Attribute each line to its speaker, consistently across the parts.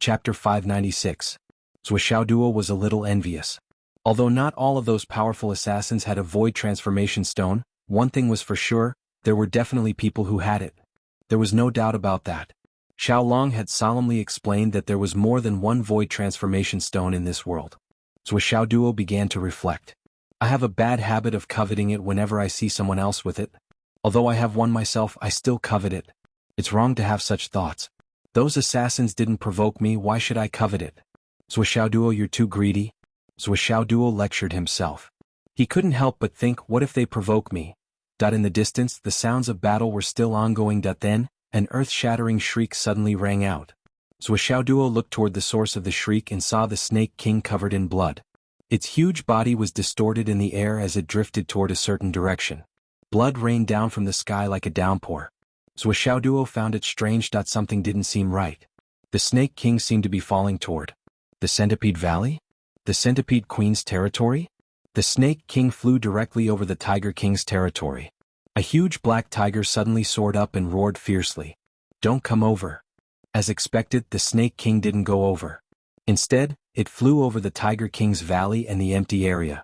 Speaker 1: Chapter 596. Zuo Duo was a little envious. Although not all of those powerful assassins had a void transformation stone, one thing was for sure, there were definitely people who had it. There was no doubt about that. Xiaolong had solemnly explained that there was more than one void transformation stone in this world. Zuo Duo began to reflect. I have a bad habit of coveting it whenever I see someone else with it. Although I have one myself, I still covet it. It's wrong to have such thoughts. Those assassins didn't provoke me, why should I covet it? Zuo Duo, you're too greedy. Zuo Duo lectured himself. He couldn't help but think, what if they provoke me? In the distance, the sounds of battle were still ongoing. Then, an earth-shattering shriek suddenly rang out. Zuo Duo looked toward the source of the shriek and saw the Snake King covered in blood. Its huge body was distorted in the air as it drifted toward a certain direction. Blood rained down from the sky like a downpour. Zuo Duo found it strange. Something didn't seem right. The Snake King seemed to be falling toward the Centipede Valley? The Centipede Queen's territory? The Snake King flew directly over the Tiger King's territory. A huge black tiger suddenly soared up and roared fiercely. Don't come over. As expected, the Snake King didn't go over. Instead, it flew over the Tiger King's valley and the empty area.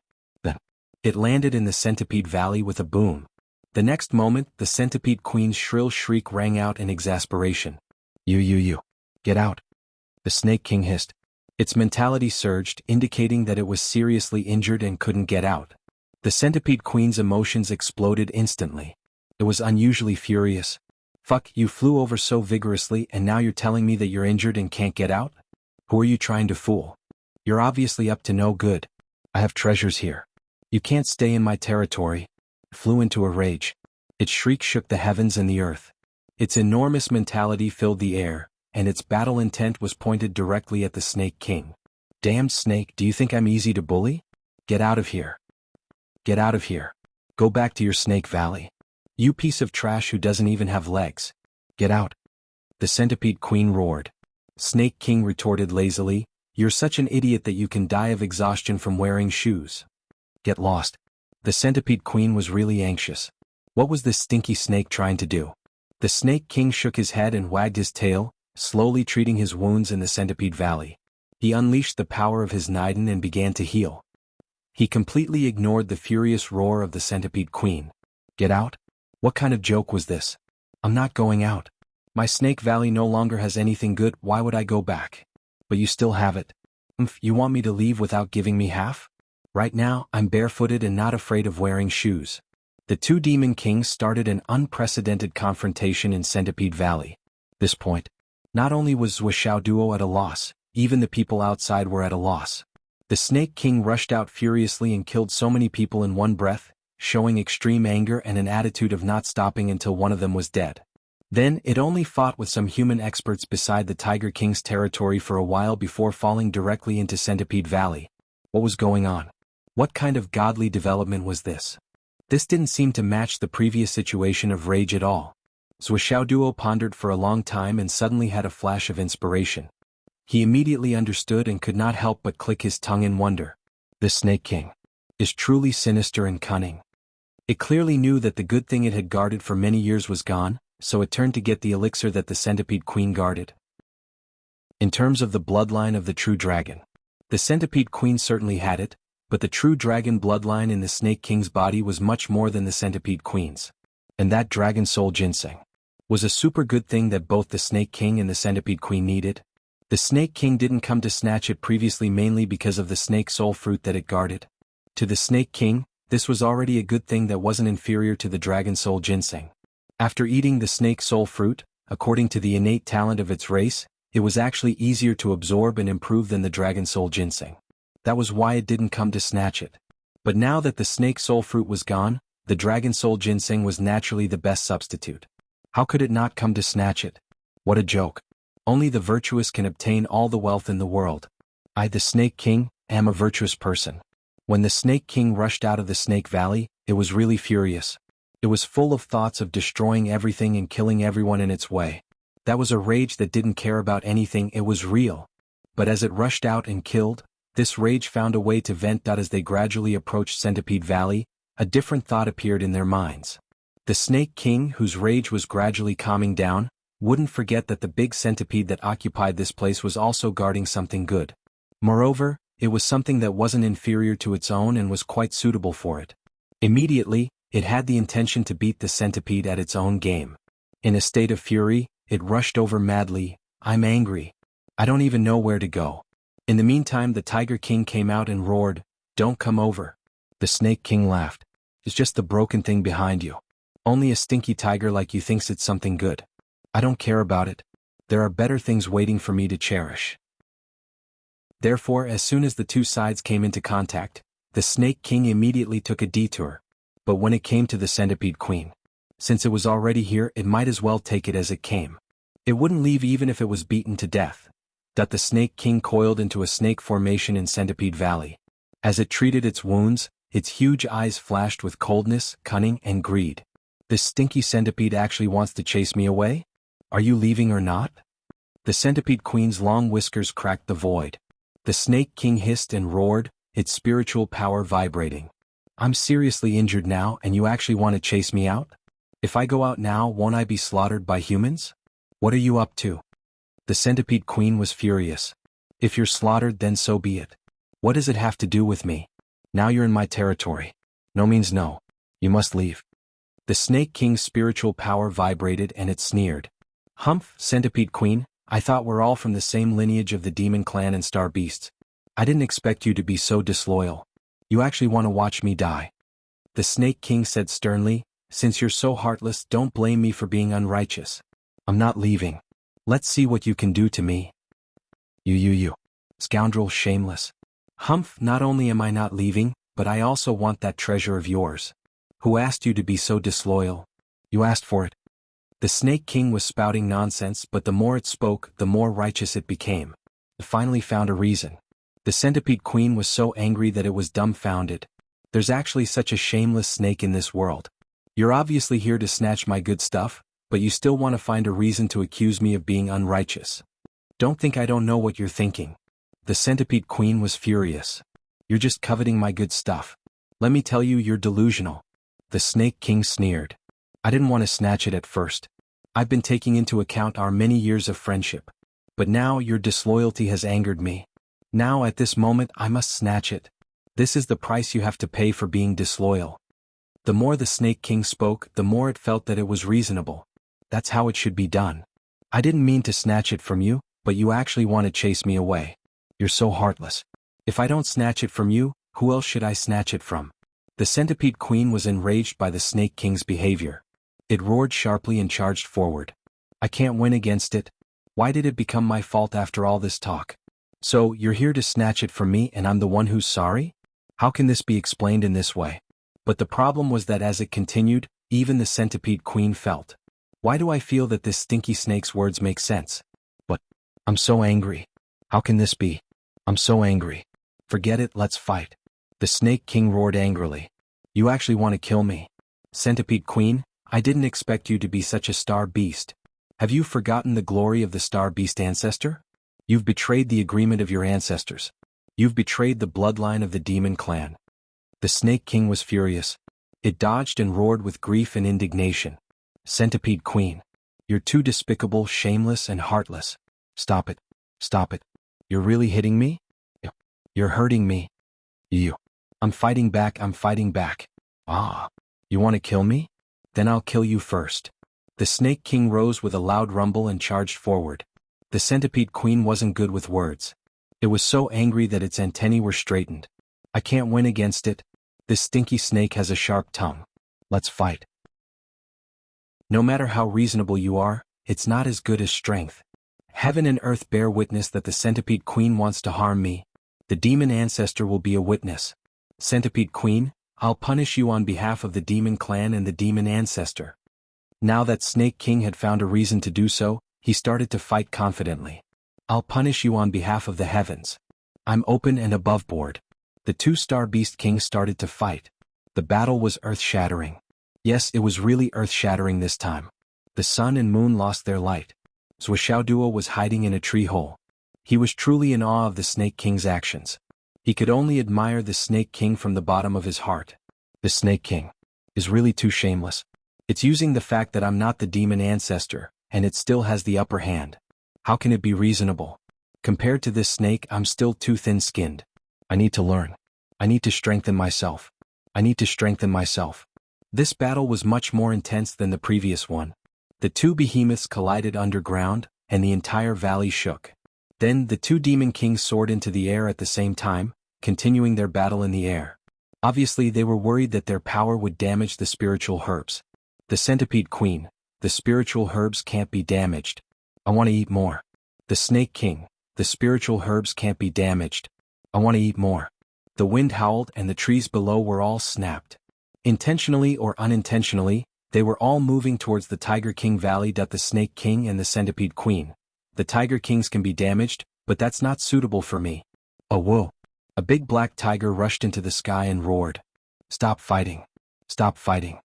Speaker 1: It landed in the Centipede Valley with a boom. The next moment, the Centipede Queen's shrill shriek rang out in exasperation. You. Get out. The Snake King hissed. Its mentality surged, indicating that it was seriously injured and couldn't get out. The Centipede Queen's emotions exploded instantly. It was unusually furious. Fuck, you flew over so vigorously and now you're telling me that you're injured and can't get out? Who are you trying to fool? You're obviously up to no good. I have treasures here. You can't stay in my territory. It flew into a rage. Its shriek shook the heavens and the earth. Its enormous mentality filled the air, and its battle intent was pointed directly at the Snake King. Damned snake, do you think I'm easy to bully? Get out of here. Get out of here. Go back to your Snake Valley. You piece of trash who doesn't even have legs. Get out. The Centipede Queen roared. Snake King retorted lazily, you're such an idiot that you can die of exhaustion from wearing shoes. Get lost. The Centipede Queen was really anxious. What was this stinky snake trying to do? The Snake King shook his head and wagged his tail, slowly treating his wounds in the Centipede Valley. He unleashed the power of his Niden and began to heal. He completely ignored the furious roar of the Centipede Queen. Get out? What kind of joke was this? I'm not going out. My Snake Valley no longer has anything good, why would I go back? But you still have it. You want me to leave without giving me half? Right now, I'm barefooted and not afraid of wearing shoes. The two Demon Kings started an unprecedented confrontation in Centipede Valley. This point, not only was Zuo Duo at a loss, even the people outside were at a loss. The Snake King rushed out furiously and killed so many people in one breath, showing extreme anger and an attitude of not stopping until one of them was dead. Then, it only fought with some human experts beside the Tiger King's territory for a while before falling directly into Centipede Valley. What was going on? What kind of godly development was this? This didn't seem to match the previous situation of rage at all. Zuo Duo pondered for a long time and suddenly had a flash of inspiration. He immediately understood and could not help but click his tongue in wonder. The Snake King is truly sinister and cunning. It clearly knew that the good thing it had guarded for many years was gone, so it turned to get the elixir that the Centipede Queen guarded. In terms of the bloodline of the true dragon, the Centipede Queen certainly had it, but the true dragon bloodline in the Snake King's body was much more than the Centipede Queen's. And that dragon soul ginseng was a super good thing that both the Snake King and the Centipede Queen needed. The Snake King didn't come to snatch it previously mainly because of the snake soul fruit that it guarded. To the Snake King, this was already a good thing that wasn't inferior to the dragon soul ginseng. After eating the snake soul fruit, according to the innate talent of its race, it was actually easier to absorb and improve than the dragon soul ginseng. That was why it didn't come to snatch it. But now that the snake soul fruit was gone, the dragon soul ginseng was naturally the best substitute. How could it not come to snatch it? What a joke. Only the virtuous can obtain all the wealth in the world. I, the Snake King, am a virtuous person. When the Snake King rushed out of the Snake Valley, it was really furious. It was full of thoughts of destroying everything and killing everyone in its way. That was a rage that didn't care about anything, it was real. But as it rushed out and killed, this rage found a way to vent. As they gradually approached Centipede Valley, a different thought appeared in their minds. The Snake King, whose rage was gradually calming down, wouldn't forget that the big centipede that occupied this place was also guarding something good. Moreover, it was something that wasn't inferior to its own and was quite suitable for it. Immediately, it had the intention to beat the centipede at its own game. In a state of fury, it rushed over madly. "I'm angry. I don't even know where to go." In the meantime, the Tiger King came out and roared, "Don't come over." The Snake King laughed. "It's just the broken thing behind you. Only a stinky tiger like you thinks it's something good. I don't care about it. There are better things waiting for me to cherish." Therefore, as soon as the two sides came into contact, the Snake King immediately took a detour. But when it came to the Centipede Queen, since it was already here, it might as well take it as it came. It wouldn't leave even if it was beaten to death. The Snake King coiled into a snake formation in Centipede Valley. As it treated its wounds, its huge eyes flashed with coldness, cunning, and greed. "This stinky centipede actually wants to chase me away? Are you leaving or not?" The Centipede Queen's long whiskers cracked the void. The Snake King hissed and roared, its spiritual power vibrating. "I'm seriously injured now and you actually want to chase me out? If I go out now, won't I be slaughtered by humans? What are you up to?" The Centipede Queen was furious. "If you're slaughtered, then so be it. What does it have to do with me? Now you're in my territory. No means no. You must leave." The Snake King's spiritual power vibrated and it sneered. "Humph, Centipede Queen, I thought we're all from the same lineage of the Demon Clan and Star Beasts. I didn't expect you to be so disloyal. You actually want to watch me die." The Snake King said sternly, "Since you're so heartless, don't blame me for being unrighteous. I'm not leaving. Let's see what you can do to me. You. Scoundrel shameless. Humph, not only am I not leaving, but I also want that treasure of yours. Who asked you to be so disloyal? You asked for it." The Snake King was spouting nonsense, but the more it spoke, the more righteous it became. It finally found a reason. The Centipede Queen was so angry that it was dumbfounded. "There's actually such a shameless snake in this world. You're obviously here to snatch my good stuff, but you still want to find a reason to accuse me of being unrighteous. Don't think I don't know what you're thinking." The Centipede Queen was furious. "You're just coveting my good stuff. Let me tell you, you're delusional." The Snake King sneered. "I didn't want to snatch it at first. I've been taking into account our many years of friendship. But now your disloyalty has angered me. Now at this moment I must snatch it. This is the price you have to pay for being disloyal." The more the Snake King spoke, the more it felt that it was reasonable. "That's how it should be done. I didn't mean to snatch it from you, but you actually want to chase me away. You're so heartless. If I don't snatch it from you, who else should I snatch it from?" The Centipede Queen was enraged by the Snake King's behavior. It roared sharply and charged forward. "I can't win against it. Why did it become my fault after all this talk? So, you're here to snatch it from me and I'm the one who's sorry? How can this be explained in this way?" But the problem was that as it continued, even the Centipede Queen felt. "Why do I feel that this stinky snake's words make sense? But I'm so angry. How can this be? I'm so angry. Forget it, let's fight." The Snake King roared angrily. "You actually want to kill me? Centipede Queen, I didn't expect you to be such a star beast. Have you forgotten the glory of the star beast ancestor? You've betrayed the agreement of your ancestors. You've betrayed the bloodline of the Demon Clan." The Snake King was furious. It dodged and roared with grief and indignation. "Centipede Queen, you're too despicable, shameless, and heartless. Stop it. Stop it. You're really hitting me? You're hurting me. You. I'm fighting back, I'm fighting back. Ah. You want to kill me? Then I'll kill you first." The Snake King rose with a loud rumble and charged forward. The Centipede Queen wasn't good with words. It was so angry that its antennae were straightened. "I can't win against it. This stinky snake has a sharp tongue. Let's fight. No matter how reasonable you are, it's not as good as strength. Heaven and earth bear witness that the Centipede Queen wants to harm me. The demon ancestor will be a witness. Centipede Queen, I'll punish you on behalf of the Demon Clan and the demon ancestor." Now that Snake King had found a reason to do so, he started to fight confidently. "I'll punish you on behalf of the heavens. I'm open and above board." The two Star Beast Kings started to fight. The battle was earth-shattering. Yes, it was really earth-shattering this time. The sun and moon lost their light. Wuxia was hiding in a tree hole. He was truly in awe of the Snake King's actions. He could only admire the Snake King from the bottom of his heart. The Snake King is really too shameless. It's using the fact that I'm not the demon ancestor, and it still has the upper hand. How can it be reasonable? Compared to this snake, I'm still too thin-skinned. I need to learn. I need to strengthen myself. I need to strengthen myself. This battle was much more intense than the previous one. The two behemoths collided underground, and the entire valley shook. Then the two demon kings soared into the air at the same time, continuing their battle in the air. Obviously they were worried that their power would damage the spiritual herbs. The centipede queen, the spiritual herbs can't be damaged. I want to eat more. The snake king, the spiritual herbs can't be damaged. I want to eat more. The wind howled and the trees below were all snapped. Intentionally or unintentionally, they were all moving towards the Tiger King Valley. The Snake King and the Centipede Queen. The Tiger Kings can be damaged, but that's not suitable for me. Oh whoa. A big black tiger rushed into the sky and roared. Stop fighting. Stop fighting.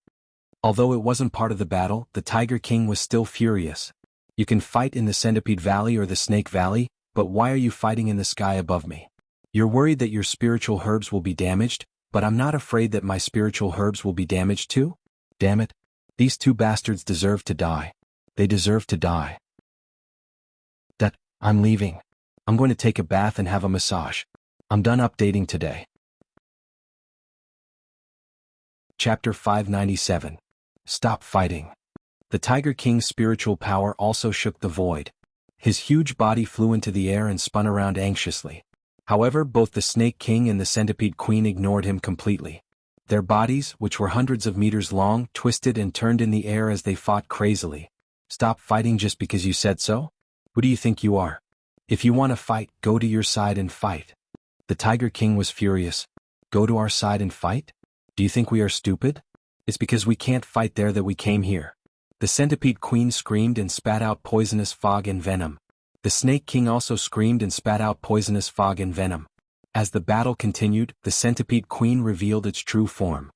Speaker 1: Although it wasn't part of the battle, the Tiger King was still furious. You can fight in the Centipede Valley or the Snake Valley, but why are you fighting in the sky above me? You're worried that your spiritual herbs will be damaged, but I'm not afraid that my spiritual herbs will be damaged too? Damn it. These two bastards deserve to die. They deserve to die. I'm leaving. I'm going to take a bath and have a massage. I'm done updating today. Chapter 597. Stop fighting. The Tiger King's spiritual power also shook the void. His huge body flew into the air and spun around anxiously. However, both the Snake King and the Centipede Queen ignored him completely. Their bodies, which were hundreds of meters long, twisted and turned in the air as they fought crazily. Stop fighting just because you said so? Who do you think you are? If you want to fight, go to your side and fight. The Tiger King was furious. Go to our side and fight? Do you think we are stupid? It's because we can't fight there that we came here. The Centipede Queen screamed and spat out poisonous fog and venom. The Snake King also screamed and spat out poisonous fog and venom. As the battle continued, the Centipede Queen revealed its true form.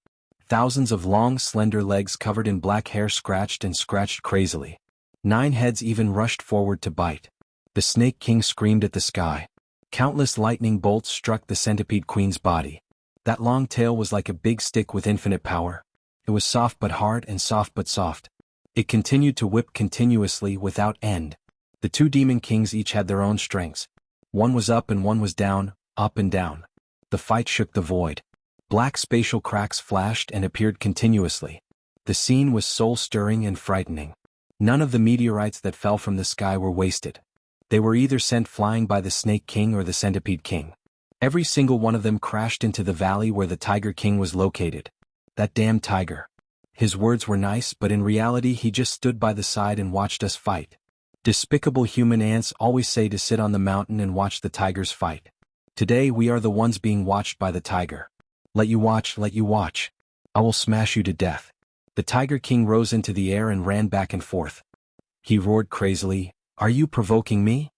Speaker 1: Thousands of long, slender legs covered in black hair scratched and scratched crazily. 9 heads even rushed forward to bite. The Snake King screamed at the sky. Countless lightning bolts struck the Centipede Queen's body. That long tail was like a big stick with infinite power. It was soft but hard and soft but soft. It continued to whip continuously without end. The two demon kings each had their own strengths. One was up and one was down, up and down. The fight shook the void. Black spatial cracks flashed and appeared continuously. The scene was soul-stirring and frightening. None of the meteorites that fell from the sky were wasted. They were either sent flying by the Snake King or the Centipede King. Every single one of them crashed into the valley where the Tiger King was located. That damn tiger. His words were nice, but in reality he just stood by the side and watched us fight. Despicable human ants always say to sit on the mountain and watch the tigers fight. Today we are the ones being watched by the tiger. Let you watch, let you watch. I will smash you to death. The Tiger King rose into the air and ran back and forth. He roared crazily, "Are you provoking me?"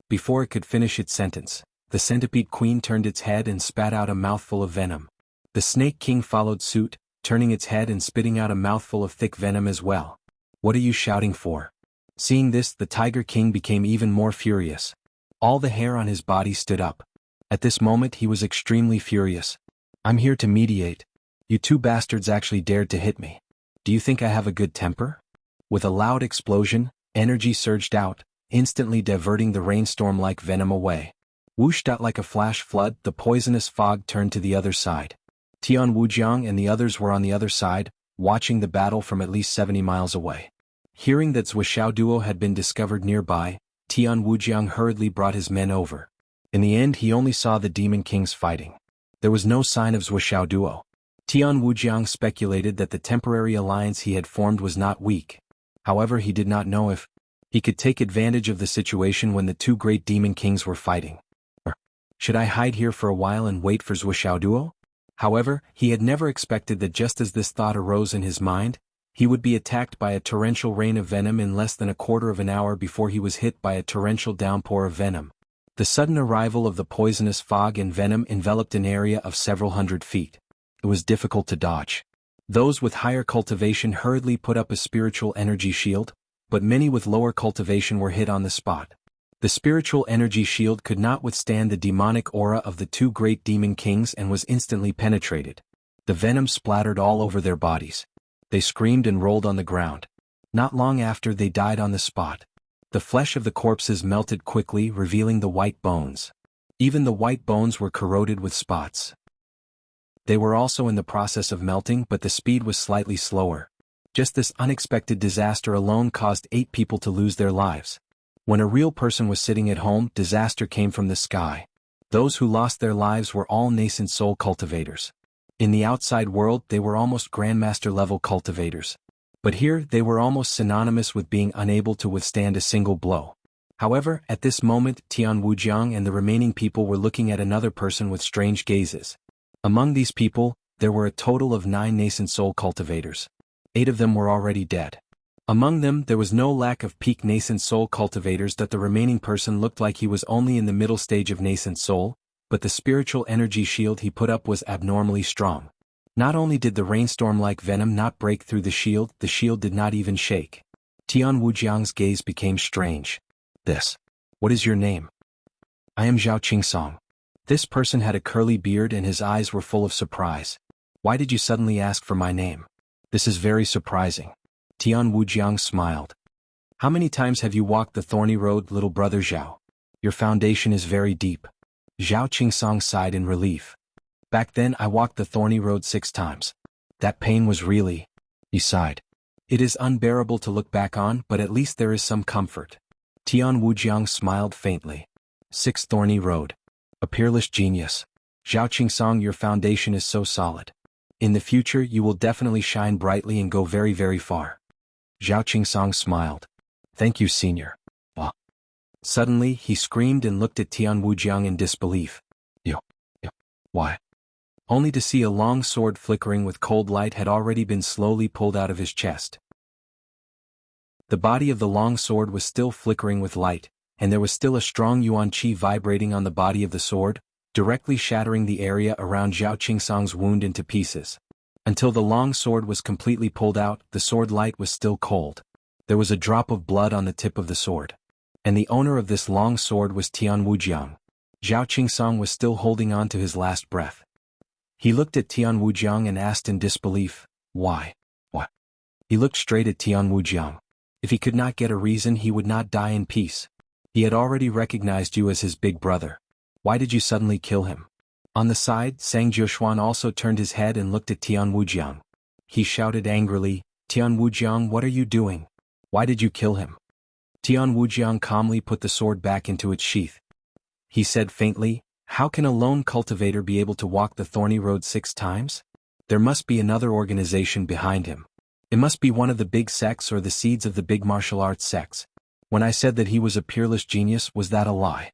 Speaker 1: Before it could finish its sentence, the Centipede Queen turned its head and spat out a mouthful of venom. The Snake King followed suit, turning its head and spitting out a mouthful of thick venom as well. "What are you shouting for?" Seeing this, the Tiger King became even more furious. All the hair on his body stood up. At this moment he was extremely furious. "I'm here to mediate. You two bastards actually dared to hit me. Do you think I have a good temper?" With a loud explosion, energy surged out, instantly diverting the rainstorm-like venom away. Whooshed out like a flash flood, the poisonous fog turned to the other side. Tian Wujiang and the others were on the other side, watching the battle from at least 70 miles away. Hearing that Zuoxiao Duo had been discovered nearby, Tian Wujiang hurriedly brought his men over. In the end he only saw the Demon Kings fighting. There was no sign of Zuoxiao Duo. Tian Wujiang speculated that the temporary alliance he had formed was not weak. However, he did not know if he could take advantage of the situation when the two great Demon Kings were fighting. Should I hide here for a while and wait for Zuoxiao Duo? However, he had never expected that just as this thought arose in his mind, he would be attacked by a torrential rain of venom in less than a quarter of an hour before he was hit by a torrential downpour of venom. The sudden arrival of the poisonous fog and venom enveloped an area of several hundred feet. It was difficult to dodge. Those with higher cultivation hurriedly put up a spiritual energy shield, but many with lower cultivation were hit on the spot. The spiritual energy shield could not withstand the demonic aura of the two great demon kings and was instantly penetrated. The venom splattered all over their bodies. They screamed and rolled on the ground. Not long after, they died on the spot. The flesh of the corpses melted quickly, revealing the white bones. Even the white bones were corroded with spots. They were also in the process of melting, but the speed was slightly slower. Just this unexpected disaster alone caused 8 people to lose their lives. When a real person was sitting at home, disaster came from the sky. Those who lost their lives were all nascent soul cultivators. In the outside world, they were almost grandmaster level cultivators. But here, they were almost synonymous with being unable to withstand a single blow. However, at this moment, Tian Wujiang and the remaining people were looking at another person with strange gazes. Among these people, there were a total of 9 nascent soul cultivators. 8 of them were already dead. Among them, there was no lack of peak nascent soul cultivators. That the remaining person looked like he was only in the middle stage of nascent soul, but the spiritual energy shield he put up was abnormally strong. Not only did the rainstorm-like venom not break through the shield did not even shake. Tian Wujiang's gaze became strange. What is your name? I am Zhao Qingsong. This person had a curly beard and his eyes were full of surprise. Why did you suddenly ask for my name? This is very surprising. Tian Wujiang smiled. How many times have you walked the thorny road, little brother Zhao? Your foundation is very deep. Zhao Qingsong sighed in relief. Back then I walked the thorny road 6 times. That pain was really... He sighed. It is unbearable to look back on, but at least there is some comfort. Tian Wujiang smiled faintly. 6 thorny road. A peerless genius. Zhao Qingsong, your foundation is so solid. In the future you will definitely shine brightly and go very, very far. Zhao Qingsong smiled. Thank you, senior. Suddenly, he screamed and looked at Tian Wujiang in disbelief. Why? Only to see a long sword flickering with cold light had already been slowly pulled out of his chest. The body of the long sword was still flickering with light, and there was still a strong yuan qi vibrating on the body of the sword, directly shattering the area around Zhao Qingsong's wound into pieces. Until the long sword was completely pulled out, the sword light was still cold. There was a drop of blood on the tip of the sword. And the owner of this long sword was Tian Wujiang. Zhao Qingsong was still holding on to his last breath. He looked at Tian Wujiang and asked in disbelief, why? What? He looked straight at Tian Wujiang. If he could not get a reason, he would not die in peace. He had already recognized you as his big brother. Why did you suddenly kill him? On the side, Sang Jiushuan also turned his head and looked at Tian Wujiang. He shouted angrily, Tian Wujiang, what are you doing? Why did you kill him? Tian Wujiang calmly put the sword back into its sheath. He said faintly, how can a lone cultivator be able to walk the thorny road 6 times? There must be another organization behind him. It must be one of the big sects or the seeds of the big martial arts sects. When I said that he was a peerless genius, was that a lie?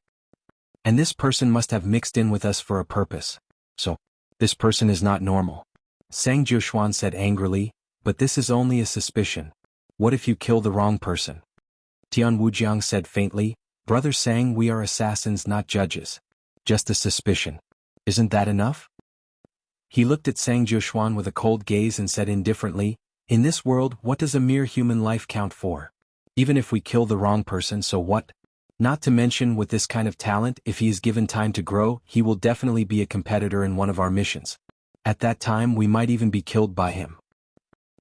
Speaker 1: And this person must have mixed in with us for a purpose. So, this person is not normal. Sang Jiushuan said angrily, but this is only a suspicion. What if you kill the wrong person? Tian Wujiang said faintly, Brother Sang, we are assassins, not judges. Just a suspicion. Isn't that enough? He looked at Sang Jiushuan with a cold gaze and said indifferently, in this world, what does a mere human life count for? Even if we kill the wrong person, so what? Not to mention, with this kind of talent, if he is given time to grow, he will definitely be a competitor in one of our missions. At that time, we might even be killed by him.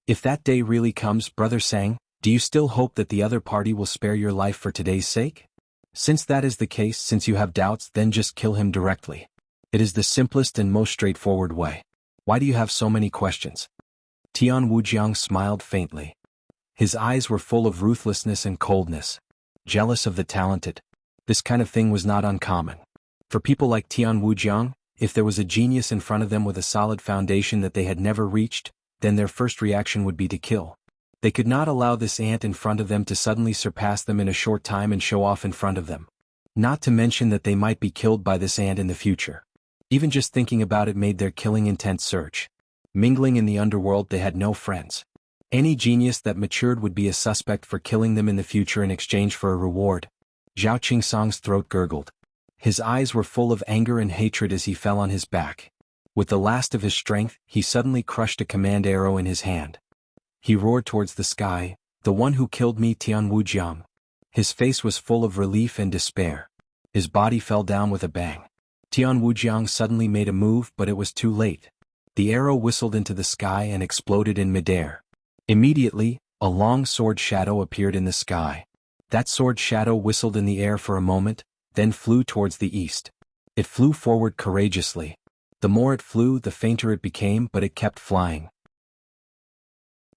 Speaker 1: If that day really comes, Brother Sang, do you still hope that the other party will spare your life for today's sake? Since that is the case, since you have doubts, then just kill him directly. It is the simplest and most straightforward way. Why do you have so many questions? Tian Wujiang smiled faintly. His eyes were full of ruthlessness and coldness. Jealous of the talented. This kind of thing was not uncommon. For people like Tian Wujiang, if there was a genius in front of them with a solid foundation that they had never reached, then their first reaction would be to kill. They could not allow this ant in front of them to suddenly surpass them in a short time and show off in front of them. Not to mention that they might be killed by this ant in the future. Even just thinking about it made their killing intent surge. Mingling in the underworld, they had no friends. Any genius that matured would be a suspect for killing them in the future in exchange for a reward. Zhao Qingsong's throat gurgled. His eyes were full of anger and hatred as he fell on his back. With the last of his strength, he suddenly crushed a command arrow in his hand. He roared towards the sky, the one who killed me, Tian Wujiang. His face was full of relief and despair. His body fell down with a bang. Tian Wujiang suddenly made a move, but it was too late. The arrow whistled into the sky and exploded in midair. Immediately, A long sword shadow appeared in the sky. That sword shadow whistled in the air for a moment, then flew towards the east. It flew forward courageously. The more it flew, the fainter it became, but it kept flying.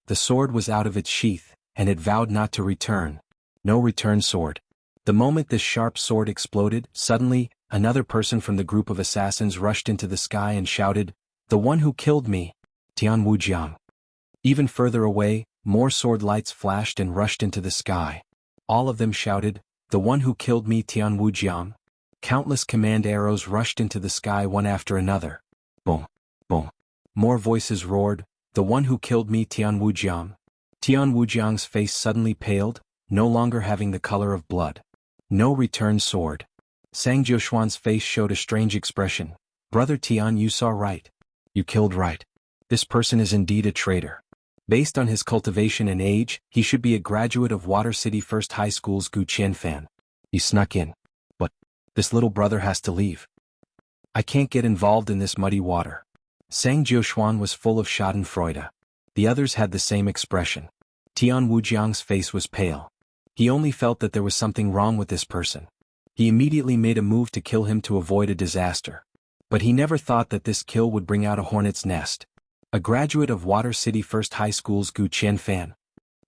Speaker 1: The sword was out of its sheath, and it vowed not to return. No return sword. The moment this sharp sword exploded, suddenly, another person from the group of assassins rushed into the sky and shouted, "The one who killed me! Tianwu Jiang!" Even further away, more sword lights flashed and rushed into the sky. All of them shouted, "The one who killed me, Tianwu Jiang!" Countless command arrows rushed into the sky one after another. Boom! Boom! More voices roared, "The one who killed me, Tianwu Jiang!" Tianwu Jiang's face suddenly paled, no longer having the color of blood. No return sword. Sang Jiushuan's face showed a strange expression. "Brother Tian, you saw right. You killed right. This person is indeed a traitor. Based on his cultivation and age, he should be a graduate of Water City First High School's Gu Qianfan. He snuck in. But this little brother has to leave. I can't get involved in this muddy water." Sang Jiushuan was full of schadenfreude. The others had the same expression. Tianwu Jiang's face was pale. He only felt that there was something wrong with this person. He immediately made a move to kill him to avoid a disaster. But he never thought that this kill would bring out a hornet's nest. A graduate of Water City First High School's Gu Qianfan.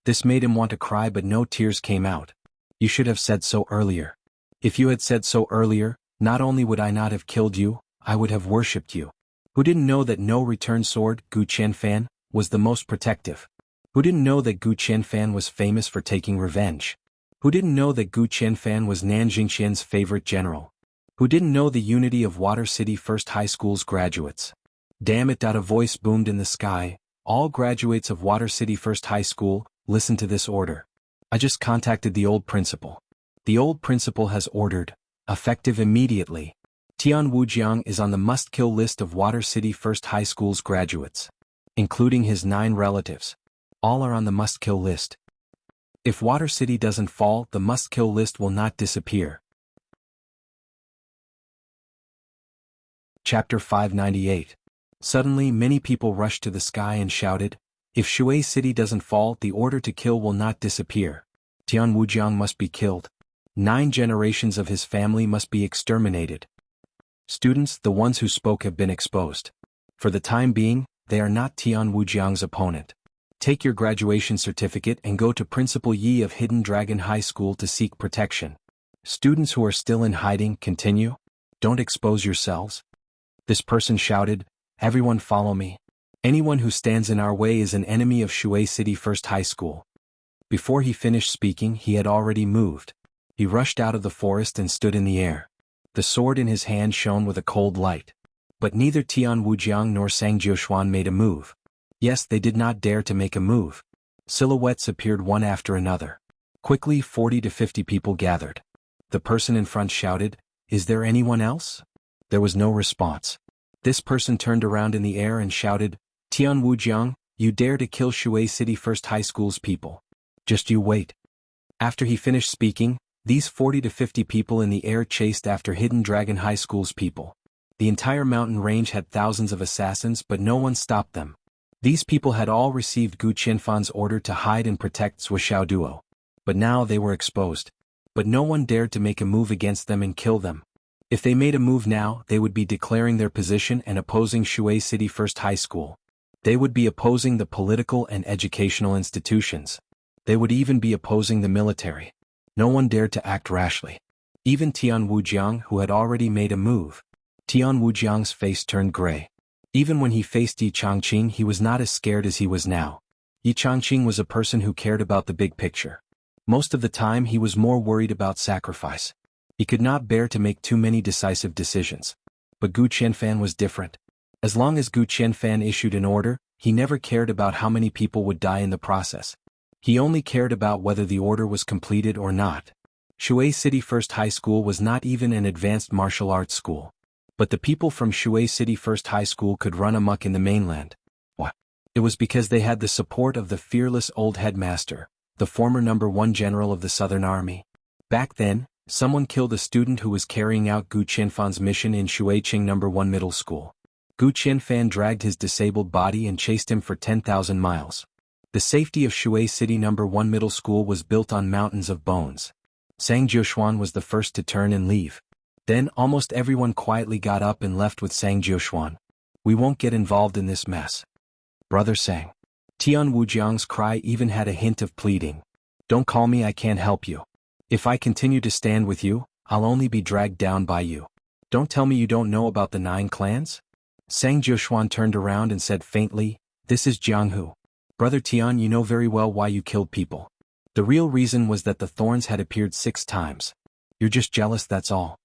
Speaker 1: This made him want to cry, but no tears came out. "You should have said so earlier. If you had said so earlier, not only would I not have killed you, I would have worshipped you." Who didn't know that no return sword, Gu Qianfan, was the most protective? Who didn't know that Gu Qianfan was famous for taking revenge? Who didn't know that Gu Qianfan was Nan Jingxian's favorite general? Who didn't know the unity of Water City First High School's graduates? "Damn it!" A voice boomed in the sky. "All graduates of Water City First High School, listen to this order. I just contacted the old principal. The old principal has ordered, effective immediately. Tianwu Jiang is on the must-kill list of Water City First High School's graduates. Including his 9 relatives. All are on the must-kill list. If Water City doesn't fall, the must-kill list will not disappear." Chapter 598. Suddenly many people rushed to the sky and shouted, "If Shui City doesn't fall, the order to kill will not disappear. Tianwu Jiang must be killed. 9 generations of his family must be exterminated." Students, the ones who spoke have been exposed. For the time being, they are not Tianwu Jiang's opponent. Take your graduation certificate and go to Principal Yi of Hidden Dragon High School to seek protection. Students who are still in hiding, continue. Don't expose yourselves. This person shouted, "Everyone follow me. Anyone who stands in our way is an enemy of Shui City First High School." Before he finished speaking, he had already moved. He rushed out of the forest and stood in the air. The sword in his hand shone with a cold light. But neither Tianwu Jiang nor Sang Jiushuan made a move. Yes, they did not dare to make a move. Silhouettes appeared one after another. Quickly 40 to 50 people gathered. The person in front shouted, "Is there anyone else?" There was no response. This person turned around in the air and shouted, "Tianwu Jiang, you dare to kill Shui City First High School's people. Just you wait." After he finished speaking, these 40 to 50 people in the air chased after Hidden Dragon High School's people. The entire mountain range had thousands of assassins, but no one stopped them. These people had all received Gu Qianfan's order to hide and protect Zhuoxiao Duo. But now they were exposed. But no one dared to make a move against them and kill them. If they made a move now, they would be declaring their position and opposing Shui City First High School. They would be opposing the political and educational institutions. They would even be opposing the military. No one dared to act rashly. Even Tianwu Jiang, who had already made a move. Tianwu Jiang's face turned gray. Even when he faced Yi Changqing, he was not as scared as he was now. Yi Changqing was a person who cared about the big picture. Most of the time he was more worried about sacrifice. He could not bear to make too many decisive decisions. But Gu Qianfan was different. As long as Gu Qianfan issued an order, he never cared about how many people would die in the process. He only cared about whether the order was completed or not. Shui City First High School was not even an advanced martial arts school. But the people from Shui City First High School could run amok in the mainland. What? It was because they had the support of the fearless old headmaster, the former #1 general of the Southern Army. Back then, someone killed a student who was carrying out Gu Qianfan's mission in Shuiqing #1 Middle School. Gu Qianfan dragged his disabled body and chased him for 10,000 miles. The safety of Shui City No. 1 Middle School was built on mountains of bones. Sang Jiushuan was the first to turn and leave. Then almost everyone quietly got up and left with Sang Jiushuan. We won't get involved in this mess. Brother Sang. Tian Wujiang's cry even had a hint of pleading. Don't call me, I can't help you. If I continue to stand with you, I'll only be dragged down by you. Don't tell me you don't know about the 9 clans? Sang Jiushuan turned around and said faintly, this is Jianghu. Brother Tian, you know very well why you killed people. The real reason was that the thorns had appeared 6 times. You're just jealous, that's all.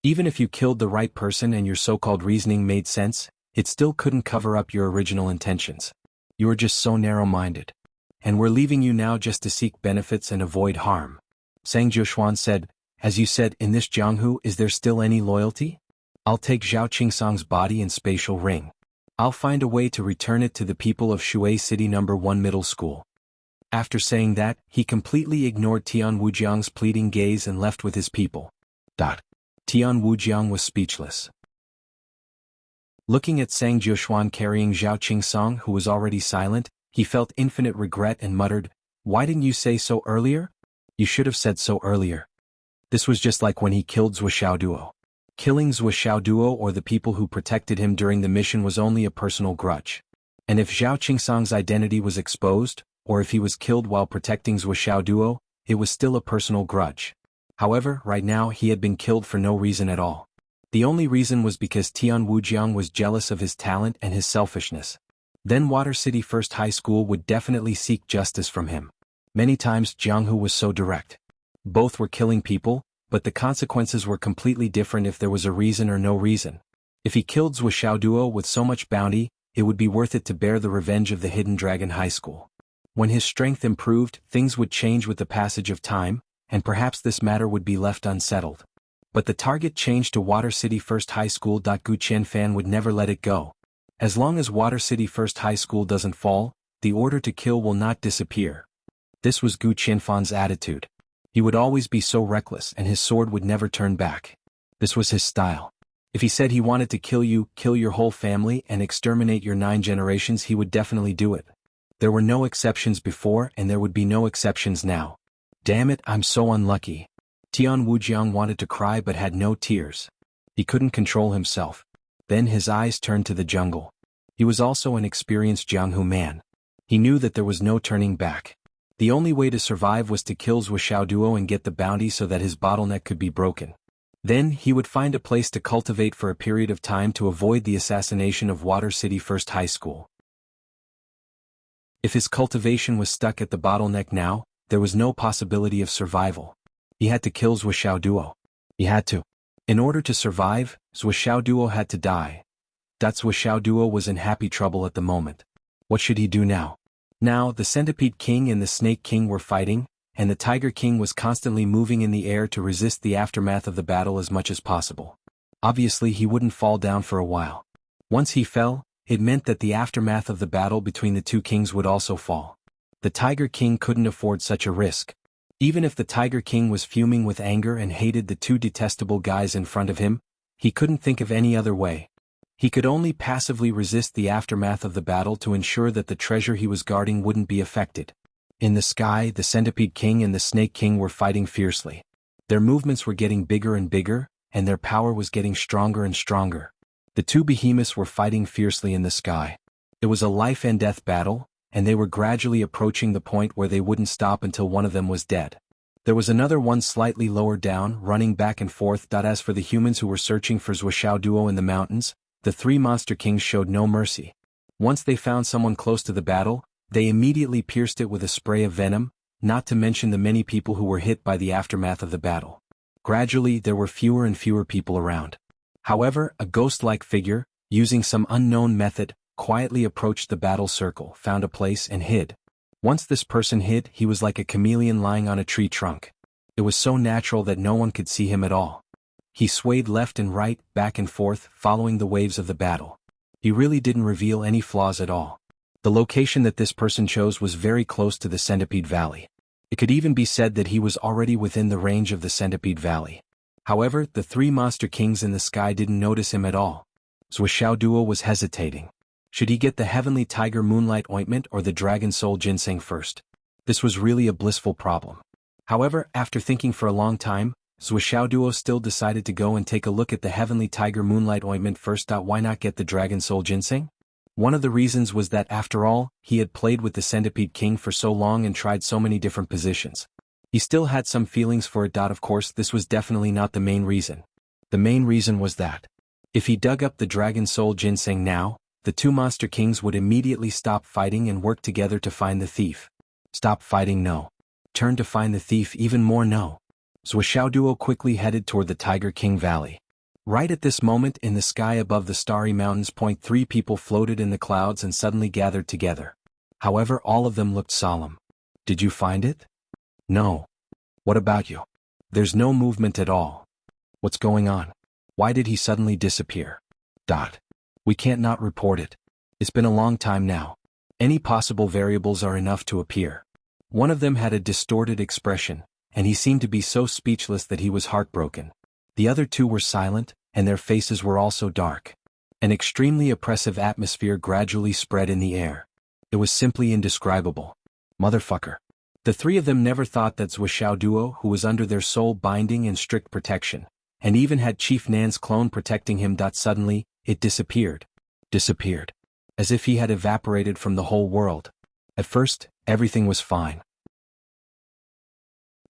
Speaker 1: Even if you killed the right person and your so-called reasoning made sense, it still couldn't cover up your original intentions. You were just so narrow-minded. And we're leaving you now just to seek benefits and avoid harm. Sang Jiushuan said, as you said, in this Jianghu, is there still any loyalty? I'll take Zhao Qingsang's body and spatial ring. I'll find a way to return it to the people of Shui City No. 1 Middle School. After saying that, he completely ignored Tian Wujiang's pleading gaze and left with his people. Tian Wujiang was speechless. Looking at Sang Jiushuan carrying Zhao Qingsang, who was already silent, he felt infinite regret and muttered, why didn't you say so earlier? You should have said so earlier. This was just like when he killed Zhuo Duo. Killing Zhuo Duo or the people who protected him during the mission was only a personal grudge. And if Zhao Qingsang's identity was exposed, or if he was killed while protecting Zhuo Duo, it was still a personal grudge. However, right now he had been killed for no reason at all. The only reason was because Tian Wujiang was jealous of his talent and his selfishness. Then Water City First High School would definitely seek justice from him. Many times Jianghu was so direct. Both were killing people, but the consequences were completely different if there was a reason or no reason. If he killed Zhuo Duo with so much bounty, it would be worth it to bear the revenge of the Hidden Dragon High School. When his strength improved, things would change with the passage of time, and perhaps this matter would be left unsettled. But the target changed to Water City First High School. Gu Qianfan would never let it go. As long as Water City First High School doesn't fall, the order to kill will not disappear. This was Gu Qianfan's attitude. He would always be so reckless and his sword would never turn back. This was his style. If he said he wanted to kill you, kill your whole family and exterminate your 9 generations, he would definitely do it. There were no exceptions before and there would be no exceptions now. Damn it, I'm so unlucky. Tian Wujiang wanted to cry but had no tears. He couldn't control himself. Then his eyes turned to the jungle. He was also an experienced Jianghu man. He knew that there was no turning back. The only way to survive was to kill Zhuo Duo and get the bounty so that his bottleneck could be broken. Then he would find a place to cultivate for a period of time to avoid the assassination of Water City First High School. If his cultivation was stuck at the bottleneck now, there was no possibility of survival. He had to kill Zhuo Duo. He had to. In order to survive, Zhuo Duo had to die. Zhuo Duo was in happy trouble at the moment. What should he do now? Now, the Centipede King and the Snake King were fighting, and the Tiger King was constantly moving in the air to resist the aftermath of the battle as much as possible. Obviously, he wouldn't fall down for a while. Once he fell, it meant that the aftermath of the battle between the 2 kings would also fall. The Tiger King couldn't afford such a risk. Even if the Tiger King was fuming with anger and hated the 2 detestable guys in front of him, he couldn't think of any other way. He could only passively resist the aftermath of the battle to ensure that the treasure he was guarding wouldn't be affected. In the sky, the Centipede King and the Snake King were fighting fiercely. Their movements were getting bigger and bigger, and their power was getting stronger and stronger. The 2 behemoths were fighting fiercely in the sky. It was a life-and-death battle, and they were gradually approaching the point where they wouldn't stop until one of them was dead. There was another one slightly lower down, running back and forth. As for the humans who were searching for Zhuo Duo in the mountains, the 3 monster kings showed no mercy. Once they found someone close to the battle, they immediately pierced it with a spray of venom, not to mention the many people who were hit by the aftermath of the battle. Gradually, there were fewer and fewer people around. However, a ghost-like figure, using some unknown method, quietly approached the battle circle, found a place and hid. Once this person hid, he was like a chameleon lying on a tree trunk. It was so natural that no one could see him at all. He swayed left and right, back and forth, following the waves of the battle. He really didn't reveal any flaws at all. The location that this person chose was very close to the Centipede Valley. It could even be said that he was already within the range of the Centipede Valley. However, the 3 monster kings in the sky didn't notice him at all. Zhuo Duo was hesitating. Should he get the Heavenly Tiger Moonlight Ointment or the Dragon Soul Ginseng first? This was really a blissful problem. However, after thinking for a long time, Zuo Duo still decided to go and take a look at the Heavenly Tiger Moonlight Ointment first. Why not get the Dragon Soul Ginseng? One of the reasons was that after all, he had played with the Centipede King for so long and tried so many different positions. He still had some feelings for it. Of course, this was definitely not the main reason. The main reason was that if he dug up the Dragon Soul Ginseng now, the two Monster Kings would immediately stop fighting and work together to find the thief. Stop fighting, no. Turn to find the thief, even more, no. Zuo Duo quickly headed toward the Tiger King Valley. Right at this moment, in the sky above the starry mountains, 3 people floated in the clouds and suddenly gathered together. However, all of them looked solemn. Did you find it? No. What about you? There's no movement at all. What's going on? Why did he suddenly disappear? We can't not report it. It's been a long time now. Any possible variables are enough to appear. One of them had a distorted expression, and he seemed to be so speechless that he was heartbroken. The other two were silent, and their faces were also dark. An extremely oppressive atmosphere gradually spread in the air. It was simply indescribable. Motherfucker. The 3 of them never thought that Zuo Duo, who was under their soul binding and strict protection, and even had Chief Nan's clone protecting him. Suddenly, it disappeared. Disappeared. As if he had evaporated from the whole world. At first, everything was fine.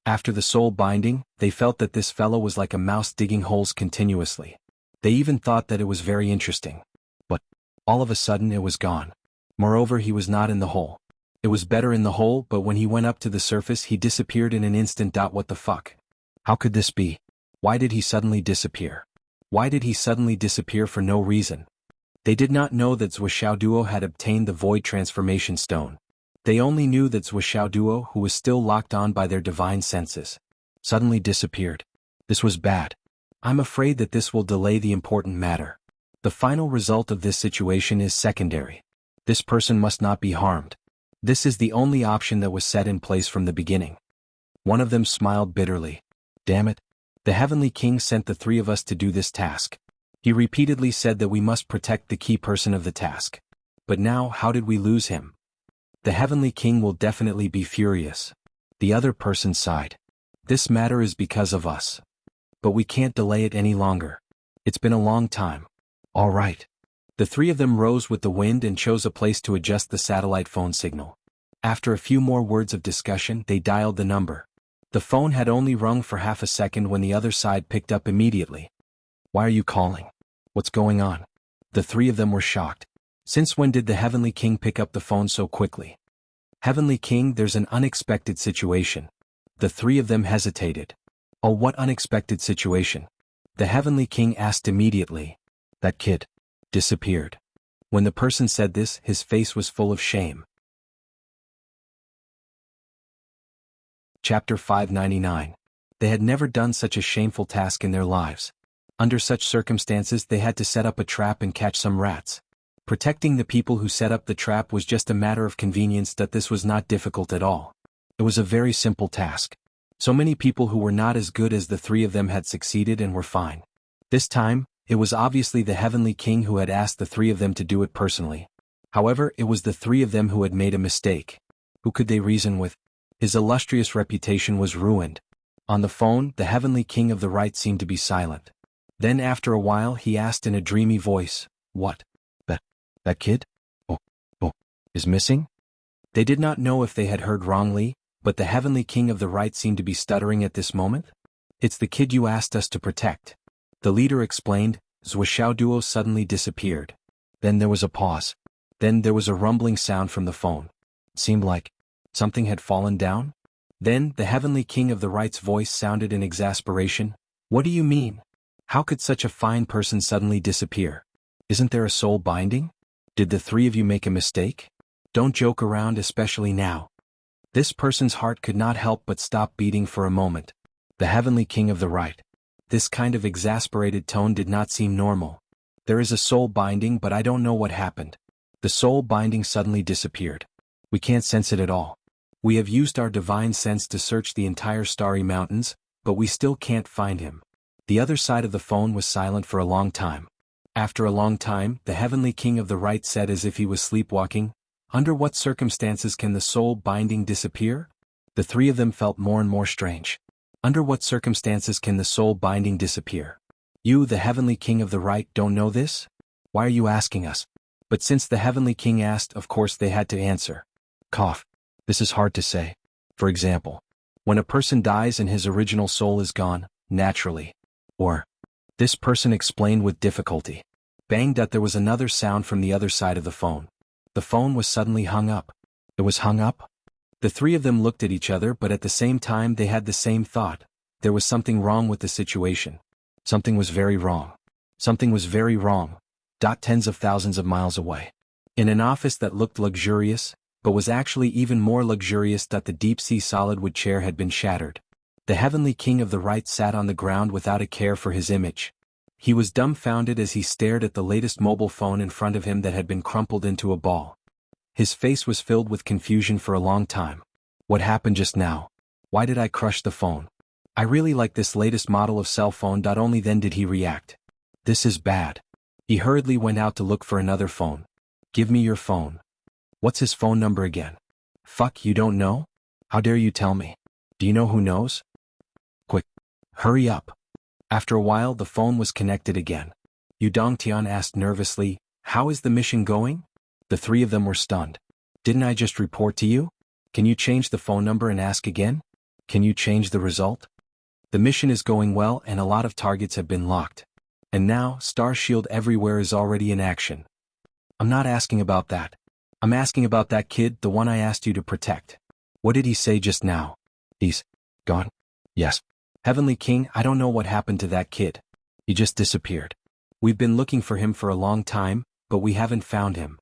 Speaker 1: After the soul binding, they felt that this fellow was like a mouse digging holes continuously. They even thought that it was very interesting. But, all of a sudden it was gone. Moreover, he was not in the hole. It was better in the hole, but when he went up to the surface he disappeared in an instant. What the fuck? How could this be? Why did he suddenly disappear? Why did he suddenly disappear for no reason? They did not know that Zuo Duo had obtained the Void Transformation Stone. They only knew that Zuo Duo, who was still locked on by their divine senses, suddenly disappeared. This was bad. I'm afraid that this will delay the important matter. The final result of this situation is secondary. This person must not be harmed. This is the only option that was set in place from the beginning. One of them smiled bitterly. Damn it. The Heavenly King sent the 3 of us to do this task. He repeatedly said that we must protect the key person of the task. But now, how did we lose him? The Heavenly King will definitely be furious. The other person sighed. This matter is because of us. But we can't delay it any longer. It's been a long time. All right. The 3 of them rose with the wind and chose a place to adjust the satellite phone signal. After a few more words of discussion, they dialed the number. The phone had only rung for half a second when the other side picked up immediately. Why are you calling? What's going on? The 3 of them were shocked. Since when did the Heavenly King pick up the phone so quickly? Heavenly King, there's an unexpected situation. The 3 of them hesitated. Oh, what unexpected situation? The Heavenly King asked immediately. That kid disappeared. When the person said this, his face was full of shame. Chapter 599. They had never done such a shameful task in their lives. Under such circumstances they had to set up a trap and catch some rats. Protecting the people who set up the trap was just a matter of convenience. This was not difficult at all. It was a very simple task. So many people who were not as good as the 3 of them had succeeded and were fine. This time, it was obviously the Heavenly King who had asked the 3 of them to do it personally. However, it was the 3 of them who had made a mistake. Who could they reason with? His illustrious reputation was ruined. On the phone, the Heavenly King of the Right seemed to be silent. Then after a while he asked in a dreamy voice, "What? That kid? Oh, is missing?" They did not know if they had heard wrongly, but the Heavenly King of the Right seemed to be stuttering at this moment. "It's the kid you asked us to protect." The leader explained. Zuo Duo suddenly disappeared. Then there was a pause. Then there was a rumbling sound from the phone. It seemed like something had fallen down. Then the Heavenly King of the Right's voice sounded in exasperation. "What do you mean? How could such a fine person suddenly disappear? Isn't there a soul binding? Did the 3 of you make a mistake? Don't joke around, especially now." This person's heart could not help but stop beating for a moment. The Heavenly King of the Right. This kind of exasperated tone did not seem normal. "There is a soul binding, but I don't know what happened. The soul binding suddenly disappeared. We can't sense it at all. We have used our divine sense to search the entire starry mountains, but we still can't find him." The other side of the phone was silent for a long time. After a long time, the heavenly king of the right said as if he was sleepwalking, "Under what circumstances can the soul binding disappear?" The three of them felt more and more strange. Under what circumstances can the soul binding disappear? You, the heavenly king of the right, don't know this? Why are you asking us? But since the heavenly king asked, of course they had to answer. Cough. This is hard to say. For example, when a person dies and his original soul is gone, naturally. Or, this person explained with difficulty. Bang, that there was another sound from the other side of the phone. The phone was suddenly hung up. It was hung up? The three of them looked at each other, but at the same time they had the same thought. There was something wrong with the situation. Something was very wrong. Something was very wrong. Tens of thousands of miles away. In an office that looked luxurious, but was actually even more luxurious, that the deep-sea solid wood chair had been shattered. The heavenly king of the right sat on the ground without a care for his image. He was dumbfounded as he stared at the latest mobile phone in front of him that had been crumpled into a ball. His face was filled with confusion for a long time. What happened just now? Why did I crush the phone? I really like this latest model of cell phone. Only then did he react. This is bad. He hurriedly went out to look for another phone. Give me your phone. What's his phone number again? Fuck, you don't know? How dare you tell me? Do you know who knows? Quick. Hurry up. After a while the phone was connected again. Yu Dongtian asked nervously, "How is the mission going?" The three of them were stunned. "Didn't I just report to you? Can you change the phone number and ask again? Can you change the result?" "The mission is going well and a lot of targets have been locked. And now, Star Shield everywhere is already in action." "I'm not asking about that. I'm asking about that kid, the one I asked you to protect. What did he say just now?" "He's gone." "Yes. Heavenly King, I don't know what happened to that kid. He just disappeared. We've been looking for him for a long time, but we haven't found him."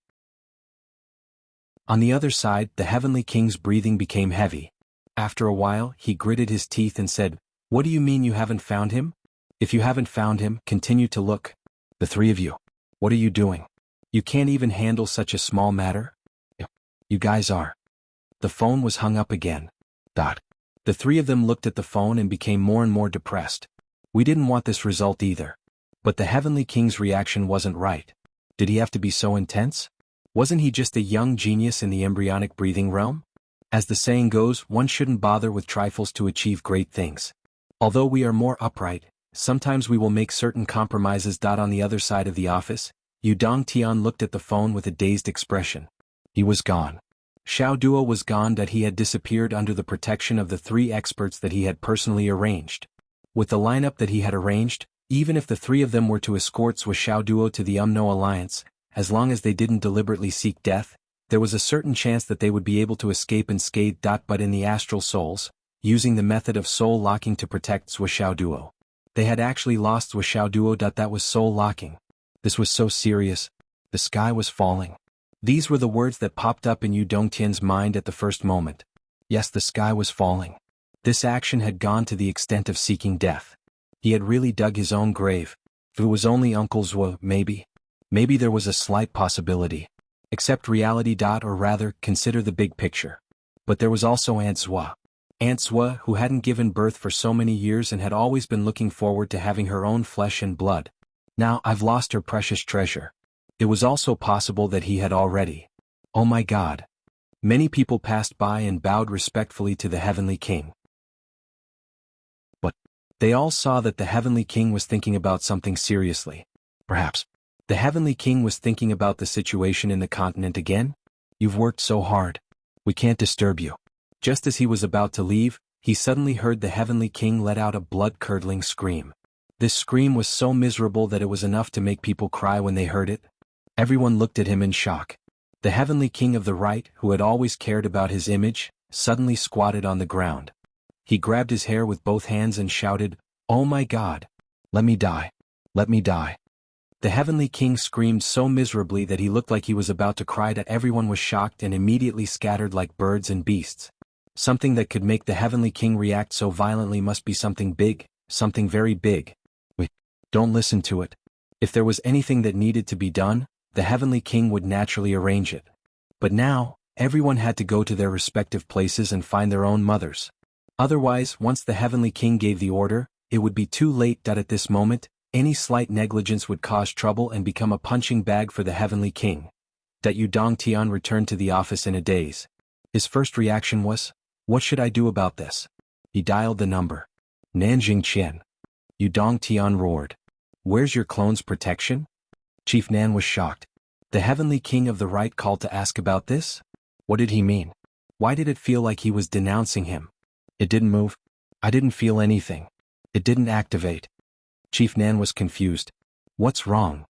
Speaker 1: On the other side, the heavenly king's breathing became heavy. After a while, he gritted his teeth and said, "What do you mean you haven't found him? If you haven't found him, continue to look. The three of you. What are you doing? You can't even handle such a small matter? You guys are." The phone was hung up again. The three of them looked at the phone and became more and more depressed. We didn't want this result either. But the heavenly king's reaction wasn't right. Did he have to be so intense? Wasn't he just a young genius in the embryonic breathing realm? As the saying goes, one shouldn't bother with trifles to achieve great things. Although we are more upright, sometimes we will make certain compromises. On the other side of the office, Yu Dongtian looked at the phone with a dazed expression. He was gone. Xiao Duo was gone. He had disappeared under the protection of the three experts that he had personally arranged. With the lineup that he had arranged, even if the three of them were to escort Xiao Duo to the UMNO alliance, as long as they didn't deliberately seek death, there was a certain chance that they would be able to escape unscathed. But in the astral souls, using the method of soul locking to protect Xiao Duo, they had actually lost Xiao Duo. That was soul locking. This was so serious. The sky was falling. These were the words that popped up in Yu Dongtian's mind at the first moment. Yes, the sky was falling. This action had gone to the extent of seeking death. He had really dug his own grave. If it was only Uncle Zhuo, maybe. Maybe there was a slight possibility. Accept reality. Or rather, consider the big picture. But there was also Aunt Zhuo. Aunt Zhuo, who hadn't given birth for so many years and had always been looking forward to having her own flesh and blood. Now I've lost her precious treasure. It was also possible that he had already. Oh my God. Many people passed by and bowed respectfully to the heavenly king. But they all saw that the heavenly king was thinking about something seriously. Perhaps the heavenly king was thinking about the situation in the continent again. "You've worked so hard. We can't disturb you." Just as he was about to leave, he suddenly heard the heavenly king let out a blood-curdling scream. This scream was so miserable that it was enough to make people cry when they heard it. Everyone looked at him in shock. The heavenly king of the right, who had always cared about his image, suddenly squatted on the ground. He grabbed his hair with both hands and shouted, "Oh my God! Let me die! Let me die!" The heavenly king screamed so miserably that he looked like he was about to cry. Everyone was shocked and immediately scattered like birds and beasts. Something that could make the heavenly king react so violently must be something big, something very big. Wait, don't listen to it. If there was anything that needed to be done, the heavenly king would naturally arrange it. But now, everyone had to go to their respective places and find their own mothers. Otherwise, once the heavenly king gave the order, it would be too late. At this moment, any slight negligence would cause trouble and become a punching bag for the Heavenly King. That Yu Dongtian returned to the office in a daze. His first reaction was, what should I do about this? He dialed the number. Nanjing Qian. Yu Dongtian roared. Where's your clone's protection? Chief Nan was shocked. The Heavenly King of the Right called to ask about this? What did he mean? Why did it feel like he was denouncing him? It didn't move. I didn't feel anything. It didn't activate. Chief Nan was confused. What's wrong?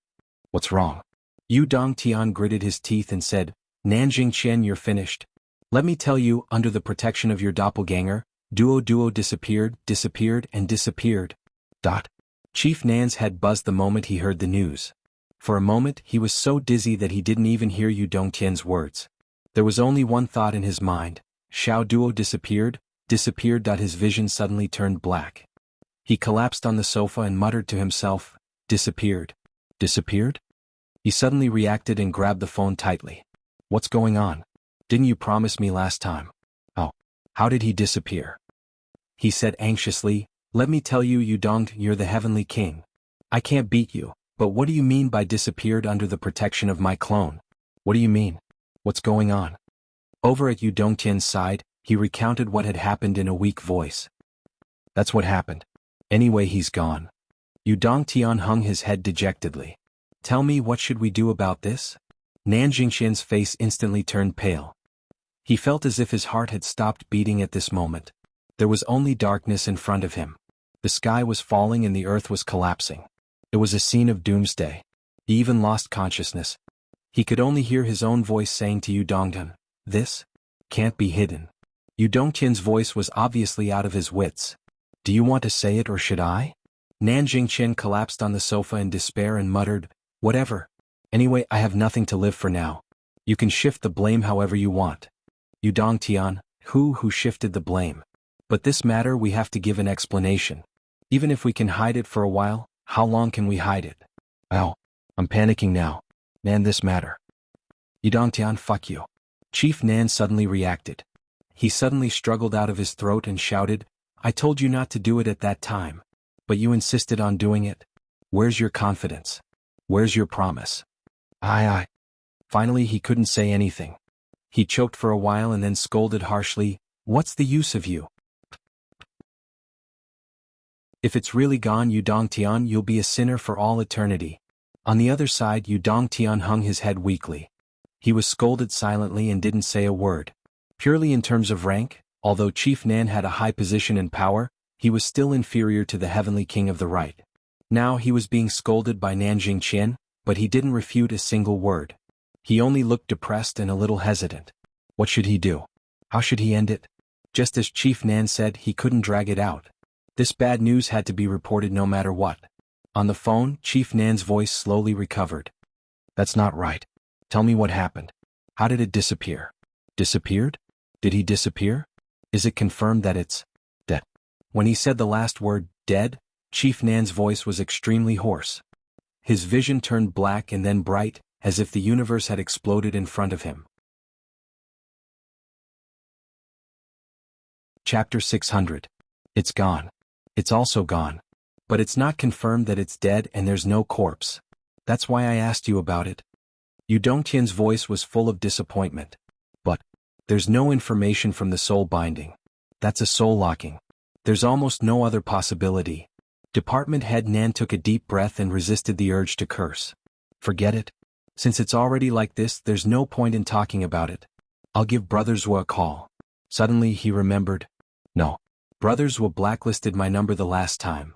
Speaker 1: What's wrong? Yu Dongtian gritted his teeth and said, Nanjing Qian, you're finished. Let me tell you, under the protection of your doppelganger, Duo disappeared, and disappeared. Chief Nan's head buzzed the moment he heard the news. For a moment, he was so dizzy that he didn't even hear Yu Dongtian's words. There was only one thought in his mind. Xiao Duo disappeared. His vision suddenly turned black. He collapsed on the sofa and muttered to himself, disappeared. Disappeared? He suddenly reacted and grabbed the phone tightly. What's going on? Didn't you promise me last time? Oh, how did he disappear? He said anxiously, let me tell you, Yu Dong, you're the Heavenly King. I can't beat you, but what do you mean by disappeared under the protection of my clone? What do you mean? What's going on? Over at Yu Dongtian's side, he recounted what had happened in a weak voice. That's what happened. Anyway, he's gone. Yu Dongtian hung his head dejectedly. Tell me, what should we do about this? Nanjing Qian's face instantly turned pale. He felt as if his heart had stopped beating at this moment. There was only darkness in front of him. The sky was falling and the earth was collapsing. It was a scene of doomsday. He even lost consciousness. He could only hear his own voice saying to Yu Dongtian, this can't be hidden. Yu Dongtian's voice was obviously out of his wits. Do you want to say it or should I? Nanjing Qian collapsed on the sofa in despair and muttered, whatever. Anyway, I have nothing to live for now. You can shift the blame however you want. Yu Dongtian, who shifted the blame? But this matter we have to give an explanation. Even if we can hide it for a while, how long can we hide it? Oh, I'm panicking now. Man, this matter. Yu Dongtian, fuck you. Chief Nan suddenly reacted. He suddenly struggled out of his throat and shouted, I told you not to do it at that time. But you insisted on doing it. Where's your confidence? Where's your promise? I. Finally, he couldn't say anything. He choked for a while and then scolded harshly, what's the use of you? If it's really gone, Yu Dongtian, you'll be a sinner for all eternity. On the other side, Yu Dongtian hung his head weakly. He was scolded silently and didn't say a word. Purely in terms of rank, although Chief Nan had a high position and power, he was still inferior to the Heavenly King of the Right. Now he was being scolded by Nanjing Qian, but he didn't refute a single word. He only looked depressed and a little hesitant. What should he do? How should he end it? Just as Chief Nan said, he couldn't drag it out. This bad news had to be reported no matter what. On the phone, Chief Nan's voice slowly recovered. That's not right. Tell me what happened. How did it disappear? Disappeared? Did he disappear? Is it confirmed that it's dead? When he said the last word, dead, Chief Nan's voice was extremely hoarse. His vision turned black and then bright, as if the universe had exploded in front of him. Chapter 600. It's gone. It's also gone. But it's not confirmed that it's dead and there's no corpse. That's why I asked you about it. Yu Dongtian's voice was full of disappointment. But there's no information from the soul binding. That's a soul locking. There's almost no other possibility. Department Head Nan took a deep breath and resisted the urge to curse. Forget it. Since it's already like this, there's no point in talking about it. I'll give Brothers Wu a call. Suddenly he remembered. No. Brothers Wu blacklisted my number the last time.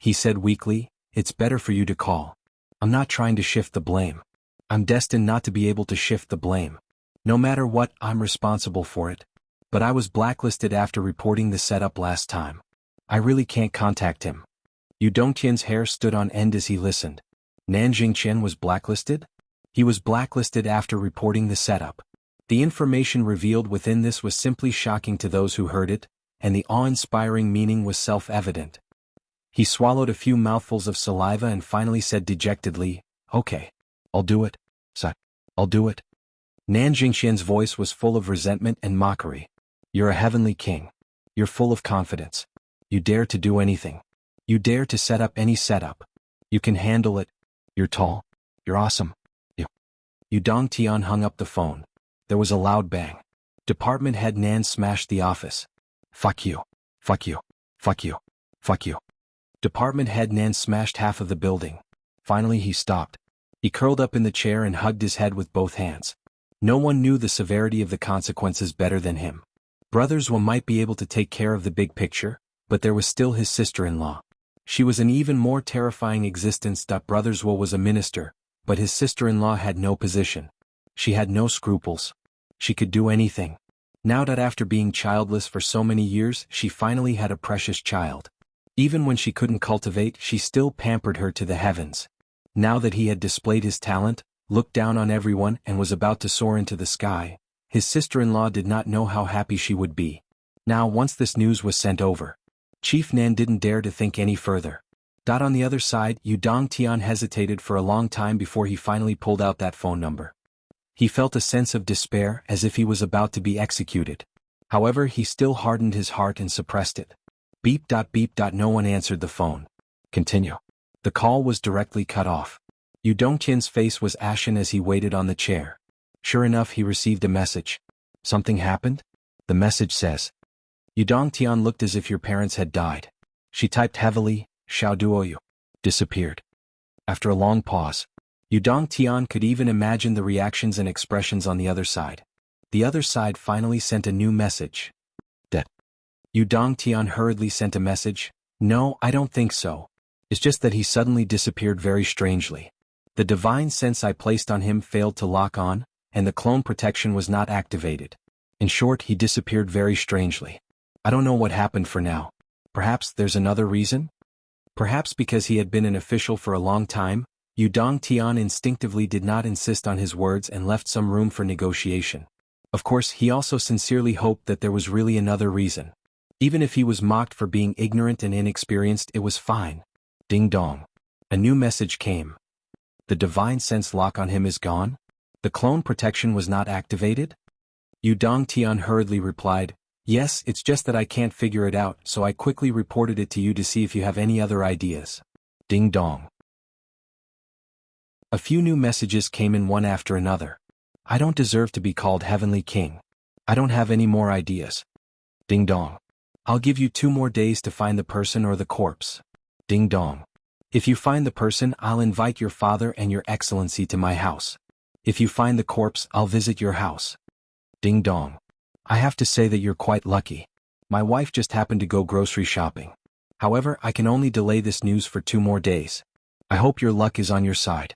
Speaker 1: He said weakly, it's better for you to call. I'm not trying to shift the blame. I'm destined not to be able to shift the blame. No matter what, I'm responsible for it. But I was blacklisted after reporting the setup last time. I really can't contact him. Yu Dongtian's hair stood on end as he listened. Nanjing Qian was blacklisted? He was blacklisted after reporting the setup. The information revealed within this was simply shocking to those who heard it, and the awe-inspiring meaning was self-evident. He swallowed a few mouthfuls of saliva and finally said dejectedly, okay, I'll do it. I'll do it. Nanjing Qian's voice was full of resentment and mockery. You're a heavenly king. You're full of confidence. You dare to do anything. You dare to set up any setup. You can handle it. You're tall. You're awesome. Yu Dongtian hung up the phone. There was a loud bang. Department head Nan smashed the office. Fuck you. Fuck you. Fuck you. Fuck you. Department head Nan smashed half of the building. Finally he stopped. He curled up in the chair and hugged his head with both hands. No one knew the severity of the consequences better than him. Brothers Wu might be able to take care of the big picture, but there was still his sister-in-law. She was an even more terrifying existence. Brothers Wu was a minister, but his sister-in-law had no position. She had no scruples. She could do anything. Now that after being childless for so many years, she finally had a precious child. Even when she couldn't cultivate, she still pampered her to the heavens. Now that he had displayed his talent, looked down on everyone and was about to soar into the sky, his sister-in-law did not know how happy she would be. Now once this news was sent over, Chief Nan didn't dare to think any further. On the other side, Yu Dongtian hesitated for a long time before he finally pulled out that phone number. He felt a sense of despair as if he was about to be executed. However, he still hardened his heart and suppressed it. Beep. Beep. No one answered the phone. Continue. The call was directly cut off. Yu Dongtian's face was ashen as he waited on the chair. Sure enough, he received a message. Something happened? The message says. Yu Dongtian looked as if your parents had died. She typed heavily, Xiao Duoyu. Disappeared. After a long pause, Yu Dongtian could even imagine the reactions and expressions on the other side. The other side finally sent a new message. Dead. Yu Dongtian hurriedly sent a message. No, I don't think so. It's just that he suddenly disappeared very strangely. The divine sense I placed on him failed to lock on, and the clone protection was not activated. In short, he disappeared very strangely. I don't know what happened for now. Perhaps there's another reason? Perhaps because he had been an official for a long time, Yu Dongtian instinctively did not insist on his words and left some room for negotiation. Of course, he also sincerely hoped that there was really another reason. Even if he was mocked for being ignorant and inexperienced, it was fine. Ding dong. A new message came. The divine sense lock on him is gone? The clone protection was not activated? Yu Dongtian hurriedly replied, yes, it's just that I can't figure it out, so I quickly reported it to you to see if you have any other ideas. Ding dong. A few new messages came in one after another. I don't deserve to be called Heavenly King. I don't have any more ideas. Ding dong. I'll give you 2 more days to find the person or the corpse. Ding dong. If you find the person, I'll invite your father and your excellency to my house. If you find the corpse, I'll visit your house. Ding dong. I have to say that you're quite lucky. My wife just happened to go grocery shopping. However, I can only delay this news for 2 more days. I hope your luck is on your side.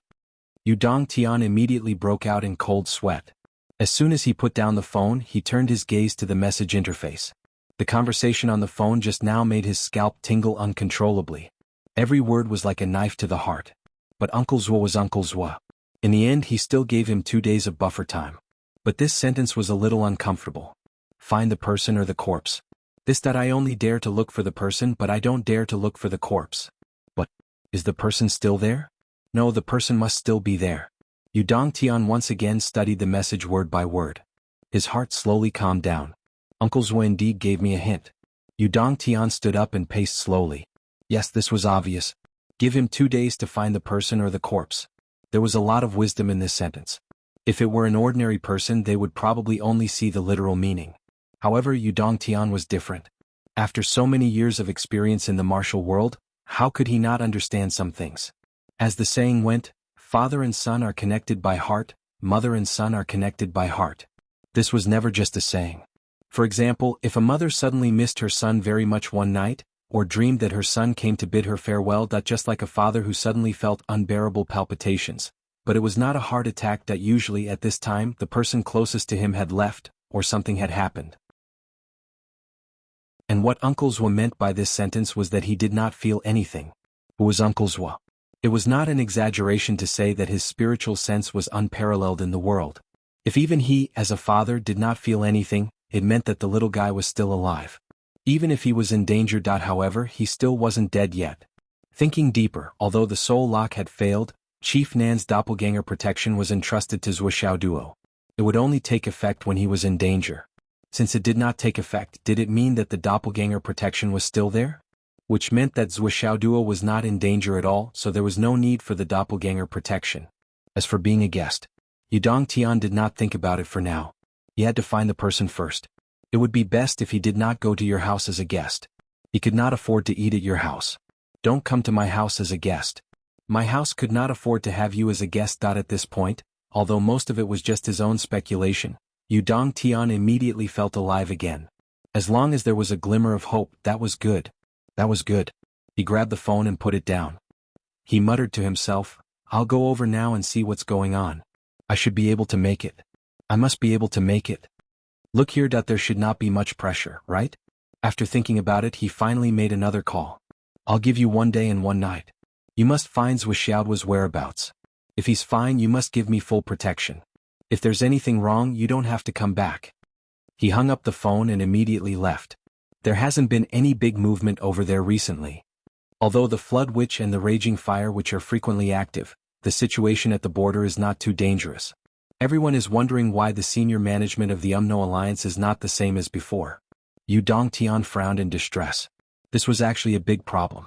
Speaker 1: Yu Dongtian immediately broke out in cold sweat. As soon as he put down the phone, he turned his gaze to the message interface. The conversation on the phone just now made his scalp tingle uncontrollably. Every word was like a knife to the heart. But Uncle Zhuo was Uncle Zhuo. In the end, he still gave him 2 days of buffer time. But this sentence was a little uncomfortable. Find the person or the corpse. This that I only dare to look for the person, but I don't dare to look for the corpse. But, is the person still there? No, the person must still be there. Yu Dongtian once again studied the message word by word. His heart slowly calmed down. Uncle Zhuo indeed gave me a hint. Yu Dongtian stood up and paced slowly. Yes, this was obvious. Give him 2 days to find the person or the corpse. There was a lot of wisdom in this sentence. If it were an ordinary person, they would probably only see the literal meaning. However, Yu Dongtian was different. After so many years of experience in the martial world, how could he not understand some things? As the saying went, father and son are connected by heart, mother and son are connected by heart. This was never just a saying. For example, if a mother suddenly missed her son very much one night, or dreamed that her son came to bid her farewell, just like a father who suddenly felt unbearable palpitations. But it was not a heart attack, that usually at this time the person closest to him had left, or something had happened. And what Uncle Zhuo meant by this sentence was that he did not feel anything. Who was Uncle Zhuo? It was not an exaggeration to say that his spiritual sense was unparalleled in the world. If even he, as a father, did not feel anything, it meant that the little guy was still alive. Even if he was in danger. However, he still wasn't dead yet. Thinking deeper, although the soul lock had failed, Chief Nan's doppelganger protection was entrusted to Zhuo Duo. It would only take effect when he was in danger. Since it did not take effect, did it mean that the doppelganger protection was still there? which meant that Duo was not in danger at all, so there was no need for the doppelganger protection. As for being a guest, Tian did not think about it for now. He had to find the person first. It would be best if he did not go to your house as a guest. He could not afford to eat at your house. Don't come to my house as a guest. My house could not afford to have you as a guest. At this point, although most of it was just his own speculation, Tian immediately felt alive again. As long as there was a glimmer of hope, that was good. That was good. He grabbed the phone and put it down. He muttered to himself, I'll go over now and see what's going on. I should be able to make it. I must be able to make it. Look here. There should not be much pressure, right? After thinking about it, he finally made another call. I'll give you 1 day and 1 night. You must find Zhuo's whereabouts. If he's fine, you must give me full protection. If there's anything wrong, you don't have to come back. He hung up the phone and immediately left. There hasn't been any big movement over there recently. Although the Flood Witch and the Raging Fire Witch are frequently active, the situation at the border is not too dangerous. Everyone is wondering why the senior management of the UMNO Alliance is not the same as before. Tian frowned in distress. This was actually a big problem.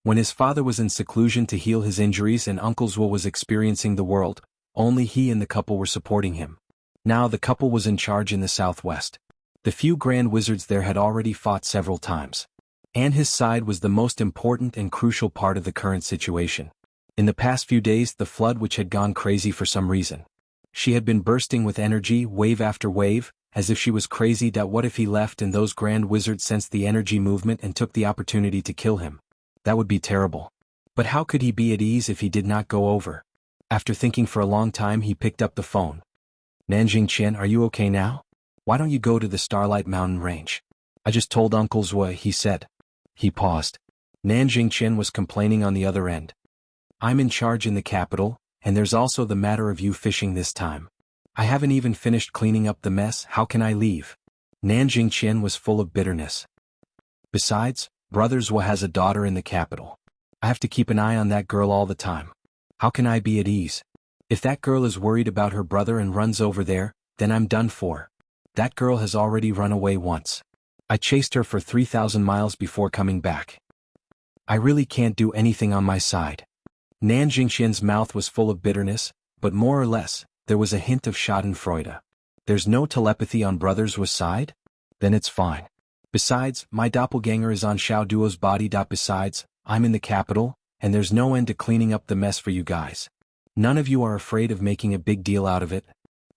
Speaker 1: When his father was in seclusion to heal his injuries and Uncle Zhuo was experiencing the world, only he and the couple were supporting him. Now the couple was in charge in the southwest. The few grand wizards there had already fought several times. And his side was the most important and crucial part of the current situation. In the past few days, the Flood Witch had gone crazy for some reason. She had been bursting with energy, wave after wave, as if she was crazy. What if he left and those grand wizards sensed the energy movement and took the opportunity to kill him? That would be terrible. But how could he be at ease if he did not go over? After thinking for a long time, he picked up the phone. Nanjing Qian, are you okay now? Why don't you go to the Starlight Mountain Range? I just told Uncle Zhuo, he said. He paused. Nanjing Qian was complaining on the other end. I'm in charge in the capital, and there's also the matter of you fishing this time. I haven't even finished cleaning up the mess. How can I leave? Nanjing Qian was full of bitterness. Besides, Brother Zhuo has a daughter in the capital. I have to keep an eye on that girl all the time. How can I be at ease? If that girl is worried about her brother and runs over there, then I'm done for. That girl has already run away once. I chased her for 3,000 miles before coming back. I really can't do anything on my side. Nanjing Qian's mouth was full of bitterness, but more or less, there was a hint of schadenfreude. There's no telepathy on Brother Zhuo's side? Then it's fine. Besides, my doppelganger is on Duo's body. Besides, I'm in the capital, and there's no end to cleaning up the mess for you guys. None of you are afraid of making a big deal out of it.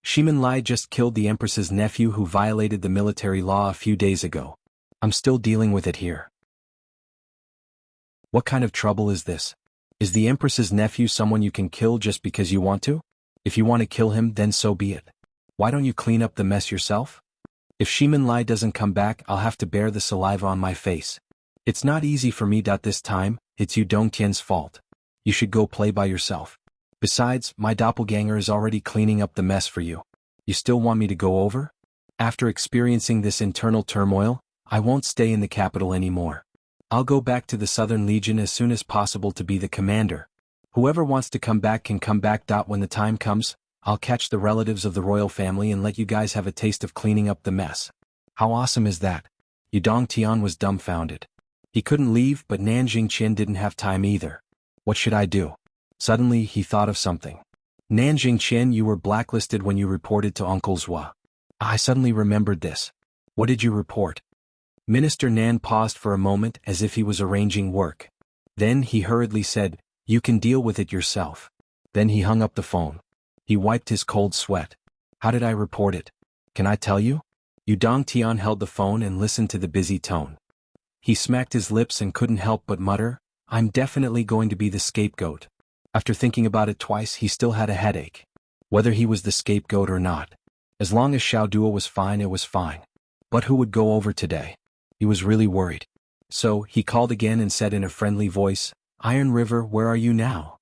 Speaker 1: Shimin Lai just killed the Empress's nephew who violated the military law a few days ago. I'm still dealing with it here. What kind of trouble is this? Is the Empress's nephew someone you can kill just because you want to? If you want to kill him, then so be it. Why don't you clean up the mess yourself? If Shimin Lai doesn't come back, I'll have to bear the saliva on my face. It's not easy for me. This time, it's Tian's fault. You should go play by yourself. Besides, my doppelganger is already cleaning up the mess for you. You still want me to go over? After experiencing this internal turmoil, I won't stay in the capital anymore. I'll go back to the Southern Legion as soon as possible to be the commander. Whoever wants to come back can come back. When the time comes, I'll catch the relatives of the royal family and let you guys have a taste of cleaning up the mess. How awesome is that? Tian was dumbfounded. He couldn't leave, but Nanjing Qian didn't have time either. What should I do? Suddenly, he thought of something. Nanjing Qian, you were blacklisted when you reported to Uncle Zhuo. I suddenly remembered this. What did you report? Minister Nan paused for a moment as if he was arranging work. Then he hurriedly said, you can deal with it yourself. Then he hung up the phone. He wiped his cold sweat. How did I report it? Can I tell you? Tian held the phone and listened to the busy tone. He smacked his lips and couldn't help but mutter, I'm definitely going to be the scapegoat. After thinking about it twice, he still had a headache. Whether he was the scapegoat or not. As long as Duo was fine, it was fine. But who would go over today? He was really worried. So, he called again and said in a friendly voice, Iron River, where are you now?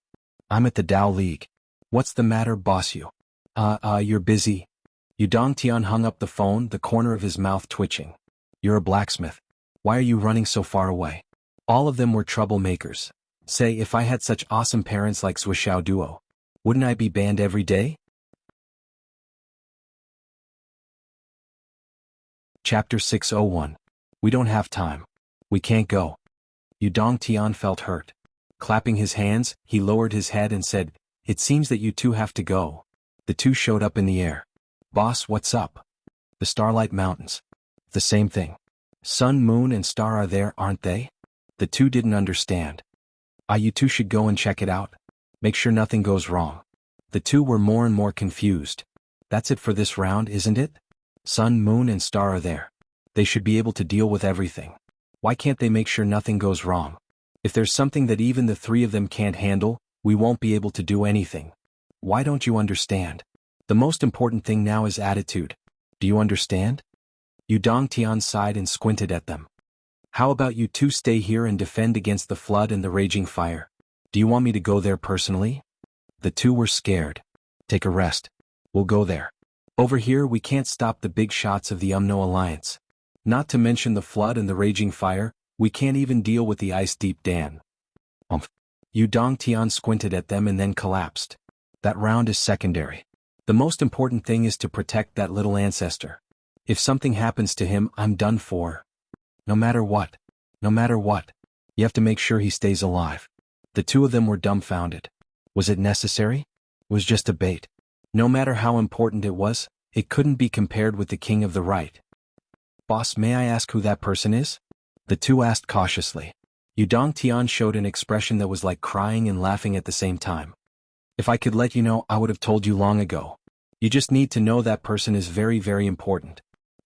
Speaker 1: I'm at the Tao League. What's the matter, boss you? You're busy. Tian hung up the phone, the corner of his mouth twitching. You're a blacksmith. Why are you running so far away? All of them were troublemakers. Say, if I had such awesome parents like Duo, wouldn't I be banned every day? Chapter 601. We don't have time. We can't go. Yudong Tian felt hurt. Clapping his hands, he lowered his head and said, "It seems that you two have to go." The two showed up in the air. "Boss, what's up?" "The Starlight Mountains." "The same thing. Sun, moon and star are there, aren't they?" The two didn't understand. You two should go and check it out. Make sure nothing goes wrong." The two were more and more confused. "That's it for this round, isn't it? Sun, moon and star are there. They should be able to deal with everything. Why can't they make sure nothing goes wrong? If there's something that even the three of them can't handle, we won't be able to do anything. Why don't you understand? The most important thing now is attitude. Do you understand?" Yudong Tian sighed and squinted at them. "How about you two stay here and defend against the flood and the raging fire? Do you want me to go there personally?" The two were scared. "Take a rest. We'll go there. Over here we can't stop the big shots of the Umno Alliance. Not to mention the flood and the raging fire, we can't even deal with the ice deep Dan." Yudong Tian squinted at them and then collapsed. "That round is secondary. The most important thing is to protect that little ancestor. If something happens to him, I'm done for. No matter what. No matter what. You have to make sure he stays alive." The two of them were dumbfounded. Was it necessary? It was just a bait. No matter how important it was, it couldn't be compared with the king of the right. "Boss, may I ask who that person is?" The two asked cautiously. Yudong Tian showed an expression that was like crying and laughing at the same time. "If I could let you know, I would have told you long ago. You just need to know that person is very, very important."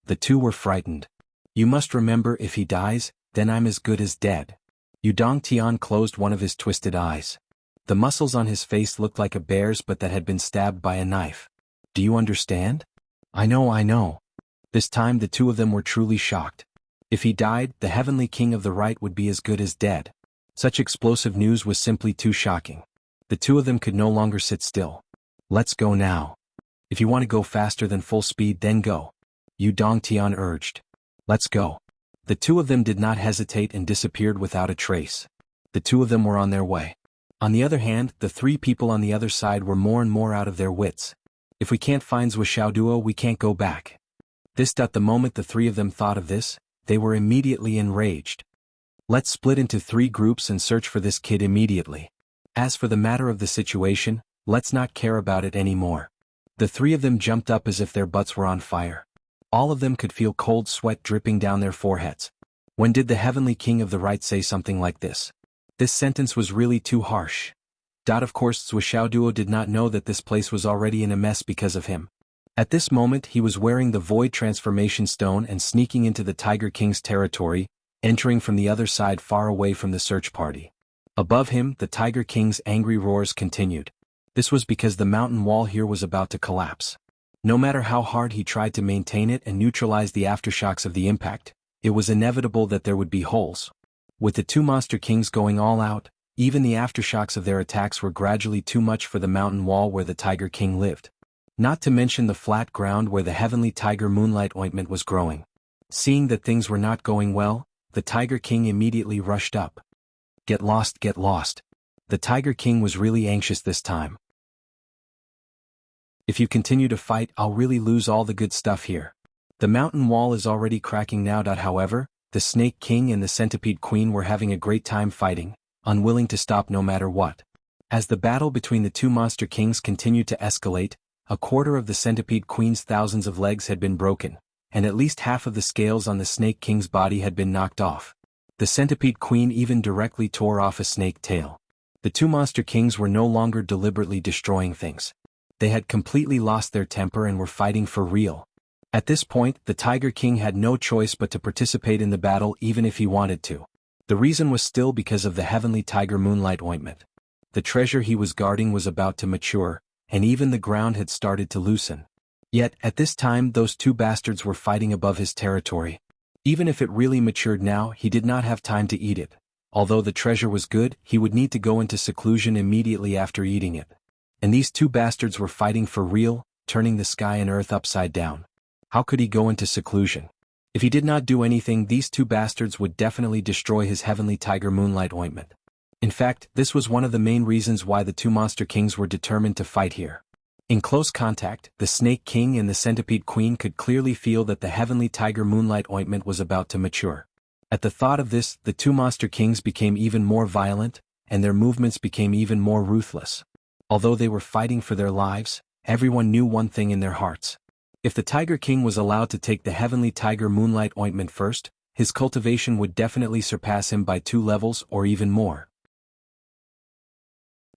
Speaker 1: The two were frightened. "You must remember, if he dies, then I'm as good as dead." Yudong Tian closed one of his twisted eyes. The muscles on his face looked like a bear's but that had been stabbed by a knife. "Do you understand?" I know. This time the two of them were truly shocked. If he died, the heavenly king of the right would be as good as dead. Such explosive news was simply too shocking. The two of them could no longer sit still. "Let's go now. If you want to go faster than full speed, then go," Yudong Tian urged. "Let's go." The two of them did not hesitate and disappeared without a trace. The two of them were on their way. On the other hand, the three people on the other side were more and more out of their wits. "If we can't find Zhuo, we can't go back." The moment the three of them thought of this, they were immediately enraged. "Let's split into 3 groups and search for this kid immediately. As for the matter of the situation, let's not care about it anymore." The three of them jumped up as if their butts were on fire. All of them could feel cold sweat dripping down their foreheads. When did the heavenly king of the right say something like this? This sentence was really too harsh. Of course, Zhuo did not know that this place was already in a mess because of him. At this moment he was wearing the Void Transformation Stone and sneaking into the Tiger King's territory, entering from the other side far away from the search party. Above him, the Tiger King's angry roars continued. This was because the mountain wall here was about to collapse. No matter how hard he tried to maintain it and neutralize the aftershocks of the impact, it was inevitable that there would be holes. With the two monster kings going all out, even the aftershocks of their attacks were gradually too much for the mountain wall where the Tiger King lived. Not to mention the flat ground where the heavenly tiger moonlight ointment was growing. Seeing that things were not going well, the Tiger King immediately rushed up. Get lost, get lost. The Tiger King was really anxious this time. "If you continue to fight, I'll really lose all the good stuff here. The mountain wall is already cracking now. However, the Snake King and the Centipede Queen were having a great time fighting, unwilling to stop no matter what. As the battle between the two monster kings continued to escalate, a quarter of the Centipede Queen's thousands of legs had been broken, and at least half of the scales on the Snake King's body had been knocked off. The Centipede Queen even directly tore off a snake tail. The two monster kings were no longer deliberately destroying things. They had completely lost their temper and were fighting for real. At this point, the Tiger King had no choice but to participate in the battle even if he wanted to. The reason was still because of the heavenly tiger moonlight ointment. The treasure he was guarding was about to mature, and even the ground had started to loosen. Yet, at this time those two bastards were fighting above his territory. Even if it really matured now, he did not have time to eat it. Although the treasure was good, he would need to go into seclusion immediately after eating it. And these two bastards were fighting for real, turning the sky and earth upside down. How could he go into seclusion? If he did not do anything, these two bastards would definitely destroy his heavenly tiger moonlight ointment. In fact, this was one of the main reasons why the two monster kings were determined to fight here. In close contact, the Snake King and the Centipede Queen could clearly feel that the heavenly tiger moonlight ointment was about to mature. At the thought of this, the two monster kings became even more violent, and their movements became even more ruthless. Although they were fighting for their lives, everyone knew one thing in their hearts. If the Tiger King was allowed to take the Heavenly Tiger Moonlight Ointment first, his cultivation would definitely surpass him by 2 levels or even more.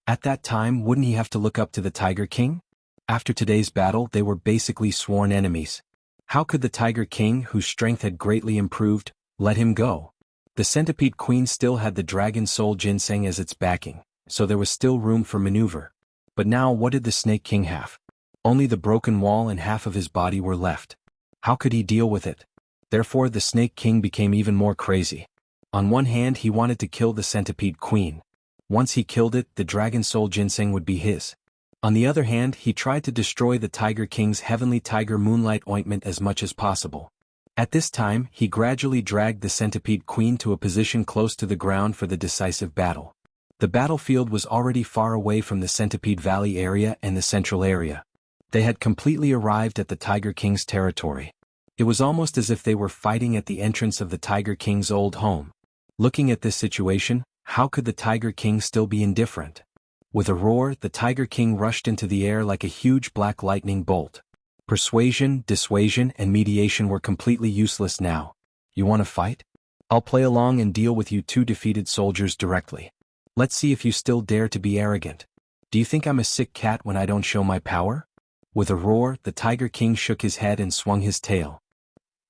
Speaker 1: At that time, wouldn't he have to look up to the Tiger King? After today's battle, they were basically sworn enemies. How could the Tiger King, whose strength had greatly improved, let him go? The Centipede Queen still had the Dragon Soul Ginseng as its backing, so there was still room for maneuver. But now what did the Snake King have? Only the broken wall and half of his body were left. How could he deal with it? Therefore the Snake King became even more crazy. On one hand, he wanted to kill the Centipede Queen. Once he killed it, the Dragon Soul Ginseng would be his. On the other hand, he tried to destroy the Tiger King's Heavenly Tiger Moonlight Ointment as much as possible. At this time, he gradually dragged the Centipede Queen to a position close to the ground for the decisive battle. The battlefield was already far away from the Centipede Valley area and the central area. They had completely arrived at the Tiger King's territory. It was almost as if they were fighting at the entrance of the Tiger King's old home. Looking at this situation, how could the Tiger King still be indifferent? With a roar, the Tiger King rushed into the air like a huge black lightning bolt. Persuasion, dissuasion, and mediation were completely useless now. You want to fight? I'll play along and deal with you two defeated soldiers directly. Let's see if you still dare to be arrogant. Do you think I'm a sick cat when I don't show my power? With a roar, the Tiger King shook his head and swung his tail.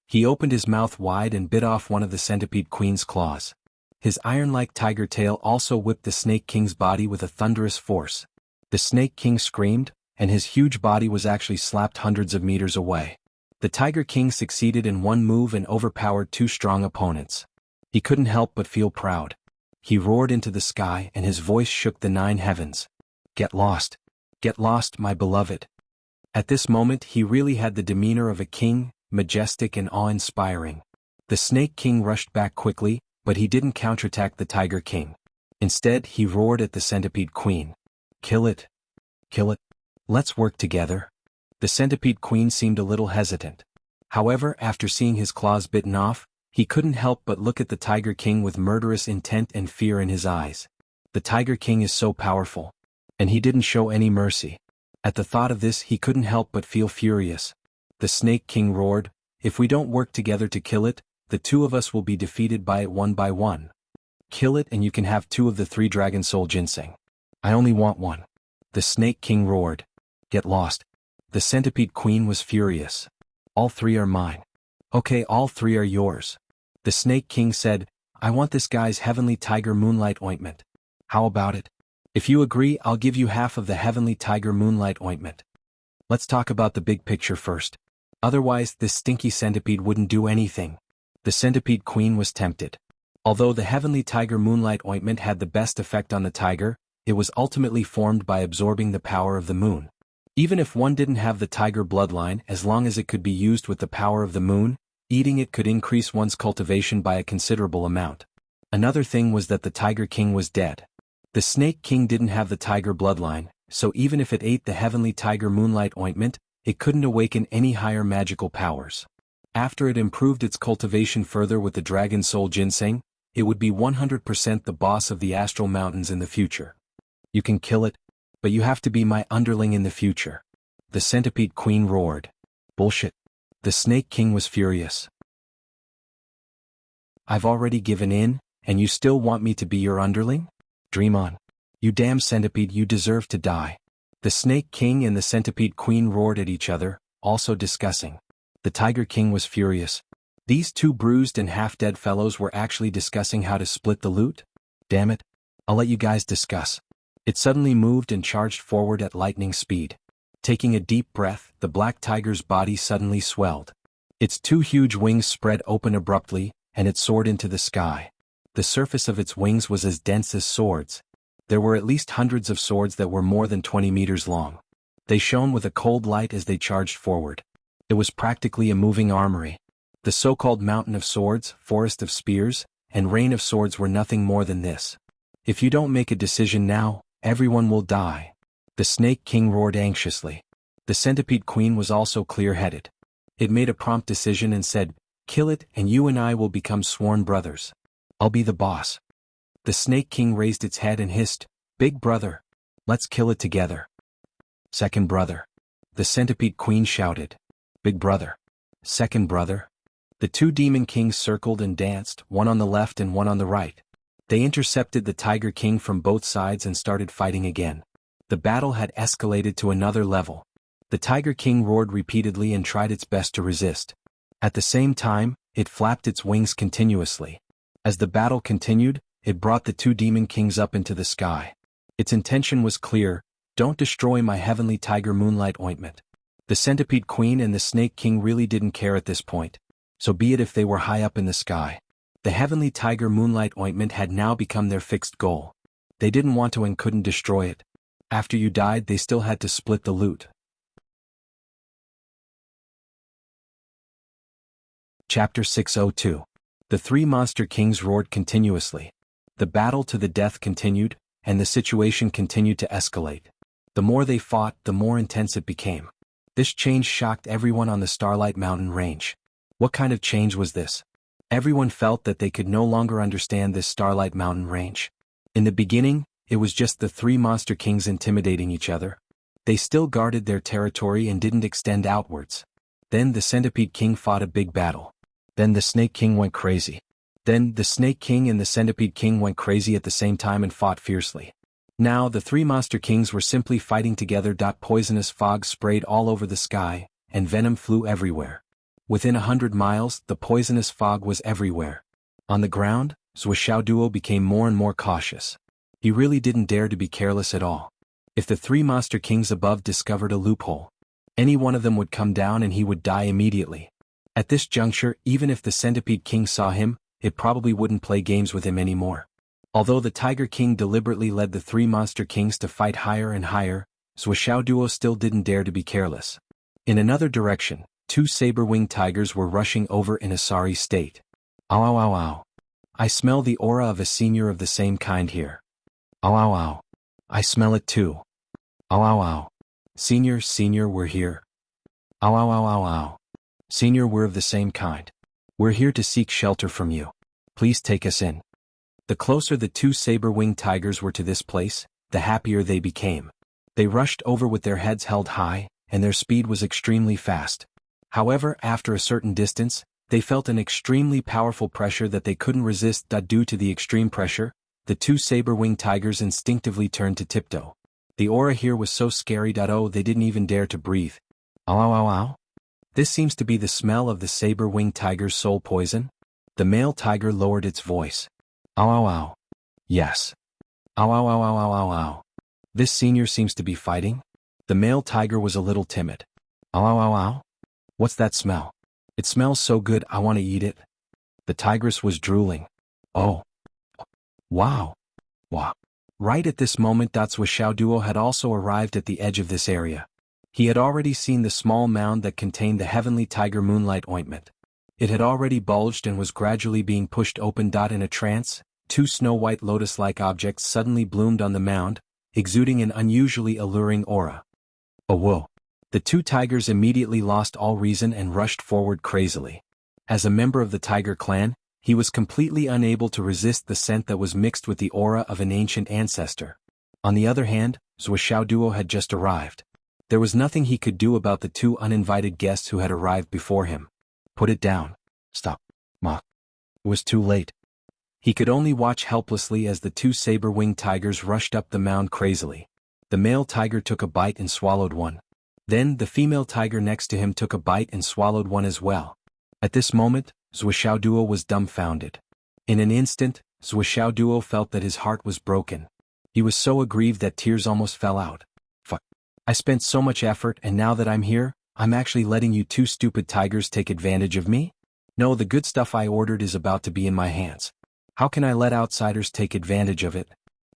Speaker 1: He opened his mouth wide and bit off one of the Centipede Queen's claws. His iron-like tiger tail also whipped the Snake King's body with a thunderous force. The Snake King screamed, and his huge body was actually slapped hundreds of meters away. The Tiger King succeeded in one move and overpowered two strong opponents. He couldn't help but feel proud. He roared into the sky and his voice shook the 9 heavens. Get lost, my beloved. At this moment he really had the demeanor of a king, majestic and awe-inspiring. The Snake King rushed back quickly, but he didn't counterattack the Tiger King. Instead, he roared at the Centipede Queen. Kill it. Kill it. Let's work together. The Centipede Queen seemed a little hesitant. However, after seeing his claws bitten off, he couldn't help but look at the Tiger King with murderous intent and fear in his eyes. The Tiger King is so powerful. And he didn't show any mercy. At the thought of this, he couldn't help but feel furious. The Snake King roared, if we don't work together to kill it, the two of us will be defeated by it one by one. Kill it and you can have 2 of the 3 Dragon Soul Ginseng. I only want 1. The Snake King roared. Get lost. The Centipede Queen was furious. All 3 are mine. Okay, all 3 are yours. The Snake King said, I want this guy's Heavenly Tiger Moonlight Ointment. How about it? If you agree, I'll give you half of the Heavenly Tiger Moonlight Ointment. Let's talk about the big picture first. Otherwise, this stinky centipede wouldn't do anything. The Centipede Queen was tempted. Although the Heavenly Tiger Moonlight Ointment had the best effect on the tiger, it was ultimately formed by absorbing the power of the moon. Even if one didn't have the tiger bloodline, as long as it could be used with the power of the moon, eating it could increase one's cultivation by a considerable amount. Another thing was that the Tiger King was dead. The Snake King didn't have the tiger bloodline, so even if it ate the Heavenly Tiger Moonlight Ointment, it couldn't awaken any higher magical powers. After it improved its cultivation further with the Dragon Soul Ginseng, it would be 100% the boss of the Astral Mountains in the future. You can kill it, but you have to be my underling in the future. The Centipede Queen roared. Bullshit. The Snake King was furious. I've already given in, and you still want me to be your underling? Dream on. You damn centipede, you deserve to die. The Snake King and the Centipede Queen roared at each other, also discussing. The Tiger King was furious. These 2 bruised and half-dead fellows were actually discussing how to split the loot? Damn it. I'll let you guys discuss. It suddenly moved and charged forward at lightning speed. Taking a deep breath, the black tiger's body suddenly swelled. Its 2 huge wings spread open abruptly, and it soared into the sky. The surface of its wings was as dense as swords. There were at least hundreds of swords that were more than 20 meters long. They shone with a cold light as they charged forward. It was practically a moving armory. The so-called Mountain of Swords, Forest of Spears, and Rain of Swords were nothing more than this. If you don't make a decision now, everyone will die. The Snake King roared anxiously. The Centipede Queen was also clear-headed. It made a prompt decision and said, Kill it and you and I will become sworn brothers. I'll be the boss. The Snake King raised its head and hissed, Big brother. Let's kill it together. Second brother. The Centipede Queen shouted. Big brother. Second brother. The two Demon Kings circled and danced, one on the left and one on the right. They intercepted the Tiger King from both sides and started fighting again. The battle had escalated to another level. The Tiger King roared repeatedly and tried its best to resist. At the same time, it flapped its wings continuously. As the battle continued, it brought the two Demon Kings up into the sky. Its intention was clear, don't destroy my heavenly tiger moonlight ointment. The Centipede Queen and the Snake King really didn't care at this point. So be it if they were high up in the sky. The heavenly tiger moonlight ointment had now become their fixed goal. They didn't want to and couldn't destroy it. After you died they still had to split the loot. Chapter 602. The three monster kings roared continuously. The battle to the death continued, and the situation continued to escalate. The more they fought, the more intense it became. This change shocked everyone on the Starlight Mountain range. What kind of change was this? Everyone felt that they could no longer understand this Starlight Mountain range. In the beginning, it was just the three monster kings intimidating each other. They still guarded their territory and didn't extend outwards. Then the Centipede King fought a big battle. Then the Snake King went crazy. Then the Snake King and the Centipede King went crazy at the same time and fought fiercely. Now the three monster kings were simply fighting together. Poisonous fog sprayed all over the sky, and venom flew everywhere. Within 100 miles, the poisonous fog was everywhere. On the ground, Zuo became more and more cautious. He really didn't dare to be careless at all. If the three monster kings above discovered a loophole, any one of them would come down and he would die immediately. At this juncture, even if the Centipede King saw him, it probably wouldn't play games with him anymore. Although the Tiger King deliberately led the three monster kings to fight higher and higher, Zuo still didn't dare to be careless. In another direction, two saber-winged tigers were rushing over in a sorry state. Ow ow ow ow. I smell the aura of a senior of the same kind here. Ow ow ow. I smell it too. Ow ow ow. Senior, we're here. Ow ow ow ow ow. Senior, we're of the same kind. We're here to seek shelter from you. Please take us in. The closer the two saber-winged tigers were to this place, the happier they became. They rushed over with their heads held high, and their speed was extremely fast. However, after a certain distance, they felt an extremely powerful pressure that they couldn't resist. Due to the extreme pressure, the two saber-winged tigers instinctively turned to tiptoe. The aura here was so scary. They didn't even dare to breathe. Ow ow ow ow. This seems to be the smell of the saber-winged tiger's soul poison. The male tiger lowered its voice. Ow ow ow. Yes. Ow ow ow ow ow ow ow. This senior seems to be fighting. The male tiger was a little timid. Ow ow ow ow. What's that smell? It smells so good I want to eat it. The tigress was drooling. Oh. Wow. Wow. Right at this moment, Zuo had also arrived at the edge of this area. He had already seen the small mound that contained the heavenly tiger moonlight ointment. It had already bulged and was gradually being pushed open. In a trance, two snow-white lotus-like objects suddenly bloomed on the mound, exuding an unusually alluring aura. Oh whoa. The two tigers immediately lost all reason and rushed forward crazily. As a member of the tiger clan, he was completely unable to resist the scent that was mixed with the aura of an ancient ancestor. On the other hand, Zuo had just arrived. There was nothing he could do about the two uninvited guests who had arrived before him. Put it down. Stop. Ma. It was too late. He could only watch helplessly as the two saber-winged tigers rushed up the mound crazily. The male tiger took a bite and swallowed one. Then the female tiger next to him took a bite and swallowed one as well. At this moment, Zuo was dumbfounded. In an instant, Zuo felt that his heart was broken. He was so aggrieved that tears almost fell out. Fuck. I spent so much effort and now that I'm here, I'm actually letting you two stupid tigers take advantage of me? No, the good stuff I ordered is about to be in my hands. How can I let outsiders take advantage of it?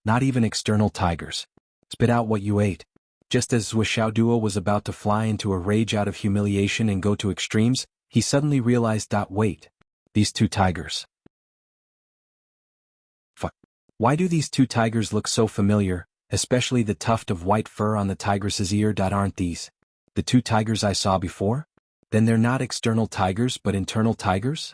Speaker 1: Not even external tigers. Spit out what you ate. Just as Zuo was about to fly into a rage out of humiliation and go to extremes, he suddenly realized, wait. These two tigers. Fuck. Why do these two tigers look so familiar, especially the tuft of white fur on the tigress's ear? Aren't these the two tigers I saw before? Then they're not external tigers but internal tigers?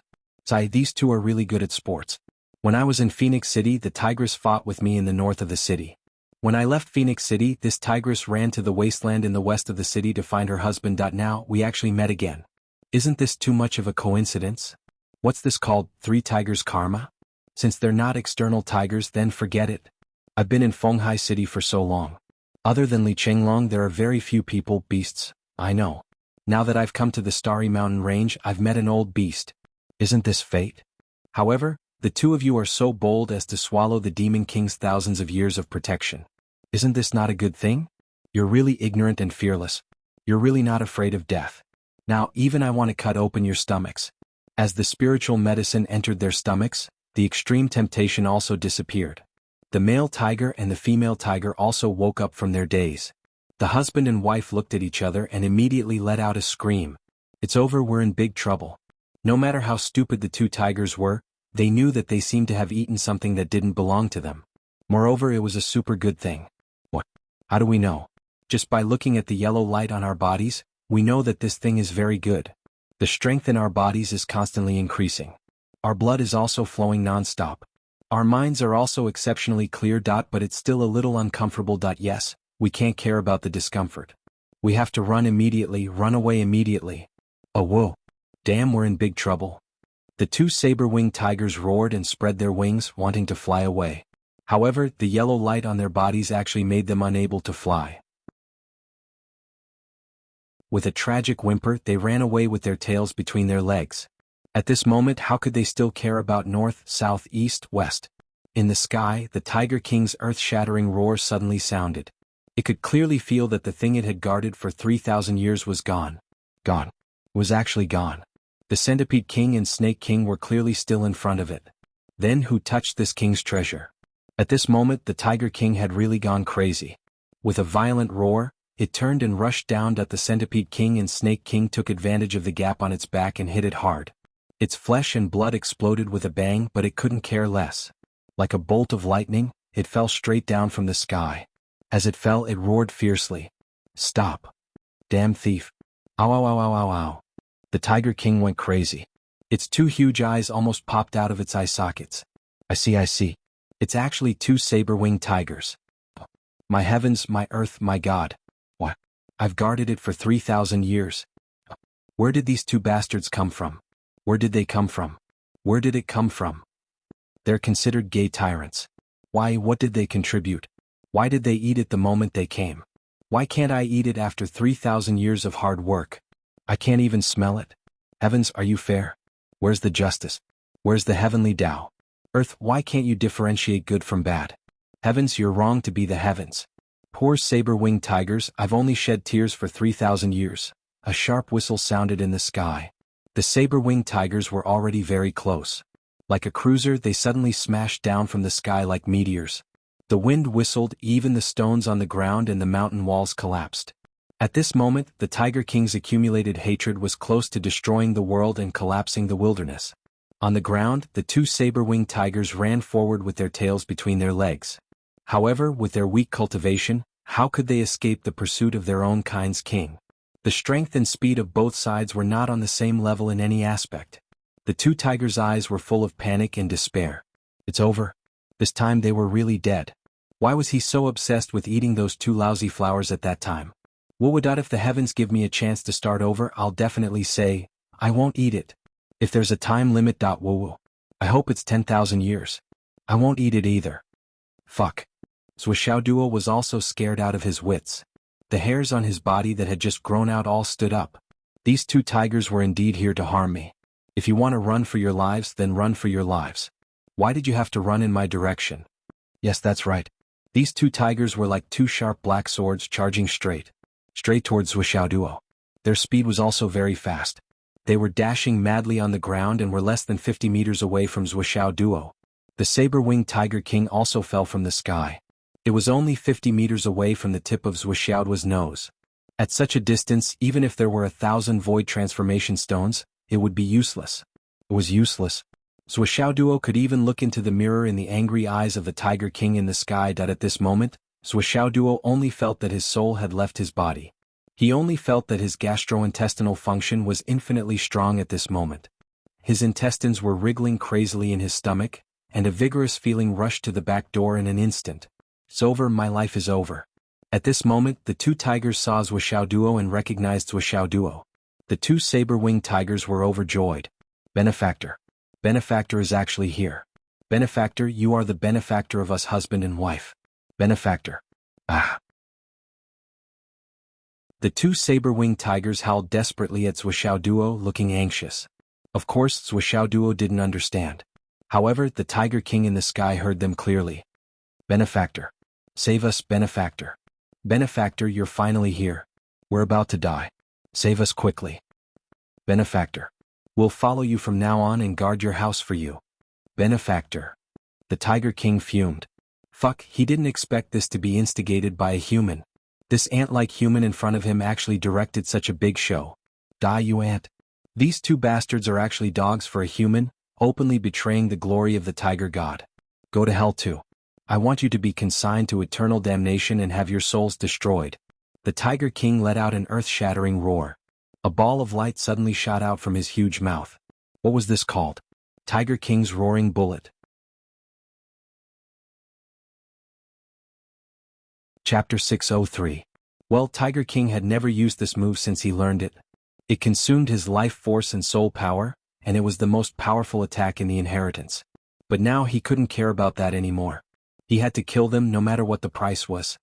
Speaker 1: These two are really good at sports. When I was in Phoenix City, the tigress fought with me in the north of the city. When I left Phoenix City, this tigress ran to the wasteland in the west of the city to find her husband. Now, we actually met again. Isn't this too much of a coincidence? What's this called, three tigers karma? Since they're not external tigers, then forget it. I've been in Fenghai City for so long. Other than Li Chenglong, there are very few people, beasts, I know. Now that I've come to the Starry Mountain Range, I've met an old beast. Isn't this fate? However, the two of you are so bold as to swallow the Demon King's thousands of years of protection. Isn't this not a good thing? You're really ignorant and fearless. You're really not afraid of death. Now, even I want to cut open your stomachs. As the spiritual medicine entered their stomachs, the extreme temptation also disappeared. The male tiger and the female tiger also woke up from their daze. The husband and wife looked at each other and immediately let out a scream. It's over, we're in big trouble. No matter how stupid the two tigers were, they knew that they seemed to have eaten something that didn't belong to them. Moreover, it was a super good thing. What? How do we know? Just by looking at the yellow light on our bodies, we know that this thing is very good. The strength in our bodies is constantly increasing. Our blood is also flowing non-stop. Our minds are also exceptionally clear. But it's still a little uncomfortable. Yes, we can't care about the discomfort. We have to run immediately, run away immediately. Oh whoa. Damn, we're in big trouble. The two saber-winged tigers roared and spread their wings, wanting to fly away. However, the yellow light on their bodies actually made them unable to fly. With a tragic whimper, they ran away with their tails between their legs. At this moment, how could they still care about north, south, east, west? In the sky, the Tiger King's earth-shattering roar suddenly sounded. It could clearly feel that the thing it had guarded for 3,000 years was gone. Gone. Was actually gone. The Centipede King and Snake King were clearly still in front of it. Then who touched this king's treasure? At this moment, the Tiger King had really gone crazy. With a violent roar, it turned and rushed down. The Centipede King and Snake King took advantage of the gap on its back and hit it hard. Its flesh and blood exploded with a bang, but it couldn't care less. Like a bolt of lightning, it fell straight down from the sky. As it fell, it roared fiercely. Stop. Damn thief. Ow ow ow ow ow ow. The Tiger King went crazy. Its two huge eyes almost popped out of its eye sockets. I see. It's actually two saber-winged tigers. My heavens, my earth, my God. What? I've guarded it for 3,000 years. Where did these two bastards come from? Where did they come from? Where did it come from? They're considered gay tyrants. Why, what did they contribute? Why did they eat it the moment they came? Why can't I eat it after 3,000 years of hard work? I can't even smell it. Heavens, are you fair? Where's the justice? Where's the heavenly Tao? Earth, why can't you differentiate good from bad? Heavens, you're wrong to be the heavens. Poor saber-winged tigers, I've only shed tears for 3,000 years. A sharp whistle sounded in the sky. The saber-winged tigers were already very close. Like a cruiser, they suddenly smashed down from the sky like meteors. The wind whistled, even the stones on the ground and the mountain walls collapsed. At this moment, the Tiger King's accumulated hatred was close to destroying the world and collapsing the wilderness. On the ground, the two saber-winged tigers ran forward with their tails between their legs. However, with their weak cultivation, how could they escape the pursuit of their own kind's king? The strength and speed of both sides were not on the same level in any aspect. The two tigers' eyes were full of panic and despair. It's over. This time they were really dead. Why was he so obsessed with eating those two lousy flowers at that time? If the heavens give me a chance to start over, I'll definitely say, I won't eat it. If there's a time limit. I hope it's 10,000 years. I won't eat it either. Fuck. Zhuxiaoduo was also scared out of his wits. The hairs on his body that had just grown out all stood up. These two tigers were indeed here to harm me. If you want to run for your lives, then run for your lives. Why did you have to run in my direction? Yes, that's right. These two tigers were like two sharp black swords charging straight towards Zhuxiaoduo. Their speed was also very fast. They were dashing madly on the ground and were less than 50 meters away from Zhuxiaoduo. The saber-winged Tiger King also fell from the sky. It was only 50 meters away from the tip of Zhuxiaoduo's nose. At such a distance, even if there were 1,000 void transformation stones, it would be useless. It was useless. Zhuxiaoduo could even look into the mirror in the angry eyes of the Tiger King in the sky. At this moment, Zhuxiaoduo only felt that his soul had left his body. He only felt that his gastrointestinal function was infinitely strong at this moment. His intestines were wriggling crazily in his stomach, and a vigorous feeling rushed to the back door in an instant. It's over, my life is over. At this moment, the two tigers saw Zhuoxiaoduo and recognized Zhuoxiaoduo. The two saber-winged tigers were overjoyed. Benefactor. Benefactor is actually here. Benefactor, you are the benefactor of us, husband and wife. Benefactor. Ah. The two saber-winged tigers howled desperately at Zhuoxiaoduo, looking anxious. Of course, Zhuoxiaoduo didn't understand. However, the Tiger King in the sky heard them clearly. Benefactor. Save us, benefactor. Benefactor, you're finally here. We're about to die. Save us quickly. Benefactor. We'll follow you from now on and guard your house for you. Benefactor. The Tiger King fumed. Fuck, he didn't expect this to be instigated by a human. This ant-like human in front of him actually directed such a big show. Die, you ant. These two bastards are actually dogs for a human, openly betraying the glory of the tiger god. Go to hell too. I want you to be consigned to eternal damnation and have your souls destroyed. The Tiger King let out an earth-shattering roar. A ball of light suddenly shot out from his huge mouth. What was this called? Tiger King's roaring bullet. Chapter 603. Well, Tiger King had never used this move since he learned it. It consumed his life force and soul power, and it was the most powerful attack in the inheritance. But now he couldn't care about that anymore. He had to kill them no matter what the price was.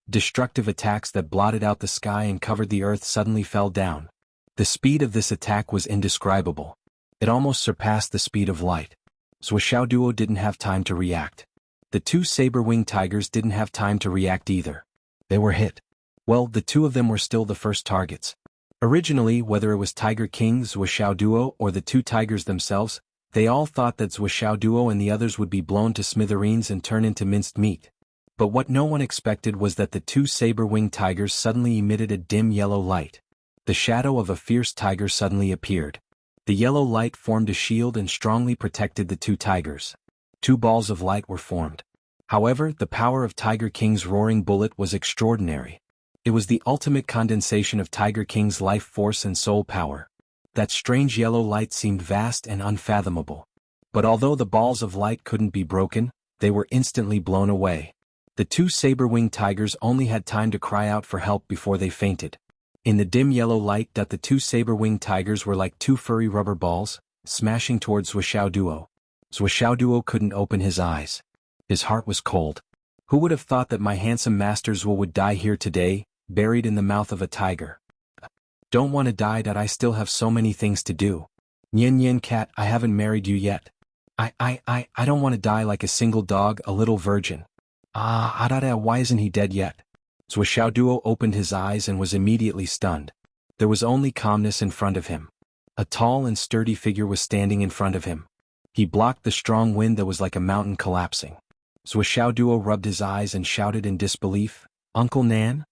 Speaker 1: Destructive attacks that blotted out the sky and covered the earth suddenly fell down. The speed of this attack was indescribable. It almost surpassed the speed of light. Zhuoxiaoduo didn't have time to react. The two saber-winged tigers didn't have time to react either. They were hit. Well, the two of them were still the first targets. Originally, whether it was Tiger King, Zhuoxiaoduo, or the two tigers themselves, they all thought that Zhuoxiaoduo and the others would be blown to smithereens and turn into minced meat. But what no one expected was that the two saber-winged tigers suddenly emitted a dim yellow light. The shadow of a fierce tiger suddenly appeared. The yellow light formed a shield and strongly protected the two tigers. Two balls of light were formed. However, the power of Tiger King's roaring bullet was extraordinary. It was the ultimate condensation of Tiger King's life force and soul power. That strange yellow light seemed vast and unfathomable. But although the balls of light couldn't be broken, they were instantly blown away. The two saber-winged tigers only had time to cry out for help before they fainted. In the dim yellow light, the two saber-winged tigers were like two furry rubber balls, smashing towards Zhuoxiaoduo. Zhuoxiaoduo couldn't open his eyes. His heart was cold. Who would have thought that my handsome master Zhuo would die here today, buried in the mouth of a tiger? Don't want to die, that I still have so many things to do. Nyen Nyen cat, I haven't married you yet. I don't want to die like a single dog, a little virgin. Why isn't he dead yet? Zhuoxiaoduo opened his eyes and was immediately stunned. There was only calmness in front of him. A tall and sturdy figure was standing in front of him. He blocked the strong wind that was like a mountain collapsing. Zhuoxiaoduo rubbed his eyes and shouted in disbelief, "Uncle Nan?"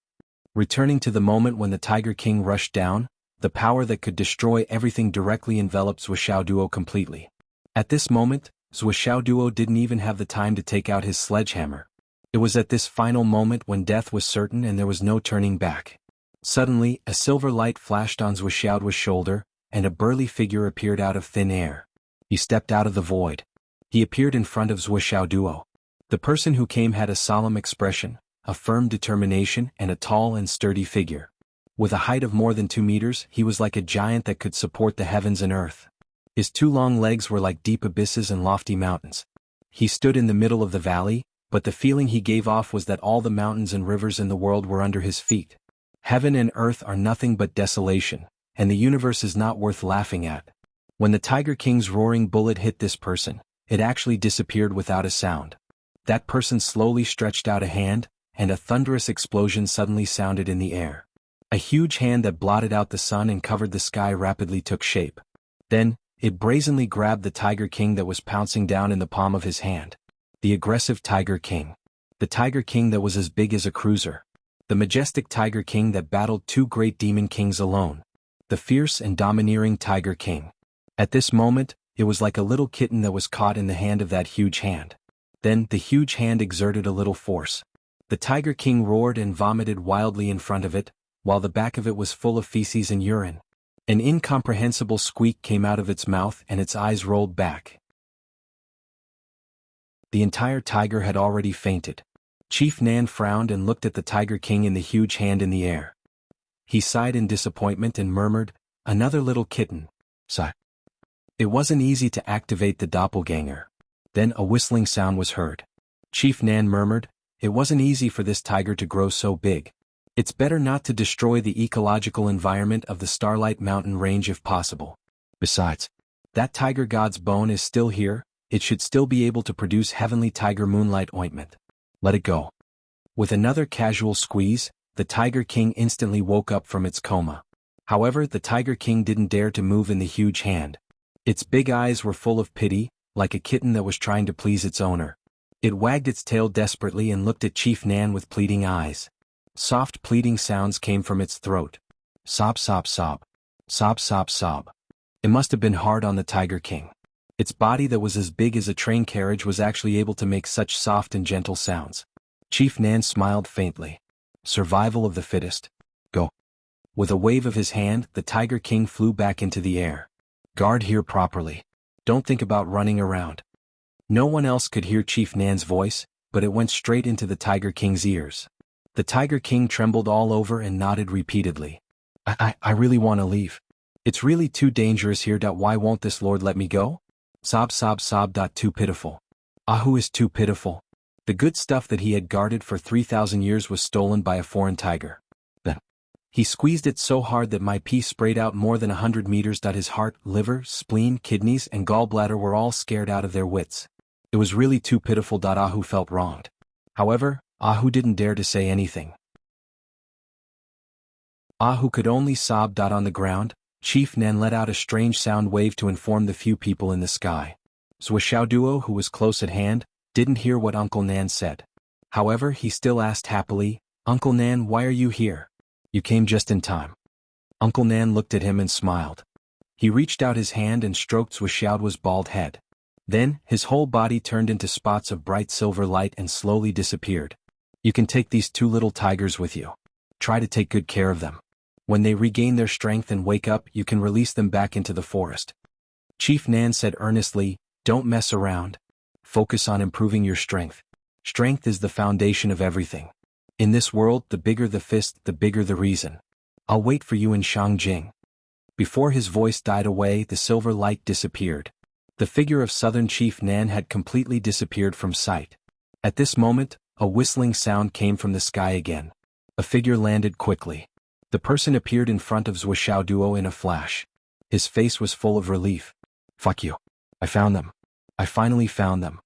Speaker 1: Returning to the moment when the Tiger King rushed down, the power that could destroy everything directly enveloped Zhuoxiaoduo completely. At this moment, Zhuoxiaoduo didn't even have the time to take out his sledgehammer. It was at this final moment when death was certain and there was no turning back. Suddenly, a silver light flashed on Zhuoxiaoduo's shoulder, and a burly figure appeared out of thin air. He stepped out of the void. He appeared in front of Zhuoxiaoduo. The person who came had a solemn expression, a firm determination, and a tall and sturdy figure. With a height of more than 2 meters, he was like a giant that could support the heavens and earth. His two long legs were like deep abysses and lofty mountains. He stood in the middle of the valley, but the feeling he gave off was that all the mountains and rivers in the world were under his feet. Heaven and earth are nothing but desolation, and the universe is not worth laughing at. When the Tiger King's roaring bullet hit this person, it actually disappeared without a sound. That person slowly stretched out a hand, and a thunderous explosion suddenly sounded in the air. A huge hand that blotted out the sun and covered the sky rapidly took shape. Then, it brazenly grabbed the Tiger King that was pouncing down in the palm of his hand. The aggressive Tiger King. The Tiger King that was as big as a cruiser. The majestic Tiger King that battled 2 great demon kings alone. The fierce and domineering Tiger King. At this moment, it was like a little kitten that was caught in the hand of that huge hand. Then, the huge hand exerted a little force. The Tiger King roared and vomited wildly in front of it, while the back of it was full of feces and urine. An incomprehensible squeak came out of its mouth and its eyes rolled back. The entire tiger had already fainted. Chief Nan frowned and looked at the Tiger King in the huge hand in the air. He sighed in disappointment and murmured, "Another little kitten." Sigh. It wasn't easy to activate the doppelganger. Then a whistling sound was heard. Chief Nan murmured, "It wasn't easy for this tiger to grow so big. It's better not to destroy the ecological environment of the Starlight Mountain Range if possible. Besides, that tiger god's bone is still here, it should still be able to produce heavenly tiger moonlight ointment. Let it go." With another casual squeeze, the Tiger King instantly woke up from its coma. However, the Tiger King didn't dare to move in the huge hand. Its big eyes were full of pity, like a kitten that was trying to please its owner. It wagged its tail desperately and looked at Chief Nan with pleading eyes. Soft pleading sounds came from its throat. Sob, sob, sob. Sob, sob, sob. It must have been hard on the Tiger King. Its body that was as big as a train carriage was actually able to make such soft and gentle sounds. Chief Nan smiled faintly. Survival of the fittest. Go. With a wave of his hand, the Tiger King flew back into the air. Guard here properly. Don't think about running around. No one else could hear Chief Nan's voice, but it went straight into the Tiger King's ears. The Tiger King trembled all over and nodded repeatedly. I really want to leave. It's really too dangerous here. Why won't this lord let me go? Sob, sob, sob. Too pitiful. Who is too pitiful? The good stuff that he had guarded for 3,000 years was stolen by a foreign tiger. Then he squeezed it so hard that my pee sprayed out more than 100 meters. His heart, liver, spleen, kidneys, and gallbladder were all scared out of their wits. It was really too pitiful. Ahu felt wronged. However, Ahu didn't dare to say anything. Ahu could only sob. On the ground, Chief Nan let out a strange sound wave to inform the few people in the sky. Duo, who was close at hand, didn't hear what Uncle Nan said. However, he still asked happily, "Uncle Nan, why are you here? You came just in time." Uncle Nan looked at him and smiled. He reached out his hand and stroked Duo's bald head. Then, his whole body turned into spots of bright silver light and slowly disappeared. "You can take these two little tigers with you. Try to take good care of them. When they regain their strength and wake up, you can release them back into the forest." Chief Nan said earnestly, "Don't mess around. Focus on improving your strength. Strength is the foundation of everything. In this world, the bigger the fist, the bigger the reason. I'll wait for you in Shangjing." Before his voice died away, the silver light disappeared. The figure of Southern Chief Nan had completely disappeared from sight. At this moment, a whistling sound came from the sky again. A figure landed quickly. The person appeared in front of Duo in a flash. His face was full of relief. "Fuck you. I found them. I finally found them."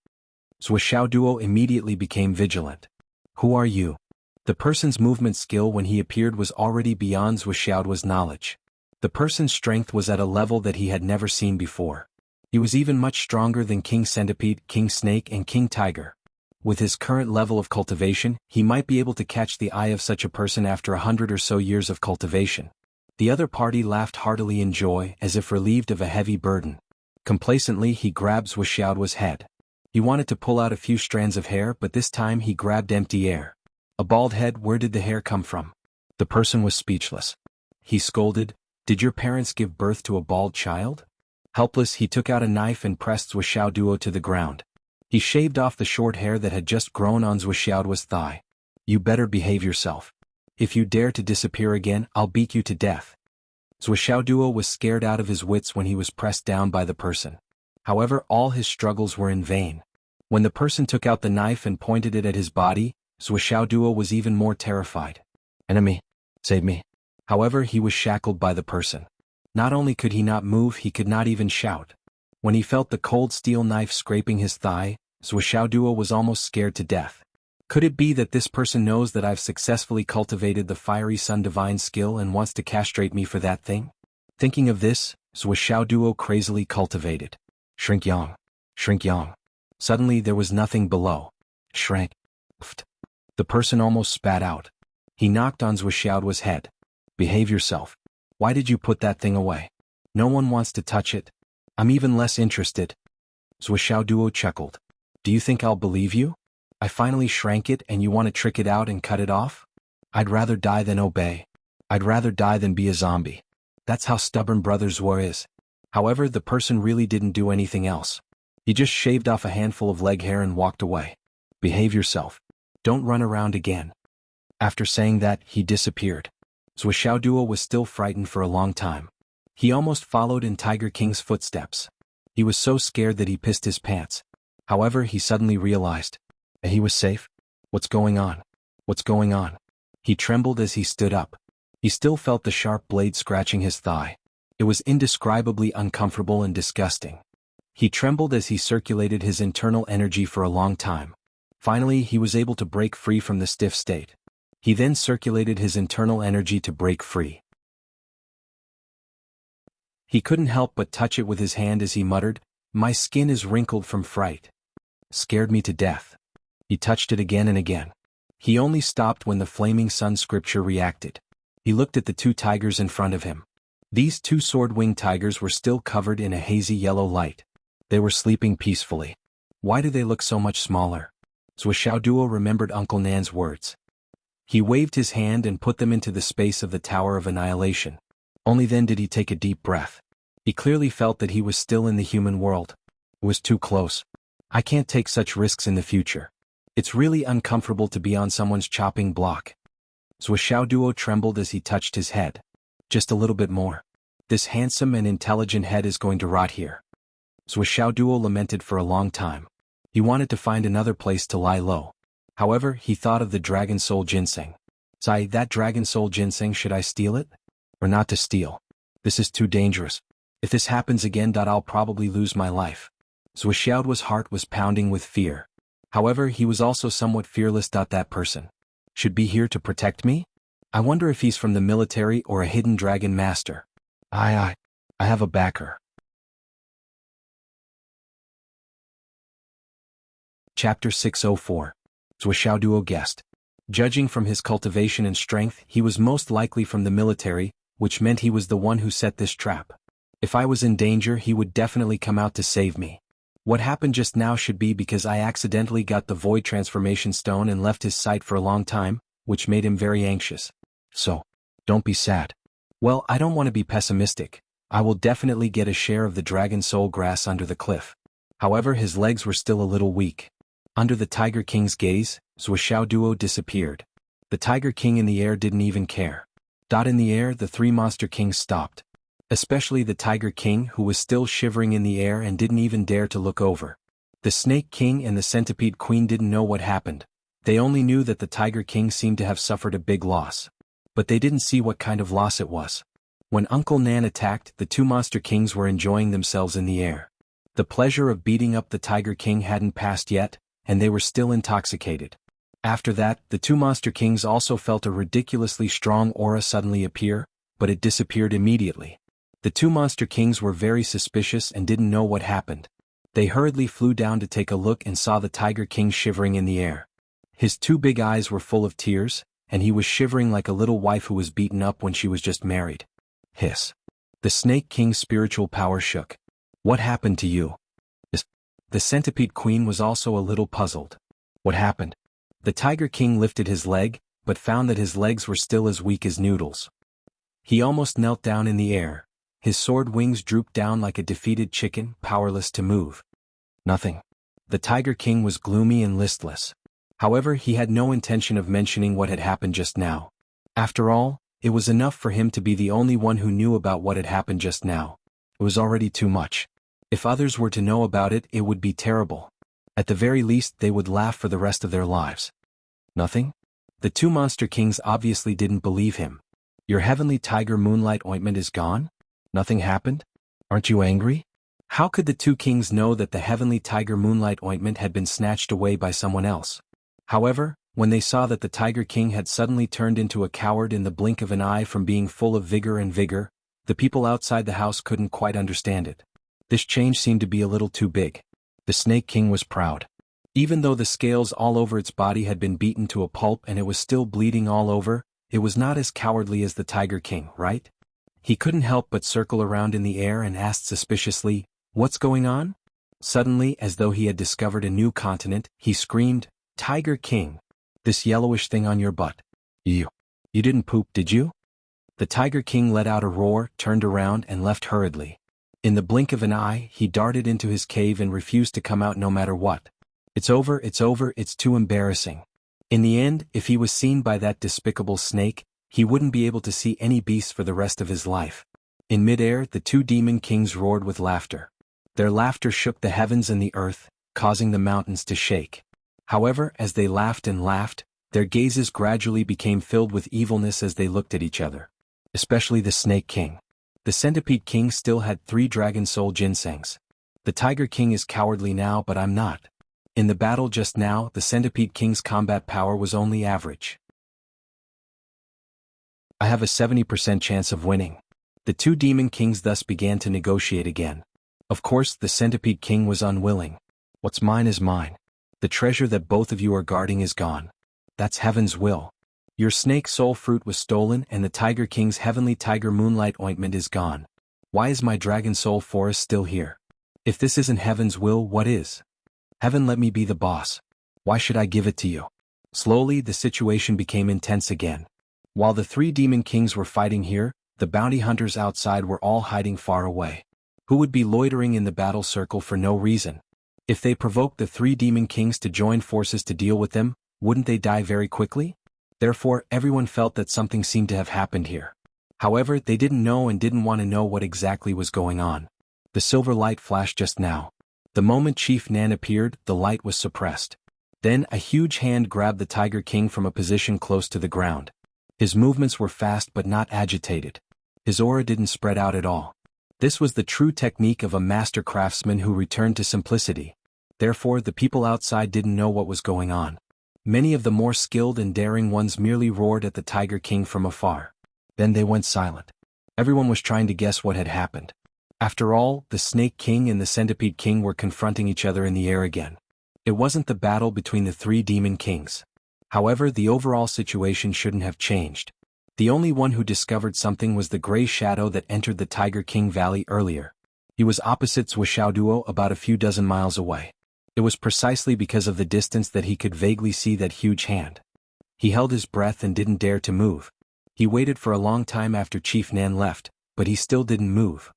Speaker 1: Duo immediately became vigilant. "Who are you?" The person's movement skill when he appeared was already beyond Duo's knowledge. The person's strength was at a level that he had never seen before. He was even much stronger than King Centipede, King Snake, and King Tiger. With his current level of cultivation, he might be able to catch the eye of such a person after 100 or so years of cultivation. The other party laughed heartily in joy, as if relieved of a heavy burden. Complacently, he grabbed Duo's head. He wanted to pull out a few strands of hair, but this time he grabbed empty air. A bald head. Where did the hair come from? The person was speechless. He scolded, "Did your parents give birth to a bald child?" Helpless, he took out a knife and pressed Duo to the ground. He shaved off the short hair that had just grown on Duo's thigh. "You better behave yourself. If you dare to disappear again, I'll beat you to death." Duo was scared out of his wits when he was pressed down by the person. However, all his struggles were in vain. When the person took out the knife and pointed it at his body, Duo was even more terrified. "Enemy, save me." However, he was shackled by the person. Not only could he not move, he could not even shout. When he felt the cold steel knife scraping his thigh, Duo was almost scared to death. Could it be that this person knows that I've successfully cultivated the Fiery Sun Divine skill and wants to castrate me for that thing? Thinking of this, Duo crazily cultivated. Shrink yang. Shrink yang. Suddenly there was nothing below. Shrank. Pft. The person almost spat out. He knocked on Duo's head. "Behave yourself. Why did you put that thing away? No one wants to touch it. I'm even less interested." Duo chuckled. "Do you think I'll believe you? I finally shrank it and you want to trick it out and cut it off? I'd rather die than obey." I'd rather die than be a zombie. That's how stubborn Brothers War is. However, the person really didn't do anything else. He just shaved off a handful of leg hair and walked away. Behave yourself. Don't run around again. After saying that, he disappeared. Zhuxiaoduo was still frightened for a long time. He almost followed in Tiger King's footsteps. He was so scared that he pissed his pants. However, he suddenly realized. He was safe? What's going on? What's going on? He trembled as he stood up. He still felt the sharp blade scratching his thigh. It was indescribably uncomfortable and disgusting. He trembled as he circulated his internal energy for a long time. Finally, he was able to break free from the stiff state. He then circulated his internal energy to break free. He couldn't help but touch it with his hand as he muttered, "My skin is wrinkled from fright. Scared me to death." He touched it again and again. He only stopped when the flaming sun scripture reacted. He looked at the two tigers in front of him. These two sword-winged tigers were still covered in a hazy yellow light. They were sleeping peacefully. Why do they look so much smaller? Zhuxiaoduo remembered Uncle Nan's words. He waved his hand and put them into the space of the Tower of Annihilation. Only then did he take a deep breath. He clearly felt that he was still in the human world. It was too close. I can't take such risks in the future. It's really uncomfortable to be on someone's chopping block. Zhuxiaoduo trembled as he touched his head. Just a little bit more. This handsome and intelligent head is going to rot here. Zhuxiaoduo lamented for a long time. He wanted to find another place to lie low. However, he thought of the Dragon Soul Ginseng. Sai, that Dragon Soul Ginseng, should I steal it? Or not to steal? This is too dangerous. If this happens again, I'll probably lose my life. Zhuxiaoduo's heart was pounding with fear. However, he was also somewhat fearless. That person should be here to protect me? I wonder if he's from the military or a hidden dragon master. I have a backer. Chapter 604. Zhuxiaoduo guessed. Judging from his cultivation and strength, he was most likely from the military, which meant he was the one who set this trap. If I was in danger, he would definitely come out to save me. What happened just now should be because I accidentally got the void transformation stone and left his sight for a long time, which made him very anxious. So, don't be sad. Well, I don't want to be pessimistic. I will definitely get a share of the dragon soul grass under the cliff. However, his legs were still a little weak. Under the Tiger King's gaze, Zhuxiaoduo disappeared. The Tiger King in the air didn't even care. In the air, the three Monster Kings stopped. Especially the Tiger King, who was still shivering in the air and didn't even dare to look over. The Snake King and the Centipede Queen didn't know what happened. They only knew that the Tiger King seemed to have suffered a big loss. But they didn't see what kind of loss it was. When Uncle Nan attacked, the two Monster Kings were enjoying themselves in the air. The pleasure of beating up the Tiger King hadn't passed yet, and they were still intoxicated. After that, the two Monster Kings also felt a ridiculously strong aura suddenly appear, but it disappeared immediately. The two Monster Kings were very suspicious and didn't know what happened. They hurriedly flew down to take a look and saw the Tiger King shivering in the air. His two big eyes were full of tears, and he was shivering like a little wife who was beaten up when she was just married. Hiss. The Snake King's spiritual power shook. What happened to you? The Centipede Queen was also a little puzzled. What happened? The Tiger King lifted his leg, but found that his legs were still as weak as noodles. He almost knelt down in the air. His sword wings drooped down like a defeated chicken, powerless to move. Nothing. The Tiger King was gloomy and listless. However, he had no intention of mentioning what had happened just now. After all, it was enough for him to be the only one who knew about what had happened just now. It was already too much. If others were to know about it, it would be terrible. At the very least, they would laugh for the rest of their lives. Nothing? The two Monster Kings obviously didn't believe him. Your heavenly tiger moonlight ointment is gone? Nothing happened? Aren't you angry? How could the two kings know that the heavenly tiger moonlight ointment had been snatched away by someone else? However, when they saw that the Tiger King had suddenly turned into a coward in the blink of an eye from being full of vigor, the people outside the house couldn't quite understand it. This change seemed to be a little too big. The Snake King was proud. Even though the scales all over its body had been beaten to a pulp and it was still bleeding all over, it was not as cowardly as the Tiger King, right? He couldn't help but circle around in the air and asked suspiciously, "What's going on?" Suddenly, as though he had discovered a new continent, he screamed, "Tiger King! This yellowish thing on your butt. You didn't poop, did you?" The Tiger King let out a roar, turned around and left hurriedly. In the blink of an eye, he darted into his cave and refused to come out no matter what. It's over, it's too embarrassing. In the end, if he was seen by that despicable snake, he wouldn't be able to see any beasts for the rest of his life. In midair, the two demon kings roared with laughter. Their laughter shook the heavens and the earth, causing the mountains to shake. However, as they laughed and laughed, their gazes gradually became filled with evilness as they looked at each other. Especially the Snake King. The Centipede King still had 3 Dragon Soul ginsengs. The Tiger King is cowardly now, but I'm not. In the battle just now, the Centipede King's combat power was only average. I have a 70% chance of winning. The 2 Demon Kings thus began to negotiate again. Of course, the Centipede King was unwilling. What's mine is mine. The treasure that both of you are guarding is gone. That's heaven's will. Your snake soul fruit was stolen and the Tiger King's heavenly tiger moonlight ointment is gone. Why is my dragon soul forest still here? If this isn't heaven's will, what is? Heaven let me be the boss. Why should I give it to you? Slowly, the situation became intense again. While the 3 Demon Kings were fighting here, the bounty hunters outside were all hiding far away. Who would be loitering in the battle circle for no reason? If they provoked the 3 Demon Kings to join forces to deal with them, wouldn't they die very quickly? Therefore, everyone felt that something seemed to have happened here. However, they didn't know and didn't want to know what exactly was going on. The silver light flashed just now. The moment Chief Nan appeared, the light was suppressed. Then, a huge hand grabbed the Tiger King from a position close to the ground. His movements were fast but not agitated. His aura didn't spread out at all. This was the true technique of a master craftsman who returned to simplicity. Therefore, the people outside didn't know what was going on. Many of the more skilled and daring ones merely roared at the Tiger King from afar. Then they went silent. Everyone was trying to guess what had happened. After all, the Snake King and the Centipede King were confronting each other in the air again. It wasn't the battle between the 3 Demon Kings. However, the overall situation shouldn't have changed. The only one who discovered something was the gray shadow that entered the Tiger King Valley earlier. He was opposite Duo about a few dozen miles away. It was precisely because of the distance that he could vaguely see that huge hand. He held his breath and didn't dare to move. He waited for a long time after Chief Nan left, but he still didn't move.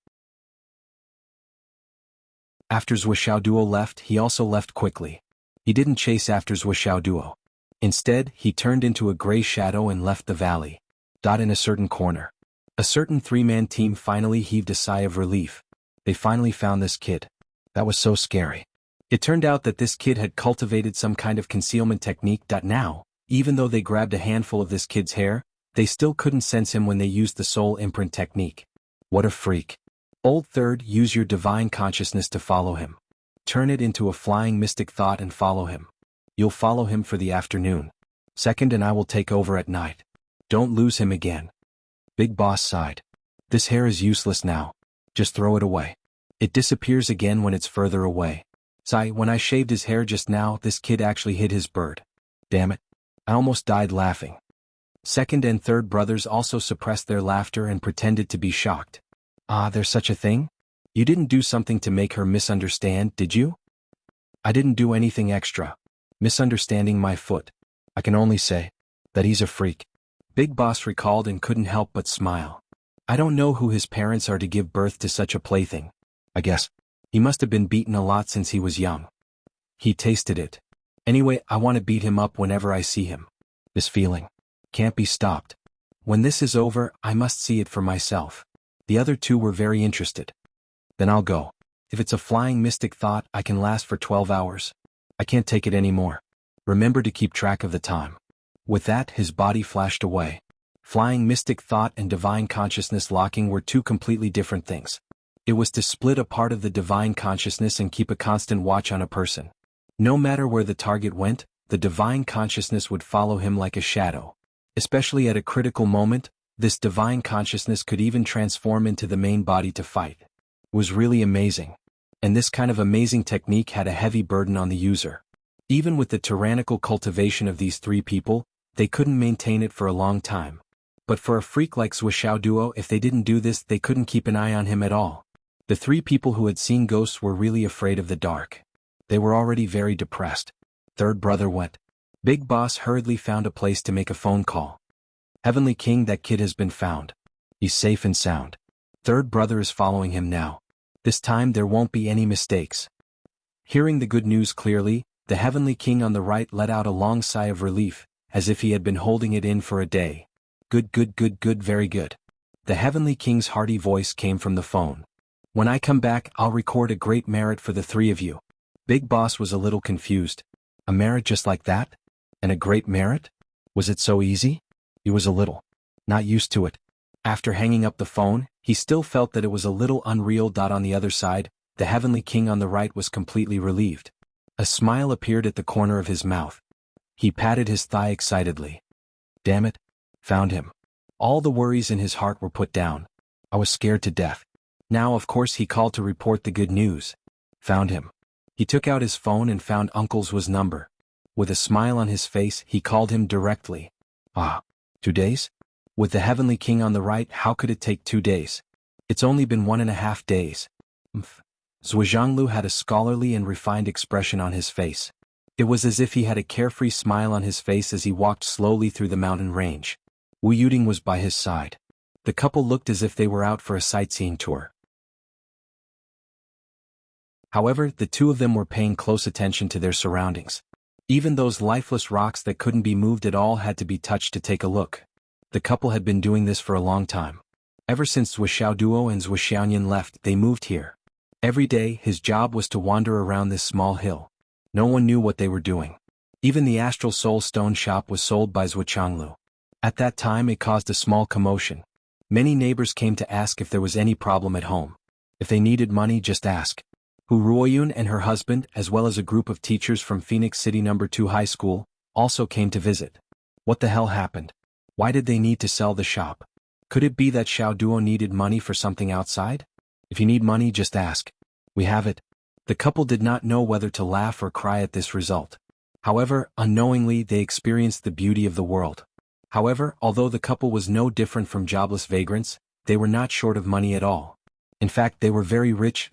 Speaker 1: After Duo left, he also left quickly. He didn't chase after Duo. Instead, he turned into a gray shadow and left the valley. In a certain corner. A certain 3-man team finally heaved a sigh of relief. They finally found this kid. That was so scary. It turned out that this kid had cultivated some kind of concealment technique. Now, even though they grabbed a handful of this kid's hair, they still couldn't sense him when they used the soul imprint technique. What a freak. Old Third, use your divine consciousness to follow him. Turn it into a flying mystic thought and follow him. You'll follow him for the afternoon. Second, and I will take over at night. Don't lose him again. Big Boss sighed. This hair is useless now. Just throw it away. It disappears again when it's further away. When I shaved his hair just now, this kid actually hit his bird. Damn it. I almost died laughing. Second and third brothers also suppressed their laughter and pretended to be shocked. There's such a thing? You didn't do something to make her misunderstand, did you? I didn't do anything extra. Misunderstanding my foot. I can only say that he's a freak. Big Boss recalled and couldn't help but smile. I don't know who his parents are to give birth to such a plaything. I guess he must have been beaten a lot since he was young. He tasted it. Anyway, I want to beat him up whenever I see him. This feeling can't be stopped. When this is over, I must see it for myself. The other 2 were very interested. Then I'll go. If it's a flying mystic thought, I can last for 12 hours. I can't take it anymore. Remember to keep track of the time. With that, his body flashed away. Flying mystic thought and divine consciousness locking were 2 completely different things. It was to split a part of the divine consciousness and keep a constant watch on a person. No matter where the target went, the divine consciousness would follow him like a shadow. Especially at a critical moment, this divine consciousness could even transform into the main body to fight. It was really amazing. And this kind of amazing technique had a heavy burden on the user. Even with the tyrannical cultivation of these 3 people, they couldn't maintain it for a long time. But for a freak like Duo, if they didn't do this, they couldn't keep an eye on him at all. The 3 people who had seen ghosts were really afraid of the dark. They were already very depressed. Third brother went. Big Boss hurriedly found a place to make a phone call. Heavenly King, that kid has been found. He's safe and sound. Third brother is following him now. This time there won't be any mistakes. Hearing the good news clearly, the Heavenly King on the right let out a long sigh of relief, as if he had been holding it in for a day. Good, good, good, good, very good. The Heavenly King's hearty voice came from the phone. When I come back, I'll record a great merit for the three of you. Big Boss was a little confused. A merit just like that? And a great merit? Was it so easy? He was a little not used to it. After hanging up the phone, he still felt that it was a little unreal. On the other side, the Heavenly King on the right was completely relieved. A smile appeared at the corner of his mouth. He patted his thigh excitedly. Damn it. Found him. All the worries in his heart were put down. I was scared to death. Now of course he called to report the good news. Found him. He took out his phone and found Uncle's was number. With a smile on his face, he called him directly. 2 days? With the Heavenly King on the right, how could it take 2 days? It's only been 1.5 days. Jianghu had a scholarly and refined expression on his face. It was as if he had a carefree smile on his face as he walked slowly through the mountain range. Wu Yuding was by his side. The couple looked as if they were out for a sightseeing tour. However, the two of them were paying close attention to their surroundings. Even those lifeless rocks that couldn't be moved at all had to be touched to take a look. The couple had been doing this for a long time. Ever since Zhuo Duo and Zhuo Xiaoyan left, they moved here. Every day, his job was to wander around this small hill. No one knew what they were doing. Even the Astral Soul Stone shop was sold by Zhuo. At that time it caused a small commotion. Many neighbors came to ask if there was any problem at home. If they needed money, just ask. Hu Ruoyun and her husband, as well as a group of teachers from Phoenix City No. 2 High School, also came to visit. What the hell happened? Why did they need to sell the shop? Could it be that Xiao Duo needed money for something outside? If you need money, just ask. We have it. The couple did not know whether to laugh or cry at this result. However, unknowingly they experienced the beauty of the world. However, although the couple was no different from jobless vagrants, they were not short of money at all. In fact, they were very rich,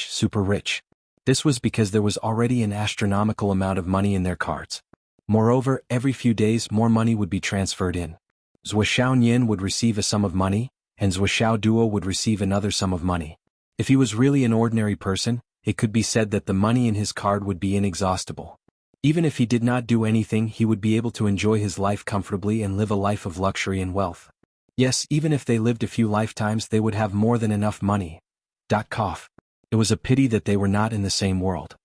Speaker 1: super rich. This was because there was already an astronomical amount of money in their cards. Moreover, every few days more money would be transferred in. Zhuo Xiaoyan would receive a sum of money, and Zhuo Duo would receive another sum of money. If he was really an ordinary person, it could be said that the money in his card would be inexhaustible. Even if he did not do anything, he would be able to enjoy his life comfortably and live a life of luxury and wealth. Yes, even if they lived a few lifetimes, they would have more than enough money. Cough. It was a pity that they were not in the same world.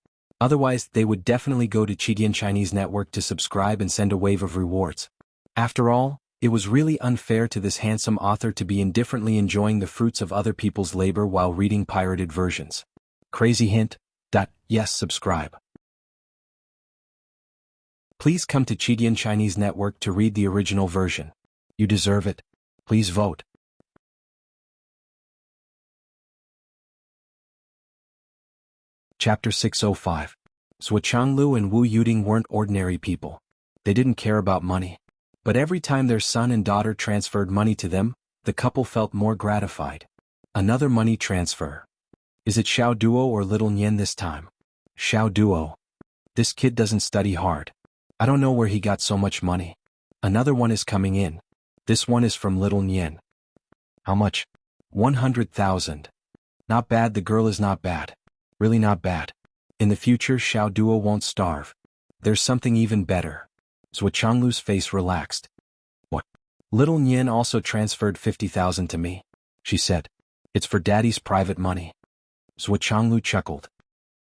Speaker 1: Otherwise, they would definitely go to Chidian Chinese Network to subscribe and send a wave of rewards. After all, it was really unfair to this handsome author to be indifferently enjoying the fruits of other people's labor while reading pirated versions. Crazy hint? Yes, subscribe. Please come to Chidian Chinese Network to read the original version. You deserve it. Please vote. Chapter 605. Zhuo and Wu Yuding weren't ordinary people. They didn't care about money. But every time their son and daughter transferred money to them, the couple felt more gratified. Another money transfer. Is it Xiao Duo or Little Nian this time? Xiao Duo. This kid doesn't study hard. I don't know where he got so much money. Another one is coming in. This one is from Little Nian. How much? 100,000. Not bad, the girl is not bad. Really not bad. In the future, Xiao Duo won't starve. There's something even better. Zhuo face relaxed. What? Little Nian also transferred 50,000 to me, she said. It's for daddy's private money. Zhuo chuckled.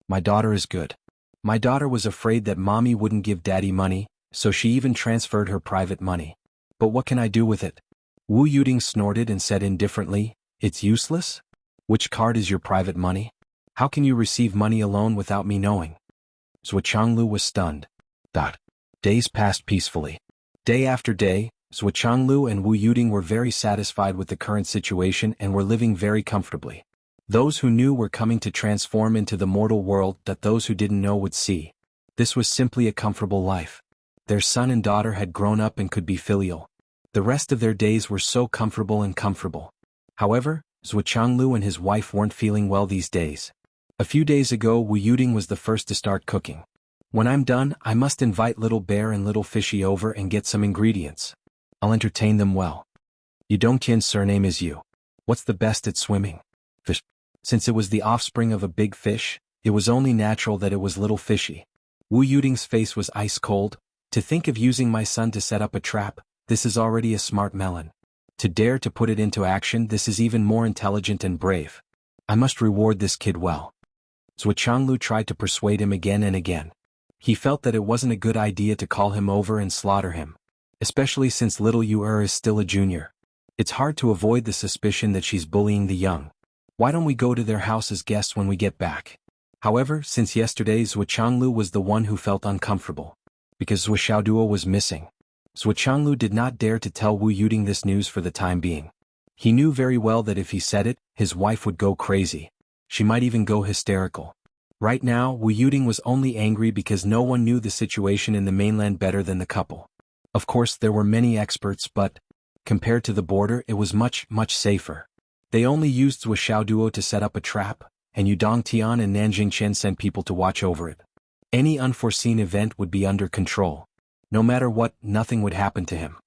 Speaker 1: My daughter is good. My daughter was afraid that mommy wouldn't give daddy money, so she even transferred her private money. But what can I do with it? Wu Yuding snorted and said indifferently, it's useless? Which card is your private money? How can you receive money alone without me knowing? Zhuo was stunned. Days passed peacefully. Day after day, Zhuo and Wu Yuding were very satisfied with the current situation and were living very comfortably. Those who knew were coming to transform into the mortal world that those who didn't know would see. This was simply a comfortable life. Their son and daughter had grown up and could be filial. The rest of their days were so comfortable and comfortable. However, Zhuo and his wife weren't feeling well these days. A few days ago, Wu Yuding was the first to start cooking. When I'm done, I must invite Little Bear and Little Fishy over and get some ingredients. I'll entertain them well. Yudongtian's surname is Yu. What's the best at swimming? Fish. Since it was the offspring of a big fish, it was only natural that it was little fishy. Wu Yuding's face was ice cold. To think of using my son to set up a trap, this is already a smart melon. To dare to put it into action, this is even more intelligent and brave. I must reward this kid well. Zhuchanglu tried to persuade him again and again. He felt that it wasn't a good idea to call him over and slaughter him, especially since little Yu is still a junior. It's hard to avoid the suspicion that she's bullying the young. Why don't we go to their house as guests when we get back? However, since yesterday Zhuchanglu was the one who felt uncomfortable. Because Zhuxiaoduo was missing. Zhuchanglu did not dare to tell Wu Yuding this news for the time being. He knew very well that if he said it, his wife would go crazy. She might even go hysterical. Right now, Wu Yuding was only angry because no one knew the situation in the mainland better than the couple. Of course, there were many experts, but compared to the border, it was much, much safer. They only used Zhuxiaoduo to set up a trap, and Yudong Tian and Nanjing Chen sent people to watch over it. Any unforeseen event would be under control. No matter what, nothing would happen to him.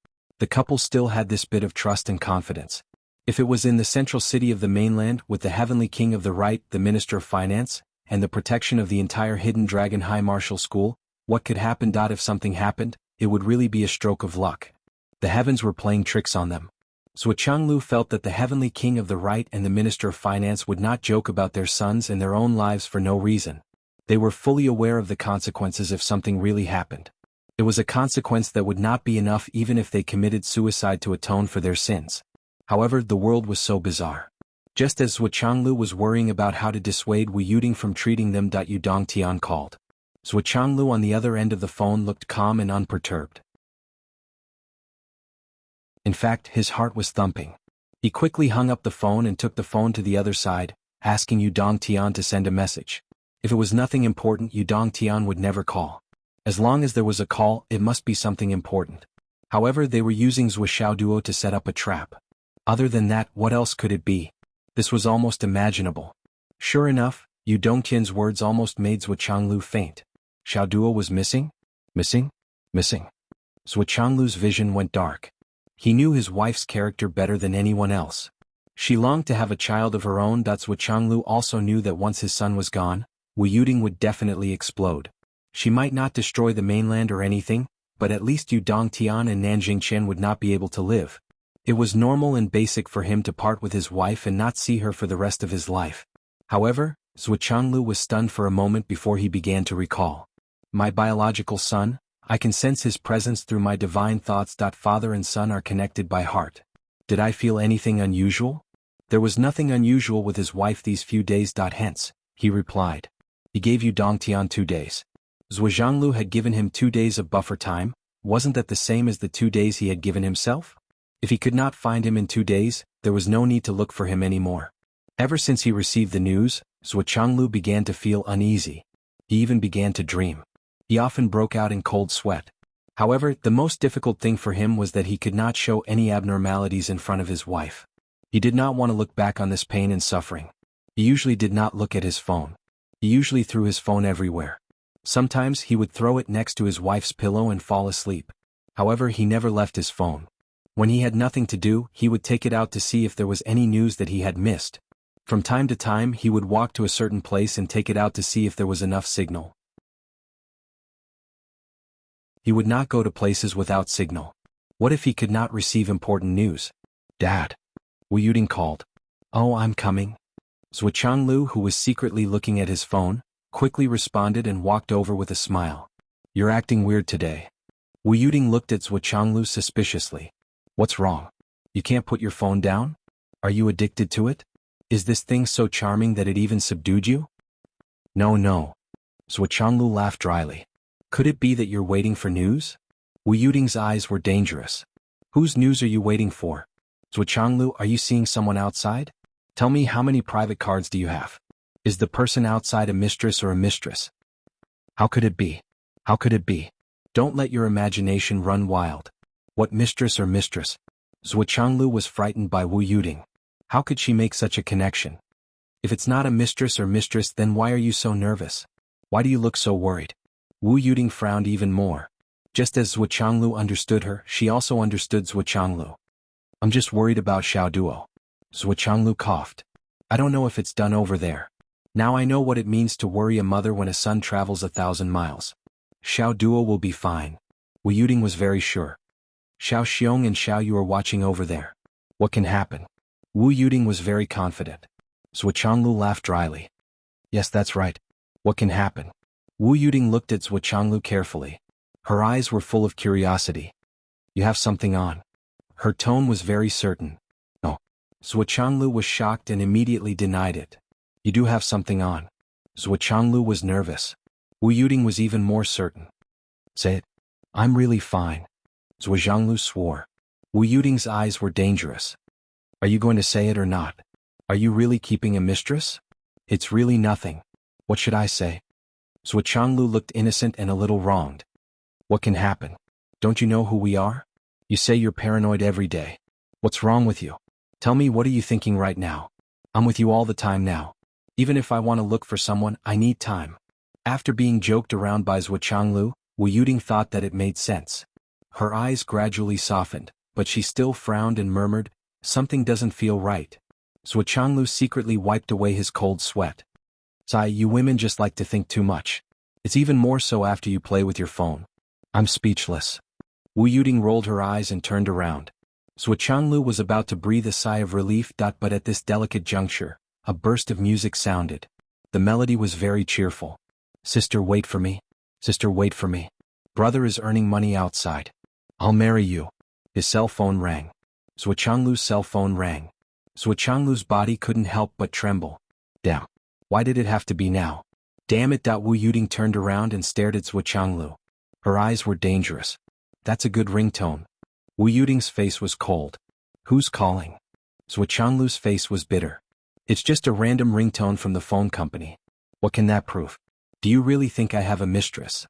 Speaker 1: The couple still had this bit of trust and confidence. If it was in the central city of the mainland with the Heavenly King of the Right, the Minister of Finance, and the protection of the entire Hidden Dragon High Martial School, what could happen? If something happened, it would really be a stroke of luck. The heavens were playing tricks on them. Zhuchanglu felt that the Heavenly King of the Right and the Minister of Finance would not joke about their sons and their own lives for no reason. They were fully aware of the consequences if something really happened. It was a consequence that would not be enough even if they committed suicide to atone for their sins. However, the world was so bizarre. Just as Zhuchanglu was worrying about how to dissuade Wu Yuding from treating them, Yudong Tian called. Zhuchanglu on the other end of the phone looked calm and unperturbed. In fact, his heart was thumping. He quickly hung up the phone and took the phone to the other side, asking Yudong Tian to send a message. If it was nothing important, Yudong Tian would never call. As long as there was a call, it must be something important. However, they were using Zhuxiaoduo to set up a trap. Other than that, what else could it be? This was almost imaginable. Sure enough, Yudong Tian's words almost made Zhuchanglu faint. Xiaoduo was missing? Missing? Missing. Zhuchanglu's vision went dark. He knew his wife's character better than anyone else. She longed to have a child of her own. Zhuchanglu also knew that once his son was gone, Wu Yuding would definitely explode. She might not destroy the mainland or anything, but at least Yudong Tian and Nanjing Chen would not be able to live. It was normal and basic for him to part with his wife and not see her for the rest of his life. However, Zhuchanglu was stunned for a moment before he began to recall. My biological son, I can sense his presence through my divine thoughts. Father and son are connected by heart. Did I feel anything unusual? There was nothing unusual with his wife these few days. Hence, he replied. He gave Yudong Tian 2 days. Zhuchanglu had given him 2 days of buffer time. Wasn't that the same as the 2 days he had given himself? If he could not find him in 2 days, there was no need to look for him anymore. Ever since he received the news, Zhuchanglu began to feel uneasy. He even began to dream. He often broke out in cold sweat. However, the most difficult thing for him was that he could not show any abnormalities in front of his wife. He did not want to look back on this pain and suffering. He usually did not look at his phone. He usually threw his phone everywhere. Sometimes he would throw it next to his wife's pillow and fall asleep. However, he never left his phone. When he had nothing to do, he would take it out to see if there was any news that he had missed. From time to time, he would walk to a certain place and take it out to see if there was enough signal. He would not go to places without signal. What if he could not receive important news? Dad. Wu Yuding called. Oh, I'm coming. Zhuchanglu, who was secretly looking at his phone, quickly responded and walked over with a smile. You're acting weird today. Wu Yuding looked at Zhuchanglu suspiciously. What's wrong? You can't put your phone down? Are you addicted to it? Is this thing so charming that it even subdued you? No. Zhuchanglu laughed dryly. Could it be that you're waiting for news? Wu Yuding's eyes were dangerous. Whose news are you waiting for? Zhuchanglu, are you seeing someone outside? Tell me, how many private cards do you have? Is the person outside a mistress or a mistress? How could it be? How could it be? Don't let your imagination run wild. What mistress or mistress? Zhuchanglu was frightened by Wu Yuding. How could she make such a connection? If it's not a mistress or mistress, then why are you so nervous? Why do you look so worried? Wu Yuding frowned even more. Just as Zhuchanglu understood her, she also understood Zhuchanglu. I'm just worried about Xiao Duo. Zhuo coughed. I don't know if it's done over there. Now I know what it means to worry a mother when a son travels 1,000 miles. Xiao Duo will be fine. Wu Yuding was very sure. Xiao Xiong and Xiao Yu are watching over there. What can happen? Wu Yuding was very confident. Zhuo laughed dryly. Yes, that's right. What can happen? Wu Yuding looked at Zhuo carefully. Her eyes were full of curiosity. You have something on. Her tone was very certain. No. Zhuo was shocked and immediately denied it. You do have something on. Zhuo was nervous. Wu Yuding was even more certain. Say it. I'm really fine. Zhuo swore. Wu Yuding's eyes were dangerous. Are you going to say it or not? Are you really keeping a mistress? It's really nothing. What should I say? Zhuo looked innocent and a little wronged. What can happen? Don't you know who we are? You say you're paranoid every day. What's wrong with you? Tell me, what are you thinking right now? I'm with you all the time now. Even if I want to look for someone, I need time. After being joked around by Zhuo, Wu Yuding thought that it made sense. Her eyes gradually softened, but she still frowned and murmured, something doesn't feel right. Zhuo secretly wiped away his cold sweat. Sigh, you women just like to think too much. It's even more so after you play with your phone. I'm speechless. Wu Yuding rolled her eyes and turned around. Zhuo was about to breathe a sigh of relief. But at this delicate juncture, a burst of music sounded. The melody was very cheerful. Sister, wait for me. Sister, wait for me. Brother is earning money outside. I'll marry you. His cell phone rang. Zhuochanglu's cell phone rang. Zhuochanglu's body couldn't help but tremble. Damn. Why did it have to be now? Damn it. Wu Yuding turned around and stared at Zhuochanglu. Her eyes were dangerous. That's a good ringtone. Wu Yuding's face was cold. Who's calling? Zhuochanglu's face was bitter. It's just a random ringtone from the phone company. What can that prove? Do you really think I have a mistress?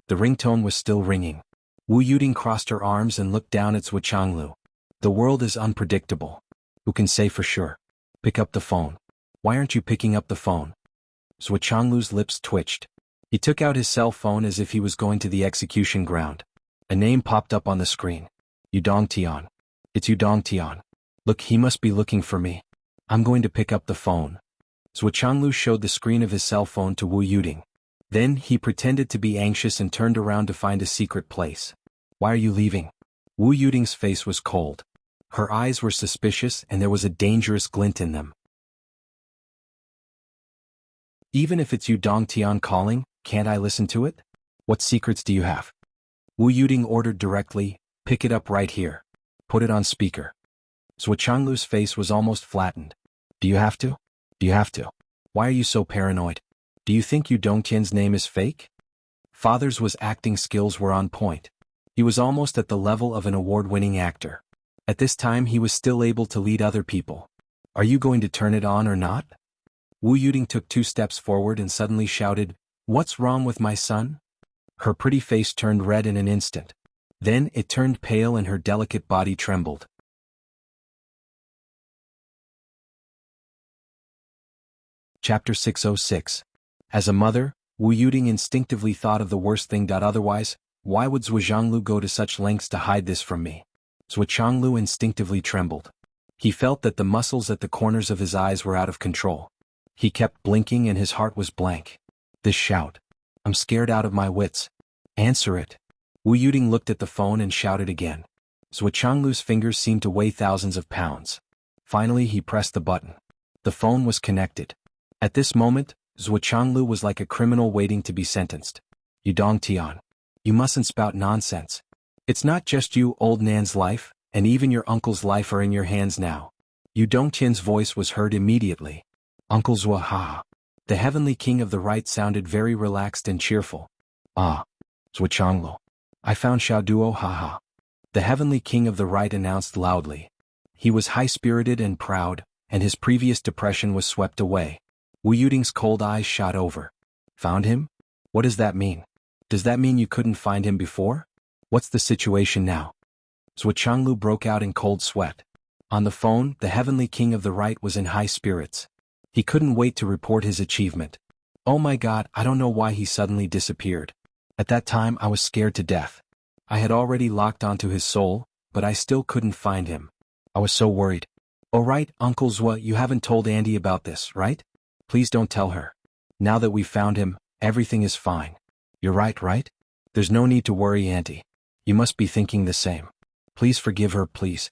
Speaker 1: The ringtone was still ringing. Wu Yuding crossed her arms and looked down at Zhuochanglu. The world is unpredictable. Who can say for sure? Pick up the phone. Why aren't you picking up the phone? Zhuochanglu's lips twitched. He took out his cell phone as if he was going to the execution ground. A name popped up on the screen. Yu Dongtian. It's Yu Dongtian. Look, he must be looking for me. I'm going to pick up the phone. Zhuochanglu showed the screen of his cell phone to Wu Yuding. Then he pretended to be anxious and turned around to find a secret place. Why are you leaving? Wu Yuding's face was cold. Her eyes were suspicious and there was a dangerous glint in them. Even if it's Yu Dongtian calling, can't I listen to it? What secrets do you have? Wu Yuding ordered directly, pick it up right here. Put it on speaker. Zhuochanglu's face was almost flattened. Do you have to? Do you have to? Why are you so paranoid? Do you think Yu Dongtian's name is fake? Father's acting skills were on point. He was almost at the level of an award-winning actor. At this time he was still able to lead other people. Are you going to turn it on or not? Wu Yuding took 2 steps forward and suddenly shouted, What's wrong with my son? Her pretty face turned red in an instant. Then it turned pale and her delicate body trembled. Chapter 606. As a mother, Wu Yuding instinctively thought of the worst thing. Otherwise, why would Zhuochanglu go to such lengths to hide this from me? Zhuochanglu instinctively trembled. He felt that the muscles at the corners of his eyes were out of control. He kept blinking and his heart was blank. This shout. I'm scared out of my wits. Answer it. Wu Yuding looked at the phone and shouted again. Zhuochanglu's fingers seemed to weigh thousands of pounds. Finally he pressed the button. The phone was connected. At this moment, Zhuochanglu was like a criminal waiting to be sentenced. Yu Dongtian. You mustn't spout nonsense. It's not just you, old Nan's life, and even your uncle's life are in your hands now. Yu Dongtian's voice was heard immediately. Uncle Zhuo, ha. The heavenly king of the right sounded very relaxed and cheerful. Ah. Zhuochanglu. I found Xiao Duo, ha ha. The heavenly king of the right announced loudly. He was high-spirited and proud, and his previous depression was swept away. Wu Yuding's cold eyes shot over. Found him? What does that mean? Does that mean you couldn't find him before? What's the situation now? Zhuochanglu broke out in cold sweat. On the phone, the heavenly king of the right was in high spirits. He couldn't wait to report his achievement. Oh my God, I don't know why he suddenly disappeared. At that time I was scared to death. I had already locked onto his soul, but I still couldn't find him. I was so worried. Oh right, Uncle Zwa, you haven't told Andy about this, right? Please don't tell her. Now that we've found him, everything is fine. You're right, right? There's no need to worry, Auntie. You must be thinking the same. Please forgive her, please.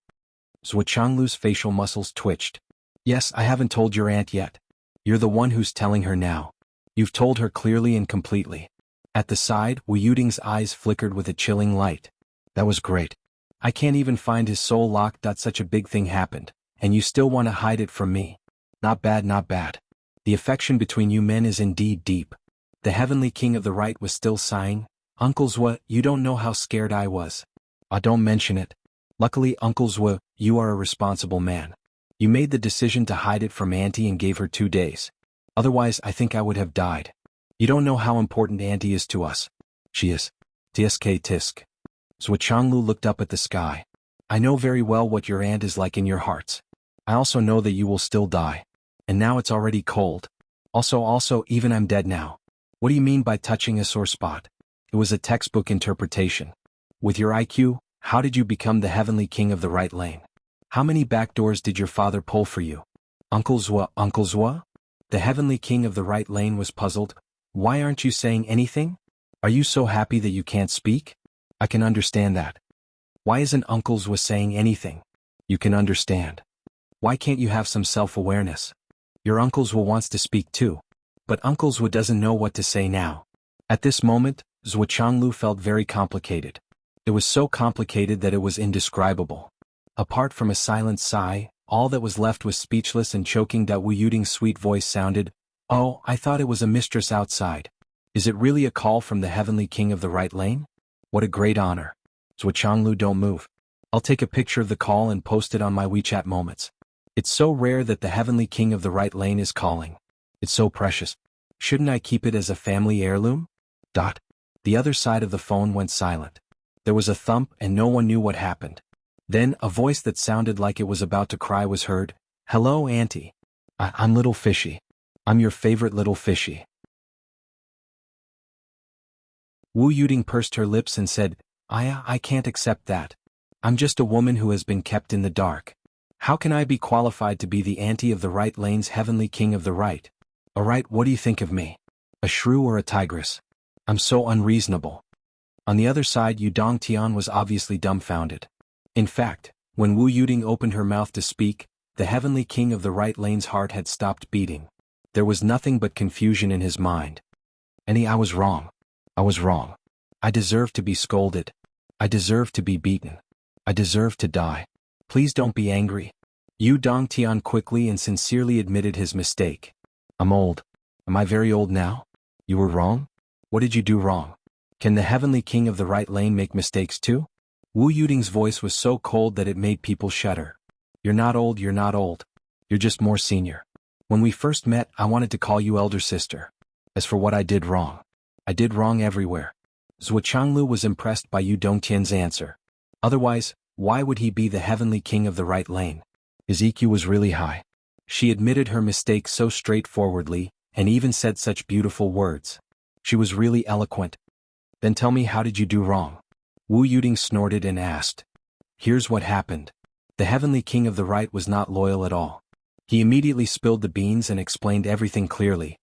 Speaker 1: Zwa Changlu's facial muscles twitched. Yes, I haven't told your aunt yet. You're the one who's telling her now. You've told her clearly and completely. At the side, Wu Yuding's eyes flickered with a chilling light. That was great. I can't even find his soul lock. Such a big thing happened, and you still want to hide it from me. Not bad, not bad. The affection between you men is indeed deep. The heavenly king of the right was still sighing. Uncle Zwa, you don't know how scared I was. Don't mention it. Luckily, Uncle Zwa, you are a responsible man. You made the decision to hide it from Auntie and gave her 2 days. Otherwise, I think I would have died. You don't know how important Auntie is to us. She is. Tsk tisk. Zwa Changlu looked up at the sky. I know very well what your aunt is like in your hearts. I also know that you will still die. And now it's already cold. Also, even I'm dead now. What do you mean by touching a sore spot? It was a textbook interpretation. With your IQ, how did you become the heavenly king of the right lane? How many back doors did your father pull for you? Uncle Zwa? The heavenly king of the right lane was puzzled. Why aren't you saying anything? Are you so happy that you can't speak? I can understand that. Why isn't Uncle Zwa saying anything? You can understand. Why can't you have some self-awareness? Your Uncle Zwa wants to speak too. But Uncle Zwa doesn't know what to say now. At this moment, Zwa Changlu felt very complicated. It was so complicated that it was indescribable. Apart from a silent sigh, all that was left was speechless and choking. Wu Yuding's sweet voice sounded, Oh, I thought it was a mistress outside. Is it really a call from the heavenly king of the right lane? What a great honor. Zwa Changlu, don't move. I'll take a picture of the call and post it on my WeChat moments. It's so rare that the heavenly king of the right lane is calling. It's so precious. Shouldn't I keep it as a family heirloom? The other side of the phone went silent. There was a thump and no one knew what happened. Then, a voice that sounded like it was about to cry was heard. Hello, Auntie. I'm Little Fishy. I'm your favorite Little Fishy. Wu Yuding pursed her lips and said, I can't accept that. I'm just a woman who has been kept in the dark. How can I be qualified to be the auntie of the right lane's heavenly king of the right? Alright, what do you think of me? A shrew or a tigress? I'm so unreasonable. On the other side, Yu Dongtian was obviously dumbfounded. In fact, when Wu Yuding opened her mouth to speak, the heavenly king of the right lane's heart had stopped beating. There was nothing but confusion in his mind. I was wrong. I was wrong. I deserve to be scolded. I deserve to be beaten. I deserve to die. Please don't be angry. Yu Dongtian quickly and sincerely admitted his mistake. I'm old. Am I very old now? You were wrong? What did you do wrong? Can the heavenly king of the right lane make mistakes too? Wu Yuding's voice was so cold that it made people shudder. You're not old, you're not old. You're just more senior. When we first met, I wanted to call you elder sister. As for what I did wrong everywhere. Zwa Changlu was impressed by Yu Dongtian's answer. Otherwise, why would he be the heavenly king of the right lane? His EQ was really high. She admitted her mistake so straightforwardly, and even said such beautiful words. She was really eloquent. Then tell me, how did you do wrong? Wu Yuding snorted and asked. Here's what happened. The heavenly king of the right was not loyal at all. He immediately spilled the beans and explained everything clearly.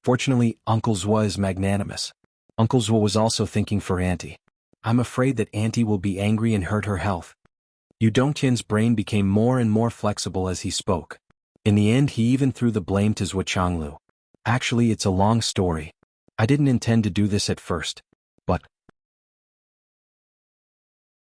Speaker 1: Fortunately, Uncle Zwa is magnanimous. Uncle Zwa was also thinking for Auntie. I'm afraid that Auntie will be angry and hurt her health. Yu Dongtian's brain became more and more flexible as he spoke. In the end, he even threw the blame to Zwa Changlu. Actually, it's a long story. I didn't intend to do this at first.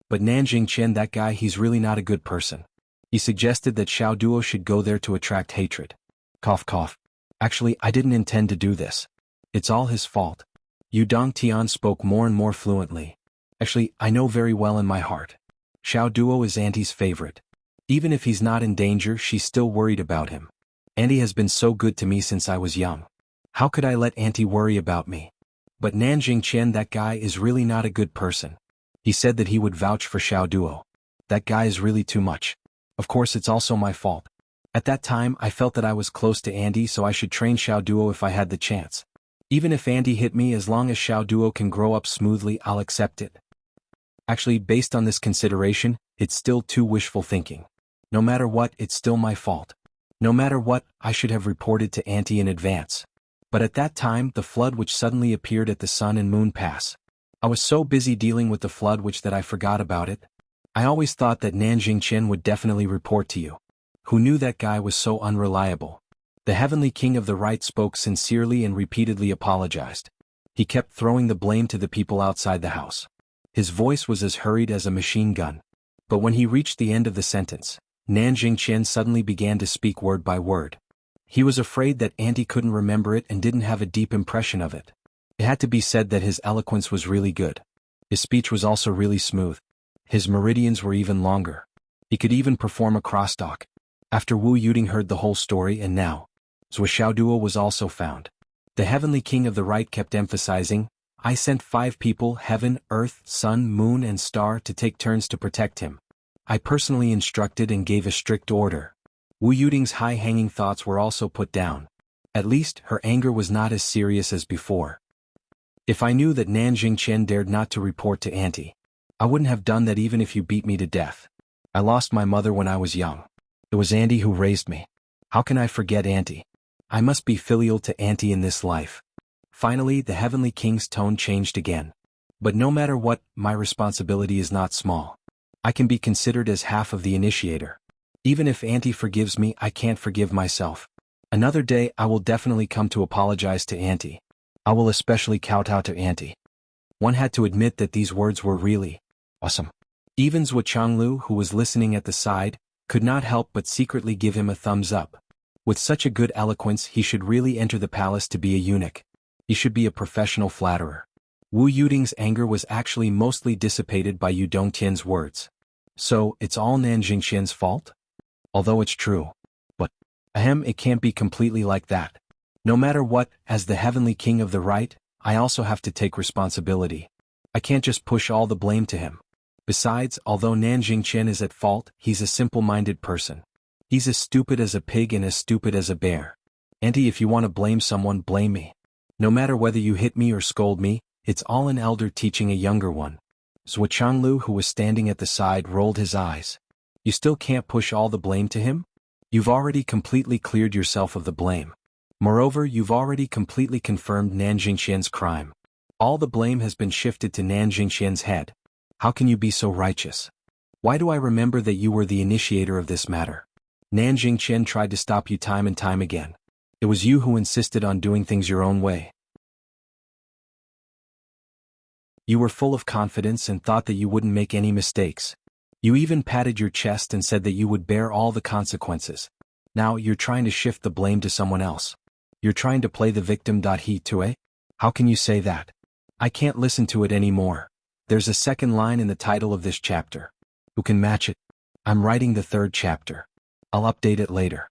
Speaker 1: But Nanjing Chen, that guy, he's really not a good person. He suggested that Xiao Duo should go there to attract hatred. Cough cough. Actually, I didn't intend to do this. It's all his fault. Yu Dongtian spoke more and more fluently. Actually, I know very well in my heart. Xiao Duo is Auntie's favorite. Even if he's not in danger, she's still worried about him. Auntie has been so good to me since I was young. How could I let Auntie worry about me? But Nanjing Chen, that guy, is really not a good person. He said that he would vouch for Xiao Duo. That guy is really too much. Of course, it's also my fault. At that time, I felt that I was close to Auntie, so I should train Xiao Duo if I had the chance. Even if Auntie hit me, as long as Xiao Duo can grow up smoothly, I'll accept it. Actually, based on this consideration, it's still too wishful thinking. No matter what, it's still my fault. No matter what, I should have reported to Auntie in advance. But at that time, the flood which suddenly appeared at the Sun and Moon Pass. I was so busy dealing with the flood that I forgot about it. I always thought that Nanjing Qin would definitely report to you. Who knew that guy was so unreliable? The Heavenly King of the Right spoke sincerely and repeatedly apologized. He kept throwing the blame to the people outside the house. His voice was as hurried as a machine gun. But when he reached the end of the sentence, Nanjing Qin suddenly began to speak word by word. He was afraid that Auntie couldn't remember it and didn't have a deep impression of it. It had to be said that his eloquence was really good. His speech was also really smooth. His meridians were even longer. He could even perform a crosstalk. After Wu Yuding heard the whole story and now, Zhuoxiaoduo was also found. The Heavenly King of the Right kept emphasizing, I sent 5 people, heaven, earth, sun, moon and star, to take turns to protect him. I personally instructed and gave a strict order. Wu Yuding's high-hanging thoughts were also put down. At least, her anger was not as serious as before. If I knew that Nanjing Qin dared not to report to Auntie, I wouldn't have done that even if you beat me to death. I lost my mother when I was young. It was Auntie who raised me. How can I forget Auntie? I must be filial to Auntie in this life. Finally, the Heavenly King's tone changed again. But no matter what, my responsibility is not small. I can be considered as half of the initiator. Even if Auntie forgives me, I can't forgive myself. Another day I will definitely come to apologize to Auntie. I will especially kowtow to Auntie. One had to admit that these words were really awesome. Even Zhuoqianglu, who was listening at the side, could not help but secretly give him a thumbs up. With such a good eloquence, he should really enter the palace to be a eunuch. He should be a professional flatterer. Wu Yuding's anger was actually mostly dissipated by Yu Dongtian's words. So, it's all Nanjing Qin's fault? Although it's true. But, it can't be completely like that. No matter what, as the Heavenly King of the Right, I also have to take responsibility. I can't just push all the blame to him. Besides, although Nanjing Qin is at fault, he's a simple-minded person. He's as stupid as a pig and as stupid as a bear. Auntie, if you want to blame someone, blame me. No matter whether you hit me or scold me, it's all an elder teaching a younger one. Zhuoqianglu, who was standing at the side, rolled his eyes. You still can't push all the blame to him? You've already completely cleared yourself of the blame. Moreover, you've already completely confirmed Nanjing Qin's crime. All the blame has been shifted to Nanjing Qin's head. How can you be so righteous? Why do I remember that you were the initiator of this matter? Nanjing Qin tried to stop you time and time again. It was you who insisted on doing things your own way. You were full of confidence and thought that you wouldn't make any mistakes. You even patted your chest and said that you would bear all the consequences. Now you're trying to shift the blame to someone else. You're trying to play the victim. He tue? How can you say that? I can't listen to it anymore. There's a second line in the title of this chapter. Who can match it? I'm writing the 3rd chapter. I'll update it later.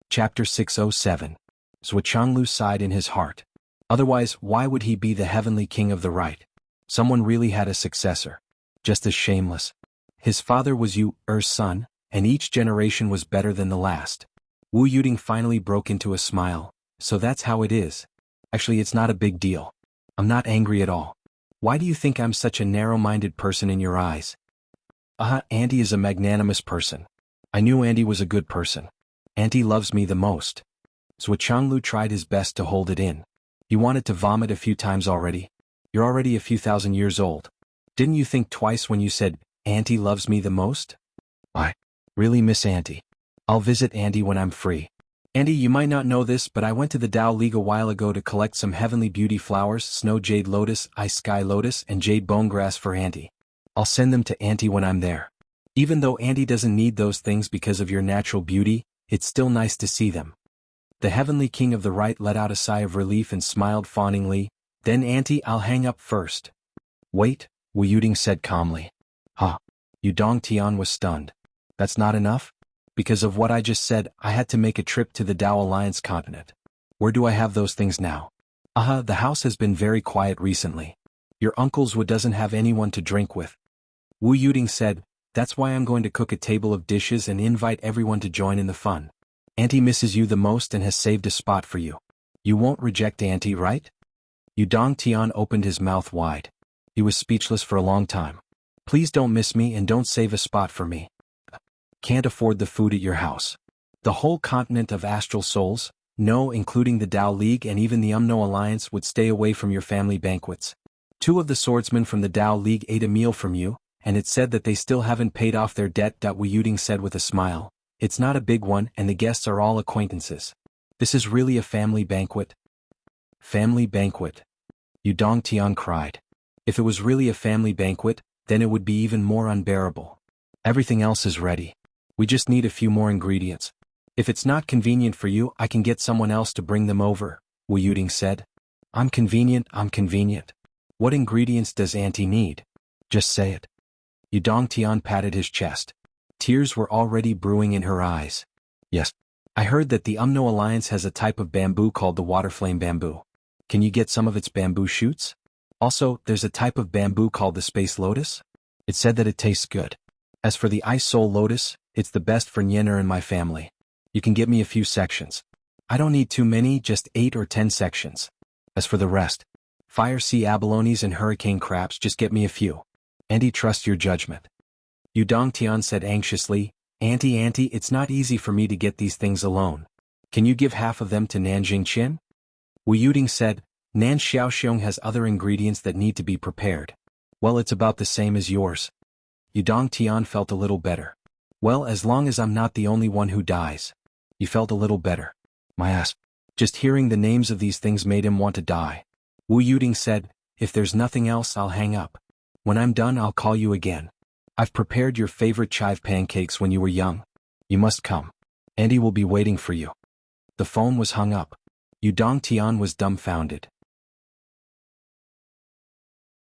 Speaker 1: Chapter 607. Zhuoqianglu sighed in his heart. Otherwise, why would he be the Heavenly King of the Right? Someone really had a successor. Just as shameless. His father was Yu Er's son, and each generation was better than the last. Wu Yuding finally broke into a smile. So that's how it is. Actually, it's not a big deal. I'm not angry at all. Why do you think I'm such a narrow-minded person in your eyes? Auntie is a magnanimous person. I knew Auntie was a good person. Auntie loves me the most. Zhuoqianglu tried his best to hold it in. He wanted to vomit a few times already. You're already a few thousand years old. Didn't you think twice when you said, Auntie loves me the most? I really miss Auntie. I'll visit Auntie when I'm free. Auntie, you might not know this, but I went to the Dao League a while ago to collect some heavenly beauty flowers, snow jade lotus, ice sky lotus, and jade bone grass for Auntie. I'll send them to Auntie when I'm there. Even though Auntie doesn't need those things because of your natural beauty, it's still nice to see them. The Heavenly King of the Right let out a sigh of relief and smiled fawningly. Then Auntie, I'll hang up first. Wait, Wu Yuding said calmly. Yu Dongtian was stunned. That's not enough? Because of what I just said, I had to make a trip to the Dao Alliance continent. Where do I have those things now? The house has been very quiet recently. Your uncle's doesn't have anyone to drink with. Wu Yuding said, that's why I'm going to cook a table of dishes and invite everyone to join in the fun. Auntie misses you the most and has saved a spot for you. You won't reject Auntie, right? Yu Dongtian opened his mouth wide. He was speechless for a long time. Please don't miss me and don't save a spot for me. Can't afford the food at your house. The whole continent of astral souls, no, including the Tao League and even the Umno Alliance, would stay away from your family banquets. 2 of the swordsmen from the Tao League ate a meal from you, and it said that they still haven't paid off their debt. Wu Yuding said with a smile. It's not a big one and the guests are all acquaintances. This is really a family banquet? Family banquet. Yu Dongtian cried. If it was really a family banquet, then it would be even more unbearable. Everything else is ready. We just need a few more ingredients. If it's not convenient for you, I can get someone else to bring them over, Wu Yuding said. I'm convenient. What ingredients does Auntie need? Just say it. Yu Dongtian patted his chest. Tears were already brewing in her eyes. Yes. I heard that the Umno Alliance has a type of bamboo called the water flame bamboo. Can you get some of its bamboo shoots? Also, there's a type of bamboo called the space lotus. It said that it tastes good. As for the ice soul lotus, it's the best for Nyener and my family. You can get me a few sections. I don't need too many, just 8 or 10 sections. As for the rest, fire sea abalones and hurricane crabs, just get me a few. Auntie, trust your judgment. Yu Dongtian said anxiously, Auntie, it's not easy for me to get these things alone. Can you give half of them to Nanjing Qin? Wu Yuding said, Nan Xiaoxiong has other ingredients that need to be prepared. Well, it's about the same as yours. Yu Dongtian felt a little better. Well, as long as I'm not the only one who dies. He felt a little better. My ass. Just hearing the names of these things made him want to die. Wu Yuding said, if there's nothing else, I'll hang up. When I'm done, I'll call you again. I've prepared your favorite chive pancakes when you were young. You must come. Auntie will be waiting for you. The phone was hung up. Yu Dongtian was dumbfounded.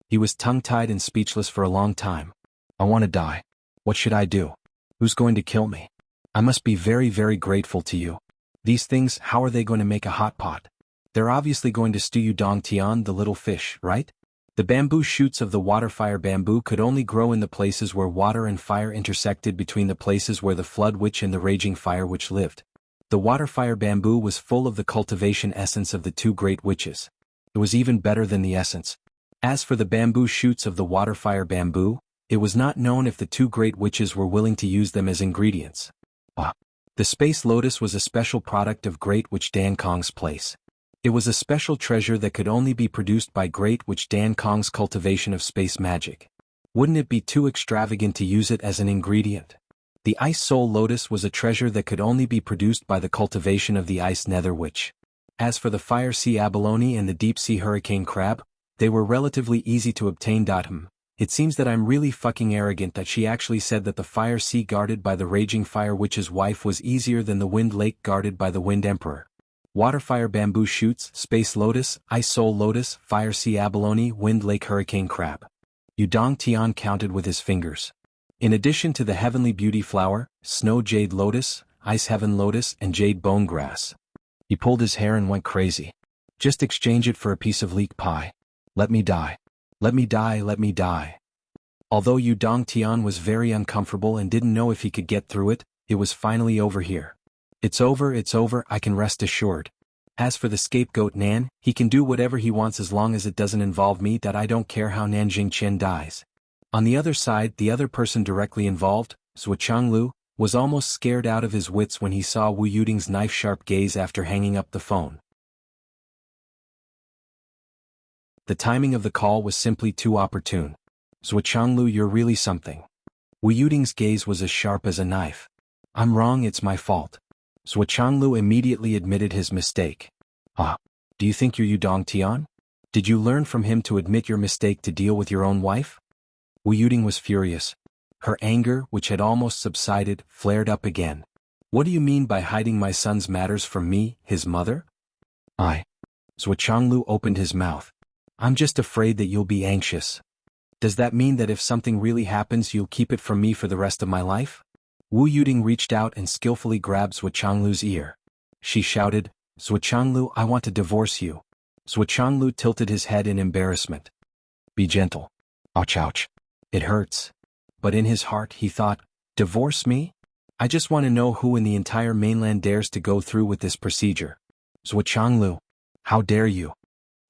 Speaker 1: He was tongue-tied and speechless for a long time. I want to die. What should I do? Who's going to kill me? I must be very, very grateful to you. These things, how are they going to make a hot pot? They're obviously going to stew Yu Dongtian, the little fish, right? The bamboo shoots of the water-fire bamboo could only grow in the places where water and fire intersected, between the places where the flood witch and the raging fire witch lived. The water-fire bamboo was full of the cultivation essence of the 2 great witches. It was even better than the essence. As for the bamboo shoots of the water-fire bamboo, it was not known if the 2 great witches were willing to use them as ingredients. The space lotus was a special product of Great Witch Dan Kong's place. It was a special treasure that could only be produced by Great Witch Dan Kong's cultivation of space magic. Wouldn't it be too extravagant to use it as an ingredient? The ice soul lotus was a treasure that could only be produced by the cultivation of the ice nether witch. As for the fire sea abalone and the deep sea hurricane crab, they were relatively easy to obtain. It seems that I'm really fucking arrogant that she actually said that the fire sea guarded by the raging fire witch's wife was easier than the wind lake guarded by the wind emperor. Waterfire bamboo shoots, space lotus, ice soul lotus, fire sea abalone, wind lake hurricane crab. Yu Dongtian counted with his fingers. In addition to the heavenly beauty flower, snow jade lotus, ice heaven lotus, and jade bone grass. He pulled his hair and went crazy. Just exchange it for a piece of leek pie. Let me die. Let me die. Although Yu Dongtian was very uncomfortable and didn't know if he could get through it, it was finally over here. It's over, I can rest assured. As for the scapegoat Nan, he can do whatever he wants as long as it doesn't involve me. I don't care how Nanjing Qin dies. On the other side, the other person directly involved, Zhuchanglu, was almost scared out of his wits when he saw Wu Yuding's knife-sharp gaze after hanging up the phone. The timing of the call was simply too opportune. Zhuchanglu, you're really something. Wu Yuding's gaze was as sharp as a knife. I'm wrong, it's my fault. Zhuchanglu immediately admitted his mistake. Do you think you're Yu Dongtian? Did you learn from him to admit your mistake to deal with your own wife? Wu Yuding was furious. Her anger, which had almost subsided, flared up again. What do you mean by hiding my son's matters from me, his mother? Zhuchanglu opened his mouth. I'm just afraid that you'll be anxious. Does that mean that if something really happens you'll keep it from me for the rest of my life? Wu Yuding reached out and skillfully grabbed Zhuchanglu's ear. She shouted, Zhuchanglu, I want to divorce you. Zhuchanglu tilted his head in embarrassment. Be gentle. Ouch. It hurts. But in his heart he thought, divorce me? I just want to know who in the entire mainland dares to go through with this procedure. Zhuchanglu, how dare you?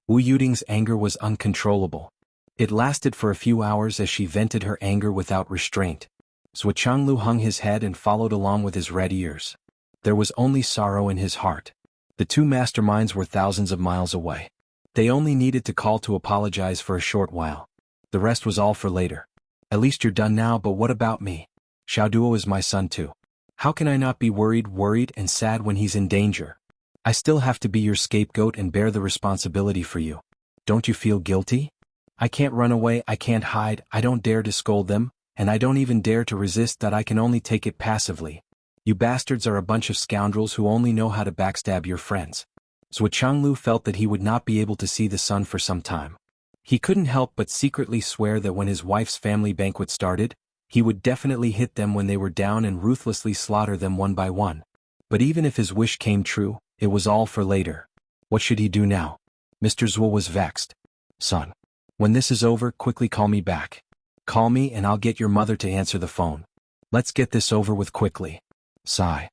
Speaker 1: Wu Yuding's anger was uncontrollable. It lasted for a few hours as she vented her anger without restraint. Jianghu hung his head and followed along with his red ears. There was only sorrow in his heart. The two masterminds were thousands of miles away. They only needed to call to apologize for a short while. The rest was all for later. At least you're done now, but what about me? Xiaoduo is my son too. How can I not be worried and sad when he's in danger? I still have to be your scapegoat and bear the responsibility for you. Don't you feel guilty? I can't run away, I can't hide, I don't dare to scold them, and I don't even dare to resist that. I can only take it passively. You bastards are a bunch of scoundrels who only know how to backstab your friends. Jianghu felt that he would not be able to see the son for some time. He couldn't help but secretly swear that when his wife's family banquet started, he would definitely hit them when they were down and ruthlessly slaughter them one by one. But even if his wish came true, it was all for later. What should he do now? Mr. Zhuo was vexed. Son, when this is over, quickly call me back. Call me and I'll get your mother to answer the phone. Let's get this over with quickly. Sigh.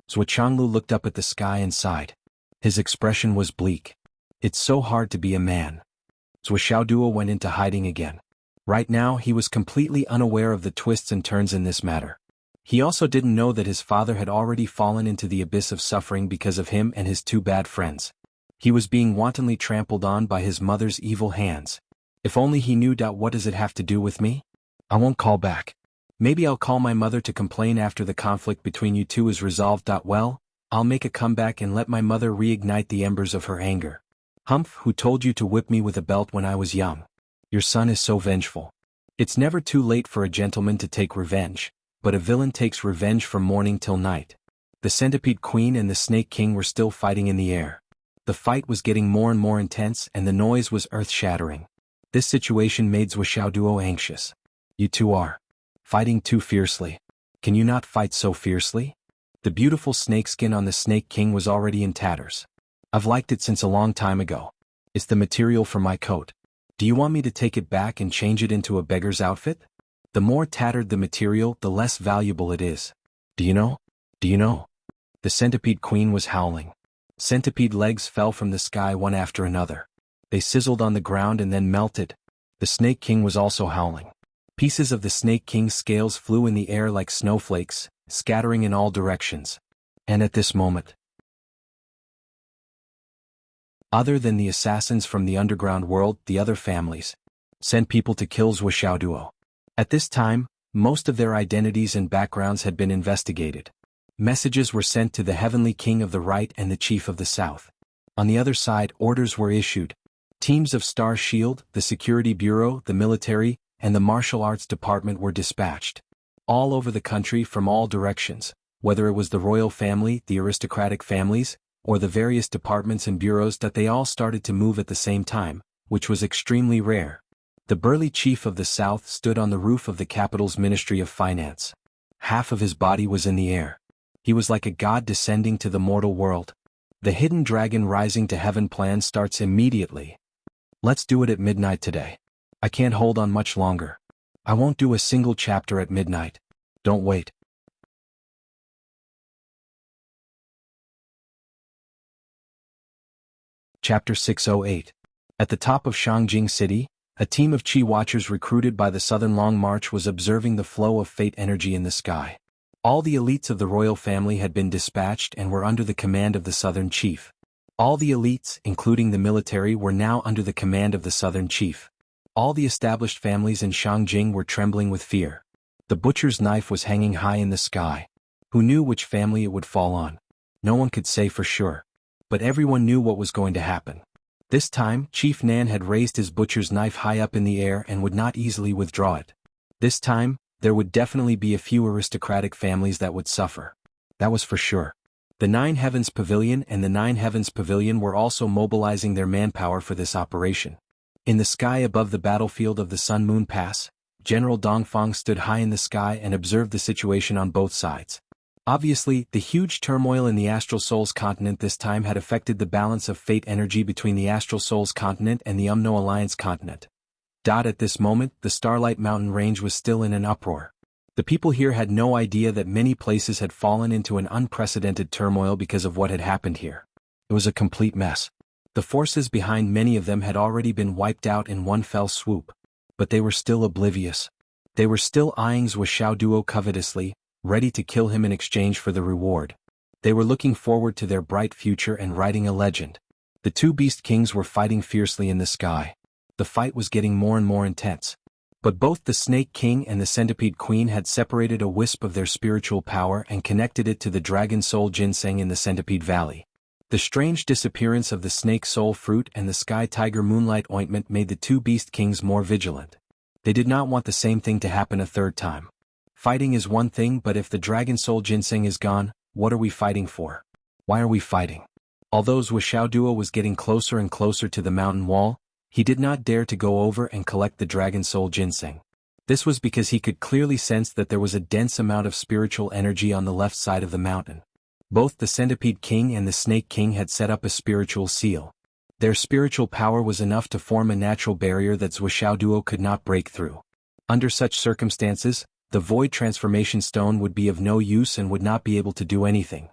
Speaker 1: Jianghu looked up at the sky and sighed. His expression was bleak. It's so hard to be a man. Xiaoduo went into hiding again. Right now he was completely unaware of the twists and turns in this matter. He also didn't know that his father had already fallen into the abyss of suffering because of him and his two bad friends. He was being wantonly trampled on by his mother's evil hands. If only he knew. What does it have to do with me? I won't call back. Maybe I'll call my mother to complain after the conflict between you two is resolved. Well, I'll make a comeback and let my mother reignite the embers of her anger. Humph, who told you to whip me with a belt when I was young? Your son is so vengeful. It's never too late for a gentleman to take revenge, but a villain takes revenge from morning till night. The Centipede Queen and the Snake King were still fighting in the air. The fight was getting more and more intense and the noise was earth-shattering. This situation made Xiaoduo anxious. You two are fighting too fiercely. Can you not fight so fiercely? The beautiful snakeskin on the Snake King was already in tatters. I've liked it since a long time ago. It's the material for my coat. Do you want me to take it back and change it into a beggar's outfit? The more tattered the material, the less valuable it is. Do you know? Do you know? The Centipede Queen was howling. Centipede legs fell from the sky one after another. They sizzled on the ground and then melted. The Snake King was also howling. Pieces of the Snake King's scales flew in the air like snowflakes, scattering in all directions. And at this moment, other than the assassins from the underground world, the other families sent people to kill Xiaoduo. At this time, most of their identities and backgrounds had been investigated. Messages were sent to the Heavenly King of the Right and the Chief of the South. On the other side, orders were issued. Teams of Star Shield, the Security Bureau, the military, and the Martial Arts Department were dispatched. All over the country from all directions, whether it was the royal family, the aristocratic families, or the various departments and bureaus, that they all started to move at the same time, which was extremely rare. The burly chief of the South stood on the roof of the capital's Ministry of Finance. Half of his body was in the air. He was like a god descending to the mortal world. The hidden dragon rising to heaven plan starts immediately. Let's do it at midnight today. I can't hold on much longer. I won't do a single chapter at midnight. Don't wait. Chapter 608. At the top of Shangjing City, a team of Qi Watchers recruited by the Southern Long March was observing the flow of fate energy in the sky. All the elites of the royal family had been dispatched and were under the command of the Southern Chief. All the elites, including the military, were now under the command of the Southern Chief. All the established families in Shangjing were trembling with fear. The butcher's knife was hanging high in the sky. Who knew which family it would fall on? No one could say for sure. But everyone knew what was going to happen. This time, Chief Nan had raised his butcher's knife high up in the air and would not easily withdraw it. This time, there would definitely be a few aristocratic families that would suffer. That was for sure. The Nine Heavens Pavilion and the Nine Heavens Pavilion were also mobilizing their manpower for this operation. In the sky above the battlefield of the Sun Moon Pass, General Dongfang stood high in the sky and observed the situation on both sides. Obviously, the huge turmoil in the Astral Souls continent this time had affected the balance of fate energy between the Astral Souls continent and the Umno Alliance continent. At this moment, the Starlight Mountain range was still in an uproar. The people here had no idea that many places had fallen into an unprecedented turmoil because of what had happened here. It was a complete mess. The forces behind many of them had already been wiped out in one fell swoop. But they were still oblivious. They were still eyeing Zhou Xiaoduo covetously, ready to kill him in exchange for the reward. They were looking forward to their bright future and writing a legend. The two beast kings were fighting fiercely in the sky. The fight was getting more and more intense. But both the Snake King and the Centipede Queen had separated a wisp of their spiritual power and connected it to the Dragon Soul Ginseng in the Centipede Valley. The strange disappearance of the Snake Soul Fruit and the Sky Tiger Moonlight Ointment made the two Beast Kings more vigilant. They did not want the same thing to happen a third time. Fighting is one thing, but if the Dragon Soul Ginseng is gone, what are we fighting for? Why are we fighting? Although Zhou Xiaoduo was getting closer and closer to the mountain wall, he did not dare to go over and collect the Dragon Soul Ginseng. This was because he could clearly sense that there was a dense amount of spiritual energy on the left side of the mountain. Both the Centipede King and the Snake King had set up a spiritual seal. Their spiritual power was enough to form a natural barrier that Zhou Xiaoduo could not break through. Under such circumstances, the Void Transformation Stone would be of no use and would not be able to do anything.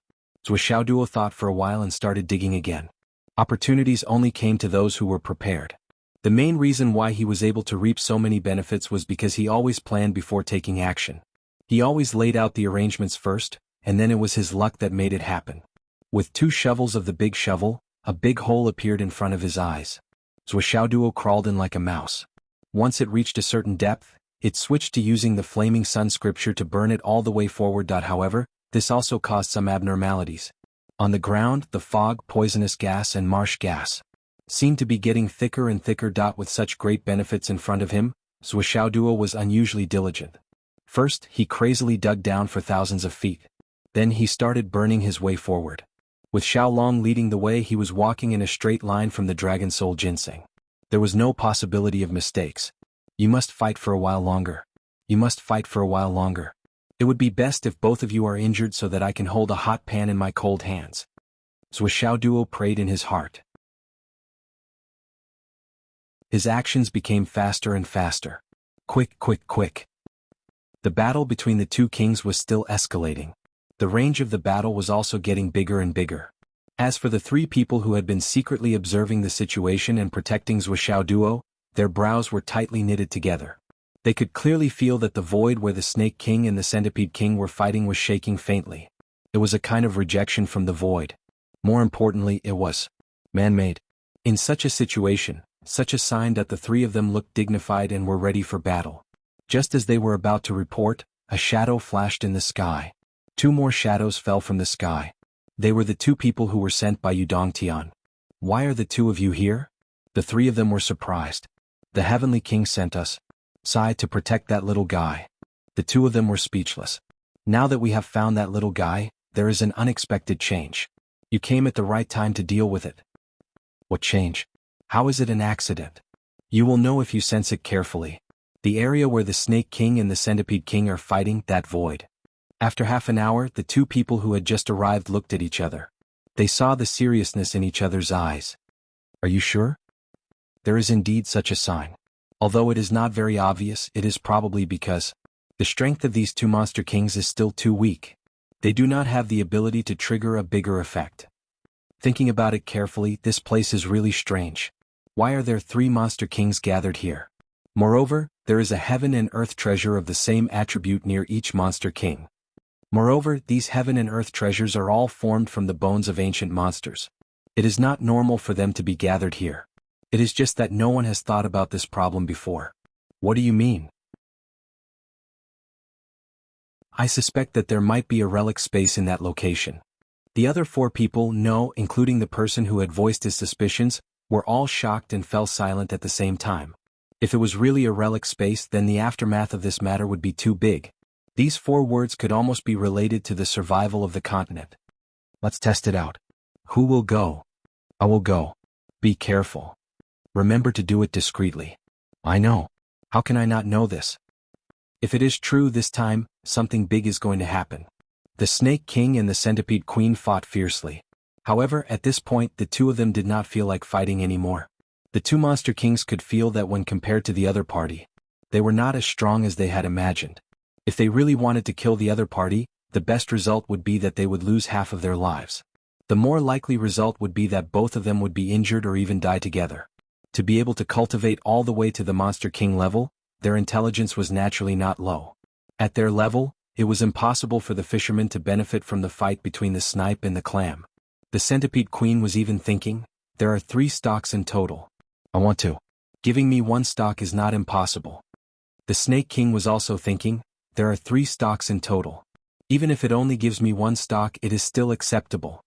Speaker 1: Zhou Xiaoduo thought for a while and started digging again. Opportunities only came to those who were prepared. The main reason why he was able to reap so many benefits was because he always planned before taking action. He always laid out the arrangements first, and then it was his luck that made it happen. With 2 shovels of the big shovel, a big hole appeared in front of his eyes. Zhou Xiaoduo crawled in like a mouse. Once it reached a certain depth, it switched to using the Flaming Sun scripture to burn it all the way forward. However, this also caused some abnormalities. On the ground, the fog, poisonous gas and marsh gas seemed to be getting thicker and thicker. With such great benefits in front of him, Zhou Xiaoduo was unusually diligent. First, he crazily dug down for thousands of feet. Then he started burning his way forward. With Xiaolong leading the way, he was walking in a straight line from the Dragon Soul Ginseng. There was no possibility of mistakes. You must fight for a while longer. You must fight for a while longer. It would be best if both of you are injured so that I can hold a hot pan in my cold hands. Zhou Xiaoduo prayed in his heart. His actions became faster and faster. Quick, quick, quick. The battle between the two kings was still escalating. The range of the battle was also getting bigger and bigger. As for the 3 people who had been secretly observing the situation and protecting Zhou Xiaoduo, their brows were tightly knitted together. They could clearly feel that the void where the Snake King and the Centipede King were fighting was shaking faintly. It was a kind of rejection from the void. More importantly, it was man-made. In such a situation, such a sign that the 3 of them looked dignified and were ready for battle. Just as they were about to report, a shadow flashed in the sky. 2 more shadows fell from the sky. They were the 2 people who were sent by Yudong Tian. Why are the 2 of you here? The 3 of them were surprised. The Heavenly King sent us, Sai, to protect that little guy. The 2 of them were speechless. Now that we have found that little guy, there is an unexpected change. You came at the right time to deal with it. What change? How is it an accident? You will know if you sense it carefully. The area where the Snake King and the Centipede King are fighting, that void. After half an hour, the 2 people who had just arrived looked at each other. They saw the seriousness in each other's eyes. Are you sure? There is indeed such a sign. Although it is not very obvious, it is probably because the strength of these 2 monster kings is still too weak. They do not have the ability to trigger a bigger effect. Thinking about it carefully, this place is really strange. Why are there 3 monster kings gathered here? Moreover, there is a heaven and earth treasure of the same attribute near each monster king. Moreover, these heaven and earth treasures are all formed from the bones of ancient monsters. It is not normal for them to be gathered here. It is just that no one has thought about this problem before. What do you mean? I suspect that there might be a relic space in that location. The other 4 people, no, including the person who had voiced his suspicions, were all shocked and fell silent at the same time. If it was really a relic space, then the aftermath of this matter would be too big. These 4 words could almost be related to the survival of the continent. Let's test it out. Who will go? I will go. Be careful. Remember to do it discreetly. I know. How can I not know this? If it is true this time, something big is going to happen. The Snake King and the Centipede Queen fought fiercely. However, at this point, the 2 of them did not feel like fighting anymore. The 2 monster kings could feel that when compared to the other party, they were not as strong as they had imagined. If they really wanted to kill the other party, the best result would be that they would lose half of their lives. The more likely result would be that both of them would be injured or even die together. To be able to cultivate all the way to the Monster King level, their intelligence was naturally not low. At their level, it was impossible for the fishermen to benefit from the fight between the snipe and the clam. The Centipede Queen was even thinking, there are 3 stocks in total. I want to. Giving me 1 stock is not impossible. The Snake King was also thinking, there are 3 stocks in total. Even if it only gives me 1 stock, it is still acceptable.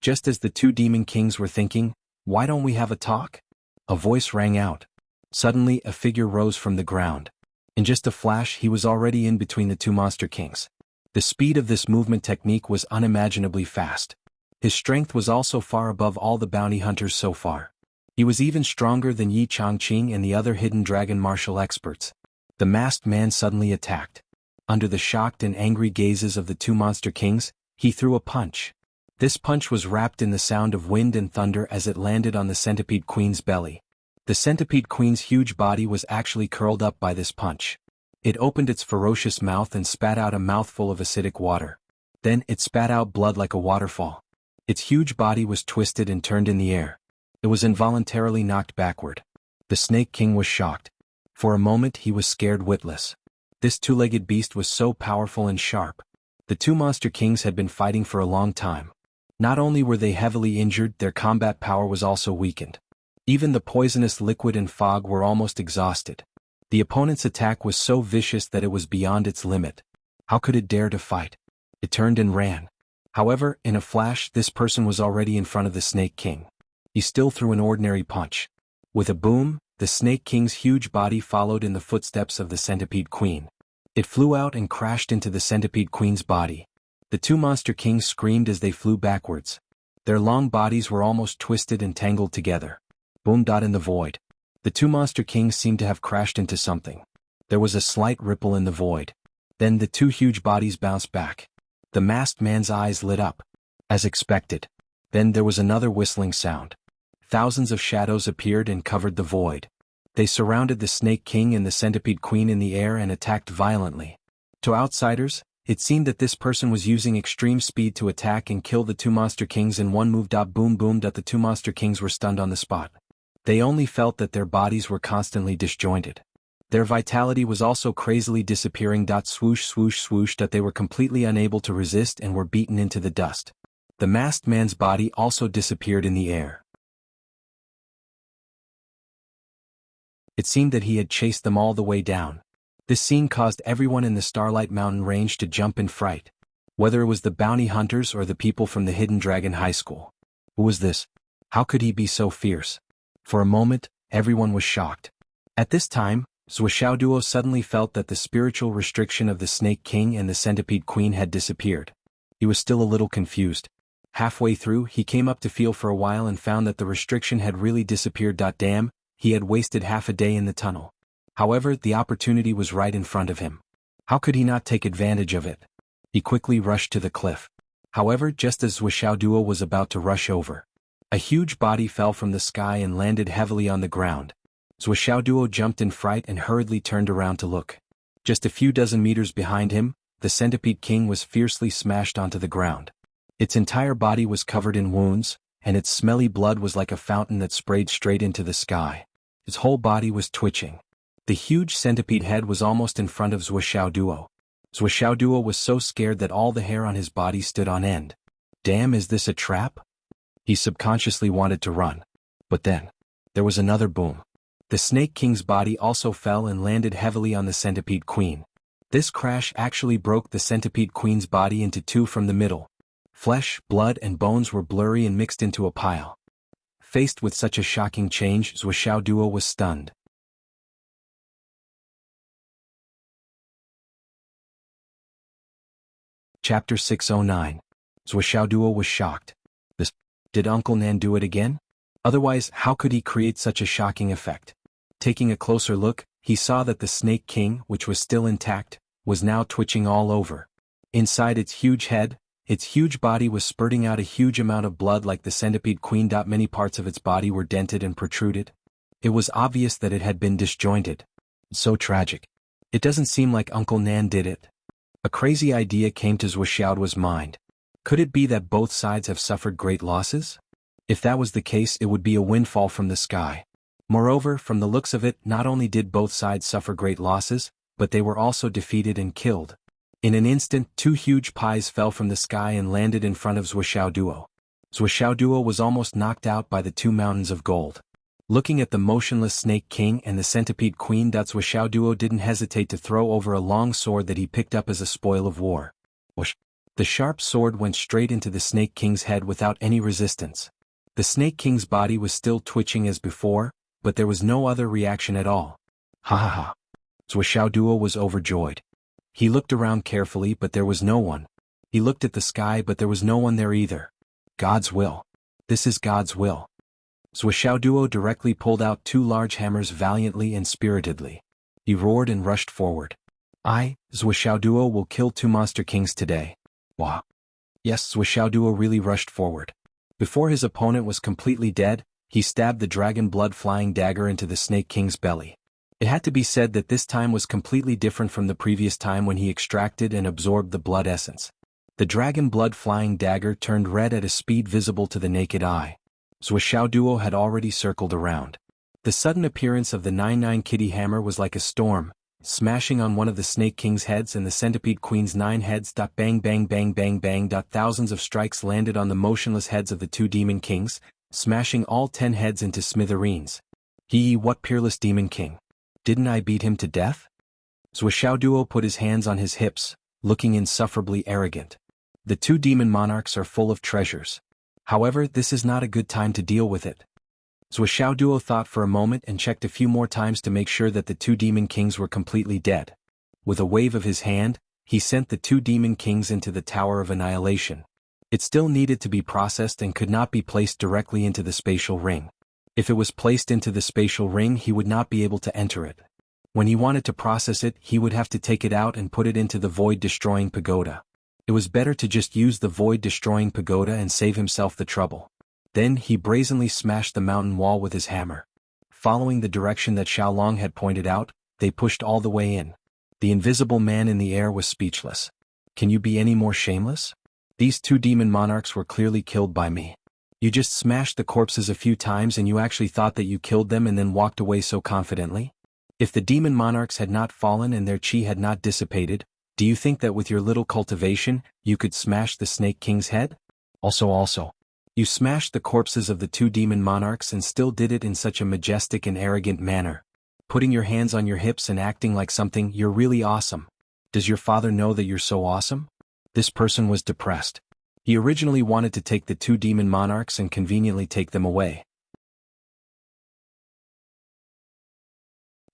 Speaker 1: Just as the 2 Demon Kings were thinking, why don't we have a talk? A voice rang out. Suddenly a figure rose from the ground. In just a flash he was already in between the 2 Monster Kings. The speed of this movement technique was unimaginably fast. His strength was also far above all the bounty hunters so far. He was even stronger than Yi Changqing and the other hidden dragon martial experts. The masked man suddenly attacked. Under the shocked and angry gazes of the 2 Monster Kings, he threw a punch. This punch was wrapped in the sound of wind and thunder as it landed on the Centipede Queen's belly. The Centipede Queen's huge body was actually curled up by this punch. It opened its ferocious mouth and spat out a mouthful of acidic water. Then it spat out blood like a waterfall. Its huge body was twisted and turned in the air. It was involuntarily knocked backward. The Snake King was shocked. For a moment he was scared witless. This 2-legged beast was so powerful and sharp. The 2 Monster Kings had been fighting for a long time. Not only were they heavily injured, their combat power was also weakened. Even the poisonous liquid and fog were almost exhausted. The opponent's attack was so vicious that it was beyond its limit. How could it dare to fight? It turned and ran. However, in a flash this person was already in front of the Snake King. He still threw an ordinary punch. With a boom, the Snake King's huge body followed in the footsteps of the Centipede Queen. It flew out and crashed into the Centipede Queen's body. The 2 Monster Kings screamed as they flew backwards. Their long bodies were almost twisted and tangled together. Boom! In the void. The 2 Monster Kings seemed to have crashed into something. There was a slight ripple in the void. Then the 2 huge bodies bounced back. The masked man's eyes lit up. As expected. Then there was another whistling sound. Thousands of shadows appeared and covered the void. They surrounded the Snake King and the Centipede Queen in the air and attacked violently. To outsiders, it seemed that this person was using extreme speed to attack and kill the 2 Monster Kings in one move. Boom! The 2 Monster Kings were stunned on the spot. They only felt that their bodies were constantly disjointed. Their vitality was also crazily disappearing. Swoosh! That they were completely unable to resist and were beaten into the dust. The masked man's body also disappeared in the air. It seemed that he had chased them all the way down. This scene caused everyone in the Starlight Mountain Range to jump in fright. Whether it was the bounty hunters or the people from the Hidden Dragon High School. Who was this? How could he be so fierce? For a moment, everyone was shocked. At this time, Duo suddenly felt that the spiritual restriction of the Snake King and the Centipede Queen had disappeared. He was still a little confused. Halfway through, he came up to feel for a while and found that the restriction had really disappeared. Damn, he had wasted half a day in the tunnel. However, the opportunity was right in front of him. How could he not take advantage of it? He quickly rushed to the cliff. However, just as Duo was about to rush over, a huge body fell from the sky and landed heavily on the ground. Duo jumped in fright and hurriedly turned around to look. Just a few dozen meters behind him, the Centipede King was fiercely smashed onto the ground. Its entire body was covered in wounds, and its smelly blood was like a fountain that sprayed straight into the sky. Its whole body was twitching. The huge centipede head was almost in front of Duo. Duo was so scared that all the hair on his body stood on end. Damn, is this a trap? He subconsciously wanted to run. But then, there was another boom. The Snake King's body also fell and landed heavily on the Centipede Queen. This crash actually broke the Centipede Queen's body into 2 from the middle. Flesh, blood and bones were blurry and mixed into a pile. Faced with such a shocking change, Duo was stunned. Chapter 609. Duo was shocked. Did Uncle Nan do it again? Otherwise, how could he create such a shocking effect? Taking a closer look, he saw that the Snake King, which was still intact, was now twitching all over. Inside its huge head, its huge body was spurting out a huge amount of blood like the Centipede Queen. Many parts of its body were dented and protruded. It was obvious that it had been disjointed. So tragic. It doesn't seem like Uncle Nan did it. A crazy idea came to Duo's mind. Could it be that both sides have suffered great losses? If that was the case, it would be a windfall from the sky. Moreover, from the looks of it, not only did both sides suffer great losses, but they were also defeated and killed. In an instant, two huge pies fell from the sky and landed in front of Duo. Duo was almost knocked out by the two mountains of gold. Looking at the motionless Snake King and the Centipede Queen, Duo didn't hesitate to throw over a long sword that he picked up as a spoil of war. Whoosh! The sharp sword went straight into the Snake King's head without any resistance. The Snake King's body was still twitching as before, but there was no other reaction at all. Ha ha ha! Duo was overjoyed. He looked around carefully, but there was no one. He looked at the sky, but there was no one there either. God's will. This is God's will. Duo directly pulled out two large hammers valiantly and spiritedly. He roared and rushed forward. Duo will kill two monster kings today. Wah! Yes, Duo really rushed forward. Before his opponent was completely dead, he stabbed the dragon blood-flying dagger into the Snake King's belly. It had to be said that this time was completely different from the previous time when he extracted and absorbed the blood essence. The dragon blood-flying dagger turned red at a speed visible to the naked eye. Duo had already circled around. The sudden appearance of the 9-9 kitty hammer was like a storm, smashing on one of the Snake King's heads and the Centipede Queen's 9 heads. Bang bang bang bang bang. Thousands of strikes landed on the motionless heads of the two demon kings, smashing all 10 heads into smithereens. What peerless demon king! Didn't I beat him to death? Duo put his hands on his hips, looking insufferably arrogant. The two demon monarchs are full of treasures. However, this is not a good time to deal with it. Duo thought for a moment and checked a few more times to make sure that the two demon kings were completely dead. With a wave of his hand, he sent the two demon kings into the Tower of Annihilation. It still needed to be processed and could not be placed directly into the spatial ring. If it was placed into the spatial ring, he would not be able to enter it. When he wanted to process it, he would have to take it out and put it into the void-destroying pagoda. It was better to just use the void-destroying pagoda and save himself the trouble. Then he brazenly smashed the mountain wall with his hammer. Following the direction that Xiaolong had pointed out, they pushed all the way in. The invisible man in the air was speechless. Can you be any more shameless? These two demon monarchs were clearly killed by me. You just smashed the corpses a few times and you actually thought that you killed them and then walked away so confidently? If the demon monarchs had not fallen and their chi had not dissipated, do you think that with your little cultivation, you could smash the Snake King's head? Also, you smashed the corpses of the two demon monarchs and still did it in such a majestic and arrogant manner. Putting your hands on your hips and acting like something, you're really awesome. Does your father know that you're so awesome? This person was depressed. He originally wanted to take the two demon monarchs and conveniently take them away.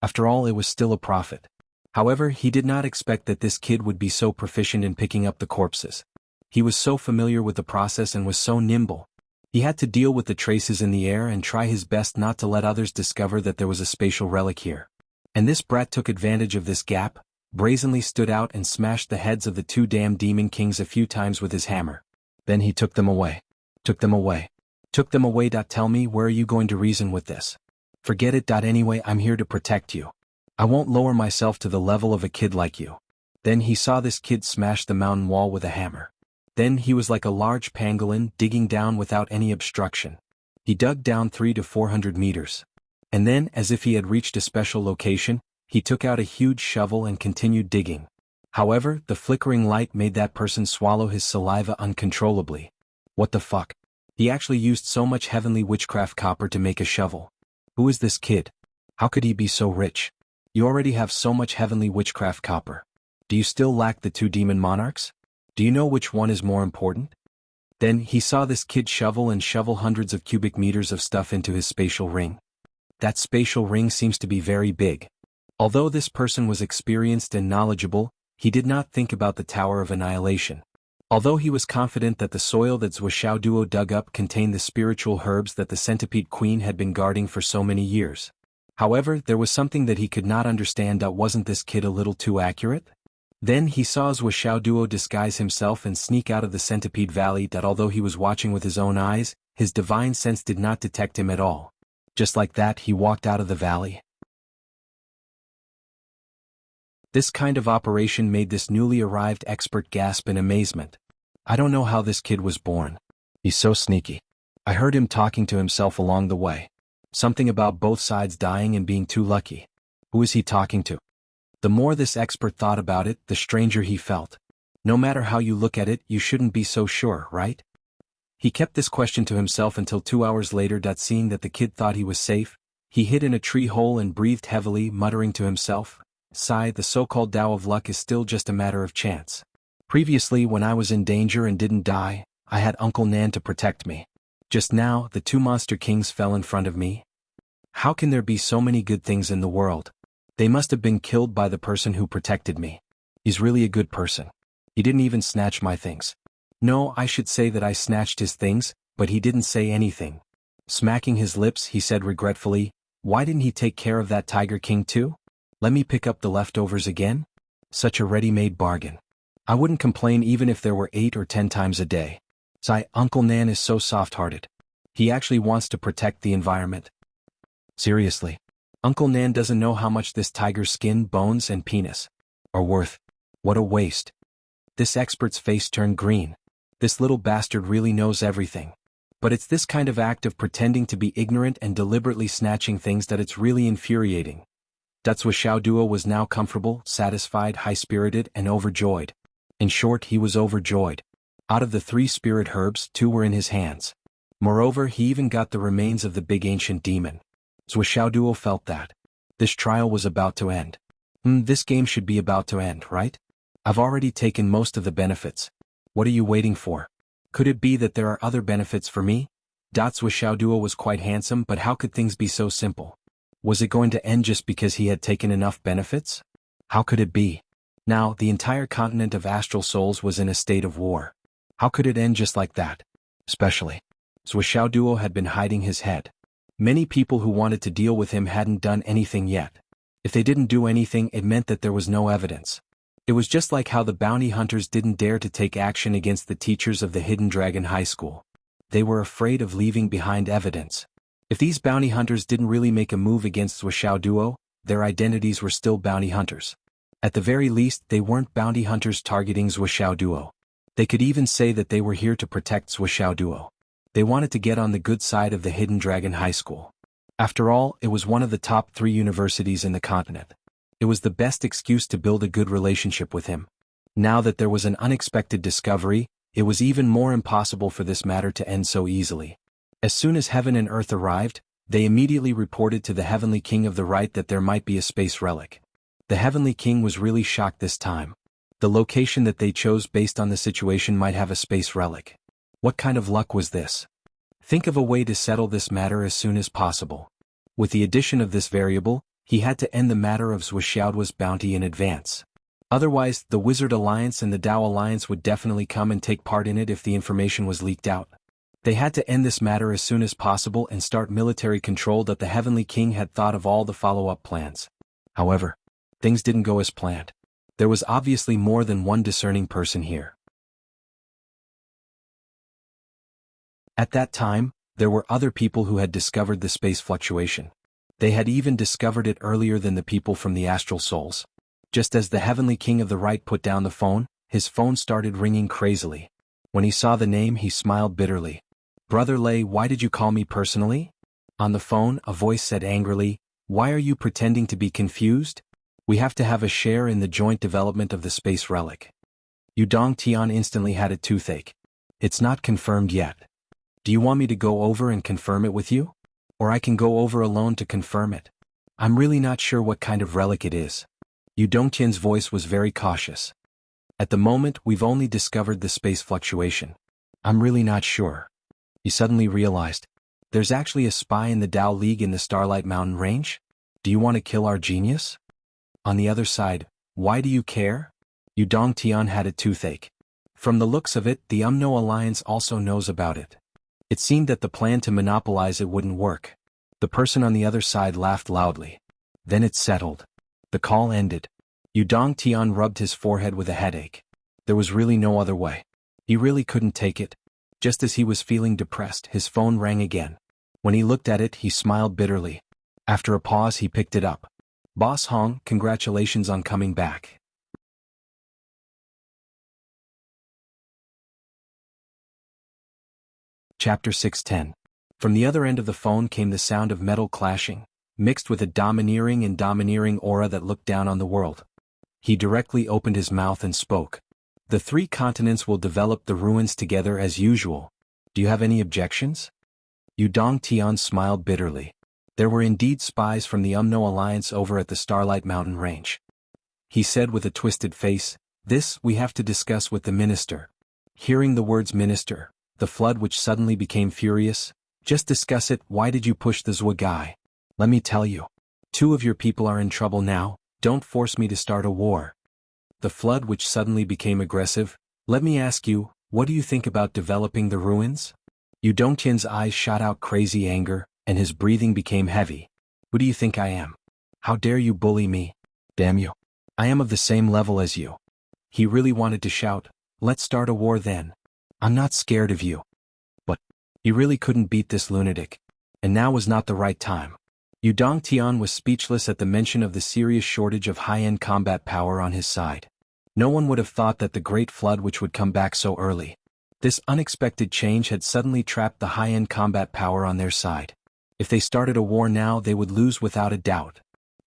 Speaker 1: After all, it was still a profit. However, he did not expect that this kid would be so proficient in picking up the corpses. He was so familiar with the process and was so nimble. He had to deal with the traces in the air and try his best not to let others discover that there was a spatial relic here. And this brat took advantage of this gap, brazenly stood out and smashed the heads of the two damn demon kings a few times with his hammer. Then he took them away. Took them away. Tell me, where are you going to reason with this? Forget it. Anyway, I'm here to protect you. I won't lower myself to the level of a kid like you. Then he saw this kid smash the mountain wall with a hammer. Then he was like a large pangolin digging down without any obstruction. He dug down 300 to 400 meters. And then, as if he had reached a special location, he took out a huge shovel and continued digging. However, the flickering light made that person swallow his saliva uncontrollably. What the fuck? He actually used so much heavenly witchcraft copper to make a shovel. Who is this kid? How could he be so rich? You already have so much heavenly witchcraft copper. Do you still lack the two demon monarchs? Do you know which one is more important? Then he saw this kid shovel hundreds of cubic meters of stuff into his spatial ring. That spatial ring seems to be very big. Although this person was experienced and knowledgeable, he did not think about the Tower of Annihilation. Although he was confident that the soil that Duo dug up contained the spiritual herbs that the Centipede Queen had been guarding for so many years. However, there was something that he could not understand. Wasn't this kid a little too accurate? Then he saw Duo disguise himself and sneak out of the Centipede Valley. Although he was watching with his own eyes, his divine sense did not detect him at all. Just like that, he walked out of the valley. This kind of operation made this newly arrived expert gasp in amazement. I don't know how this kid was born. He's so sneaky. I heard him talking to himself along the way. Something about both sides dying and being too lucky. Who is he talking to? The more this expert thought about it, the stranger he felt. No matter how you look at it, you shouldn't be so sure, right? He kept this question to himself until 2 hours later. Seeing that the kid thought he was safe, he hid in a tree hole and breathed heavily, muttering to himself, "Sigh, the so-called Tao of luck is still just a matter of chance. Previously, when I was in danger and didn't die, I had Uncle Nan to protect me. Just now, the two monster kings fell in front of me. How can there be so many good things in the world? They must have been killed by the person who protected me. He's really a good person. He didn't even snatch my things. No, I should say that I snatched his things, but he didn't say anything." Smacking his lips, he said regretfully, "Why didn't he take care of that Tiger King too? Let me pick up the leftovers again? Such a ready-made bargain. I wouldn't complain even if there were 8 or 10 times a day. Sigh, Uncle Nan is so soft-hearted. He actually wants to protect the environment. Seriously. Uncle Nan doesn't know how much this tiger's skin, bones, and penis are worth. What a waste." This expert's face turned green. This little bastard really knows everything. But it's this kind of act of pretending to be ignorant and deliberately snatching things that it's really infuriating. Wuxia Duo was now comfortable, satisfied, high-spirited, and overjoyed. In short, he was overjoyed. Out of the 3 spirit herbs, 2 were in his hands. Moreover, he even got the remains of the big ancient demon. Wuxia Duo felt that this trial was about to end. This game should be about to end, right? I've already taken most of the benefits. What are you waiting for? Could it be that there are other benefits for me? Wuxia Duo was quite handsome, but how could things be so simple? Was it going to end just because he had taken enough benefits? How could it be? Now, the entire continent of astral souls was in a state of war. How could it end just like that? Especially, Wuxia Duo had been hiding his head. Many people who wanted to deal with him hadn't done anything yet. If they didn't do anything, it meant that there was no evidence. It was just like how the bounty hunters didn't dare to take action against the teachers of the Hidden Dragon High School. They were afraid of leaving behind evidence. If these bounty hunters didn't really make a move against Wuxia Duo, their identities were still bounty hunters. At the very least, they weren't bounty hunters targeting Wuxia Duo. They could even say that they were here to protect Wuxia Duo. They wanted to get on the good side of the Hidden Dragon High School. After all, it was one of the top 3 universities in the continent. It was the best excuse to build a good relationship with him. Now that there was an unexpected discovery, it was even more impossible for this matter to end so easily. As soon as heaven and earth arrived, they immediately reported to the Heavenly King of the Right that there might be a space relic. The Heavenly King was really shocked this time. The location that they chose based on the situation might have a space relic. What kind of luck was this? Think of a way to settle this matter as soon as possible. With the addition of this variable, he had to end the matter of Wuxia Duo's bounty in advance. Otherwise, the Wizard Alliance and the Tao Alliance would definitely come and take part in it if the information was leaked out. They had to end this matter as soon as possible and start military control. That the Heavenly King had thought of all the follow-up plans. However, things didn't go as planned. There was obviously more than one discerning person here. At that time, there were other people who had discovered the space fluctuation. They had even discovered it earlier than the people from the astral souls. Just as the Heavenly King of the Right put down the phone, his phone started ringing crazily. When he saw the name, he smiled bitterly. "Brother Lei, why did you call me personally?" On the phone, a voice said angrily, "Why are you pretending to be confused? We have to have a share in the joint development of the space relic." Yudong Tian instantly had a toothache. "It's not confirmed yet. Do you want me to go over and confirm it with you? Or I can go over alone to confirm it. I'm really not sure what kind of relic it is." Yudong Tian's voice was very cautious. "At the moment, we've only discovered the space fluctuation. I'm really not sure." He suddenly realized, there's actually a spy in the Tao League in the Starlight Mountain Range? Do you want to kill our genius? On the other side, why do you care? Yudong Tian had a toothache. From the looks of it, the Umno Alliance also knows about it. It seemed that the plan to monopolize it wouldn't work. The person on the other side laughed loudly. Then it settled. The call ended. Yudong Tian rubbed his forehead with a headache. There was really no other way. He really couldn't take it. Just as he was feeling depressed, his phone rang again. When he looked at it, he smiled bitterly. After a pause, he picked it up. "Boss Hong, congratulations on coming back." Chapter 610. From the other end of the phone came the sound of metal clashing, mixed with a domineering aura that looked down on the world. He directly opened his mouth and spoke. The 3 continents will develop the ruins together as usual. Do you have any objections? Yudong Tian smiled bitterly. There were indeed spies from the Umno Alliance over at the Starlight Mountain Range. He said with a twisted face, "This we have to discuss with the minister." Hearing the words minister, the flood which suddenly became furious. "Just discuss it. Why did you push the Zhua guy? Let me tell you. 2 of your people are in trouble now, don't force me to start a war." The flood which suddenly became aggressive. "Let me ask you, what do you think about developing the ruins?" Yudong Tian's eyes shot out crazy anger, and his breathing became heavy. "Who do you think I am? How dare you bully me? Damn you. I am of the same level as you." He really wanted to shout, "Let's start a war then. I'm not scared of you." But he really couldn't beat this lunatic. And now was not the right time. Yudong Tian was speechless at the mention of the serious shortage of high-end combat power on his side. No one would have thought that the great flood which would come back so early. This unexpected change had suddenly trapped the high-end combat power on their side. If they started a war now, they would lose without a doubt.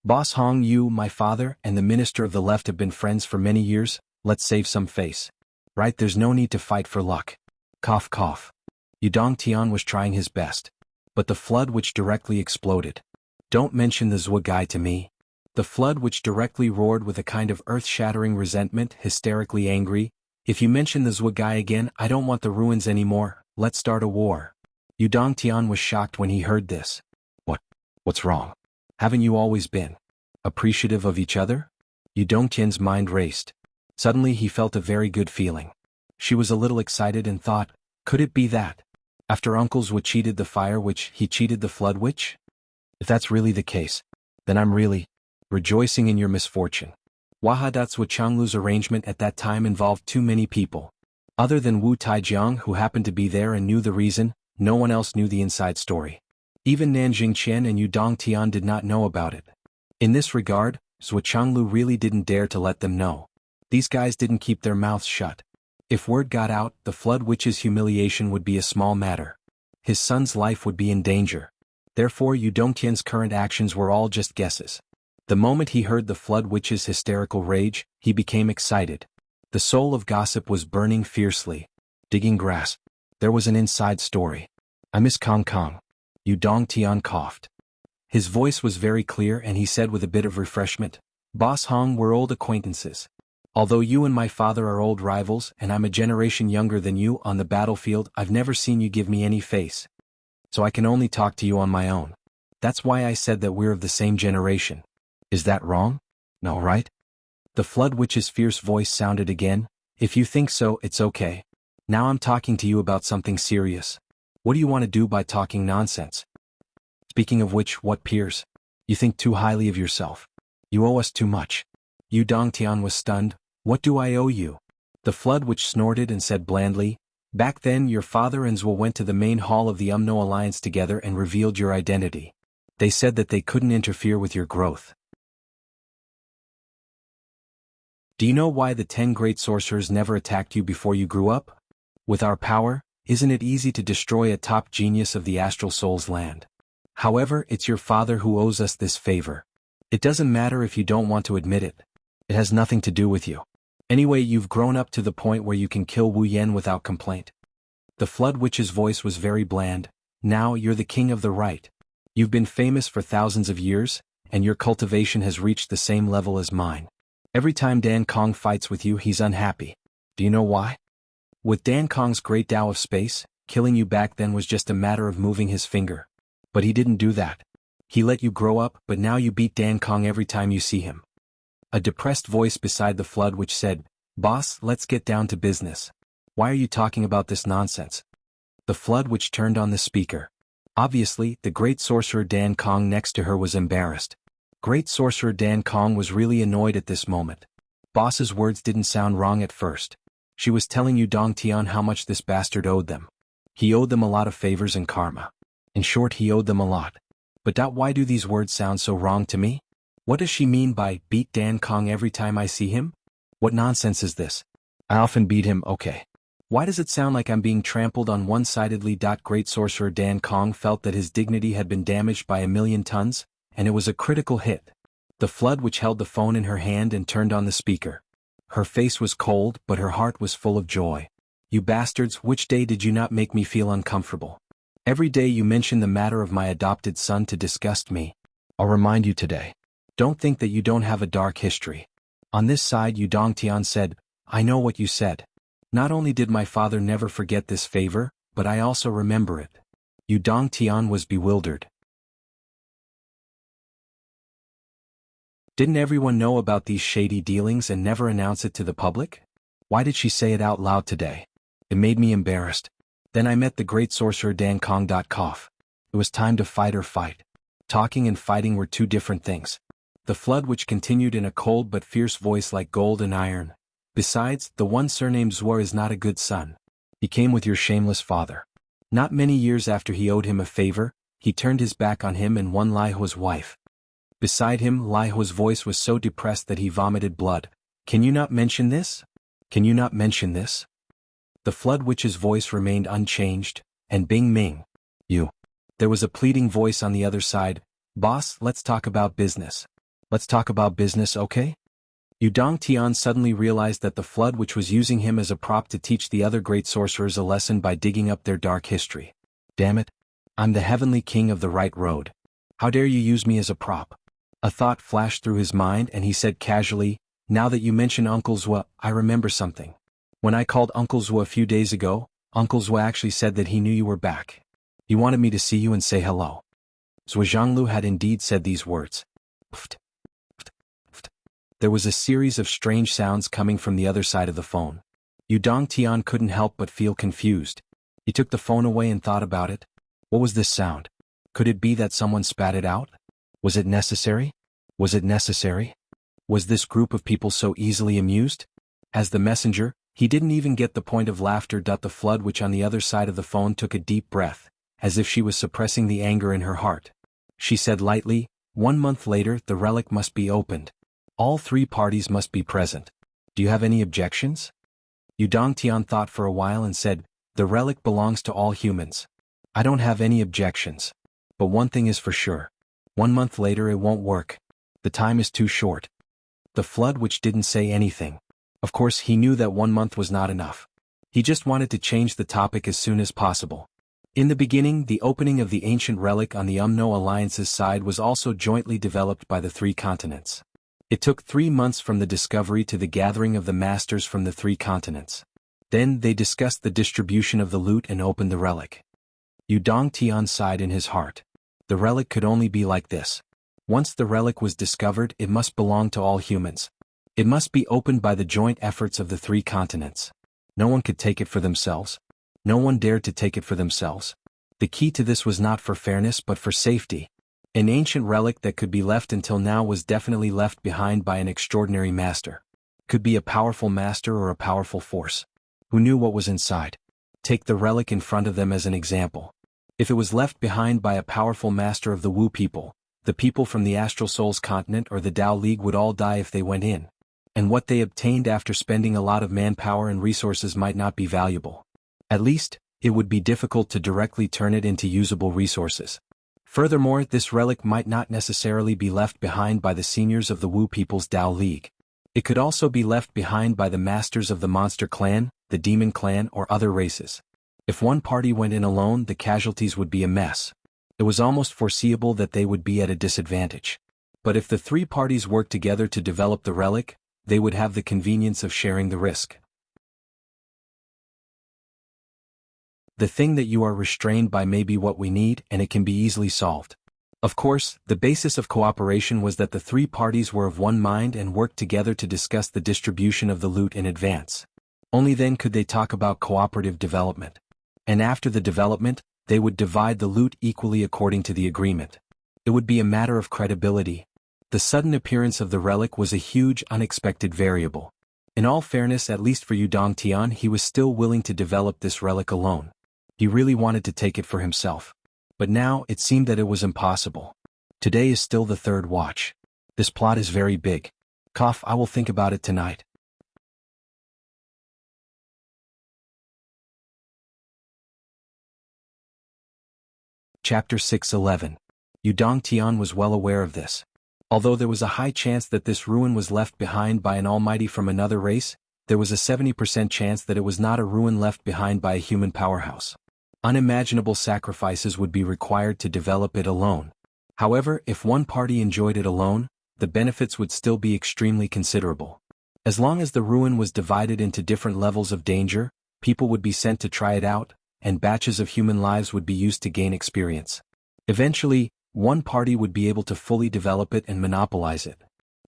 Speaker 1: "Boss Hong, you, my father, and the minister of the left have been friends for many years. Let's save some face. Right, there's no need to fight for luck." Cough cough. Yudong Tian was trying his best. But the flood which directly exploded. "Don't mention the Zhua guy to me." The flood which directly roared with a kind of earth-shattering resentment, hysterically angry. "If you mention the Zhua guy again, I don't want the ruins anymore. Let's start a war." Yudong Tian was shocked when he heard this. What's wrong? Haven't you always been appreciative of each other?" Yudong Tian's mind raced. Suddenly he felt a very good feeling. She was a little excited and thought, could it be that? After Uncle Zhua cheated the fire witch, he cheated the flood witch? If that's really the case, then I'm really rejoicing in your misfortune. Wahadat's Jianghu's arrangement at that time involved too many people. Other than Wu Taijiang, who happened to be there and knew the reason, no one else knew the inside story. Even Nanjing Qian and Yudong Tian did not know about it. In this regard, Zhuanglu really didn't dare to let them know. These guys didn't keep their mouths shut. If word got out, the flood witch's humiliation would be a small matter. His son's life would be in danger. Therefore Yudong Tian's current actions were all just guesses. The moment he heard the flood witch's hysterical rage, he became excited. The soul of gossip was burning fiercely. Digging grass. There was an inside story. "I miss Kong Kong." Yudong Tian coughed. His voice was very clear and he said with a bit of refreshment, "Boss Hong, we're old acquaintances. Although you and my father are old rivals and I'm a generation younger than you on the battlefield, I've never seen you give me any face. So I can only talk to you on my own. That's why I said that we're of the same generation. Is that wrong? No, right?" The flood witch's fierce voice sounded again. "If you think so, it's okay. Now I'm talking to you about something serious. What do you want to do by talking nonsense? Speaking of which, what peers? You think too highly of yourself. You owe us too much." Yudong Tian was stunned. "What do I owe you?" The flood witch snorted and said blandly, "Back then your father and Zhua went to the main hall of the Umno Alliance together and revealed your identity. They said that they couldn't interfere with your growth. Do you know why the 10 great sorcerers never attacked you before you grew up? With our power, isn't it easy to destroy a top genius of the astral soul's land? However, it's your father who owes us this favor. It doesn't matter if you don't want to admit it. It has nothing to do with you. Anyway, you've grown up to the point where you can kill Wu Yen without complaint." The flood witch's voice was very bland. "Now you're the king of the right. You've been famous for thousands of years, and your cultivation has reached the same level as mine. Every time Dan Kong fights with you, he's unhappy. Do you know why? With Dan Kong's great Tao of space, killing you back then was just a matter of moving his finger. But he didn't do that. He let you grow up, but now you beat Dan Kong every time you see him." A depressed voice beside the flood witch said, "Boss, let's get down to business. Why are you talking about this nonsense?" The flood witch turned on the speaker. Obviously, the great sorcerer Dan Kong next to her was embarrassed. Great sorcerer Dan Kong was really annoyed at this moment. Boss's words didn't sound wrong at first. She was telling Yudong Tian how much this bastard owed them. He owed them a lot of favors and karma. In short, he owed them a lot. But why do these words sound so wrong to me? What does she mean by beat Dan Kong every time I see him? What nonsense is this? I often beat him, okay. Why does it sound like I'm being trampled on one-sidedly? Great Sorcerer Dan Kong felt that his dignity had been damaged by 1,000,000 tons, and it was a critical hit. The flood which held the phone in her hand and turned on the speaker. Her face was cold, but her heart was full of joy. You bastards, which day did you not make me feel uncomfortable? Every day you mention the matter of my adopted son to disgust me. I'll remind you today. Don't think that you don't have a dark history. On this side Yu Dongtian said, I know what you said. Not only did my father never forget this favor, but I also remember it. Yu Dongtian was bewildered. Didn't everyone know about these shady dealings and never announce it to the public? Why did she say it out loud today? It made me embarrassed. Then I met the great sorcerer Dan Kong. Cough. It was time to fight or fight. Talking and fighting were two different things. The flood which continued in a cold but fierce voice like gold and iron. Besides, the one surnamed Zwar is not a good son. He came with your shameless father. Not many years after he owed him a favor, he turned his back on him and won Lai Hua's wife. Beside him, Lai Hua's voice was so depressed that he vomited blood. Can you not mention this? Can you not mention this? The flood witch's voice remained unchanged, and Bing Ming. You. There was a pleading voice on the other side. Boss, let's talk about business. Let's talk about business, okay? Yu Dongtian suddenly realized that the flood witch was using him as a prop to teach the other great sorcerers a lesson by digging up their dark history. Damn it. I'm the heavenly king of the right road. How dare you use me as a prop? A thought flashed through his mind and he said casually, now that you mention Uncle Zwa, I remember something. When I called Uncle Zwa a few days ago, Uncle Zwa actually said that he knew you were back. He wanted me to see you and say hello. Zwa Zhanglu had indeed said these words. Pft, pft, pft. There was a series of strange sounds coming from the other side of the phone. Yu Dongtian couldn't help but feel confused. He took the phone away and thought about it. What was this sound? Could it be that someone spat it out? Was it necessary? Was it necessary? Was this group of people so easily amused? As the messenger, he didn't even get the point of laughter. The flood witch on the other side of the phone took a deep breath, as if she was suppressing the anger in her heart. She said lightly, 1 month later the relic must be opened. All 3 parties must be present. Do you have any objections? Yu Dongtian thought for a while and said, the relic belongs to all humans. I don't have any objections. But one thing is for sure. 1 month later it won't work. The time is too short. The flood witch didn't say anything. Of course he knew that 1 month was not enough. He just wanted to change the topic as soon as possible. In the beginning, the opening of the ancient relic on the Umno Alliance's side was also jointly developed by the 3 continents. It took 3 months from the discovery to the gathering of the masters from the 3 continents. Then they discussed the distribution of the loot and opened the relic. Yu Dongtian sighed in his heart. The relic could only be like this. Once the relic was discovered, it must belong to all humans. It must be opened by the joint efforts of the 3 continents. No one could take it for themselves. No one dared to take it for themselves. The key to this was not for fairness but for safety. An ancient relic that could be left until now was definitely left behind by an extraordinary master. Could be a powerful master or a powerful force. Who knew what was inside? Take the relic in front of them as an example. If it was left behind by a powerful master of the Wu people, the people from the Astral Souls continent or the Tao League would all die if they went in. And what they obtained after spending a lot of manpower and resources might not be valuable. At least, it would be difficult to directly turn it into usable resources. Furthermore, this relic might not necessarily be left behind by the seniors of the Wu people's Tao League. It could also be left behind by the masters of the Monster Clan, the Demon Clan or other races. If one party went in alone, the casualties would be a mess. It was almost foreseeable that they would be at a disadvantage. But if the 3 parties worked together to develop the relic, they would have the convenience of sharing the risk. The thing that you are restrained by may be what we need, and it can be easily solved. Of course, the basis of cooperation was that the 3 parties were of one mind and worked together to discuss the distribution of the loot in advance. Only then could they talk about cooperative development. And after the development, they would divide the loot equally according to the agreement. It would be a matter of credibility. The sudden appearance of the relic was a huge, unexpected variable. In all fairness, at least for Yu Dongtian, he was still willing to develop this relic alone. He really wanted to take it for himself. But now, it seemed that it was impossible. Today is still the 3rd watch. This plot is very big. I will think about it tonight. Chapter 6:11. Yu Dongtian was well aware of this. Although there was a high chance that this ruin was left behind by an almighty from another race, there was a 70% chance that it was not a ruin left behind by a human powerhouse. Unimaginable sacrifices would be required to develop it alone. However, if one party enjoyed it alone, the benefits would still be extremely considerable. As long as the ruin was divided into different levels of danger, people would be sent to try it out, and batches of human lives would be used to gain experience. Eventually, one party would be able to fully develop it and monopolize it.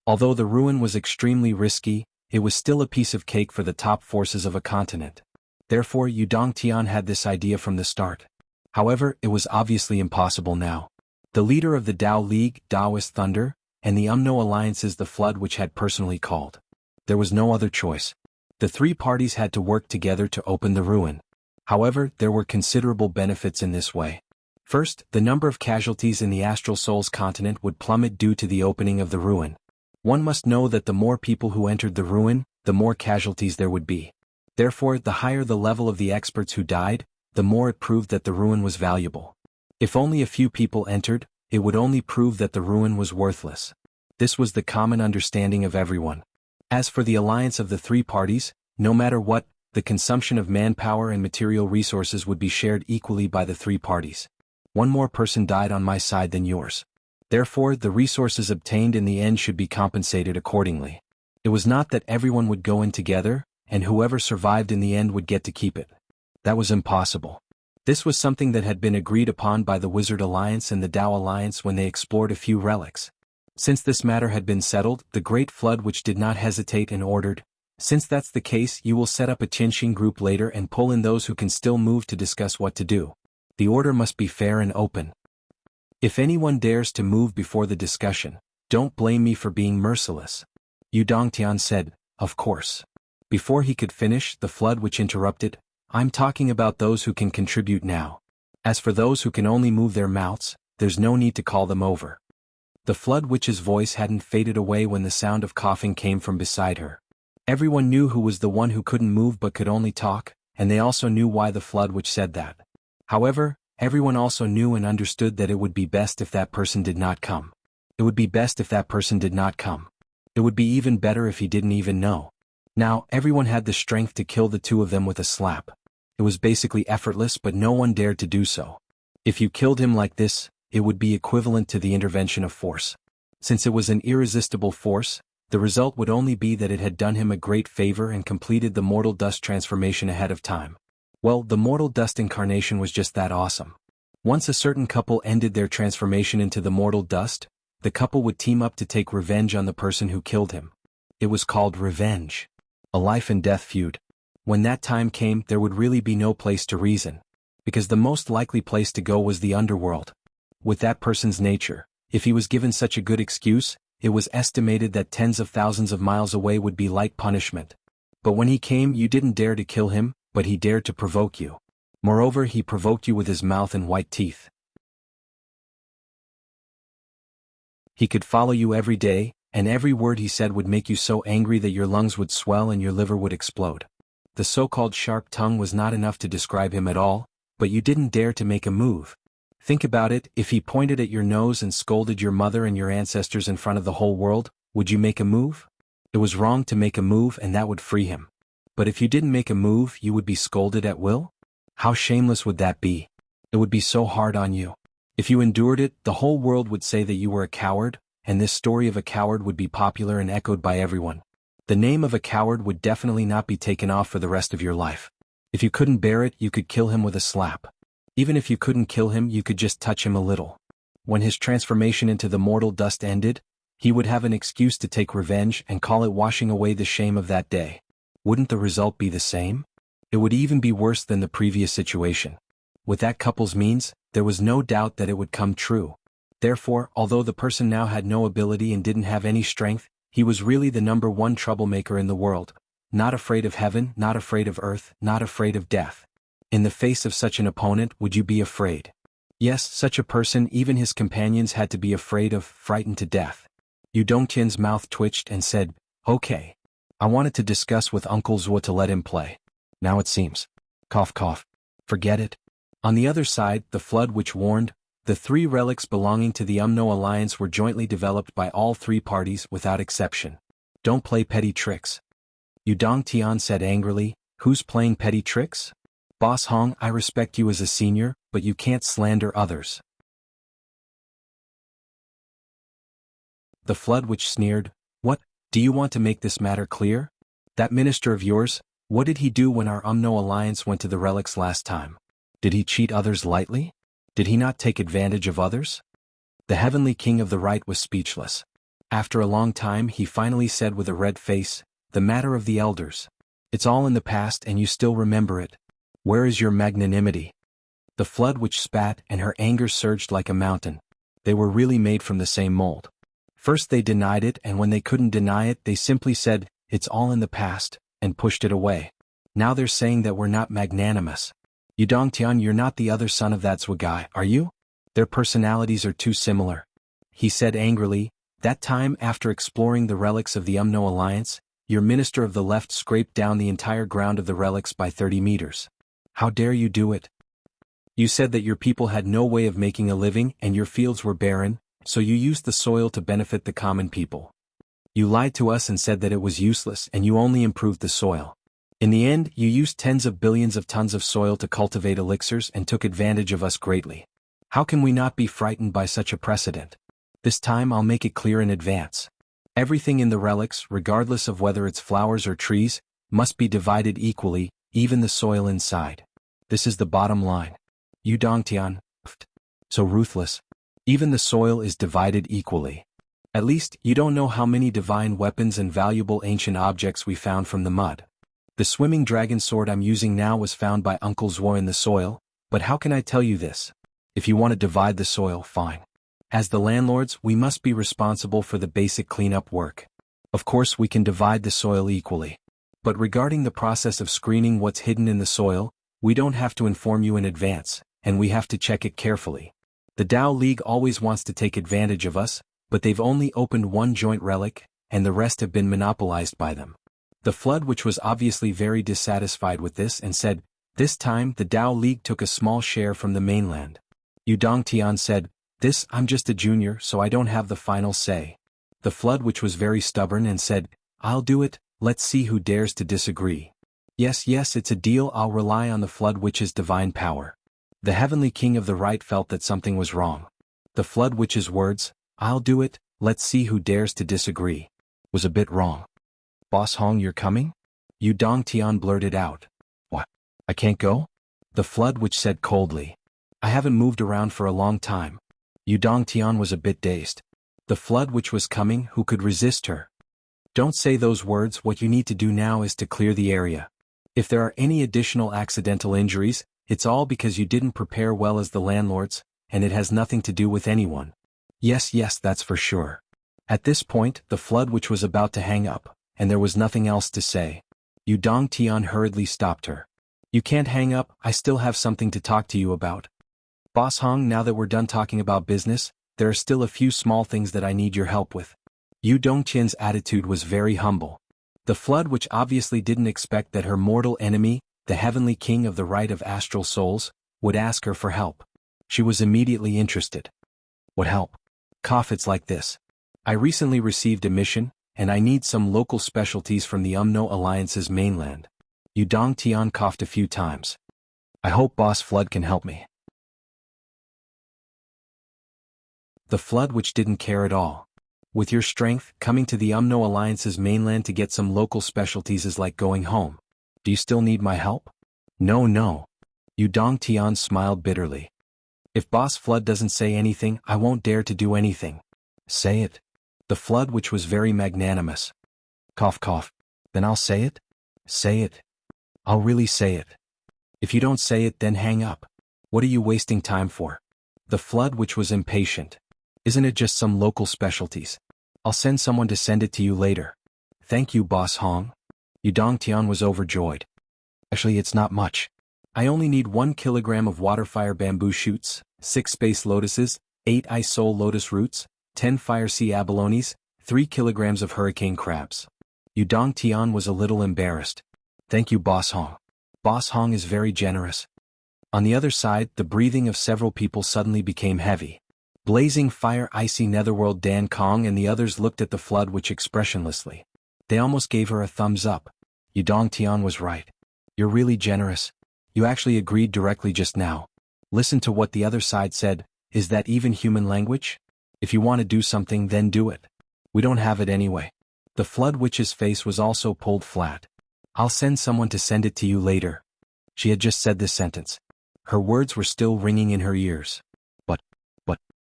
Speaker 1: Although the ruin was extremely risky, it was still a piece of cake for the top forces of a continent. Therefore, Yu Dongtian had this idea from the start. However, it was obviously impossible now. The leader of the Dao League, Taoist Thunder, and the Umno alliances the Flood which had personally called. There was no other choice. The three parties had to work together to open the ruin. However, there were considerable benefits in this way. First, the number of casualties in the Astral Souls continent would plummet due to the opening of the ruin. One must know that the more people who entered the ruin, the more casualties there would be. Therefore, the higher the level of the experts who died, the more it proved that the ruin was valuable. If only a few people entered, it would only prove that the ruin was worthless. This was the common understanding of everyone. As for the alliance of the three parties, no matter what, the consumption of manpower and material resources would be shared equally by the three parties. One more person died on my side than yours. Therefore, the resources obtained in the end should be compensated accordingly. It was not that everyone would go in together, and whoever survived in the end would get to keep it. That was impossible. This was something that had been agreed upon by the Wizard Alliance and the Dao Alliance when they explored a few relics. Since this matter had been settled, the Great Flood which did not hesitate and ordered, "Since that's the case, you will set up a Qinxing group later and pull in those who can still move to discuss what to do. The order must be fair and open. If anyone dares to move before the discussion, don't blame me for being merciless." Yu Dongtian said, "Of course." Before he could finish, the Flood which interrupted, "I'm talking about those who can contribute now. As for those who can only move their mouths, there's no need to call them over." The Flood witch's voice hadn't faded away when the sound of coughing came from beside her. Everyone knew who was the one who couldn't move but could only talk, and they also knew why the Flood witch said that. However, everyone also knew and understood that it would be best if that person did not come. It would be best if that person did not come. It would be even better if he didn't even know. Now, everyone had the strength to kill the two of them with a slap. It was basically effortless, but no one dared to do so. If you killed him like this, it would be equivalent to the intervention of force. Since it was an irresistible force, the result would only be that it had done him a great favor and completed the mortal dust transformation ahead of time. Well, the mortal dust incarnation was just that awesome. Once a certain couple ended their transformation into the mortal dust, the couple would team up to take revenge on the person who killed him. It was called revenge. A life and death feud. When that time came, there would really be no place to reason. Because the most likely place to go was the underworld. With that person's nature, if he was given such a good excuse, it was estimated that tens of thousands of miles away would be light punishment. But when he came, you didn't dare to kill him, but he dared to provoke you. Moreover, he provoked you with his mouth and white teeth. He could follow you every day, and every word he said would make you so angry that your lungs would swell and your liver would explode. The so-called sharp tongue was not enough to describe him at all, but you didn't dare to make a move. Think about it, if he pointed at your nose and scolded your mother and your ancestors in front of the whole world, would you make a move? It was wrong to make a move and that would free him. But if you didn't make a move, you would be scolded at will? How shameless would that be? It would be so hard on you. If you endured it, the whole world would say that you were a coward, and this story of a coward would be popular and echoed by everyone. The name of a coward would definitely not be taken off for the rest of your life. If you couldn't bear it, you could kill him with a slap. Even if you couldn't kill him, you could just touch him a little. When his transformation into the mortal dust ended, he would have an excuse to take revenge and call it washing away the shame of that day. Wouldn't the result be the same? It would even be worse than the previous situation. With that couple's means, there was no doubt that it would come true. Therefore, although the person now had no ability and didn't have any strength, he was really the number one troublemaker in the world. Not afraid of heaven, not afraid of earth, not afraid of death. In the face of such an opponent, would you be afraid? Yes, such a person, even his companions had to be afraid of, frightened to death. Yu Dongtian's mouth twitched and said, "Okay. I wanted to discuss with Uncle Zhuo to let him play. Now it seems. Cough cough. Forget it." On the other side, the Flood which warned, The 3 relics belonging to the Umno Alliance were jointly developed by all 3 parties without exception. Don't play petty tricks. Yudong Tian said angrily, who's playing petty tricks? Boss Hong, I respect you as a senior, but you can't slander others. The Flood Witch sneered, what, do you want to make this matter clear? That minister of yours, what did he do when our Umno Alliance went to the relics last time? Did he cheat others lightly? Did he not take advantage of others? The Heavenly King of the Right was speechless. After a long time he finally said with a red face, the matter of the elders. It's all in the past and you still remember it. Where is your magnanimity? The Flood Witch spat and her anger surged like a mountain. They were really made from the same mold. First they denied it, and when they couldn't deny it they simply said, it's all in the past, and pushed it away. Now they're saying that we're not magnanimous. Yudong Tian, you're not the other son of that Zhuo guy, are you? Their personalities are too similar. He said angrily, that time after exploring the relics of the Umno Alliance, your minister of the left scraped down the entire ground of the relics by 30 meters. How dare you do it? You said that your people had no way of making a living and your fields were barren, so you used the soil to benefit the common people. You lied to us and said that it was useless and you only improved the soil. In the end, you used tens of billions of tons of soil to cultivate elixirs and took advantage of us greatly. How can we not be frightened by such a precedent? This time I'll make it clear in advance. Everything in the relics, regardless of whether it's flowers or trees, must be divided equally, even the soil inside. This is the bottom line. Yudong Tian, so ruthless. Even the soil is divided equally. At least, you don't know how many divine weapons and valuable ancient objects we found from the mud. The swimming dragon sword I'm using now was found by Uncle Zhuo in the soil, but how can I tell you this? If you want to divide the soil, fine. As the landlords, we must be responsible for the basic cleanup work. Of course we can divide the soil equally. But regarding the process of screening what's hidden in the soil, we don't have to inform you in advance, and we have to check it carefully. The Tao League always wants to take advantage of us, but they've only opened one joint relic, and the rest have been monopolized by them. The Flood Witch was obviously very dissatisfied with this and said, this time the Tao League took a small share from the mainland. Yudong Tian said, I'm just a junior so I don't have the final say. The Flood Witch was very stubborn and said, I'll do it, let's see who dares to disagree. Yes, it's a deal, I'll rely on the Flood Witch's divine power. The Heavenly King of the Right felt that something was wrong. The Flood Witch's words, I'll do it, let's see who dares to disagree, was a bit wrong. Boss Hong, you're coming? Yudong Tian blurted out. What? I can't go? The Flood Witch said coldly. I haven't moved around for a long time. Yudong Tian was a bit dazed. The Flood Witch was coming, who could resist her? Don't say those words, what you need to do now is to clear the area. If there are any additional accidental injuries, it's all because you didn't prepare well as the landlords, and it has nothing to do with anyone. Yes, that's for sure. At this point, the Flood Witch was about to hang up, and there was nothing else to say. Yudong Tian hurriedly stopped her. You can't hang up, I still have something to talk to you about. Boss Hong, now that we're done talking about business, there are still a few small things that I need your help with. Yudong Tian's attitude was very humble. The Flood Witch obviously didn't expect that her mortal enemy, the Heavenly King of the Right of Astral Souls, would ask her for help. She was immediately interested. What help? It's like this. I recently received a mission, and I need some local specialties from the Umno Alliance's mainland. Yudong Tian coughed a few times. I hope Boss Flood can help me. The Flood Witch didn't care at all. With your strength, coming to the Umno Alliance's mainland to get some local specialties is like going home. Do you still need my help? No. Yudong Tian smiled bitterly. If Boss Flood doesn't say anything, I won't dare to do anything. Say it. The Flood Witch was very magnanimous. Cough. Then I'll say it? Say it. I'll really say it. If you don't say it, then hang up. What are you wasting time for? The Flood Witch was impatient. Isn't it just some local specialties? I'll send someone to send it to you later. Thank you, Boss Hong. Yudong Tian was overjoyed. Actually, it's not much. I only need 1 kilogram of waterfire bamboo shoots, 6 space lotuses, 8 ice soul lotus roots, 10 fire sea abalones, 3 kilograms of hurricane crabs. Yudong Tian was a little embarrassed. Thank you, Boss Hong. Boss Hong is very generous. On the other side, the breathing of several people suddenly became heavy. Blazing fire, icy netherworld Dan Kong and the others looked at the flood witch expressionlessly. They almost gave her a thumbs up. Yudong Tian was right. You're really generous. You actually agreed directly just now. Listen to what the other side said. Is that even human language? If you want to do something, then do it. We don't have it anyway. The flood witch's face was also pulled flat. I'll send someone to send it to you later. She had just said this sentence. Her words were still ringing in her ears. But,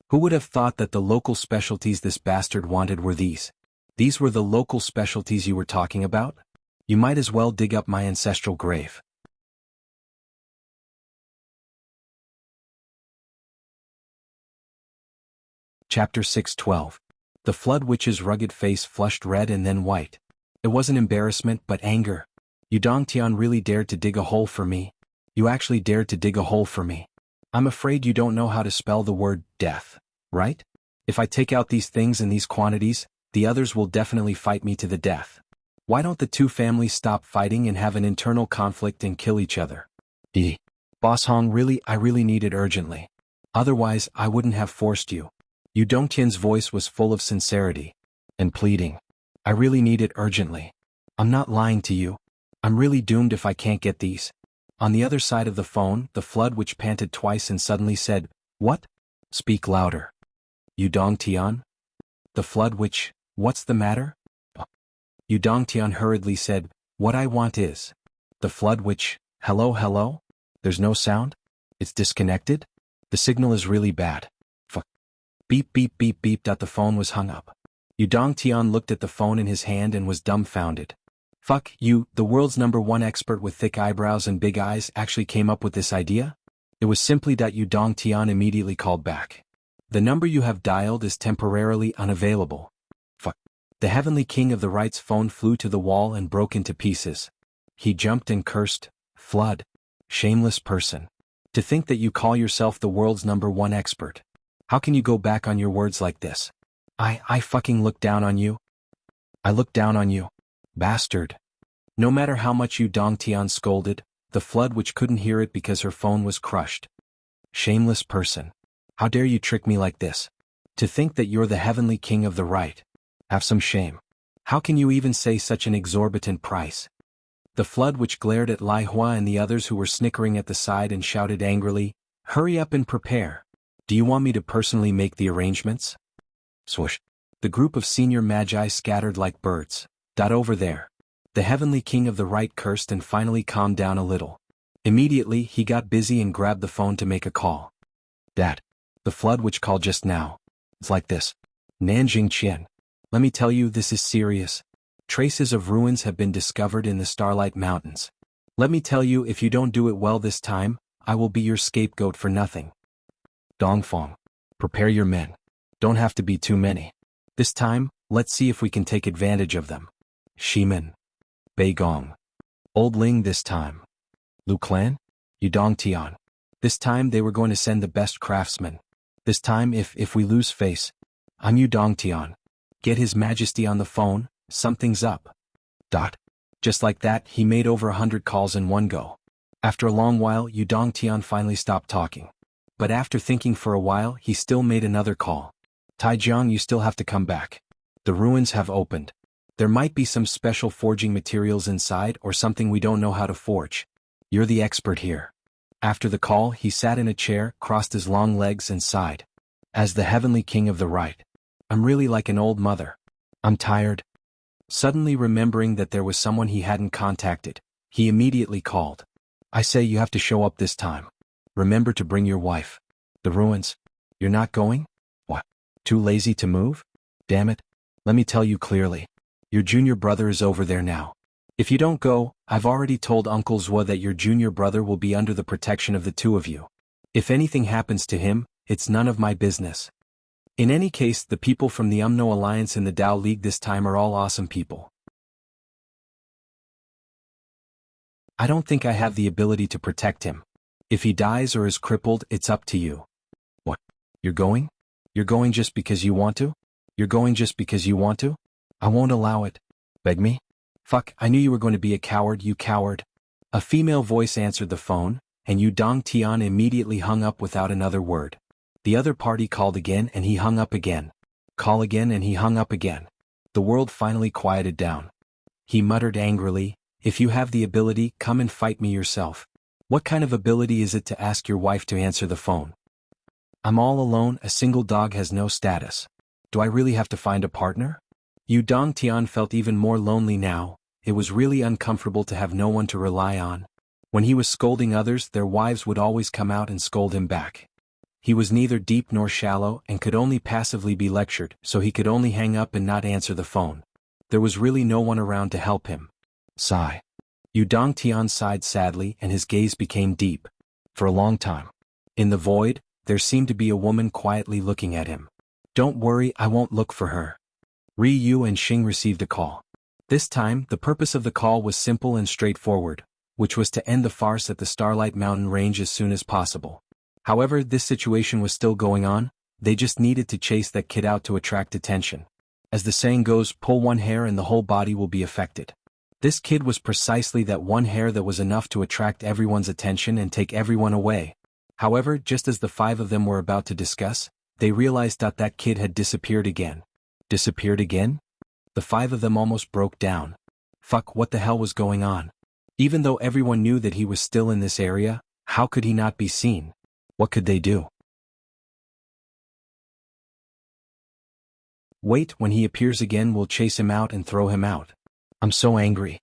Speaker 1: who would have thought that the local specialties this bastard wanted were these? These were the local specialties you were talking about? You might as well dig up my ancestral grave. Chapter 6:12. The flood witch's rugged face flushed red and then white. It wasn't embarrassment but anger. Yudong Tian really dared to dig a hole for me. You actually dared to dig a hole for me. I'm afraid you don't know how to spell the word death, right? If I take out these things in these quantities, the others will definitely fight me to the death. Why don't the two families stop fighting and have an internal conflict and kill each other? Boss Hong, I really need it urgently. Otherwise, I wouldn't have forced you. Yudong Tian's voice was full of sincerity and pleading. I really need it urgently. I'm not lying to you. I'm really doomed if I can't get these. On the other side of the phone, the flood witch panted twice and suddenly said, What? Speak louder. Yudong Tian? The flood witch, what's the matter? Yudong Tian hurriedly said, What I want is. The flood witch, hello? There's no sound? It's disconnected? The signal is really bad. Fuck. Beep. The phone was hung up. Yudong Tian looked at the phone in his hand and was dumbfounded. Fuck you, the world's #1 expert with thick eyebrows and big eyes actually came up with this idea? It was simply that Yudong Tian immediately called back. The number you have dialed is temporarily unavailable. Fuck. The Heavenly King of the Right's phone flew to the wall and broke into pieces. He jumped and cursed, Flood. Shameless person. To think that you call yourself the world's #1 expert. How can you go back on your words like this? I fucking look down on you. I look down on you. Bastard. No matter how much Yudong Tian scolded, the flood witch couldn't hear it because her phone was crushed. Shameless person. How dare you trick me like this? To think that you're the Heavenly King of the Right. Have some shame. How can you even say such an exorbitant price? The flood witch glared at Lai Hua and the others who were snickering at the side and shouted angrily, Hurry up and prepare. Do you want me to personally make the arrangements? Swoosh. The group of senior magi scattered like birds. Over there. The Heavenly King of the Right cursed and finally calmed down a little. Immediately, he got busy and grabbed the phone to make a call. Dad. The flood witch called just now. It's like this. Nanjing Qian. Let me tell you, this is serious. Traces of ruins have been discovered in the Starlight Mountains. Let me tell you, if you don't do it well this time, I will be your scapegoat for nothing. Dongfeng. Prepare your men. Don't have to be too many. This time, let's see if we can take advantage of them. Shimen. Beigong. Old Ling this time. Lu Clan? Yudong Tian. This time they were going to send the best craftsmen. This time if we lose face. I'm Yudong Tian. Get His Majesty on the phone, something's up. Just like that, he made over 100 calls in one go. After a long while, Yudong Tian finally stopped talking. But after thinking for a while, he still made another call. Taijiang, you still have to come back. The ruins have opened. There might be some special forging materials inside or something we don't know how to forge. You're the expert here. After the call, he sat in a chair, crossed his long legs and sighed. As the Heavenly King of the Right. I'm really like an old mother. I'm tired. Suddenly remembering that there was someone he hadn't contacted, he immediately called. I say you have to show up this time. Remember to bring your wife. The ruins. You're not going? What? Too lazy to move? Damn it. Let me tell you clearly. Your junior brother is over there now. If you don't go, I've already told Uncle Zhua that your junior brother will be under the protection of the two of you. If anything happens to him, it's none of my business. In any case, the people from the Umno Alliance and the Dao League this time are all awesome people. I don't think I have the ability to protect him. If he dies or is crippled, it's up to you. What? You're going? You're going just because you want to? You're going just because you want to? I won't allow it. Beg me? Fuck, I knew you were going to be a coward, you coward. A female voice answered the phone, and Yu Dongtian immediately hung up without another word. The other party called again and he hung up again. Call again and he hung up again. The world finally quieted down. He muttered angrily, "If you have the ability, come and fight me yourself. What kind of ability is it to ask your wife to answer the phone? I'm all alone, a single dog has no status. Do I really have to find a partner?" Yu Dongtian felt even more lonely now. It was really uncomfortable to have no one to rely on. When he was scolding others, their wives would always come out and scold him back. He was neither deep nor shallow and could only passively be lectured, so he could only hang up and not answer the phone. There was really no one around to help him. Sigh. Yu Dongtian sighed sadly and his gaze became deep. For a long time. In the void, there seemed to be a woman quietly looking at him. "Don't worry, I won't look for her." Ri Yu and Xing received a call. This time, the purpose of the call was simple and straightforward, which was to end the farce at the Starlight Mountain Range as soon as possible. However, this situation was still going on, they just needed to chase that kid out to attract attention. As the saying goes, pull one hair and the whole body will be affected. This kid was precisely that one hair that was enough to attract everyone's attention and take everyone away. However, just as the five of them were about to discuss, they realized that kid had disappeared again. Disappeared again? The five of them almost broke down. Fuck, what the hell was going on? Even though everyone knew that he was still in this area, how could he not be seen? What could they do? Wait, when he appears again we'll chase him out and throw him out. I'm so angry.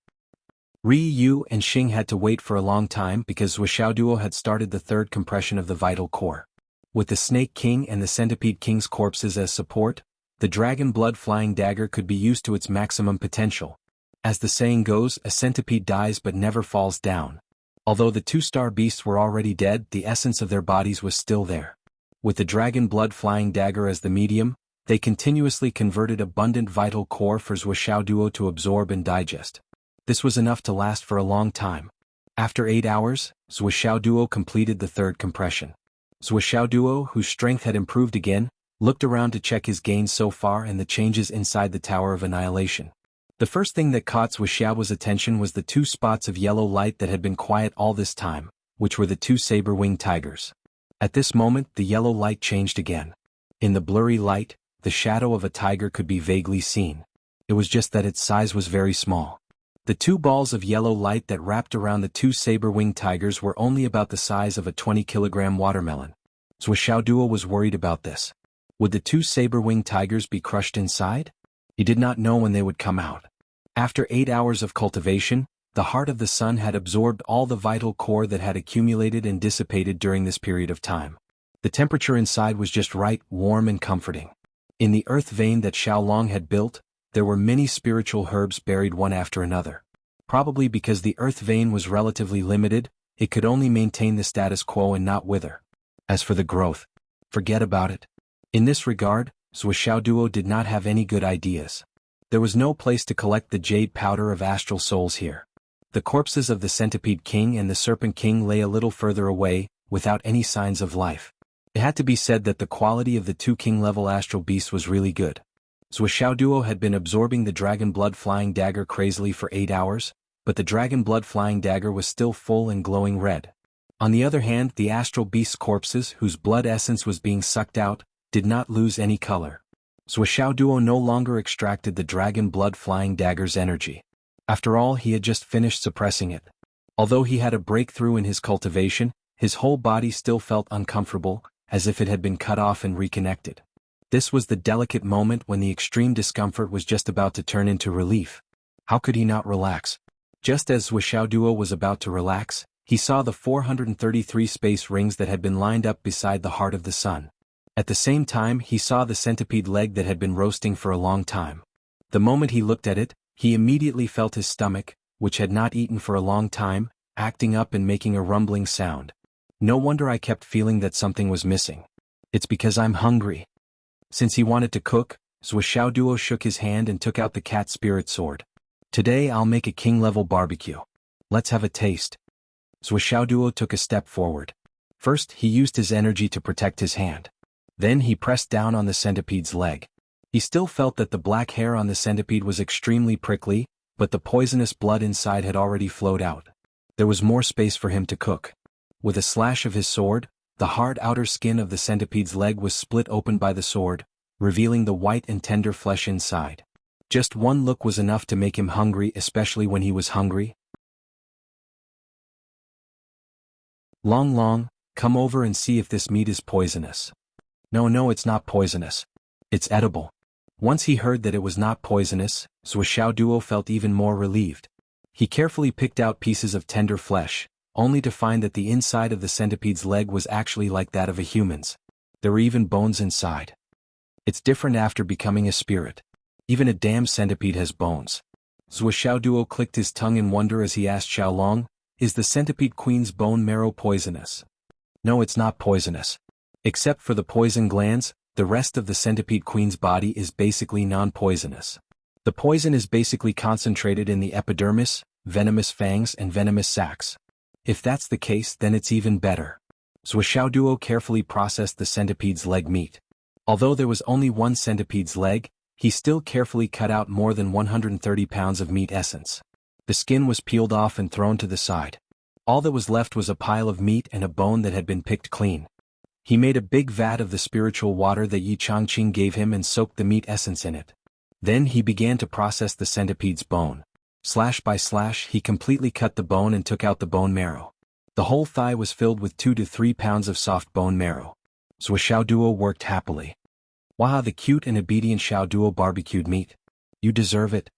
Speaker 1: Ri Yu and Xing had to wait for a long time because Wuxia Duo had started the third compression of the vital core. With the Snake King and the Centipede King's corpses as support, the Dragon Blood Flying Dagger could be used to its maximum potential. As the saying goes, a centipede dies but never falls down. Although the two-star beasts were already dead, the essence of their bodies was still there. With the Dragon Blood Flying Dagger as the medium, they continuously converted abundant vital core for Wuxia Duo to absorb and digest. This was enough to last for a long time. After 8 hours, Wuxia Duo completed the third compression. Wuxia Duo, whose strength had improved again, looked around to check his gains so far and the changes inside the Tower of Annihilation. The first thing that caught Wuxia's attention was the 2 spots of yellow light that had been quiet all this time, which were the 2 saber-winged tigers. At this moment, the yellow light changed again. In the blurry light, the shadow of a tiger could be vaguely seen. It was just that its size was very small. The 2 balls of yellow light that wrapped around the 2 saber-winged tigers were only about the size of a 20-kilogram watermelon. Wuxia Duo was worried about this. Would the 2 saber-winged tigers be crushed inside? He did not know when they would come out. After 8 hours of cultivation, the heart of the sun had absorbed all the vital core that had accumulated and dissipated during this period of time. The temperature inside was just right, warm and comforting. In the earth vein that Xiaolong had built, there were many spiritual herbs buried one after another. Probably because the earth vein was relatively limited, it could only maintain the status quo and not wither. As for the growth, forget about it. In this regard, Wuxia Duo did not have any good ideas. There was no place to collect the jade powder of astral souls here. The corpses of the Centipede King and the Serpent King lay a little further away, without any signs of life. It had to be said that the quality of the 2 king-level astral beasts was really good. Wuxia Duo had been absorbing the Dragon Blood Flying Dagger crazily for 8 hours, but the Dragon Blood Flying Dagger was still full and glowing red. On the other hand, the astral beasts' corpses, whose blood essence was being sucked out, did not lose any color. Wuxia Duo no longer extracted the Dragon Blood Flying Dagger's energy. After all, he had just finished suppressing it. Although he had a breakthrough in his cultivation, his whole body still felt uncomfortable, as if it had been cut off and reconnected. This was the delicate moment when the extreme discomfort was just about to turn into relief. How could he not relax? Just as Wuxia Duo was about to relax, he saw the 433 space rings that had been lined up beside the heart of the sun. At the same time, he saw the centipede leg that had been roasting for a long time. The moment he looked at it, he immediately felt his stomach, which had not eaten for a long time, acting up and making a rumbling sound. No wonder I kept feeling that something was missing. It's because I'm hungry. Since he wanted to cook, Wuxia Duo shook his hand and took out the cat spirit sword. Today I'll make a king-level barbecue. Let's have a taste. Wuxia Duo took a step forward. First, he used his energy to protect his hand. Then he pressed down on the centipede's leg. He still felt that the black hair on the centipede was extremely prickly, but the poisonous blood inside had already flowed out. There was more space for him to cook. With a slash of his sword, the hard outer skin of the centipede's leg was split open by the sword, revealing the white and tender flesh inside. Just one look was enough to make him hungry, especially when he was hungry. Long, come over and see if this meat is poisonous. No, it's not poisonous. It's edible. Once he heard that it was not poisonous, Zuo felt even more relieved. He carefully picked out pieces of tender flesh, only to find that the inside of the centipede's leg was actually like that of a human's. There were even bones inside. It's different after becoming a spirit. Even a damn centipede has bones. Zuo clicked his tongue in wonder as he asked Xiaolong, "Is the centipede queen's bone marrow poisonous?" "No, it's not poisonous. Except for the poison glands, the rest of the centipede queen's body is basically non-poisonous. The poison is basically concentrated in the epidermis, venomous fangs and venomous sacs. If that's the case, then it's even better." Zuo carefully processed the centipede's leg meat. Although there was only one centipede's leg, he still carefully cut out more than 130 pounds of meat essence. The skin was peeled off and thrown to the side. All that was left was a pile of meat and a bone that had been picked clean. He made a big vat of the spiritual water that Yi Changqing gave him and soaked the meat essence in it. Then he began to process the centipede's bone. Slash by slash, he completely cut the bone and took out the bone marrow. The whole thigh was filled with 2 to 3 pounds of soft bone marrow. Zuo worked happily. "Wow, the cute and obedient Xiaoduo barbecued meat. You deserve it."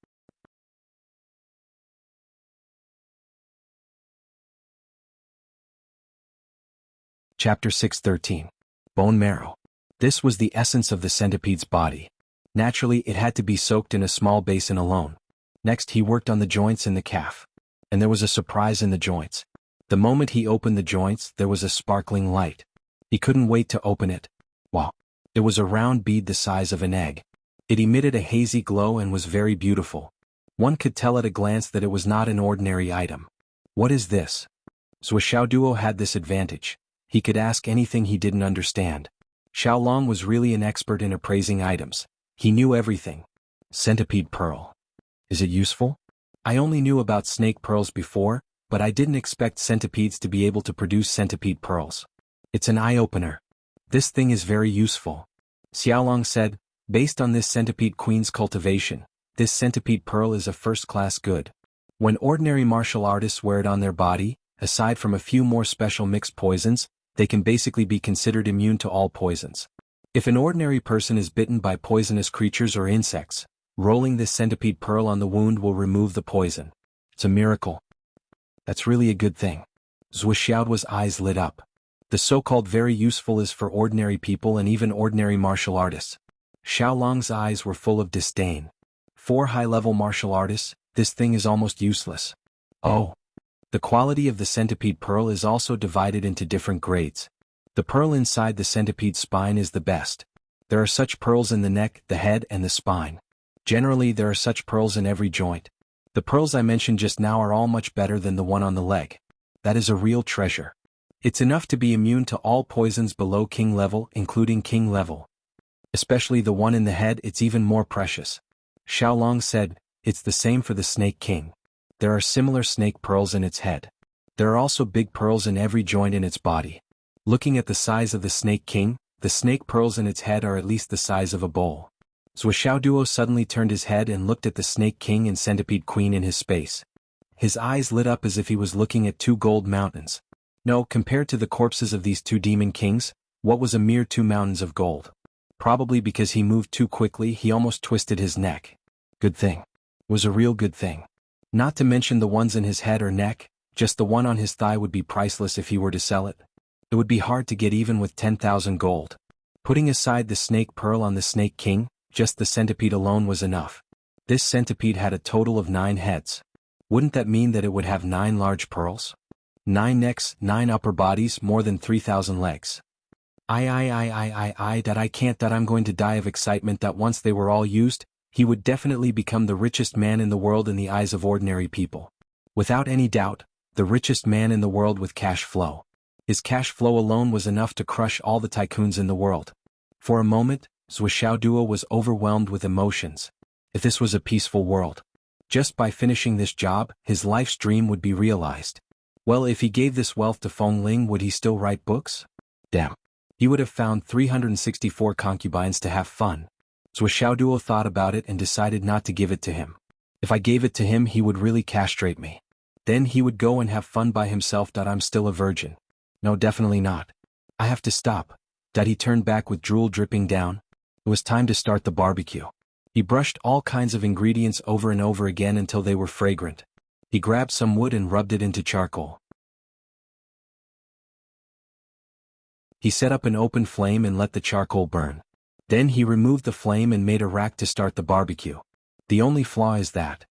Speaker 1: Chapter 613. Bone marrow. This was the essence of the centipede's body. Naturally, it had to be soaked in a small basin alone. Next he worked on the joints in the calf. And there was a surprise in the joints. The moment he opened the joints, there was a sparkling light. He couldn't wait to open it. Wow! It was a round bead the size of an egg. It emitted a hazy glow and was very beautiful. One could tell at a glance that it was not an ordinary item. "What is this?" Zuo had this advantage. He could ask anything he didn't understand. Xiaolong was really an expert in appraising items. He knew everything. "Centipede pearl. Is it useful? I only knew about snake pearls before, but I didn't expect centipedes to be able to produce centipede pearls. It's an eye-opener. This thing is very useful." Xiaolong said, "Based on this centipede queen's cultivation, this centipede pearl is a first-class good. When ordinary martial artists wear it on their body, aside from a few more special mixed poisons, they can basically be considered immune to all poisons. If an ordinary person is bitten by poisonous creatures or insects, rolling this centipede pearl on the wound will remove the poison. It's a miracle. That's really a good thing." Zuo eyes lit up. The so-called very useful is for ordinary people and even ordinary martial artists. Xiaolong's eyes were full of disdain. For high-level martial artists, this thing is almost useless. Oh. The quality of the centipede pearl is also divided into different grades. The pearl inside the centipede's spine is the best. There are such pearls in the neck, the head and the spine. Generally there are such pearls in every joint. The pearls I mentioned just now are all much better than the one on the leg. That is a real treasure. It's enough to be immune to all poisons below king level, including king level. Especially the one in the head, it's even more precious." Xiaolong said, "It's the same for the snake king. There are similar snake pearls in its head. There are also big pearls in every joint in its body. Looking at the size of the snake king, the snake pearls in its head are at least the size of a bowl." Zuo suddenly turned his head and looked at the snake king and centipede queen in his space. His eyes lit up as if he was looking at 2 gold mountains. No, compared to the corpses of these 2 demon kings, what was a mere 2 mountains of gold? Probably because he moved too quickly, he almost twisted his neck. Good thing. Was a real good thing. Not to mention the ones in his head or neck, just the one on his thigh would be priceless if he were to sell it. It would be hard to get even with 10,000 gold. Putting aside the snake pearl on the snake king, just the centipede alone was enough. This centipede had a total of 9 heads. Wouldn't that mean that it would have 9 large pearls? 9 necks, 9 upper bodies, more than 3,000 legs. That I'm going to die of excitement that once they were all used, he would definitely become the richest man in the world in the eyes of ordinary people. Without any doubt, the richest man in the world with cash flow. His cash flow alone was enough to crush all the tycoons in the world. For a moment, Zuo was overwhelmed with emotions. If this was a peaceful world. Just by finishing this job, his life's dream would be realized. Well, if he gave this wealth to Feng Ling, would he still write books? Damn. He would have found 364 concubines to have fun. So Xiaoduo thought about it and decided not to give it to him. If I gave it to him, he would really castrate me. Then he would go and have fun by himself. I'm still a virgin. No, definitely not. I have to stop. He turned back with drool dripping down. It was time to start the barbecue. He brushed all kinds of ingredients over and over again until they were fragrant. He grabbed some wood and rubbed it into charcoal. He set up an open flame and let the charcoal burn. Then he removed the flame and made a rack to start the barbecue. The only flaw is that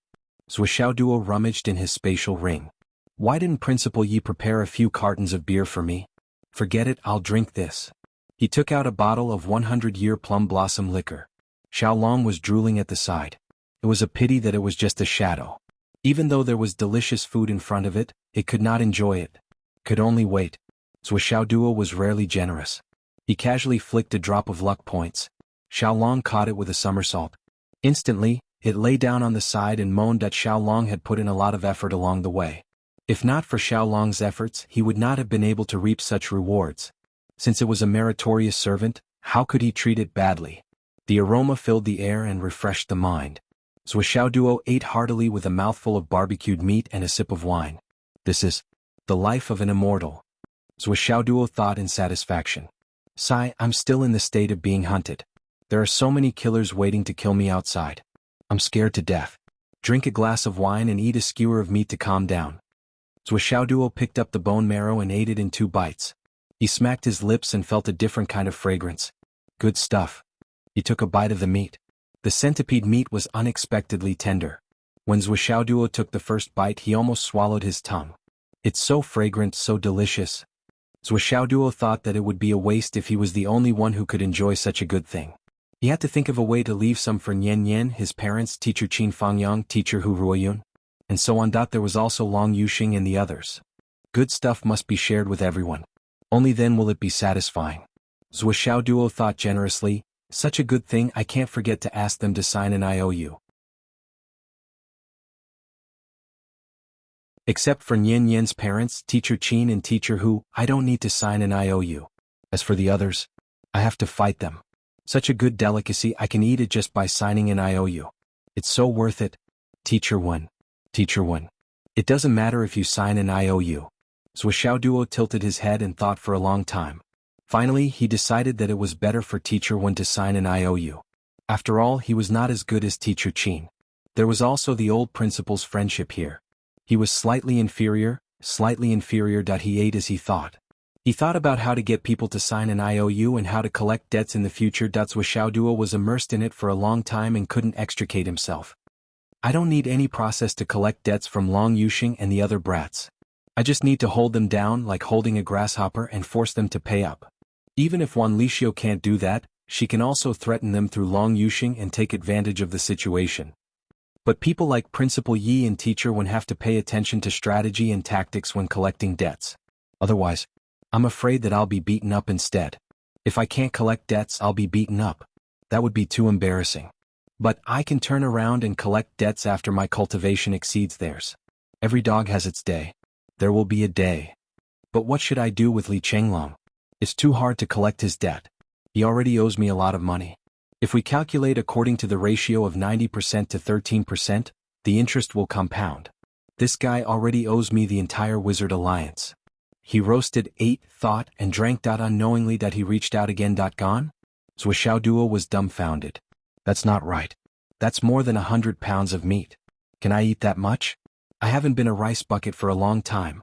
Speaker 1: Xiaoduo rummaged in his spatial ring. Why didn't Principal Yi prepare a few cartons of beer for me? Forget it, I'll drink this. He took out a bottle of 100-year plum blossom liquor. Xiaolong was drooling at the side. It was a pity that it was just a shadow. Even though there was delicious food in front of it, it could not enjoy it. Could only wait. Xiaoduo was rarely generous. He casually flicked a drop of luck points. Xiaolong caught it with a somersault. Instantly, it lay down on the side and moaned that Xiaolong had put in a lot of effort along the way. If not for Xiaolong's efforts, he would not have been able to reap such rewards. Since it was a meritorious servant, how could he treat it badly? The aroma filled the air and refreshed the mind. Xiaoduo ate heartily with a mouthful of barbecued meat and a sip of wine. This is the life of an immortal. Xiaoduo thought in satisfaction. Sigh, I'm still in the state of being hunted. There are so many killers waiting to kill me outside. I'm scared to death. Drink a glass of wine and eat a skewer of meat to calm down. Xiaoduo picked up the bone marrow and ate it in 2 bites. He smacked his lips and felt a different kind of fragrance. Good stuff. He took a bite of the meat. The centipede meat was unexpectedly tender. When Xiaoduo took the first bite, he almost swallowed his tongue. It's so fragrant, so delicious. Xiaoduo thought that it would be a waste if he was the only one who could enjoy such a good thing. He had to think of a way to leave some for Nian Nian, his parents, teacher Qin Fangyang, teacher Hu Ruoyun, and so on. There was also Long Yuxing and the others. Good stuff must be shared with everyone. Only then will it be satisfying. Xiaoduo thought generously, such a good thing, I can't forget to ask them to sign an IOU. Except for Nian Nian's parents, teacher Qin and teacher Hu, I don't need to sign an IOU. As for the others, I have to fight them. Such a good delicacy, I can eat it just by signing an IOU. It's so worth it. Teacher 1. Teacher 1. It doesn't matter if you sign an IOU. Xiaoduo tilted his head and thought for a long time. Finally, he decided that it was better for teacher 1 to sign an IOU. After all, he was not as good as teacher Qin. There was also the old principal's friendship here. He was slightly inferior. He ate as he thought. He thought about how to get people to sign an IOU and how to collect debts in the future. Xiaoduo was immersed in it for a long time and couldn't extricate himself. I don't need any process to collect debts from Long Yuxing and the other brats. I just need to hold them down like holding a grasshopper and force them to pay up. Even if Wan Lixio can't do that, she can also threaten them through Long Yuxing and take advantage of the situation. But people like Principal Yi and Teacher Wen have to pay attention to strategy and tactics when collecting debts. Otherwise, I'm afraid that I'll be beaten up instead. If I can't collect debts, I'll be beaten up. That would be too embarrassing. But I can turn around and collect debts after my cultivation exceeds theirs. Every dog has its day. There will be a day. But what should I do with Li Chenglong? It's too hard to collect his debt. He already owes me a lot of money. If we calculate according to the ratio of 90% to 13%, the interest will compound. This guy already owes me the entire Wizard Alliance. He roasted, ate, thought, and drank. Unknowingly that he reached out again. Gone? Xiaoduo was dumbfounded. That's not right. That's more than 100 pounds of meat. Can I eat that much? I haven't been a rice bucket for a long time.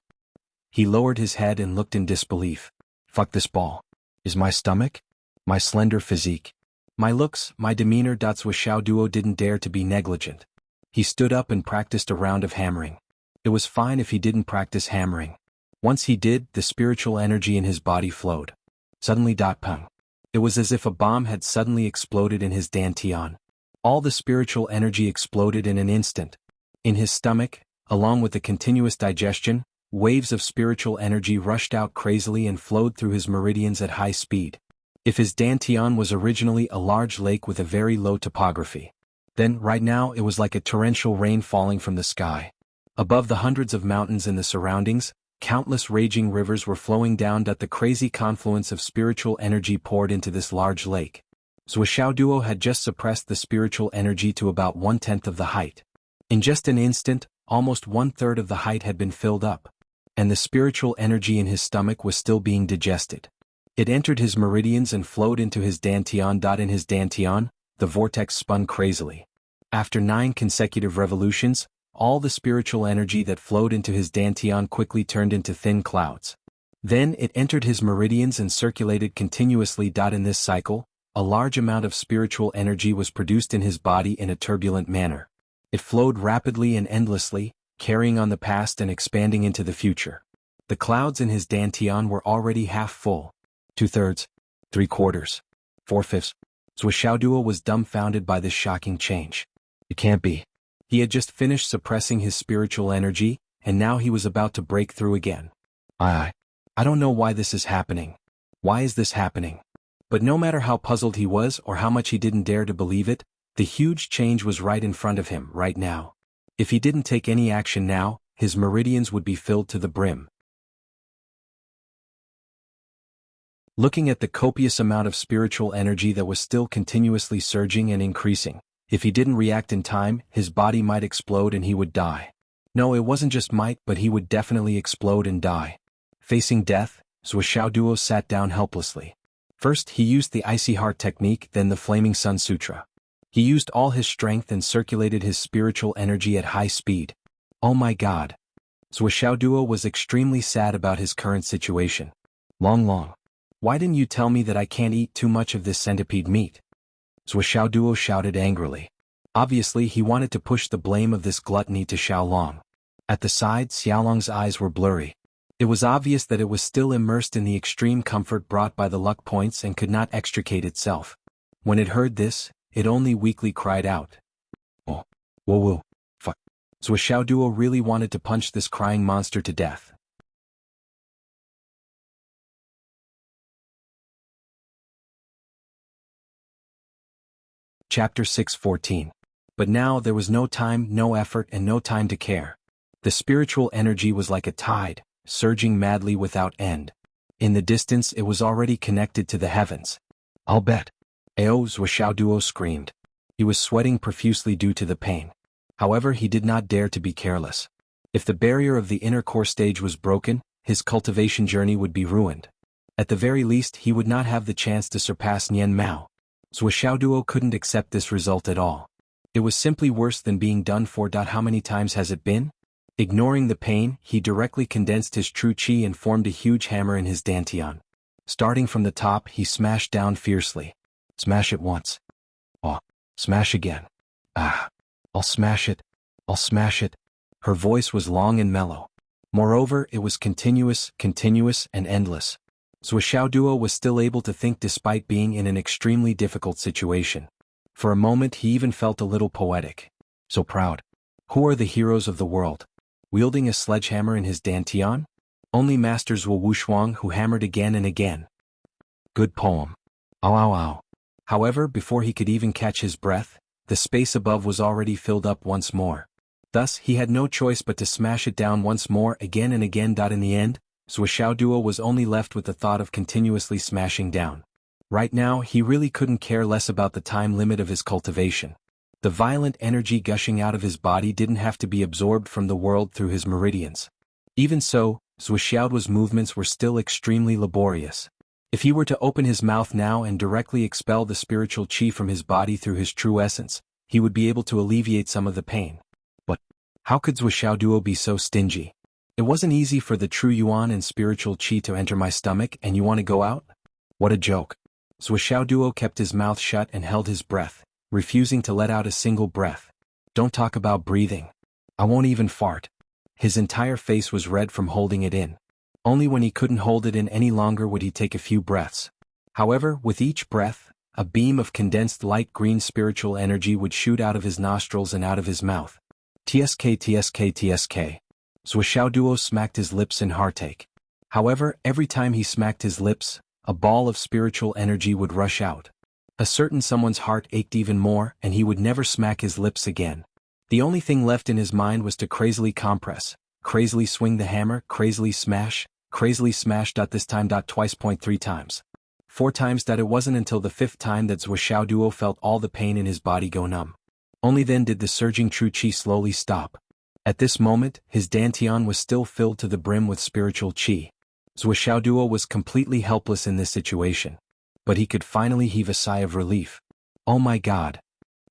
Speaker 1: He lowered his head and looked in disbelief. Fuck this ball. Is my stomach? My slender physique? My looks, my demeanor. Xiaoduo didn't dare to be negligent. He stood up and practiced a round of hammering. It was fine if he didn't practice hammering. Once he did, the spiritual energy in his body flowed. Suddenly. Pung. It was as if a bomb had suddenly exploded in his dantian. All the spiritual energy exploded in an instant. In his stomach, along with the continuous digestion, waves of spiritual energy rushed out crazily and flowed through his meridians at high speed. If his dantian was originally a large lake with a very low topography, then right now it was like a torrential rain falling from the sky. Above the hundreds of mountains in the surroundings, Countless raging rivers were flowing down. The crazy confluence of spiritual energy poured into this large lake. Zuoxiao Duo had just suppressed the spiritual energy to about 1/10 of the height. In just an instant, almost 1/3 of the height had been filled up. And the spiritual energy in his stomach was still being digested. It entered his meridians and flowed into his dantian. In his dantian, the vortex spun crazily. After 9 consecutive revolutions, all the spiritual energy that flowed into his dantian quickly turned into thin clouds. Then it entered his meridians and circulated continuously. In this cycle, a large amount of spiritual energy was produced in his body in a turbulent manner. It flowed rapidly and endlessly, carrying on the past and expanding into the future. The clouds in his dantian were already half full. 2/3, 3/4, 4/5. Zuoxiao Duo was dumbfounded by this shocking change. It can't be. He had just finished suppressing his spiritual energy, and now he was about to break through again. I don't know why this is happening. Why is this happening? But no matter how puzzled he was or how much he didn't dare to believe it, the huge change was right in front of him, right now. If he didn't take any action now, his meridians would be filled to the brim. Looking at the copious amount of spiritual energy that was still continuously surging and increasing, if he didn't react in time, his body might explode and he would die. No, it wasn't just might, but he would definitely explode and die. Facing death, Zuoxiao Duo sat down helplessly. First, he used the Icy Heart technique, then the Flaming Sun Sutra. He used all his strength and circulated his spiritual energy at high speed. Oh my God. Zuoxiao Duo was extremely sad about his current situation. Long. Why didn't you tell me that I can't eat too much of this centipede meat? Zuoxiao Duo shouted angrily. Obviously, he wanted to push the blame of this gluttony to Xiaolong. At the side, Xiaolong's eyes were blurry. It was obvious that it was still immersed in the extreme comfort brought by the luck points and could not extricate itself. When it heard this, it only weakly cried out. Oh, whoa, fuck. Zuoxiao Duo really wanted to punch this crying monster to death. Chapter 6:14. But now there was no time, no effort, and no time to care. The spiritual energy was like a tide, surging madly without end. In the distance it was already connected to the heavens. I'll bet. Ao, Zuoxiao Duo screamed. He was sweating profusely due to the pain. However, he did not dare to be careless. If the barrier of the inner core stage was broken, his cultivation journey would be ruined. At the very least, he would not have the chance to surpass Nian Mao. Zuoxiao Duo couldn't accept this result at all. It was simply worse than being done for. How many times has it been? Ignoring the pain, he directly condensed his true qi and formed a huge hammer in his dantian. Starting from the top, he smashed down fiercely. Smash it once. Oh, smash again. Ah, I'll smash it. I'll smash it. Her voice was long and mellow. Moreover, it was continuous, and endless. Zuoxiao Duo was still able to think despite being in an extremely difficult situation. For a moment he even felt a little poetic. So proud. Who are the heroes of the world? Wielding a sledgehammer in his dantian? Only Master Zuo Wushuang, who hammered again and again. Good poem. Ow. However, before he could even catch his breath, the space above was already filled up once more. Thus, he had no choice but to smash it down once more, again and again. In the end, Zuoxiao Duo was only left with the thought of continuously smashing down. Right now, he really couldn't care less about the time limit of his cultivation. The violent energy gushing out of his body didn't have to be absorbed from the world through his meridians. Even so, Zuoxiao Duo's movements were still extremely laborious. If he were to open his mouth now and directly expel the spiritual qi from his body through his true essence, he would be able to alleviate some of the pain. But how could Zuoxiao Duo be so stingy? It wasn't easy for the true yuan and spiritual qi to enter my stomach, and you want to go out? What a joke. Zuoxiao Duo kept his mouth shut and held his breath, refusing to let out a single breath. Don't talk about breathing. I won't even fart. His entire face was red from holding it in. Only when he couldn't hold it in any longer would he take a few breaths. However, with each breath, a beam of condensed light green spiritual energy would shoot out of his nostrils and out of his mouth. TSK. Zuoxiao Duo smacked his lips in heartache. However, every time he smacked his lips, a ball of spiritual energy would rush out. A certain someone's heart ached even more, and he would never smack his lips again. The only thing left in his mind was to crazily compress crazily swing the hammer, crazily smash. This time. Twice. 3 times. 4 times. It wasn't until the 5th time that Zuo Duo felt all the pain in his body go numb. Only then did the surging true qi slowly stop. At this moment, his dantian was still filled to the brim with spiritual qi. Zuo Duo was completely helpless in this situation. But he could finally heave a sigh of relief. Oh my god.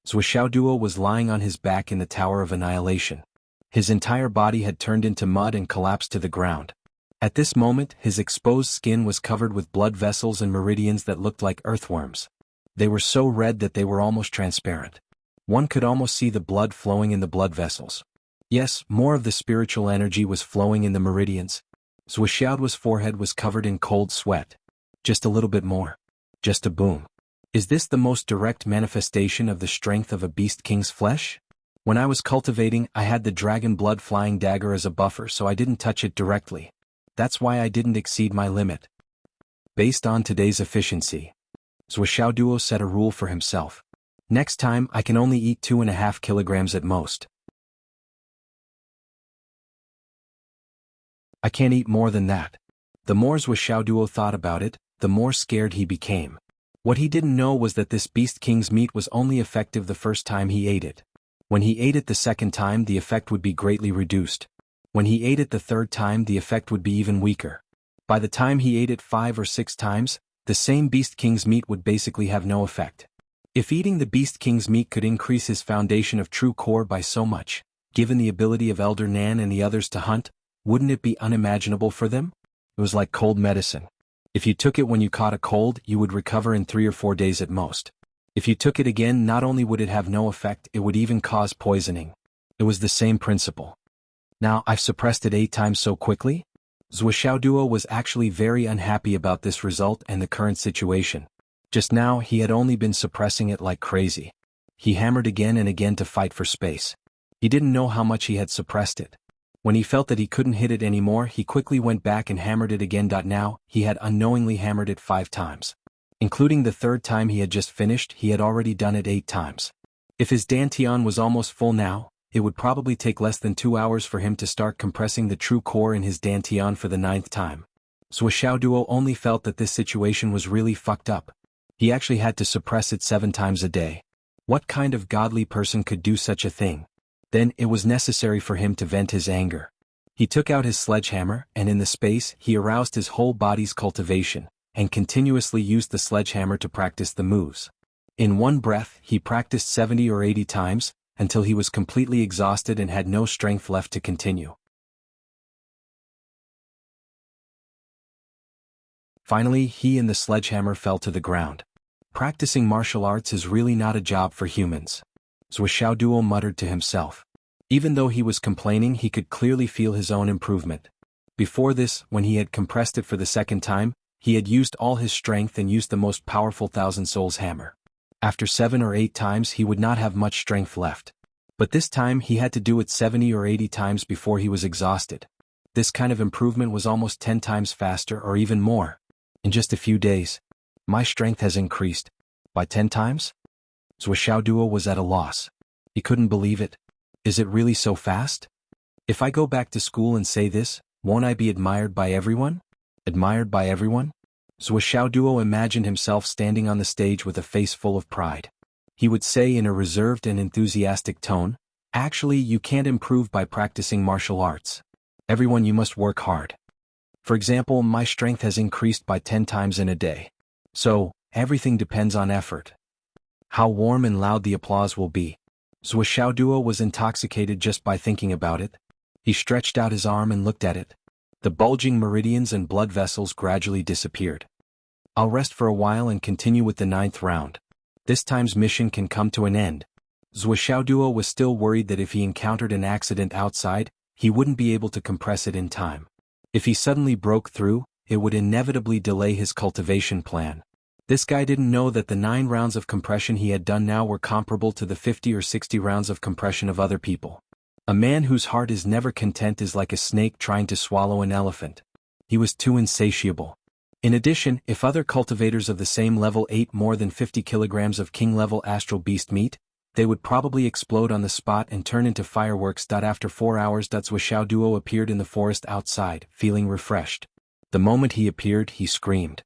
Speaker 1: Zuo Duo was lying on his back in the Tower of Annihilation. His entire body had turned into mud and collapsed to the ground. At this moment, his exposed skin was covered with blood vessels and meridians that looked like earthworms. They were so red that they were almost transparent. One could almost see the blood flowing in the blood vessels. Yes, more of the spiritual energy was flowing in the meridians. Zuo forehead was covered in cold sweat. Just a little bit more. Just a boom. Is this the most direct manifestation of the strength of a beast king's flesh? When I was cultivating, I had the dragon blood flying dagger as a buffer, so I didn't touch it directly. That's why I didn't exceed my limit. Based on today's efficiency, Zuo Duo set a rule for himself. Next time, I can only eat 2.5 kilograms at most. I can't eat more than that. The more Zuo Duo thought about it, the more scared he became. What he didn't know was that this beast king's meat was only effective the first time he ate it. When he ate it the second time, the effect would be greatly reduced. When he ate it the third time, the effect would be even weaker. By the time he ate it 5 or 6 times, the same beast king's meat would basically have no effect. If eating the beast king's meat could increase his foundation of true core by so much, given the ability of Elder Nan and the others to hunt, wouldn't it be unimaginable for them? It was like cold medicine. If you took it when you caught a cold, you would recover in 3 or 4 days at most. If you took it again, not only would it have no effect, it would even cause poisoning. It was the same principle. Now, I've suppressed it 8 times so quickly? Zuo Duo was actually very unhappy about this result and the current situation. Just now, he had only been suppressing it like crazy. He hammered again and again to fight for space. He didn't know how much he had suppressed it. When he felt that he couldn't hit it anymore, he quickly went back and hammered it again. Now, he had unknowingly hammered it 5 times. Including the 3rd time he had just finished, he had already done it 8 times. If his dantian was almost full now, it would probably take less than 2 hours for him to start compressing the true core in his dantian for the 9th time. Zuo Duo only felt that this situation was really fucked up. He actually had to suppress it 7 times a day. What kind of godly person could do such a thing? Then, it was necessary for him to vent his anger. He took out his sledgehammer, and in the space, he aroused his whole body's cultivation, and continuously used the sledgehammer to practice the moves. In one breath, he practiced 70 or 80 times, until he was completely exhausted and had no strength left to continue. Finally, he and the sledgehammer fell to the ground. Practicing martial arts is really not a job for humans. Zuo Duo muttered to himself. Even though he was complaining, he could clearly feel his own improvement. Before this, when he had compressed it for the 2nd time, he had used all his strength and used the most powerful Thousand Souls hammer. After 7 or 8 times, he would not have much strength left. But this time he had to do it 70 or 80 times before he was exhausted. This kind of improvement was almost 10 times faster or even more. In just a few days, my strength has increased. By 10 times? Zuo Duo was at a loss. He couldn't believe it. Is it really so fast? If I go back to school and say this, won't I be admired by everyone? Admired by everyone? Zuo Duo imagined himself standing on the stage with a face full of pride. He would say in a reserved and enthusiastic tone, "Actually, you can't improve by practicing martial arts. Everyone, you must work hard. For example, my strength has increased by 10 times in a day. So, everything depends on effort." How warm and loud the applause will be. Zuo Duo was intoxicated just by thinking about it. He stretched out his arm and looked at it. The bulging meridians and blood vessels gradually disappeared. I'll rest for a while and continue with the 9th round. This time's mission can come to an end. Zuo Duo was still worried that if he encountered an accident outside, he wouldn't be able to compress it in time. If he suddenly broke through, it would inevitably delay his cultivation plan. This guy didn't know that the 9 rounds of compression he had done now were comparable to the 50 or 60 rounds of compression of other people. A man whose heart is never content is like a snake trying to swallow an elephant. He was too insatiable. In addition, if other cultivators of the same level ate more than 50 kilograms of king-level astral beast meat, They would probably explode on the spot and turn into fireworks. After 4 hours, Zhuo Duo appeared in the forest outside, feeling refreshed. The moment he appeared, he screamed.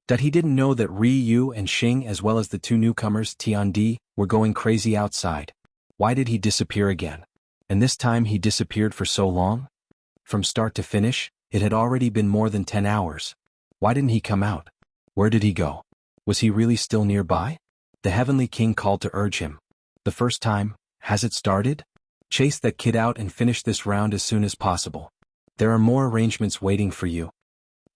Speaker 1: He didn't know that Ri Yu and Xing, as well as the two newcomers, Tiandi, were going crazy outside. Why did he disappear again? And this time he disappeared for so long? From start to finish, it had already been more than 10 hours. Why didn't he come out? Where did he go? Was he really still nearby? The Heavenly King called to urge him. The first time, has it started? Chase that kid out and finish this round as soon as possible. There are more arrangements waiting for you.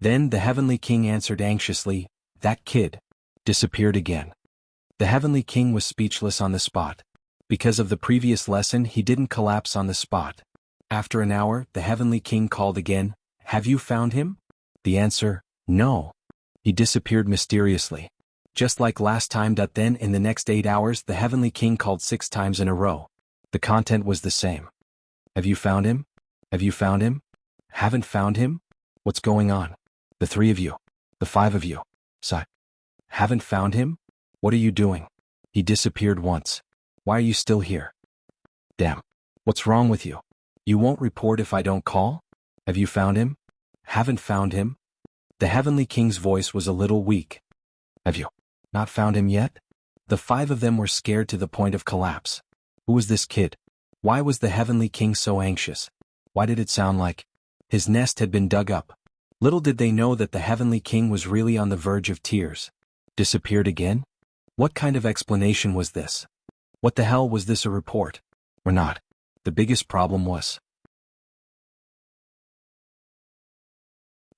Speaker 1: Then the Heavenly King answered anxiously, that kid disappeared again. The Heavenly King was speechless on the spot. Because of the previous lesson, he didn't collapse on the spot. After an hour, the Heavenly King called again, have you found him? The answer, no. He disappeared mysteriously. Just like last time. Then in the next 8 hours, the Heavenly King called 6 times in a row. The content was the same. Have you found him? Have you found him? Haven't found him? What's going on? The 3 of you. The 5 of you. Sigh. Haven't found him? What are you doing? He disappeared once. Why are you still here? Damn. What's wrong with you? You won't report if I don't call? Have you found him? Haven't found him? The Heavenly King's voice was a little weak. Have you not found him yet? The 5 of them were scared to the point of collapse. Who was this kid? Why was the Heavenly King so anxious? Why did it sound like his nest had been dug up? Little did they know that the Heavenly King was really on the verge of tears. Disappeared again? What kind of explanation was this? What the hell was this, a report? Or not? The biggest problem was,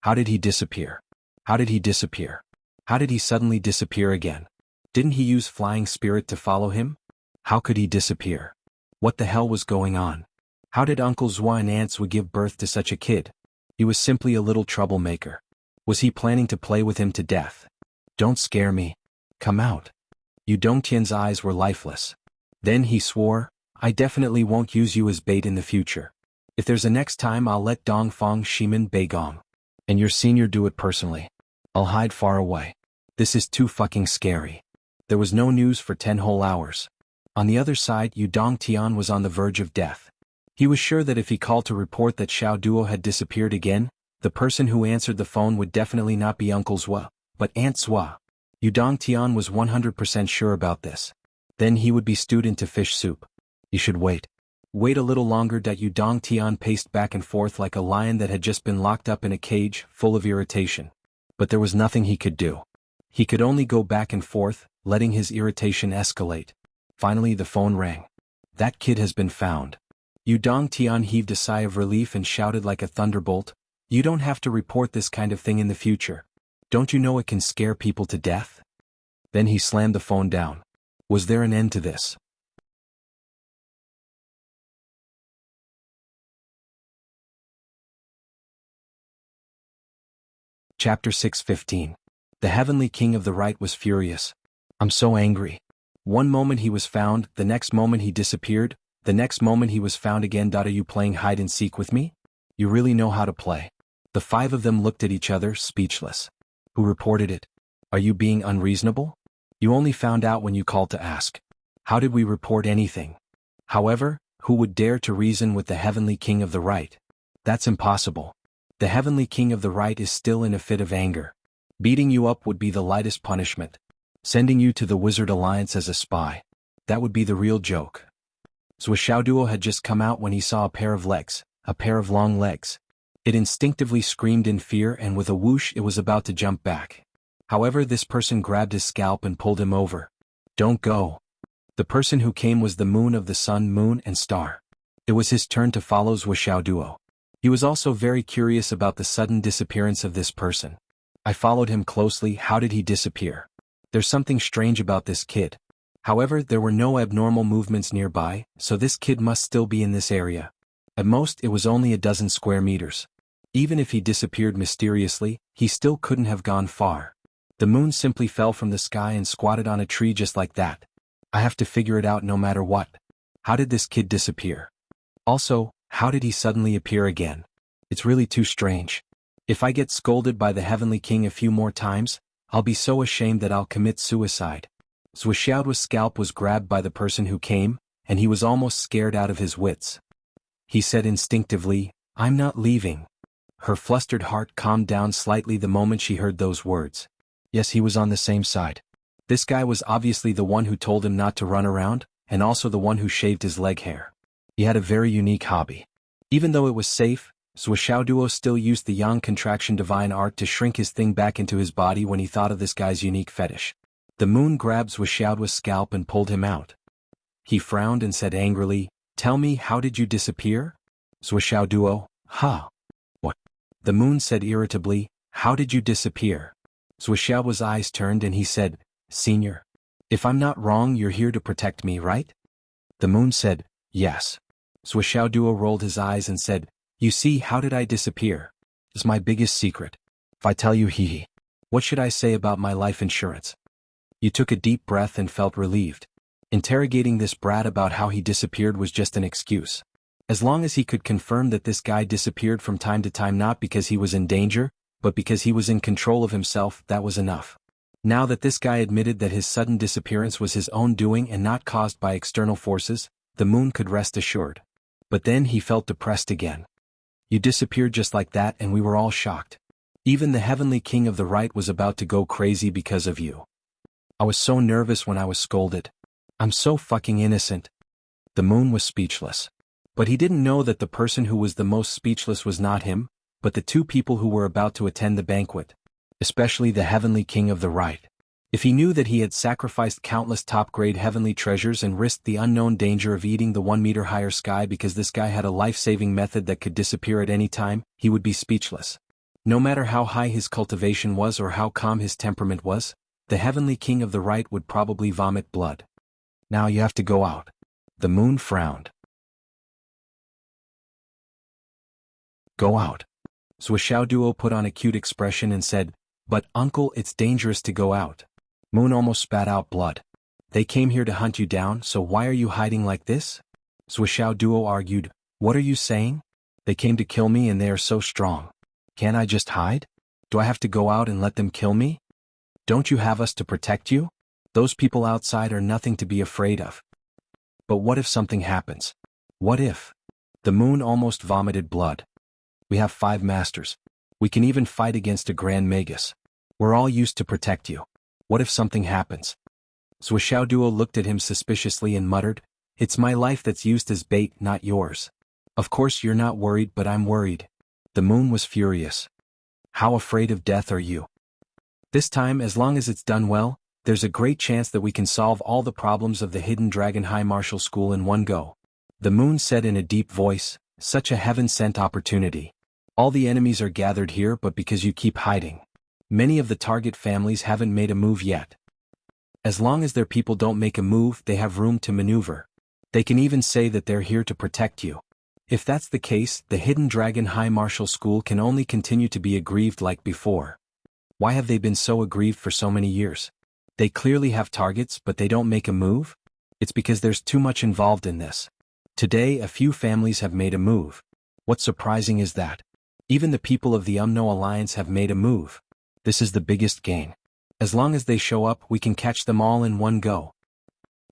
Speaker 1: how did he disappear? How did he disappear? How did he suddenly disappear again? Didn't he use Flying Spirit to follow him? How could he disappear? What the hell was going on? How did Uncle Zhua and Aunt Zhua give birth to such a kid? He was simply a little troublemaker. Was he planning to play with him to death? Don't scare me. Come out. Yu Dongtian's eyes were lifeless. Then he swore, I definitely won't use you as bait in the future. If there's a next time, I'll let Dongfang Shimen Beigong and your senior do it personally. I'll hide far away. This is too fucking scary. There was no news for 10 whole hours. On the other side, Yu Dongtian was on the verge of death. He was sure that if he called to report that Xiao Duo had disappeared again, the person who answered the phone would definitely not be Uncle Zhua, but Aunt Zhua. Yu Dongtian was 100% sure about this. Then he would be stewed into fish soup. You should wait. Wait a little longer. Yu Dongtian paced back and forth like a lion that had just been locked up in a cage, full of irritation. But there was nothing he could do. He could only go back and forth, letting his irritation escalate. Finally the phone rang. That kid has been found. Yu Dongtian heaved a sigh of relief and shouted like a thunderbolt, you don't have to report this kind of thing in the future. Don't you know it can scare people to death? Then he slammed the phone down. Was there an end to this? Chapter 6:15. The Heavenly King of the Right was furious. I'm so angry. One moment he was found, the next moment he disappeared, the next moment he was found again. Are you playing hide and seek with me? You really know how to play. The 5 of them looked at each other, speechless. Who reported it? Are you being unreasonable? You only found out when you called to ask. How did we report anything? However, who would dare to reason with the Heavenly King of the Right? That's impossible. The Heavenly King of the Right is still in a fit of anger. Beating you up would be the lightest punishment. Sending you to the Wizard Alliance as a spy. That would be the real joke. Xiao Duo had just come out when he saw a pair of legs, a pair of long legs. It instinctively screamed in fear, and with a whoosh it was about to jump back. However, this person grabbed his scalp and pulled him over. Don't go. The person who came was the moon of the sun, moon and star. It was his turn to follow Xiao Duo. He was also very curious about the sudden disappearance of this person. I followed him closely. How did he disappear? There's something strange about this kid. However, there were no abnormal movements nearby, so this kid must still be in this area. At most, it was only a dozen square meters. Even if he disappeared mysteriously, he still couldn't have gone far. The moon simply fell from the sky and squatted on a tree just like that. I have to figure it out no matter what. How did this kid disappear? Also, how did he suddenly appear again? It's really too strange. If I get scolded by the Heavenly King a few more times, I'll be so ashamed that I'll commit suicide. Zhuoxiaoduo's scalp was grabbed by the person who came, and he was almost scared out of his wits. He said instinctively, "I'm not leaving." Her flustered heart calmed down slightly the moment she heard those words. Yes, he was on the same side. This guy was obviously the one who told him not to run around, and also the one who shaved his leg hair. He had a very unique hobby. Even though it was safe, Zhuoxiaoduo still used the yang contraction divine art to shrink his thing back into his body when he thought of this guy's unique fetish. The moon grabbed Zhuoxiaoduo's scalp and pulled him out. He frowned and said angrily, "Tell me, how did you disappear?" Zhuoxiaoduo, "Huh? What?" The moon said irritably, "How did you disappear?" Zhuoxiaoduo's eyes turned and he said, "Senior, if I'm not wrong, you're here to protect me, right?" The moon said, "Yes." Zhuoxiaoduo rolled his eyes and said, "You see, how did I disappear? It's my biggest secret. If I tell you, what should I say about my life insurance?" You took a deep breath and felt relieved. Interrogating this brat about how he disappeared was just an excuse. As long as he could confirm that this guy disappeared from time to time not because he was in danger, but because he was in control of himself, that was enough. Now that this guy admitted that his sudden disappearance was his own doing and not caused by external forces, the moon could rest assured. But then he felt depressed again. You disappeared just like that and we were all shocked. Even the heavenly king of the right was about to go crazy because of you. I was so nervous when I was scolded. I'm so fucking innocent. The moon was speechless. But he didn't know that the person who was the most speechless was not him, but the two people who were about to attend the banquet. Especially the heavenly king of the right. If he knew that he had sacrificed countless top-grade heavenly treasures and risked the unknown danger of eating the 1-meter higher sky because this guy had a life-saving method that could disappear at any time, he would be speechless. No matter how high his cultivation was or how calm his temperament was, the heavenly king of the right would probably vomit blood. Now you have to go out. The moon frowned. Go out. Zhuoxiaoduo put on a cute expression and said, "But uncle, it's dangerous to go out." Moon almost spat out blood. "They came here to hunt you down, so why are you hiding like this?" Zhuoxiaoduo argued, "What are you saying? They came to kill me and they are so strong. Can't I just hide? Do I have to go out and let them kill me? Don't you have us to protect you? Those people outside are nothing to be afraid of." "But what if something happens? What if?" The moon almost vomited blood. "We have 5 masters. We can even fight against a Grand Magus. We're all used to protect you. What if something happens?" Zhuoxiaoduo looked at him suspiciously and muttered, "It's my life that's used as bait, not yours. Of course you're not worried, but I'm worried." The moon was furious. "How afraid of death are you? This time, as long as it's done well, there's a great chance that we can solve all the problems of the Hidden Dragon High Martial School in one go." The moon said in a deep voice, "Such a heaven-sent opportunity. All the enemies are gathered here but because you keep hiding. Many of the target families haven't made a move yet. As long as their people don't make a move, they have room to maneuver. They can even say that they're here to protect you. If that's the case, the Hidden Dragon High Martial School can only continue to be aggrieved like before. Why have they been so aggrieved for so many years? They clearly have targets but they don't make a move? It's because there's too much involved in this. Today a few families have made a move. What's surprising is that even the people of the UMNO Alliance have made a move. This is the biggest gain. As long as they show up, we can catch them all in one go.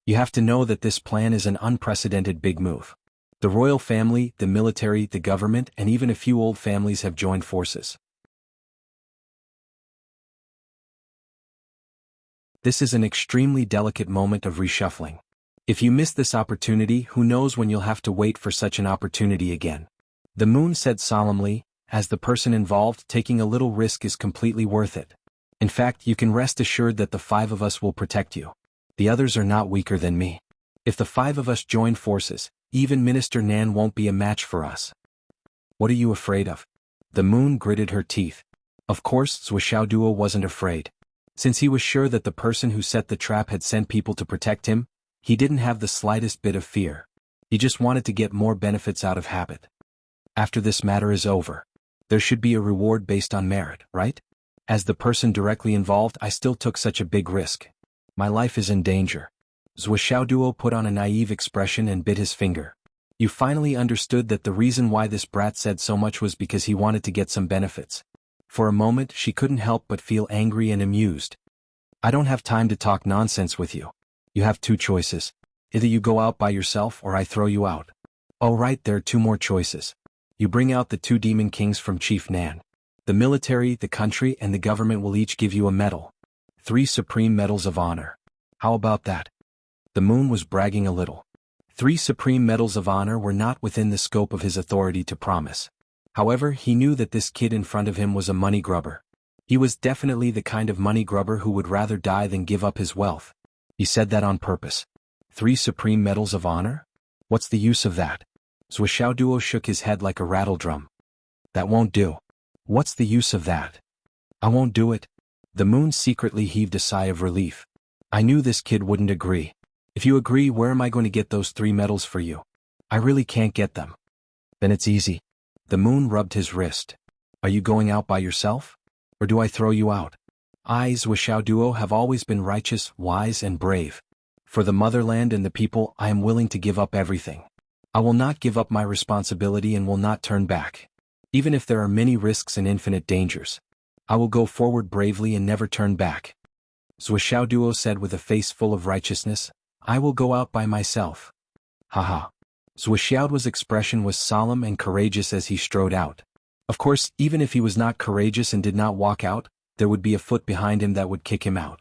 Speaker 1: You have to know that this plan is an unprecedented big move. The royal family, the military, the government, and even a few old families have joined forces. This is an extremely delicate moment of reshuffling. If you miss this opportunity, who knows when you'll have to wait for such an opportunity again. The moon said solemnly, "As the person involved, taking a little risk is completely worth it. In fact, you can rest assured that the 5 of us will protect you. The others are not weaker than me. If the 5 of us join forces, even Minister Nan won't be a match for us." "What are you afraid of?" The moon gritted her teeth. Of course, Zhuoxiaoduo wasn't afraid. Since he was sure that the person who set the trap had sent people to protect him, he didn't have the slightest bit of fear. He just wanted to get more benefits out of habit. After this matter is over, there should be a reward based on merit, right? As the person directly involved, I still took such a big risk. My life is in danger. Zhuoxiaoduo put on a naive expression and bit his finger. You finally understood that the reason why this brat said so much was because he wanted to get some benefits. For a moment she couldn't help but feel angry and amused. I don't have time to talk nonsense with you. You have two choices. Either you go out by yourself or I throw you out. Oh right, there are two more choices. You bring out the two demon kings from Chief Nan. The military, the country, and the government will each give you a medal. 3 supreme medals of honor. How about that? The moon was bragging a little. 3 supreme medals of honor were not within the scope of his authority to promise. However, he knew that this kid in front of him was a money grubber. He was definitely the kind of money grubber who would rather die than give up his wealth. He said that on purpose. 3 supreme medals of honor? What's the use of that? Zhuxiaoduo shook his head like a rattledrum. That won't do. What's the use of that? I won't do it. The moon secretly heaved a sigh of relief. I knew this kid wouldn't agree. If you agree, where am I going to get those 3 medals for you? I really can't get them. Then it's easy. The moon rubbed his wrist. Are you going out by yourself? Or do I throw you out? I, Zhuxiaoduo, have always been righteous, wise, and brave. For the motherland and the people, I am willing to give up everything. I will not give up my responsibility and will not turn back. Even if there are many risks and infinite dangers. I will go forward bravely and never turn back. Zhuxiaoduo said with a face full of righteousness, I will go out by myself. Haha. Zhuxiaoduo's expression was solemn and courageous as he strode out. Of course, even if he was not courageous and did not walk out, there would be a foot behind him that would kick him out.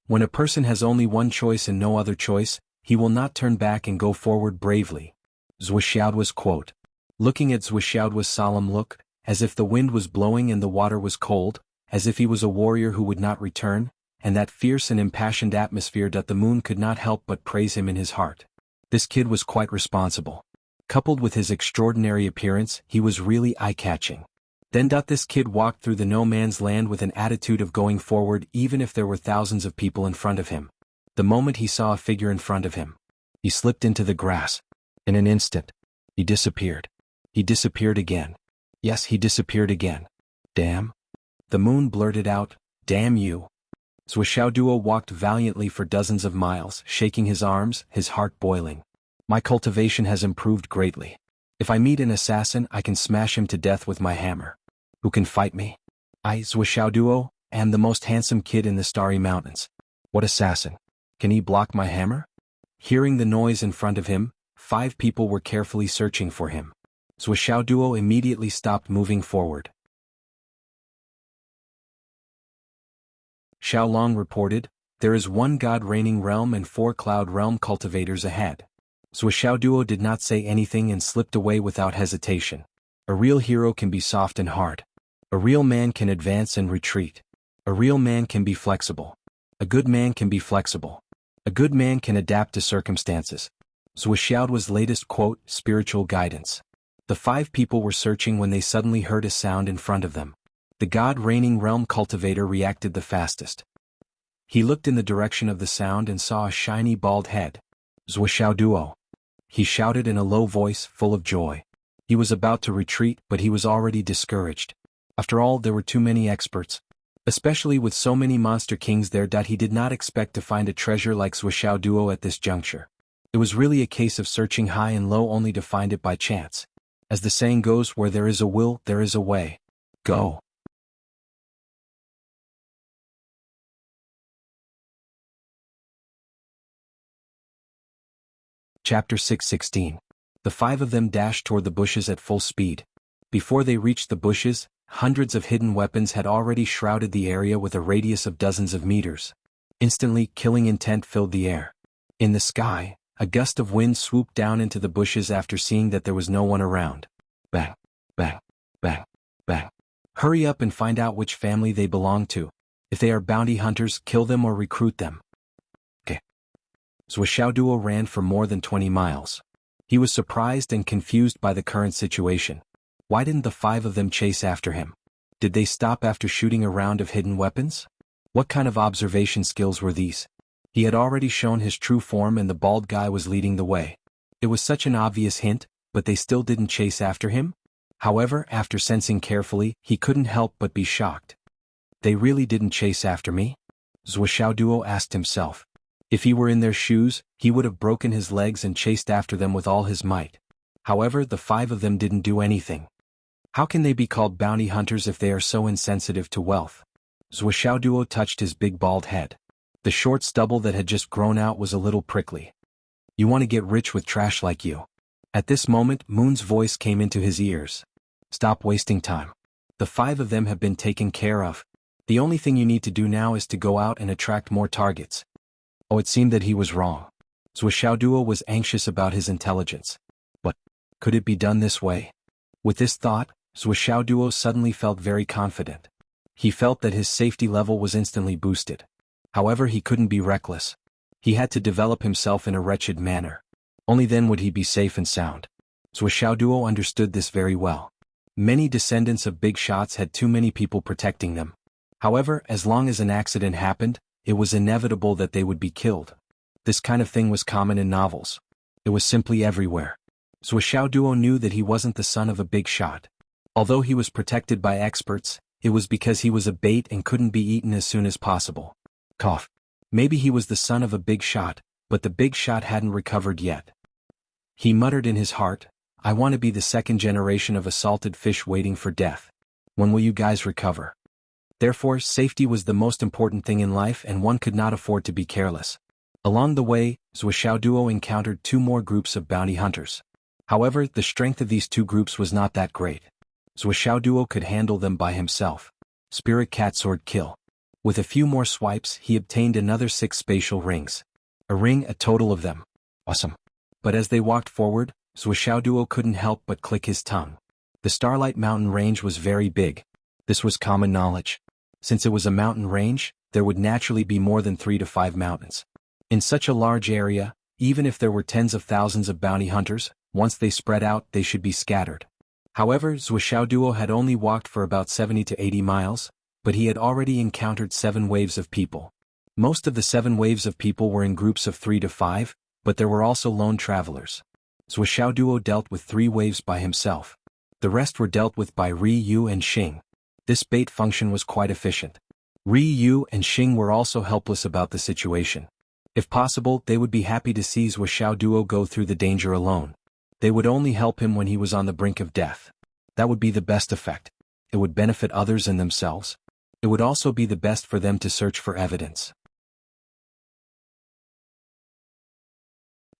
Speaker 1: When a person has only one choice and no other choice, he will not turn back and go forward bravely. Zhuxiaoduo's quote. Looking at Zhuxiaoduo's solemn look, as if the wind was blowing and the water was cold, as if he was a warrior who would not return, and that fierce and impassioned atmosphere that the moon could not help but praise him in his heart. This kid was quite responsible. Coupled with his extraordinary appearance, he was really eye-catching. Then this kid walked through the no-man's land with an attitude of going forward even if there were thousands of people in front of him. The moment he saw a figure in front of him, he slipped into the grass. In an instant, he disappeared. He disappeared again. Yes, he disappeared again. Damn. The moon blurted out, damn you. Zhuxiaoduo walked valiantly for dozens of miles, shaking his arms, his heart boiling. My cultivation has improved greatly. If I meet an assassin, I can smash him to death with my hammer. Who can fight me? I, Zhuxiaoduo, am the most handsome kid in the Starry Mountains. What assassin? Can he block my hammer? Hearing the noise in front of him, 5 people were carefully searching for him. Zhuxiaoduo immediately stopped moving forward. Xiaolong reported, there is 1 god reigning realm and 4 cloud realm cultivators ahead. Zhuxiaoduo did not say anything and slipped away without hesitation. A real hero can be soft and hard. A real man can advance and retreat. A real man can be flexible. A good man can be flexible. A good man can adapt to circumstances. Zhuxiaoduo's latest quote, spiritual guidance. The 5 people were searching when they suddenly heard a sound in front of them. The god-reigning realm cultivator reacted the fastest. He looked in the direction of the sound and saw a shiny bald head. Zhuxiaoduo. He shouted in a low voice, full of joy. He was about to retreat, but he was already discouraged. After all, there were too many experts. Especially with so many monster kings there that he did not expect to find a treasure like Zhuxiaoduo at this juncture. It was really a case of searching high and low only to find it by chance. As the saying goes, where there is a will, there is a way. Go. Chapter 6:16. The 5 of them dashed toward the bushes at full speed. Before they reached the bushes, hundreds of hidden weapons had already shrouded the area with a radius of dozens of meters. Instantly, killing intent filled the air. In the sky, a gust of wind swooped down into the bushes after seeing that there was no one around. Bang, bang, bang, bang. Hurry up and find out which family they belong to. If they are bounty hunters, kill them or recruit them. Okay. Zhuxiaoduo ran for more than 20 miles. He was surprised and confused by the current situation. Why didn't the 5 of them chase after him? Did they stop after shooting a round of hidden weapons? What kind of observation skills were these? He had already shown his true form and the bald guy was leading the way. It was such an obvious hint, but they still didn't chase after him? However, after sensing carefully, he couldn't help but be shocked. They really didn't chase after me? Zhuxiaoduo asked himself. If he were in their shoes, he would have broken his legs and chased after them with all his might. However, the 5 of them didn't do anything. How can they be called bounty hunters if they are so insensitive to wealth? Zhuxiaoduo touched his big bald head. The short stubble that had just grown out was a little prickly. You want to get rich with trash like you? At this moment, Moon's voice came into his ears. Stop wasting time. The 5 of them have been taken care of. The only thing you need to do now is to go out and attract more targets. Oh, it seemed that he was wrong. Duo was anxious about his intelligence. But could it be done this way? With this thought, Duo suddenly felt very confident. He felt that his safety level was instantly boosted. However, he couldn't be reckless. He had to develop himself in a wretched manner. Only then would he be safe and sound. Duo understood this very well. Many descendants of big shots had too many people protecting them. However, as long as an accident happened, it was inevitable that they would be killed. This kind of thing was common in novels. It was simply everywhere. Duo knew that he wasn't the son of a big shot. Although he was protected by experts, it was because he was a bait and couldn't be eaten as soon as possible. Cough. Maybe he was the son of a big shot, but the big shot hadn't recovered yet. He muttered in his heart, I want to be the second generation of a salted fish waiting for death. When will you guys recover? Therefore, safety was the most important thing in life and one could not afford to be careless. Along the way, Duo encountered 2 more groups of bounty hunters. However, the strength of these 2 groups was not that great. Duo could handle them by himself. Spirit Cat Sword Kill. With a few more swipes, he obtained another 6 spatial rings. A total of them. Awesome. But as they walked forward, Duo couldn't help but click his tongue. The Starlight Mountain range was very big. This was common knowledge. Since it was a mountain range, there would naturally be more than 3 to 5 mountains. In such a large area, even if there were tens of thousands of bounty hunters, once they spread out, they should be scattered. However, Duo had only walked for about 70 to 80 miles, but he had already encountered 7 waves of people. Most of the 7 waves of people were in groups of 3 to 5, but there were also lone travelers. Duo dealt with 3 waves by himself. The rest were dealt with by Ryu and Xing. This bait function was quite efficient. Ryu and Xing were also helpless about the situation. If possible, they would be happy to see Duo go through the danger alone. They would only help him when he was on the brink of death. That would be the best effect. It would benefit others and themselves. It would also be the best for them to search for evidence.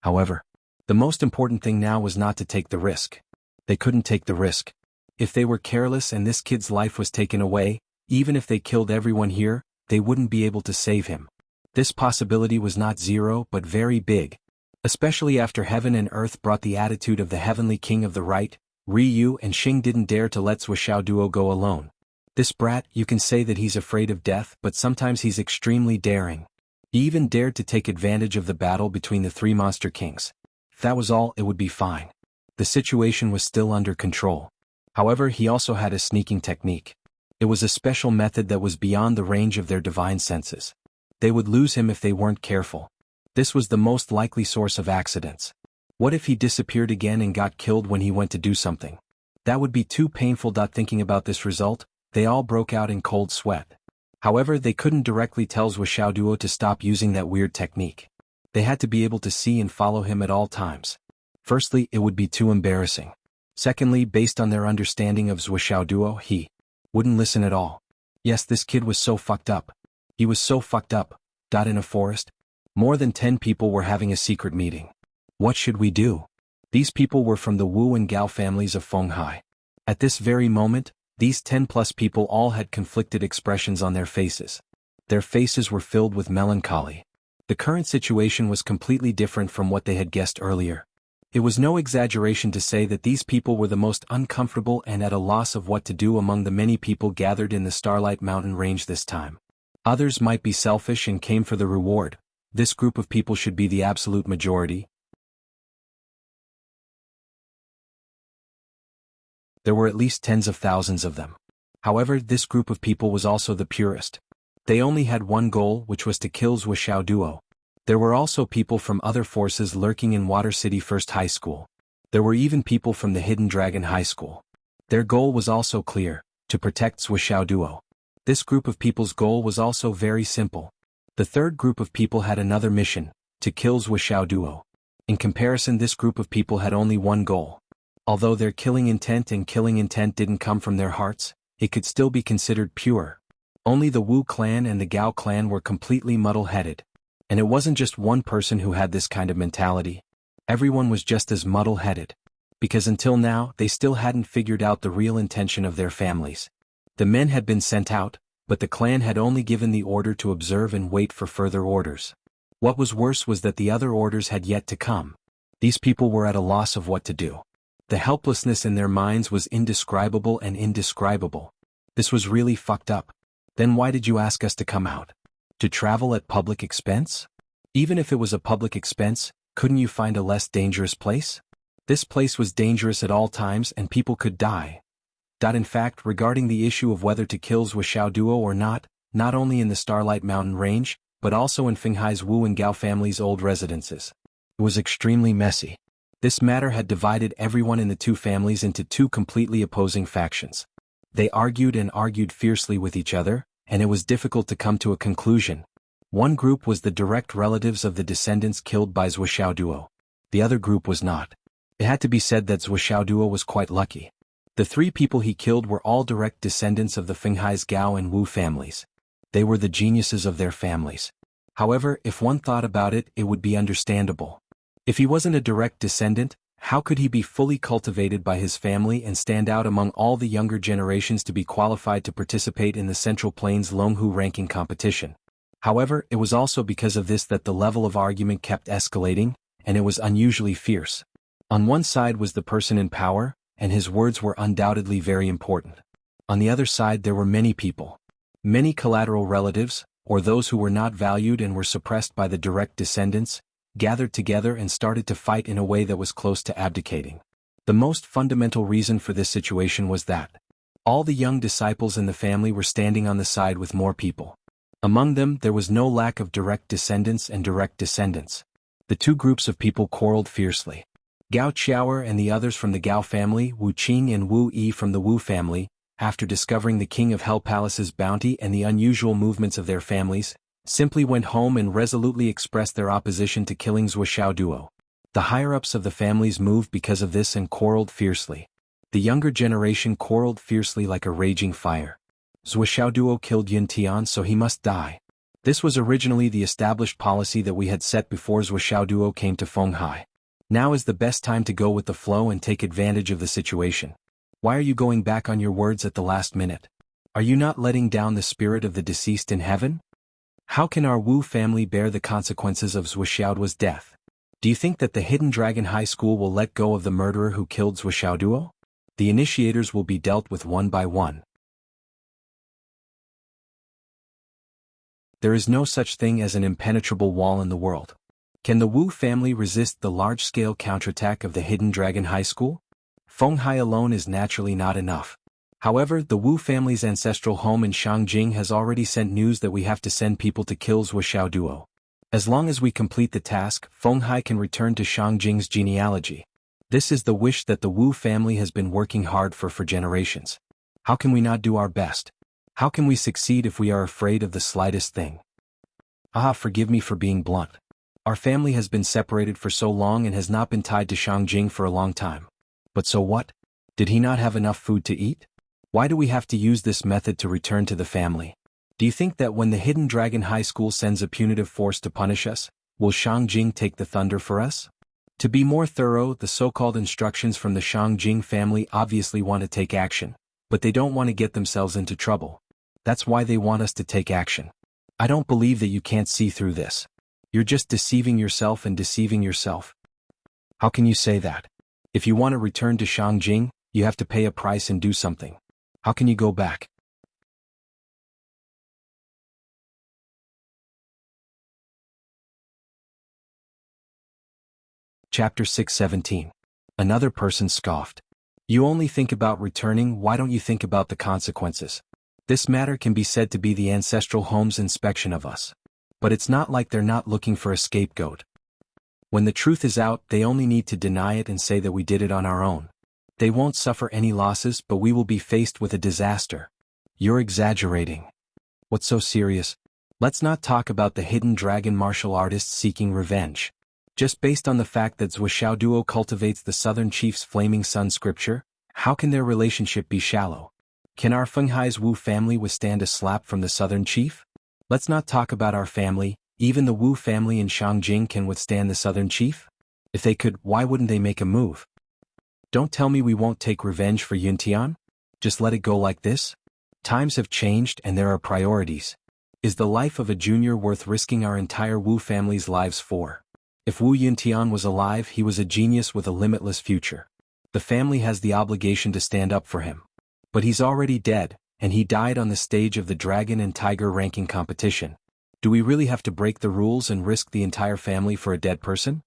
Speaker 1: However, the most important thing now was not to take the risk. They couldn't take the risk. If they were careless and this kid's life was taken away, even if they killed everyone here, they wouldn't be able to save him. This possibility was not 0 but very big. Especially after heaven and earth brought the attitude of the heavenly king of the right, Ryu and Xing didn't dare to let Duo go alone. This brat, you can say that he's afraid of death, but sometimes he's extremely daring. He even dared to take advantage of the battle between the 3 monster kings. If that was all, it would be fine. The situation was still under control. However, he also had a sneaking technique. It was a special method that was beyond the range of their divine senses. They would lose him if they weren't careful. This was the most likely source of accidents. What if he disappeared again and got killed when he went to do something? That would be too painful. Thinking about this result, they all broke out in cold sweat. However, they couldn't directly tell Duo to stop using that weird technique. They had to be able to see and follow him at all times. Firstly, it would be too embarrassing. Secondly, based on their understanding of Duo, he wouldn't listen at all. Yes, this kid was so fucked up. He was so fucked up. In a forest, more than 10 people were having a secret meeting. What should we do? These people were from the Wu and Gao families of Fenghai. At this very moment, these 10+ people all had conflicted expressions on their faces. Their faces were filled with melancholy. The current situation was completely different from what they had guessed earlier. It was no exaggeration to say that these people were the most uncomfortable and at a loss of what to do among the many people gathered in the Starlight Mountain range this time. Others might be selfish and came for the reward. This group of people should be the absolute majority. There were at least tens of thousands of them. However, this group of people was also the purest. They only had one goal, which was to kill Duo. There were also people from other forces lurking in Water City First High School. There were even people from the Hidden Dragon High School. Their goal was also clear, to protect Duo. This group of people's goal was also very simple. The third group of people had another mission, to kill Duo. In comparison, this group of people had only one goal. Although their killing intent didn't come from their hearts, it could still be considered pure. Only the Wu clan and the Gao clan were completely muddle-headed. And it wasn't just one person who had this kind of mentality. Everyone was just as muddle-headed. Because until now, they still hadn't figured out the real intention of their families. The men had been sent out, but the clan had only given the order to observe and wait for further orders. What was worse was that the other orders had yet to come. These people were at a loss of what to do. The helplessness in their minds was indescribable and indescribable. This was really fucked up. Then why did you ask us to come out? To travel at public expense? Even if it was a public expense, couldn't you find a less dangerous place? This place was dangerous at all times and people could die. In fact, regarding the issue of whether to kill Wuxia Duo or not only in the Starlight Mountain Range, but also in Fenghai's Wu and Gao family's old residences. It was extremely messy. This matter had divided everyone in the two families into two completely opposing factions. They argued and argued fiercely with each other, and it was difficult to come to a conclusion. One group was the direct relatives of the descendants killed by Wuxia Duo. The other group was not. It had to be said that Wuxia Duo was quite lucky. The three people he killed were all direct descendants of the Fenghai's Gao and Wu families. They were the geniuses of their families. However, if one thought about it, it would be understandable. If he wasn't a direct descendant, how could he be fully cultivated by his family and stand out among all the younger generations to be qualified to participate in the Central Plains Longhu ranking competition? However, it was also because of this that the level of argument kept escalating, and it was unusually fierce. On one side was the person in power, and his words were undoubtedly very important. On the other side there were many people. Many collateral relatives, or those who were not valued and were suppressed by the direct descendants, gathered together and started to fight in a way that was close to abdicating. The most fundamental reason for this situation was that all the young disciples in the family were standing on the side with more people. Among them there was no lack of direct descendants and direct descendants. The two groups of people quarreled fiercely. Gao Qiaoer and the others from the Gao family, Wu Qing and Wu Yi from the Wu family, after discovering the King of Hell Palace's bounty and the unusual movements of their families, simply went home and resolutely expressed their opposition to killing Wuxia Duo. The higher-ups of the families moved because of this and quarreled fiercely. The younger generation quarreled fiercely like a raging fire. Wuxia Duo killed Yun Tian, so he must die. This was originally the established policy that we had set before Wuxia Duo came to Fenghai. Now is the best time to go with the flow and take advantage of the situation. Why are you going back on your words at the last minute? Are you not letting down the spirit of the deceased in heaven? How can our Wu family bear the consequences of Wuxiao's death? Do you think that the Hidden Dragon High School will let go of the murderer who killed Wuxia Duo? The initiators will be dealt with one by one. There is no such thing as an impenetrable wall in the world. Can the Wu family resist the large-scale counterattack of the Hidden Dragon High School? Fenghai alone is naturally not enough. However, the Wu family's ancestral home in Shangjing has already sent news that we have to send people to kill Wuxia Duo. As long as we complete the task, Fenghai can return to Shangjing's genealogy. This is the wish that the Wu family has been working hard for generations. How can we not do our best? How can we succeed if we are afraid of the slightest thing? Forgive me for being blunt. Our family has been separated for so long and has not been tied to Shangjing for a long time. But so what? Did he not have enough food to eat? Why do we have to use this method to return to the family? Do you think that when the Hidden Dragon High School sends a punitive force to punish us, will Shangjing take the thunder for us? To be more thorough, the so-called instructions from the Shangjing family obviously want to take action, but they don't want to get themselves into trouble. That's why they want us to take action. I don't believe that you can't see through this. You're just deceiving yourself and deceiving yourself. How can you say that? If you want to return to Shangjing, you have to pay a price and do something. How can you go back? Chapter 617. Another person scoffed. You only think about returning, why don't you think about the consequences? This matter can be said to be the ancestral home's inspection of us. But it's not like they're not looking for a scapegoat. When the truth is out, they only need to deny it and say that we did it on our own. They won't suffer any losses, but we will be faced with a disaster. You're exaggerating. What's so serious? Let's not talk about the hidden dragon martial artists seeking revenge. Just based on the fact that Wuxia Duo cultivates the Southern Chief's Flaming Sun scripture, how can their relationship be shallow? Can our Fenghai's Wu family withstand a slap from the southern chief? Let's not talk about our family, even the Wu family in Shangjing can withstand the southern chief? If they could, why wouldn't they make a move? Don't tell me we won't take revenge for Yuntian? Just let it go like this? Times have changed and there are priorities. Is the life of a junior worth risking our entire Wu family's lives for? If Wu Yuntian was alive, he was a genius with a limitless future. The family has the obligation to stand up for him. But he's already dead, and he died on the stage of the Dragon and Tiger ranking competition. Do we really have to break the rules and risk the entire family for a dead person?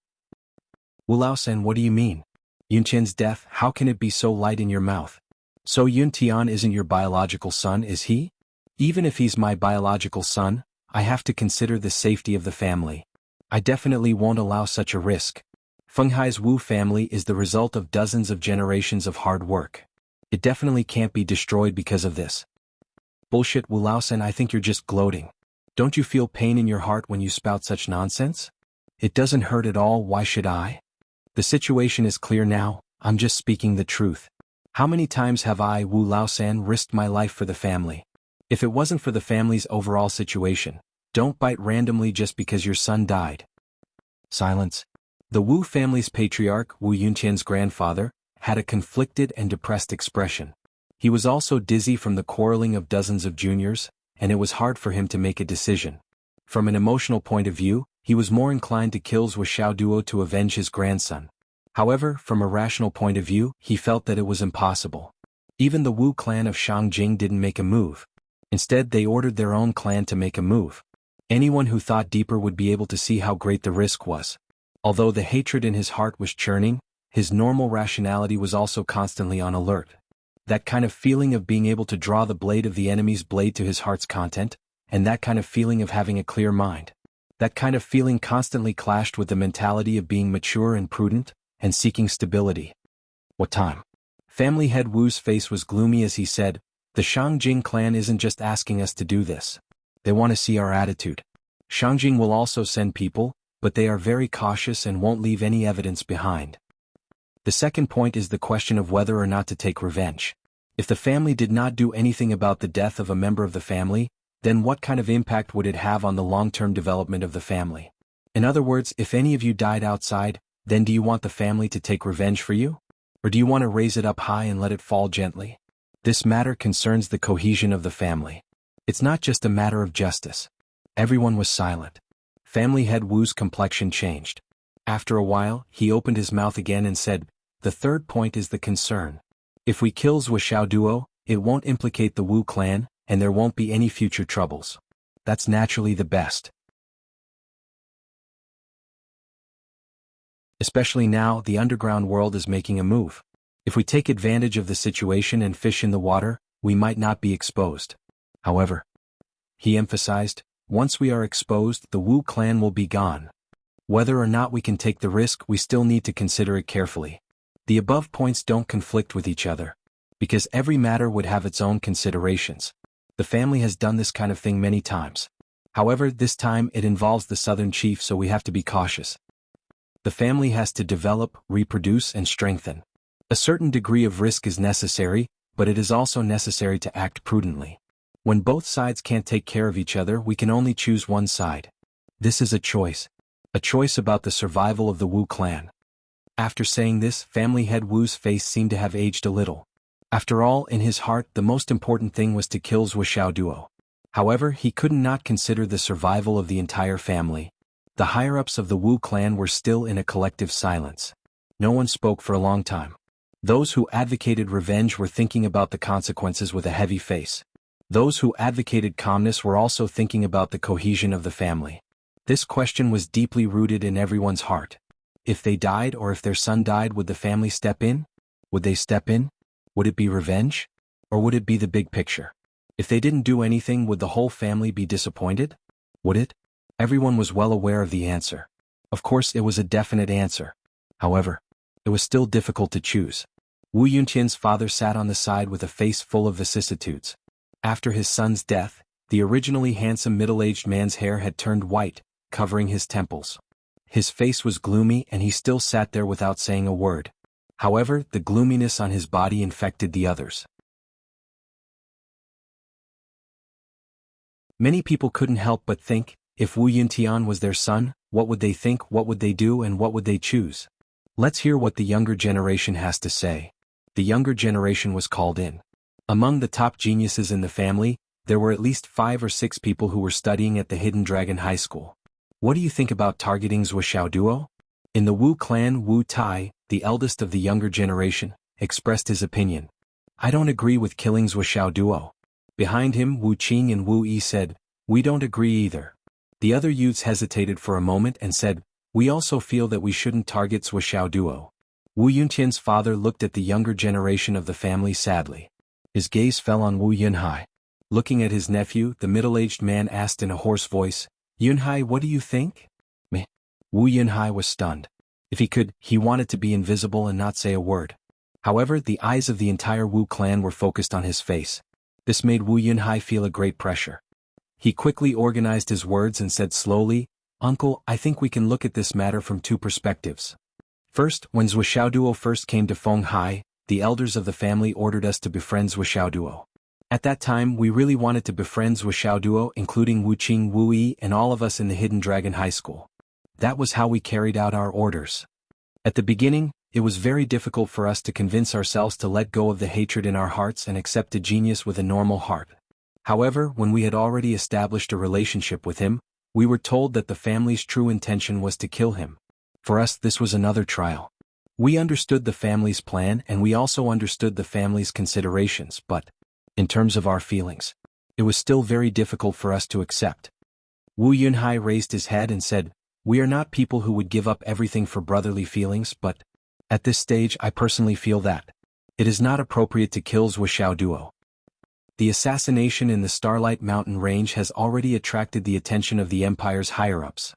Speaker 1: Wu Laosen, what do you mean? Yuntian's death, how can it be so light in your mouth? So Yuntian isn't your biological son, is he? Even if he's my biological son, I have to consider the safety of the family. I definitely won't allow such a risk. Fenghai's Wu family is the result of dozens of generations of hard work. It definitely can't be destroyed because of this. Bullshit, Wu Laosen, I think you're just gloating. Don't you feel pain in your heart when you spout such nonsense? It doesn't hurt at all, why should I? The situation is clear now, I'm just speaking the truth. How many times have I, Wu Laosan, risked my life for the family? If it wasn't for the family's overall situation, don't bite randomly just because your son died. Silence. The Wu family's patriarch, Wu Yuntian's grandfather, had a conflicted and depressed expression. He was also dizzy from the quarreling of dozens of juniors, and it was hard for him to make a decision. From an emotional point of view, he was more inclined to kill Wuxiao Duo to avenge his grandson. However, from a rational point of view, he felt that it was impossible. Even the Wu clan of Shangjing didn't make a move. Instead, they ordered their own clan to make a move. Anyone who thought deeper would be able to see how great the risk was. Although the hatred in his heart was churning, his normal rationality was also constantly on alert. That kind of feeling of being able to draw the blade of the enemy's blade to his heart's content, and that kind of feeling of having a clear mind. That kind of feeling constantly clashed with the mentality of being mature and prudent, and seeking stability. What time? Family head Wu's face was gloomy as he said, the Shangjing clan isn't just asking us to do this. They want to see our attitude. Shangjing will also send people, but they are very cautious and won't leave any evidence behind. The second point is the question of whether or not to take revenge. If the family did not do anything about the death of a member of the family, then what kind of impact would it have on the long-term development of the family? In other words, if any of you died outside, then do you want the family to take revenge for you? Or do you want to raise it up high and let it fall gently? This matter concerns the cohesion of the family. It's not just a matter of justice. Everyone was silent. Family head Wu's complexion changed. After a while, he opened his mouth again and said, the third point is the concern. If we kill Wuxiao Duo, it won't implicate the Wu clan, and there won't be any future troubles. That's naturally the best. Especially now, the underground world is making a move. If we take advantage of the situation and fish in the water, we might not be exposed. However, he emphasized, once we are exposed, the Wu clan will be gone. Whether or not we can take the risk, we still need to consider it carefully. The above points don't conflict with each other, because every matter would have its own considerations. The family has done this kind of thing many times. However, this time it involves the southern chief, so we have to be cautious. The family has to develop, reproduce, and strengthen. A certain degree of risk is necessary, but it is also necessary to act prudently. When both sides can't take care of each other, we can only choose one side. This is a choice about the survival of the Wu clan. After saying this, family head Wu's face seemed to have aged a little. After all, in his heart, the most important thing was to kill Wuxiao Duo. However, he could not consider the survival of the entire family. The higher-ups of the Wu clan were still in a collective silence. No one spoke for a long time. Those who advocated revenge were thinking about the consequences with a heavy face. Those who advocated calmness were also thinking about the cohesion of the family. This question was deeply rooted in everyone's heart. If they died or if their son died, would the family step in? Would they step in? Would it be revenge? Or would it be the big picture? If they didn't do anything, would the whole family be disappointed? Would it? Everyone was well aware of the answer. Of course, it was a definite answer. However, it was still difficult to choose. Wu Yuntian's father sat on the side with a face full of vicissitudes. After his son's death, the originally handsome middle-aged man's hair had turned white, covering his temples. His face was gloomy and he still sat there without saying a word. However, the gloominess on his body infected the others. Many people couldn't help but think, if Wu Yuntian was their son, what would they think, what would they do, and what would they choose? Let's hear what the younger generation has to say. The younger generation was called in. Among the top geniuses in the family, there were at least 5 or 6 people who were studying at the Hidden Dragon High School. What do you think about targeting Zuoxiao duo? In the Wu clan, Wu Tai, the eldest of the younger generation, expressed his opinion. I don't agree with killing Zuoxiao duo. Behind him, Wu Qing and Wu Yi said, we don't agree either. The other youths hesitated for a moment and said, we also feel that we shouldn't target Zuoxiao duo. Wu Yuntian's father looked at the younger generation of the family sadly. His gaze fell on Wu Yunhai. Looking at his nephew, the middle-aged man asked in a hoarse voice, Yunhai, what do you think? Meh. Wu Yunhai was stunned. If he could, he wanted to be invisible and not say a word. However, the eyes of the entire Wu clan were focused on his face. This made Wu Yunhai feel a great pressure. He quickly organized his words and said slowly, Uncle, I think we can look at this matter from 2 perspectives. First, when Zuoxiao duo first came to Fenghai, the elders of the family ordered us to befriend Zuoxiao duo. At that time, we really wanted to befriend Zuoxiao duo, including Wu Qing, Wu Yi, and all of us in the Hidden Dragon High School. That was how we carried out our orders. At the beginning, it was very difficult for us to convince ourselves to let go of the hatred in our hearts and accept a genius with a normal heart. However, when we had already established a relationship with him, we were told that the family's true intention was to kill him. For us, this was another trial. We understood the family's plan and we also understood the family's considerations, but, in terms of our feelings, it was still very difficult for us to accept. Wu Yunhai raised his head and said, we are not people who would give up everything for brotherly feelings, but, at this stage I personally feel that it is not appropriate to kill Zuoxiao duo. The assassination in the Starlight Mountain Range has already attracted the attention of the Empire's higher-ups.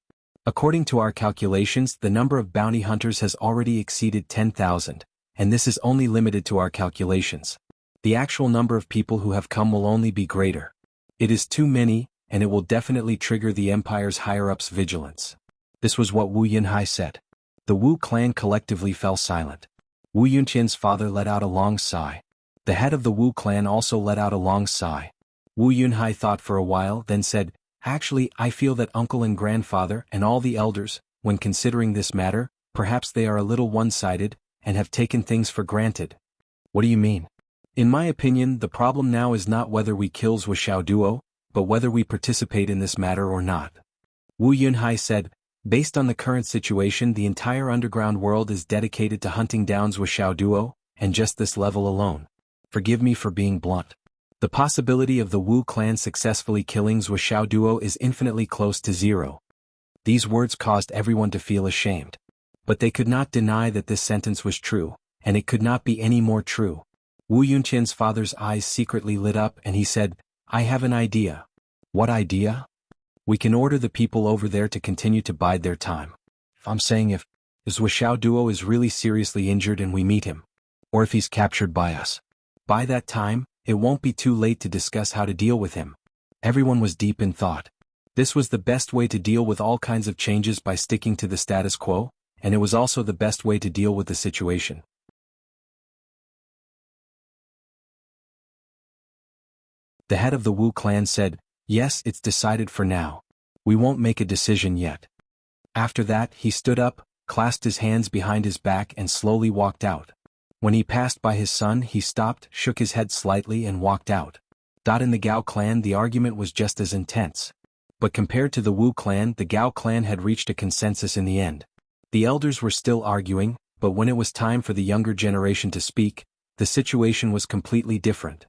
Speaker 1: According to our calculations, the number of bounty hunters has already exceeded 10,000, and this is only limited to our calculations. The actual number of people who have come will only be greater. It is too many, and it will definitely trigger the Empire's higher-ups' vigilance. This was what Wu Yunhai said. The Wu clan collectively fell silent. Wu Yunqian's father let out a long sigh. The head of the Wu clan also let out a long sigh. Wu Yunhai thought for a while, then said, actually, I feel that uncle and grandfather and all the elders, when considering this matter, perhaps they are a little one-sided, and have taken things for granted. What do you mean? In my opinion, the problem now is not whether we kill Zuoxiao duo, but whether we participate in this matter or not. Wu Yunhai said, based on the current situation, the entire underground world is dedicated to hunting down Zuoxiao duo, and just this level alone. Forgive me for being blunt. The possibility of the Wu clan successfully killing Zuoxiao duo is infinitely close to 0. These words caused everyone to feel ashamed. But they could not deny that this sentence was true, and it could not be any more true. Wu Yunqian's father's eyes secretly lit up and he said, I have an idea. What idea? We can order the people over there to continue to bide their time. I'm saying if Zuoxiao duo is really seriously injured and we meet him, or if he's captured by us. By that time, it won't be too late to discuss how to deal with him. Everyone was deep in thought. This was the best way to deal with all kinds of changes by sticking to the status quo, and it was also the best way to deal with the situation. The head of the Wu clan said, yes, it's decided for now. We won't make a decision yet. After that, he stood up, clasped his hands behind his back and slowly walked out. When he passed by his son, he stopped, shook his head slightly and walked out. In the Gao clan, the argument was just as intense. But compared to the Wu clan, the Gao clan had reached a consensus in the end. The elders were still arguing, but when it was time for the younger generation to speak, the situation was completely different.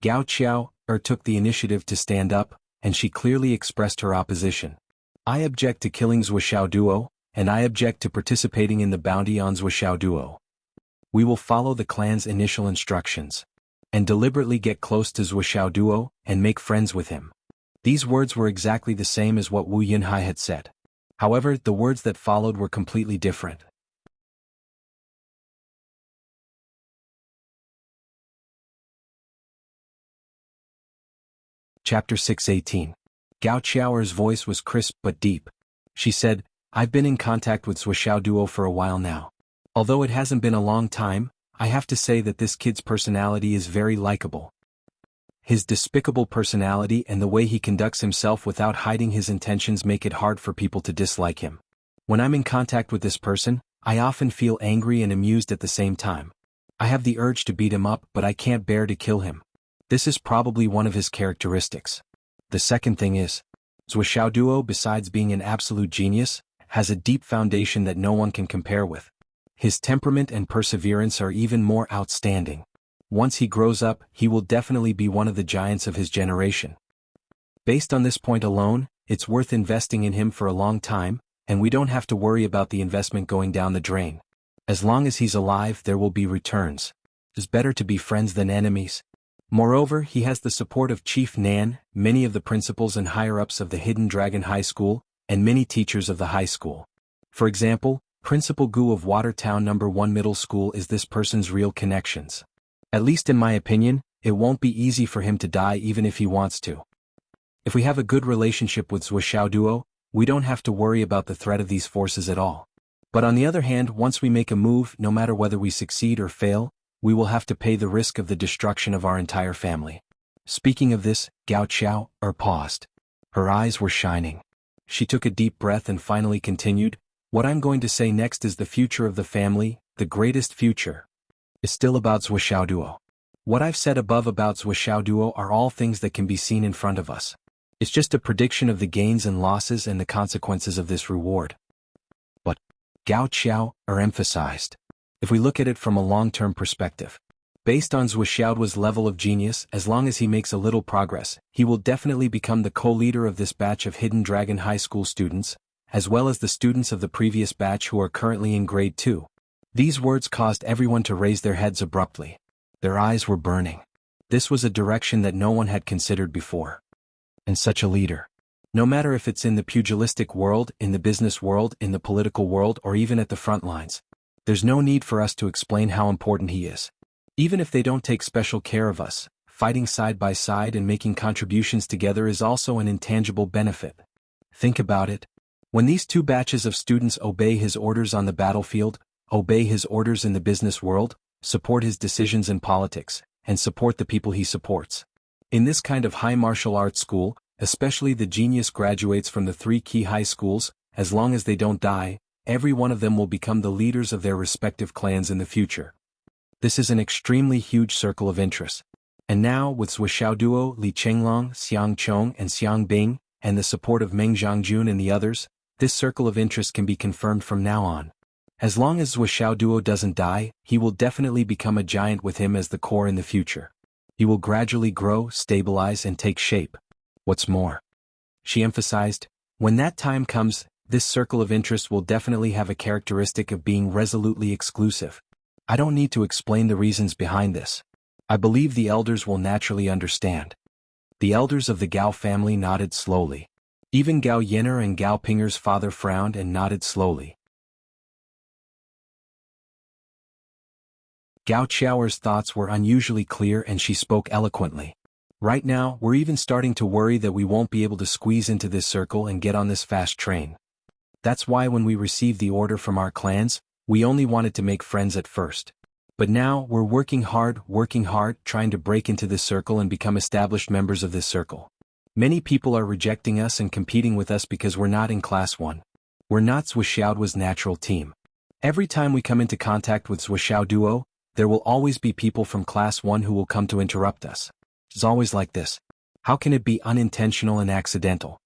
Speaker 1: Gao Qiao took the initiative to stand up, and she clearly expressed her opposition. I object to killing Zuoxiao duo, and I object to participating in the bounty on Zuoxiao duo. We will follow the clan's initial instructions, and deliberately get close to Zuoxiao duo, and make friends with him. These words were exactly the same as what Wu Yunhai had said. However, the words that followed were completely different. Chapter 618. Gao Qiaoer's voice was crisp but deep. She said, I've been in contact with Zuoxiao duo for a while now. Although it hasn't been a long time, I have to say that this kid's personality is very likable. His despicable personality and the way he conducts himself without hiding his intentions make it hard for people to dislike him. When I'm in contact with this person, I often feel angry and amused at the same time. I have the urge to beat him up, but I can't bear to kill him. This is probably one of his characteristics. The second thing is, Zhou Xiaoduo, besides being an absolute genius, has a deep foundation that no one can compare with. His temperament and perseverance are even more outstanding. Once he grows up, he will definitely be one of the giants of his generation. Based on this point alone, it's worth investing in him for a long time, and we don't have to worry about the investment going down the drain. As long as he's alive, there will be returns. It's better to be friends than enemies. Moreover, he has the support of Chief Nan, many of the principals and higher-ups of the Hidden Dragon High School, and many teachers of the high school. For example, Principal Gu of Watertown No. 1 Middle School is this person's real connections. At least in my opinion, it won't be easy for him to die even if he wants to. If we have a good relationship with Zhou Xiaoduo, we don't have to worry about the threat of these forces at all. But on the other hand, once we make a move, no matter whether we succeed or fail, we will have to pay the risk of the destruction of our entire family. Speaking of this, Gao Qiao paused. Her eyes were shining. She took a deep breath and finally continued, "What I'm going to say next is the future of the family, the greatest future, is still about Zhou Xiaoduo. What I've said above about Zhou Xiaoduo are all things that can be seen in front of us. It's just a prediction of the gains and losses and the consequences of this reward." But, Gao Qiao emphasized, if we look at it from a long-term perspective, based on Zhou Xiaoduo's level of genius, as long as he makes a little progress, he will definitely become the co-leader of this batch of Hidden Dragon High School students, as well as the students of the previous batch who are currently in grade 2. These words caused everyone to raise their heads abruptly. Their eyes were burning. This was a direction that no one had considered before. And such a leader. No matter if it's in the pugilistic world, in the business world, in the political world, or even at the front lines, there's no need for us to explain how important he is. Even if they don't take special care of us, fighting side by side and making contributions together is also an intangible benefit. Think about it. When these two batches of students obey his orders on the battlefield, obey his orders in the business world, support his decisions in politics, and support the people he supports. In this kind of high martial arts school, especially the genius graduates from the 3 key high schools, as long as they don't die, every one of them will become the leaders of their respective clans in the future. This is an extremely huge circle of interest. And now, with Zhou Xiaoduo, Li Chenglong, Xiang Chong, and Xiang Bing, and the support of Meng Zhangjun and the others, this circle of interest can be confirmed from now on. As long as Zhou Xiaoduo doesn't die, he will definitely become a giant with him as the core in the future. He will gradually grow, stabilize, and take shape. What's more, she emphasized, when that time comes, this circle of interest will definitely have a characteristic of being resolutely exclusive. I don't need to explain the reasons behind this. I believe the elders will naturally understand. The elders of the Gao family nodded slowly. Even Gao Yenner and Gao Pinger's father frowned and nodded slowly. Gao Qiao's thoughts were unusually clear and she spoke eloquently. Right now, we're even starting to worry that we won't be able to squeeze into this circle and get on this fast train. That's why when we received the order from our clans, we only wanted to make friends at first. But now, we're working hard, trying to break into this circle and become established members of this circle. Many people are rejecting us and competing with us because we're not in Class 1. We're not Zhou Xiaoduo's natural team. Every time we come into contact with Zhou Xiaoduo, there will always be people from Class 1 who will come to interrupt us. It's always like this. How can it be unintentional and accidental?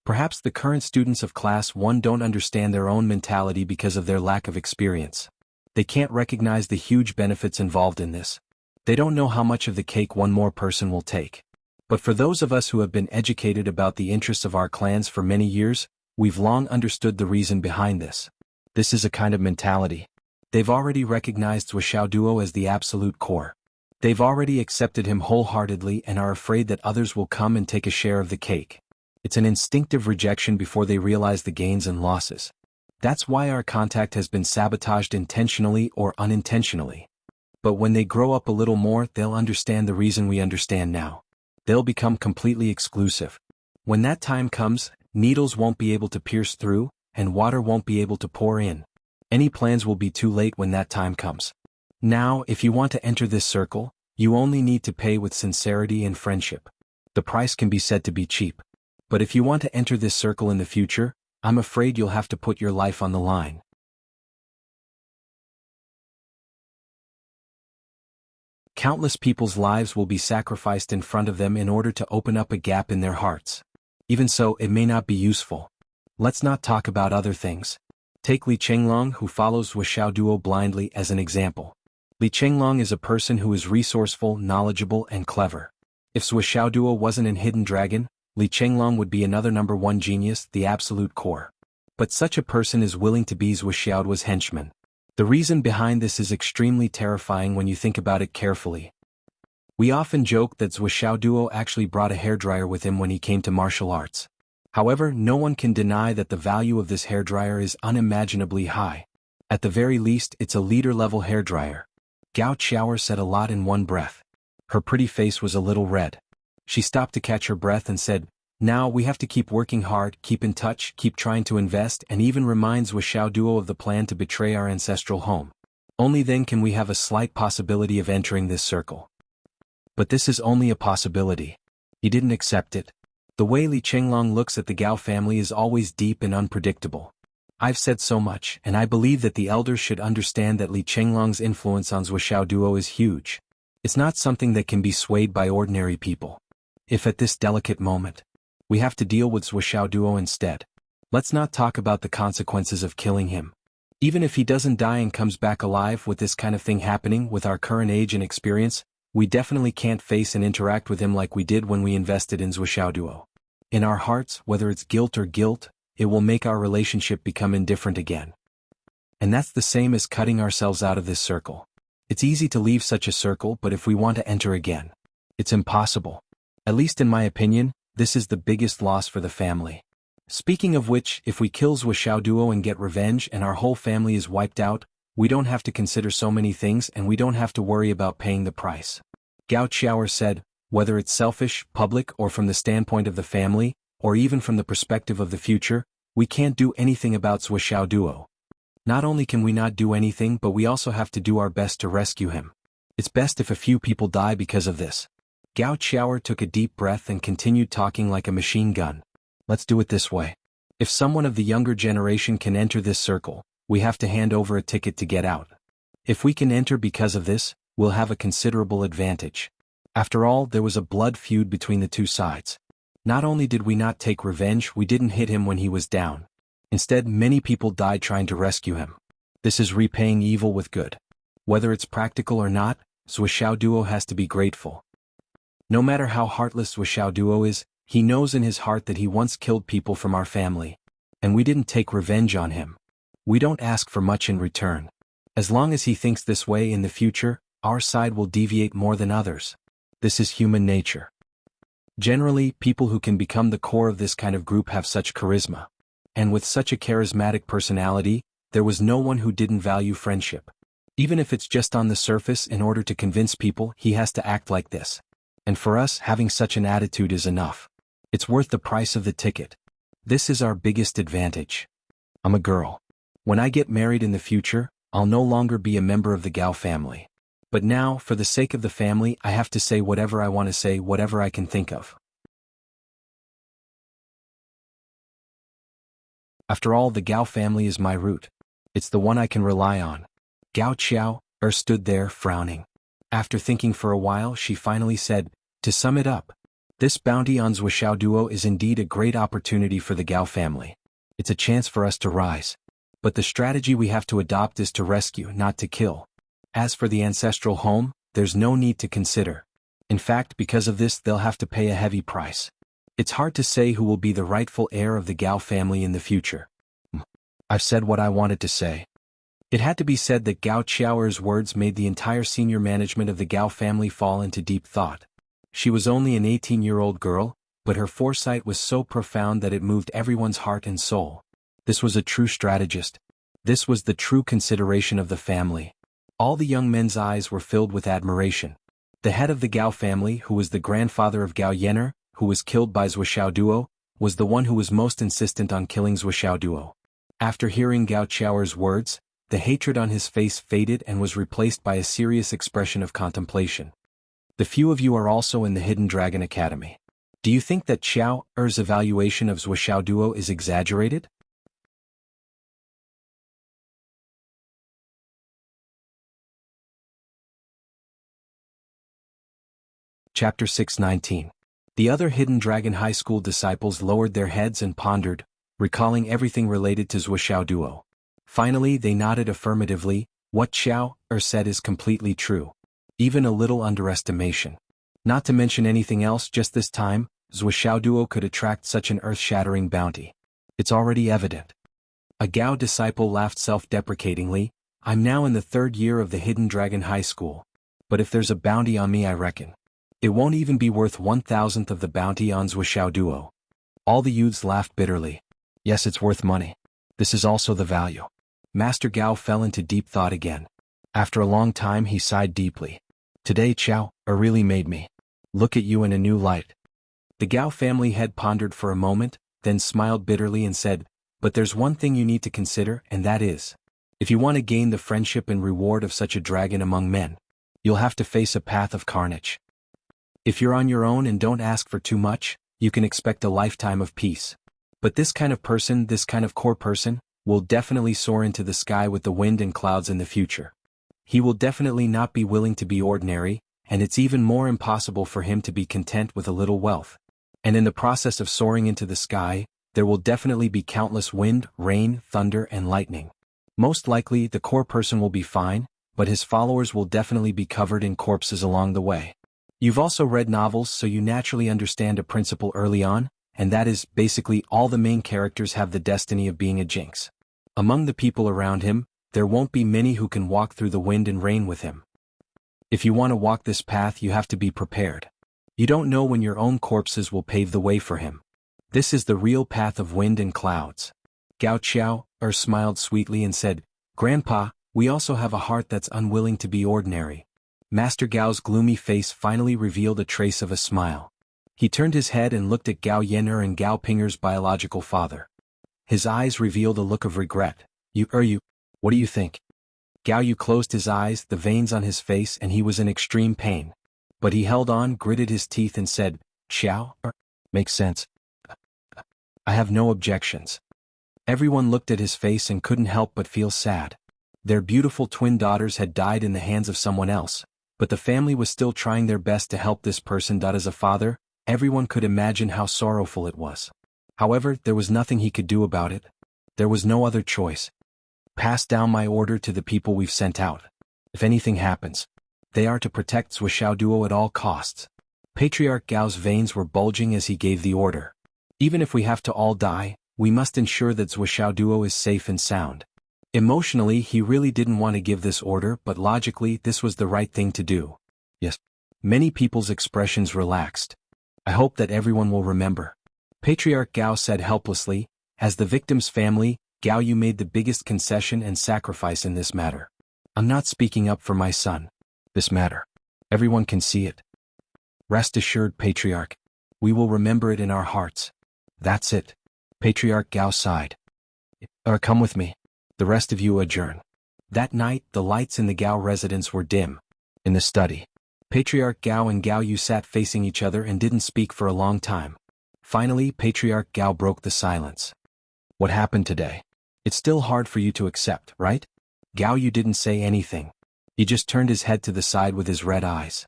Speaker 1: Perhaps the current students of Class 1 don't understand their own mentality because of their lack of experience. They can't recognize the huge benefits involved in this. They don't know how much of the cake one more person will take. But for those of us who have been educated about the interests of our clans for many years, we've long understood the reason behind this. This is a kind of mentality. They've already recognized Zhou Xiaoduo as the absolute core. They've already accepted him wholeheartedly and are afraid that others will come and take a share of the cake. It's an instinctive rejection before they realize the gains and losses. That's why our contact has been sabotaged intentionally or unintentionally. But when they grow up a little more, they'll understand the reason we understand now. They'll become completely exclusive. When that time comes, needles won't be able to pierce through, and water won't be able to pour in. Any plans will be too late when that time comes. Now, if you want to enter this circle, You only need to pay with sincerity and friendship. The price can be said to be cheap. But if you want to enter this circle in the future, I'm afraid you'll have to put your life on the line. Countless people's lives will be sacrificed in front of them in order to open up a gap in their hearts. Even so, it may not be useful. Let's not talk about other things. Take Li Chenglong, who follows Wuxiao Duo blindly, as an example. Li Chenglong is a person who is resourceful, knowledgeable, and clever. If Wuxiao Duo wasn't an hidden dragon, Li Chenglong would be another number one genius, the absolute core. But such a person is willing to be Wuxiao Duo's henchman. The reason behind this is extremely terrifying when you think about it carefully. We often joke that Wuxiao Duo actually brought a hairdryer with him when he came to martial arts. However, no one can deny that the value of this hairdryer is unimaginably high. At the very least, it's a leader-level hairdryer. Gao Qiaoer said a lot in one breath. Her pretty face was a little red. She stopped to catch her breath and said, "Now we have to keep working hard, keep in touch, keep trying to invest," and even reminds Wuxiao Duo of the plan to betray our ancestral home. Only then can we have a slight possibility of entering this circle. But this is only a possibility. He didn't accept it. The way Li Chenglong looks at the Gao family is always deep and unpredictable. I've said so much, and I believe that the elders should understand that Li Chenglong's influence on Wuxiao Duo is huge. It's not something that can be swayed by ordinary people. If at this delicate moment, we have to deal with Wuxiao Duo instead, let's not talk about the consequences of killing him. Even if he doesn't die and comes back alive with this kind of thing happening with our current age and experience, we definitely can't face and interact with him like we did when we invested in Wuxiao Duo. In our hearts, whether it's guilt or guilt, it will make our relationship become indifferent again. And that's the same as cutting ourselves out of this circle. It's easy to leave such a circle, but if we want to enter again, it's impossible. At least in my opinion, this is the biggest loss for the family. Speaking of which, if we kill Wuxiao Duo and get revenge and our whole family is wiped out, we don't have to consider so many things and we don't have to worry about paying the price. Gao Qiaoer said, whether it's selfish, public, or from the standpoint of the family, or even from the perspective of the future, we can't do anything about Wuxiao Duo. Not only can we not do anything, but we also have to do our best to rescue him. It's best if a few people die because of this. Gao Qiaoer took a deep breath and continued talking like a machine gun. Let's do it this way. If someone of the younger generation can enter this circle, we have to hand over a ticket to get out. If we can enter because of this, we'll have a considerable advantage. After all, there was a blood feud between the two sides. Not only did we not take revenge, we didn't hit him when he was down. Instead, many people died trying to rescue him. This is repaying evil with good. Whether it's practical or not, Wuxiao Duo has to be grateful. No matter how heartless Wuxiao Duo is, he knows in his heart that he once killed people from our family. And we didn't take revenge on him. We don't ask for much in return. As long as he thinks this way in the future, our side will deviate more than others. This is human nature. Generally, people who can become the core of this kind of group have such charisma. And with such a charismatic personality, there was no one who didn't value friendship. Even if it's just on the surface, in order to convince people, he has to act like this. And for us, having such an attitude is enough. It's worth the price of the ticket. This is our biggest advantage. I'm a girl. When I get married in the future, I'll no longer be a member of the Gao family. But now, for the sake of the family, I have to say whatever I want to say, whatever I can think of. After all, the Gao family is my root. It's the one I can rely on. Gao Qiaoer stood there, frowning. After thinking for a while, she finally said, "To sum it up, this bounty on Wuxiao Duo is indeed a great opportunity for the Gao family. It's a chance for us to rise. But the strategy we have to adopt is to rescue, not to kill. As for the ancestral home, there's no need to consider. In fact, because of this, they'll have to pay a heavy price. It's hard to say who will be the rightful heir of the Gao family in the future." I've said what I wanted to say. It had to be said that Gao Qiaoer's words made the entire senior management of the Gao family fall into deep thought. She was only an 18-year-old girl, but her foresight was so profound that it moved everyone's heart and soul. This was a true strategist. This was the true consideration of the family. All the young men's eyes were filled with admiration. The head of the Gao family, who was the grandfather of Gao Yener, who was killed by Wuxiao Duo, was the one who was most insistent on killing Wuxiao Duo. After hearing Gao Qiaoer's words, the hatred on his face faded and was replaced by a serious expression of contemplation. The few of you are also in the Hidden Dragon Academy. Do you think that Xiao Er's evaluation of Zuoxiao Duo is exaggerated? Chapter 619. The other Hidden Dragon High School disciples lowered their heads and pondered, recalling everything related to Zuoxiao Duo. Finally they nodded affirmatively. What Xiao Er said is completely true. Even a little underestimation. Not to mention anything else, just this time, Zuoxiao Duo could attract such an earth-shattering bounty. It's already evident. A Gao disciple laughed self-deprecatingly. I'm now in the 3rd year of the Hidden Dragon High School. But if there's a bounty on me, I reckon it won't even be worth 1,000th of the bounty on Zuoxiao Duo. All the youths laughed bitterly. Yes, it's worth money. This is also the value. Master Gao fell into deep thought again. After a long time he sighed deeply. Today Xiao Er really made me look at you in a new light. The Gao family head pondered for a moment, then smiled bitterly and said, but there's one thing you need to consider, and that is, if you want to gain the friendship and reward of such a dragon among men, you'll have to face a path of carnage. If you're on your own and don't ask for too much, you can expect a lifetime of peace. But this kind of person, this kind of core person, will definitely soar into the sky with the wind and clouds in the future. He will definitely not be willing to be ordinary, and it's even more impossible for him to be content with a little wealth. And in the process of soaring into the sky, there will definitely be countless wind, rain, thunder, and lightning. Most likely the core person will be fine, but his followers will definitely be covered in corpses along the way. You've also read novels, so you naturally understand a principle early on, and that is, basically all the main characters have the destiny of being a jinx. Among the people around him, there won't be many who can walk through the wind and rain with him. If you want to walk this path, you have to be prepared. You don't know when your own corpses will pave the way for him. This is the real path of wind and clouds. Gao Xiao Er smiled sweetly and said, Grandpa, we also have a heart that's unwilling to be ordinary. Master Gao's gloomy face finally revealed a trace of a smile. He turned his head and looked at Gao Yener and Gao Pinger's biological father. His eyes revealed a look of regret. You, what do you think? Gao Yu closed his eyes, the veins on his face, and he was in extreme pain. But he held on, gritted his teeth and said, Xiao Er, makes sense. I have no objections. Everyone looked at his face and couldn't help but feel sad. Their beautiful twin daughters had died in the hands of someone else, but the family was still trying their best to help this person. As a father, everyone could imagine how sorrowful it was. However, there was nothing he could do about it. There was no other choice. Pass down my order to the people we've sent out. If anything happens, they are to protect Zuoxiao Duo at all costs. Patriarch Gao's veins were bulging as he gave the order. Even if we have to all die, we must ensure that Zuoxiao Duo is safe and sound. Emotionally, he really didn't want to give this order, but logically, this was the right thing to do. Yes. Many people's expressions relaxed. I hope that everyone will remember. Patriarch Gao said helplessly, as the victim's family, Gao Yu made the biggest concession and sacrifice in this matter. I'm not speaking up for my son. This matter. Everyone can see it. Rest assured, Patriarch. We will remember it in our hearts. That's it. Patriarch Gao sighed. Come with me. The rest of you adjourn. That night, the lights in the Gao residence were dim. In the study, Patriarch Gao and Gao Yu sat facing each other and didn't speak for a long time. Finally, Patriarch Gao broke the silence. What happened today? It's still hard for you to accept, right? Gao Yu didn't say anything. He just turned his head to the side with his red eyes.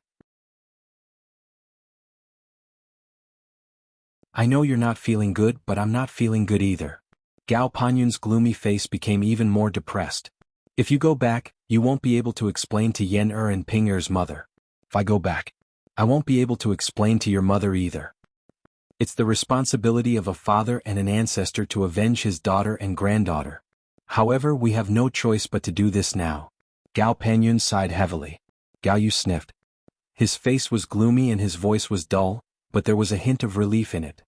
Speaker 1: I know you're not feeling good, but I'm not feeling good either. Gao Panyun's gloomy face became even more depressed. If you go back, you won't be able to explain to Yen and Ping Er's mother. If I go back, I won't be able to explain to your mother either. It's the responsibility of a father and an ancestor to avenge his daughter and granddaughter. However, we have no choice but to do this now. Gao Panyun sighed heavily. Gao Yu sniffed. His face was gloomy and his voice was dull, but there was a hint of relief in it.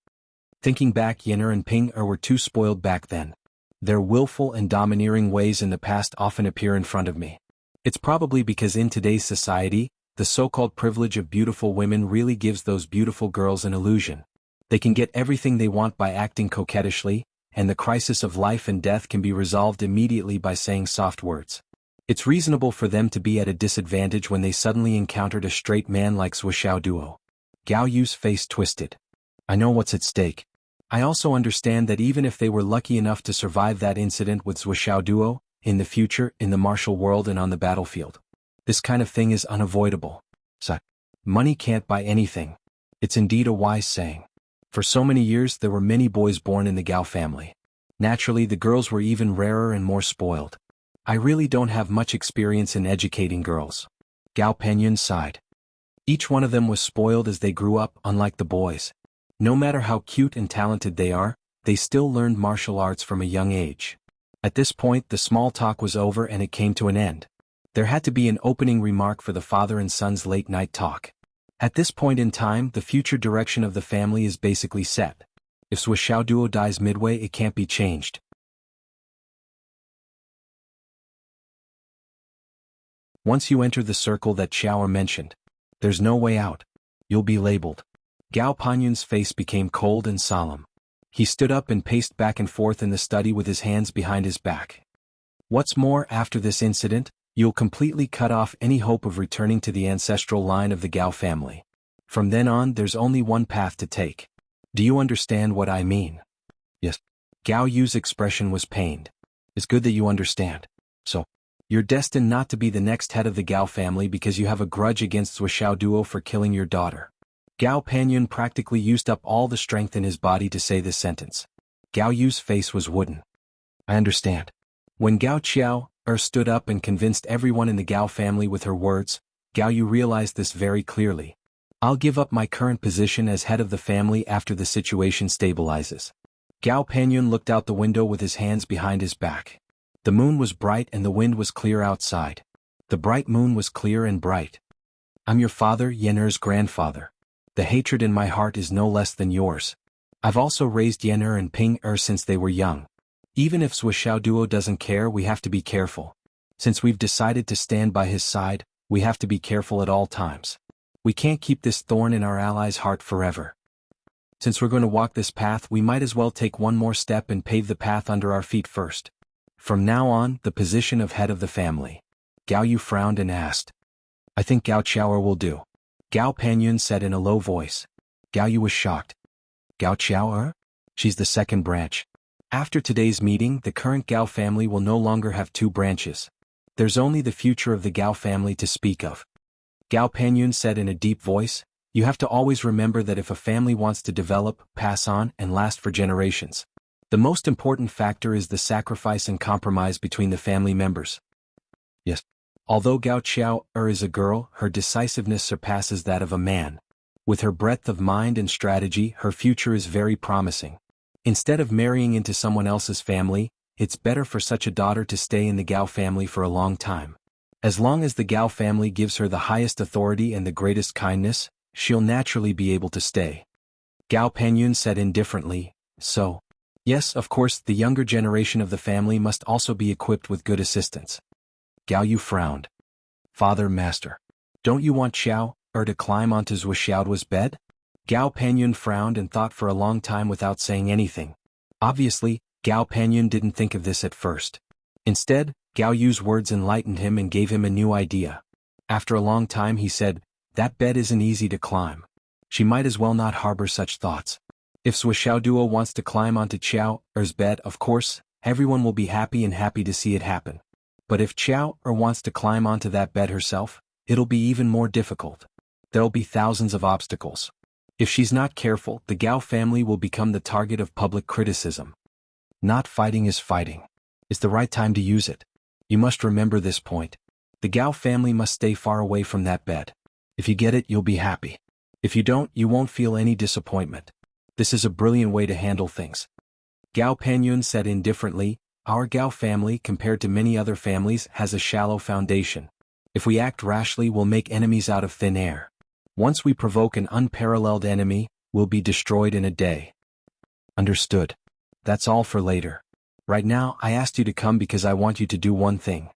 Speaker 1: Thinking back, Yen and Ping Er were too spoiled back then. Their willful and domineering ways in the past often appear in front of me. It's probably because in today's society, the so-called privilege of beautiful women really gives those beautiful girls an illusion. They can get everything they want by acting coquettishly, and the crisis of life and death can be resolved immediately by saying soft words. It's reasonable for them to be at a disadvantage when they suddenly encountered a straight man like Zhuo Duo. Gao Yu's face twisted. I know what's at stake. I also understand that even if they were lucky enough to survive that incident with Zhuo Duo, in the future, in the martial world and on the battlefield, this kind of thing is unavoidable. So, money can't buy anything. It's indeed a wise saying. For so many years there were many boys born in the Gao family. Naturally, the girls were even rarer and more spoiled. I really don't have much experience in educating girls. Gao Penyun sighed. Each one of them was spoiled as they grew up, unlike the boys. No matter how cute and talented they are, they still learned martial arts from a young age. At this point the small talk was over and it came to an end. There had to be an opening remark for the father and son's late-night talk. At this point in time, the future direction of the family is basically set. If Zhuo Duo dies midway, it can't be changed. Once you enter the circle that Xiao mentioned, there's no way out. You'll be labeled. Gao Penyun's face became cold and solemn. He stood up and paced back and forth in the study with his hands behind his back. What's more, after this incident, you'll completely cut off any hope of returning to the ancestral line of the Gao family. From then on, there's only one path to take. Do you understand what I mean? Yes. Gao Yu's expression was pained. It's good that you understand. So, you're destined not to be the next head of the Gao family because you have a grudge against Zhuo Duo for killing your daughter. Gao Penyun practically used up all the strength in his body to say this sentence. Gao Yu's face was wooden. I understand. When Gao Qiao stood up and convinced everyone in the Gao family with her words, Gao Yu realized this very clearly. I'll give up my current position as head of the family after the situation stabilizes. Gao Penyun looked out the window with his hands behind his back. The moon was bright and the wind was clear outside. The bright moon was clear and bright. I'm your father, Yener's grandfather. The hatred in my heart is no less than yours. I've also raised Yener and Ping since they were young. Even if Zhuo Duo doesn't care, we have to be careful. Since we've decided to stand by his side, we have to be careful at all times. We can't keep this thorn in our ally's heart forever. Since we're going to walk this path, we might as well take one more step and pave the path under our feet first. From now on, the position of head of the family. Gao Yu frowned and asked. I think Gao Qiao will do. Gao Penyun said in a low voice. Gao Yu was shocked. Gao Qiao? She's the second branch. After today's meeting, the current Gao family will no longer have two branches. There's only the future of the Gao family to speak of. Gao Penyun said in a deep voice, you have to always remember that if a family wants to develop, pass on, and last for generations, the most important factor is the sacrifice and compromise between the family members. Yes. Although Gao Qiao is a girl, her decisiveness surpasses that of a man. With her breadth of mind and strategy, her future is very promising. Instead of marrying into someone else's family, it's better for such a daughter to stay in the Gao family for a long time. As long as the Gao family gives her the highest authority and the greatest kindness, she'll naturally be able to stay. Gao Penyun said indifferently, so. Yes, of course, the younger generation of the family must also be equipped with good assistance. Gao Yu frowned. Father, master. Don't you want Xiao to climb onto Zhuo Duo's bed? Gao Penyun frowned and thought for a long time without saying anything. Obviously, Gao Penyun didn't think of this at first. Instead, Gao Yu's words enlightened him and gave him a new idea. After a long time he said, that bed isn't easy to climb. She might as well not harbor such thoughts. If Zhuo Duo wants to climb onto Qiao's bed, of course, everyone will be happy to see it happen. But if Qiao wants to climb onto that bed herself, it'll be even more difficult. There'll be thousands of obstacles. If she's not careful, the Gao family will become the target of public criticism. Not fighting is fighting. It's the right time to use it. You must remember this point. The Gao family must stay far away from that bed. If you get it, you'll be happy. If you don't, you won't feel any disappointment. This is a brilliant way to handle things. Gao Penyun said indifferently, our Gao family, compared to many other families, has a shallow foundation. If we act rashly, we'll make enemies out of thin air. Once we provoke an unparalleled enemy, we'll be destroyed in a day. Understood. That's all for later. Right now, I asked you to come because I want you to do one thing.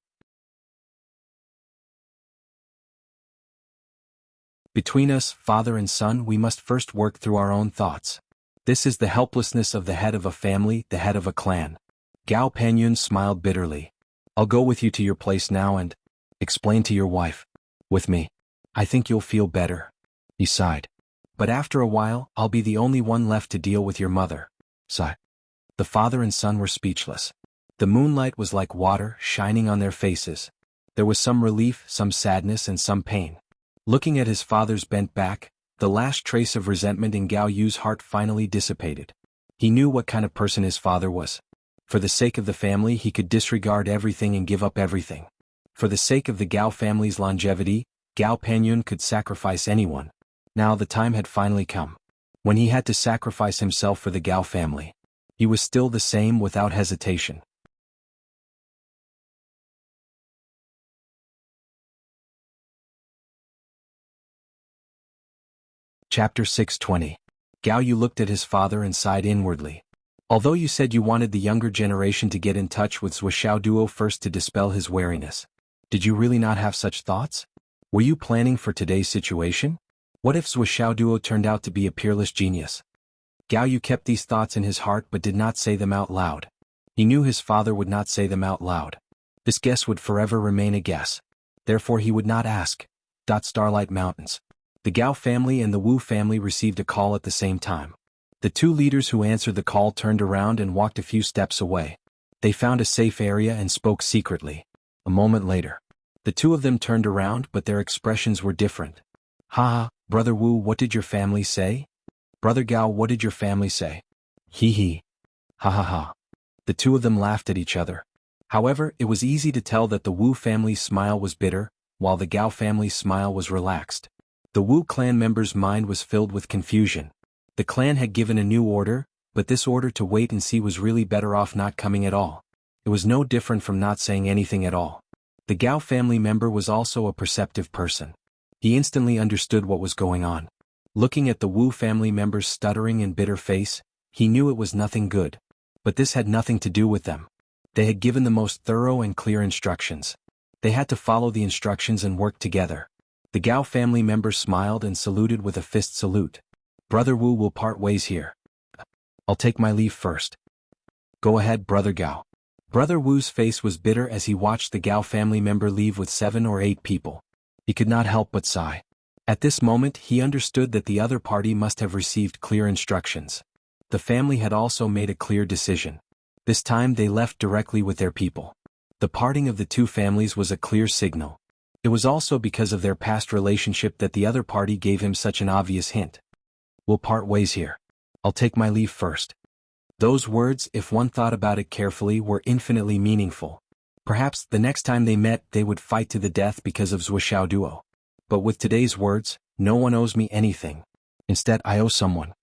Speaker 1: Between us, father and son, we must first work through our own thoughts. This is the helplessness of the head of a family, the head of a clan. Gao Penyun smiled bitterly. I'll go with you to your place now and explain to your wife. With me. I think you'll feel better. He sighed. But after a while, I'll be the only one left to deal with your mother. Sigh. The father and son were speechless. The moonlight was like water shining on their faces. There was some relief, some sadness, and some pain. Looking at his father's bent back, the last trace of resentment in Gao Yu's heart finally dissipated. He knew what kind of person his father was. For the sake of the family, he could disregard everything and give up everything. For the sake of the Gao family's longevity, Gao Penyun could sacrifice anyone. Now the time had finally come. When he had to sacrifice himself for the Gao family. He was still the same without hesitation. Chapter 620. Gao Yu looked at his father and sighed inwardly. Although you said you wanted the younger generation to get in touch with Wuxia Duo first to dispel his wariness, did you really not have such thoughts? Were you planning for today's situation? What if Wuxia Duo turned out to be a peerless genius? Gao Yu kept these thoughts in his heart but did not say them out loud. He knew his father would not say them out loud. This guess would forever remain a guess. Therefore he would not ask. Starlight Mountains. The Gao family and the Wu family received a call at the same time. The two leaders who answered the call turned around and walked a few steps away. They found a safe area and spoke secretly. A moment later, the two of them turned around but their expressions were different. Ha, Brother Wu, what did your family say? Brother Gao, what did your family say? Hee hee. Ha ha ha. The two of them laughed at each other. However, it was easy to tell that the Wu family's smile was bitter, while the Gao family's smile was relaxed. The Wu clan member's mind was filled with confusion. The clan had given a new order, but this order to wait and see was really better off not coming at all. It was no different from not saying anything at all. The Gao family member was also a perceptive person. He instantly understood what was going on. Looking at the Wu family member's stuttering and bitter face, he knew it was nothing good. But this had nothing to do with them. They had given the most thorough and clear instructions. They had to follow the instructions and work together. The Gao family member smiled and saluted with a fist salute. Brother Wu will part ways here. I'll take my leave first. Go ahead, Brother Gao. Brother Wu's face was bitter as he watched the Gao family member leave with 7 or 8 people. He could not help but sigh. At this moment he understood that the other party must have received clear instructions. The family had also made a clear decision. This time they left directly with their people. The parting of the two families was a clear signal. It was also because of their past relationship that the other party gave him such an obvious hint. We'll part ways here. I'll take my leave first. Those words, if one thought about it carefully, were infinitely meaningful. Perhaps the next time they met they would fight to the death because of Wuxia Duo. But with today's words, no one owes me anything. Instead, I owe someone.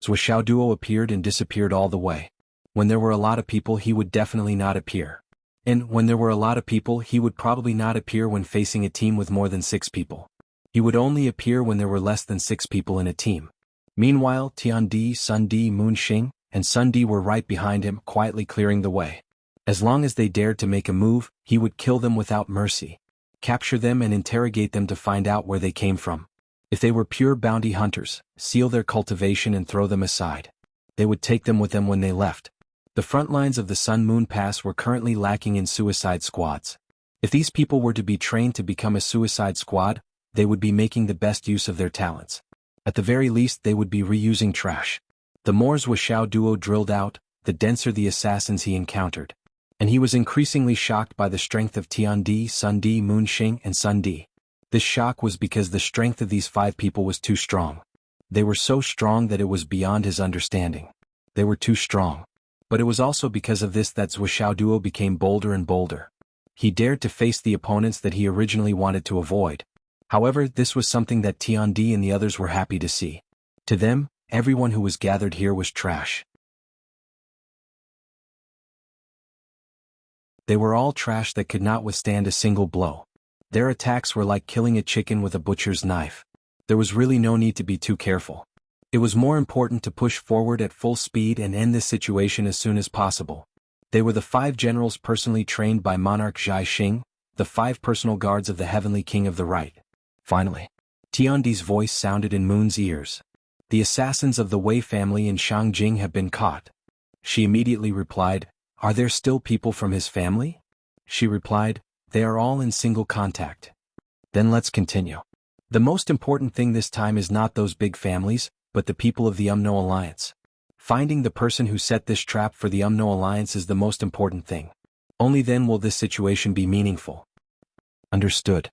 Speaker 1: Wuxia Duo appeared and disappeared all the way. When there were a lot of people he would definitely not appear. And when there were a lot of people he would probably not appear when facing a team with more than 6 people. He would only appear when there were less than 6 people in a team. Meanwhile, Tiandi, Sun Di, Moon Xing, and Sun Di were right behind him, quietly clearing the way. As long as they dared to make a move, he would kill them without mercy. Capture them and interrogate them to find out where they came from. If they were pure bounty hunters, seal their cultivation and throw them aside. They would take them with them when they left. The front lines of the Sun Moon Pass were currently lacking in suicide squads. If these people were to be trained to become a suicide squad, they would be making the best use of their talents. At the very least they would be reusing trash. The more Wuxiao Duo drilled out, the denser the assassins he encountered. And he was increasingly shocked by the strength of Tiandi, Sun Di, Moon Xing, and Sun Di. This shock was because the strength of these 5 people was too strong. They were so strong that it was beyond his understanding. They were too strong. But it was also because of this that Wuxiao Duo became bolder and bolder. He dared to face the opponents that he originally wanted to avoid. However, this was something that Tiandi and the others were happy to see. To them, everyone who was gathered here was trash. They were all trash that could not withstand a single blow. Their attacks were like killing a chicken with a butcher's knife. There was really no need to be too careful. It was more important to push forward at full speed and end this situation as soon as possible. They were the 5 generals personally trained by Monarch Zhai Xing, the 5 personal guards of the Heavenly King of the Right. Finally, Tiandi's voice sounded in Moon's ears. The assassins of the Wei family in Shangjing have been caught. She immediately replied, Are there still people from his family? she replied, they are all in single contact. Then let's continue. The most important thing this time is not those big families, but the people of the Umno Alliance. Finding the person who set this trap for the Umno Alliance is the most important thing. Only then will this situation be meaningful. Understood.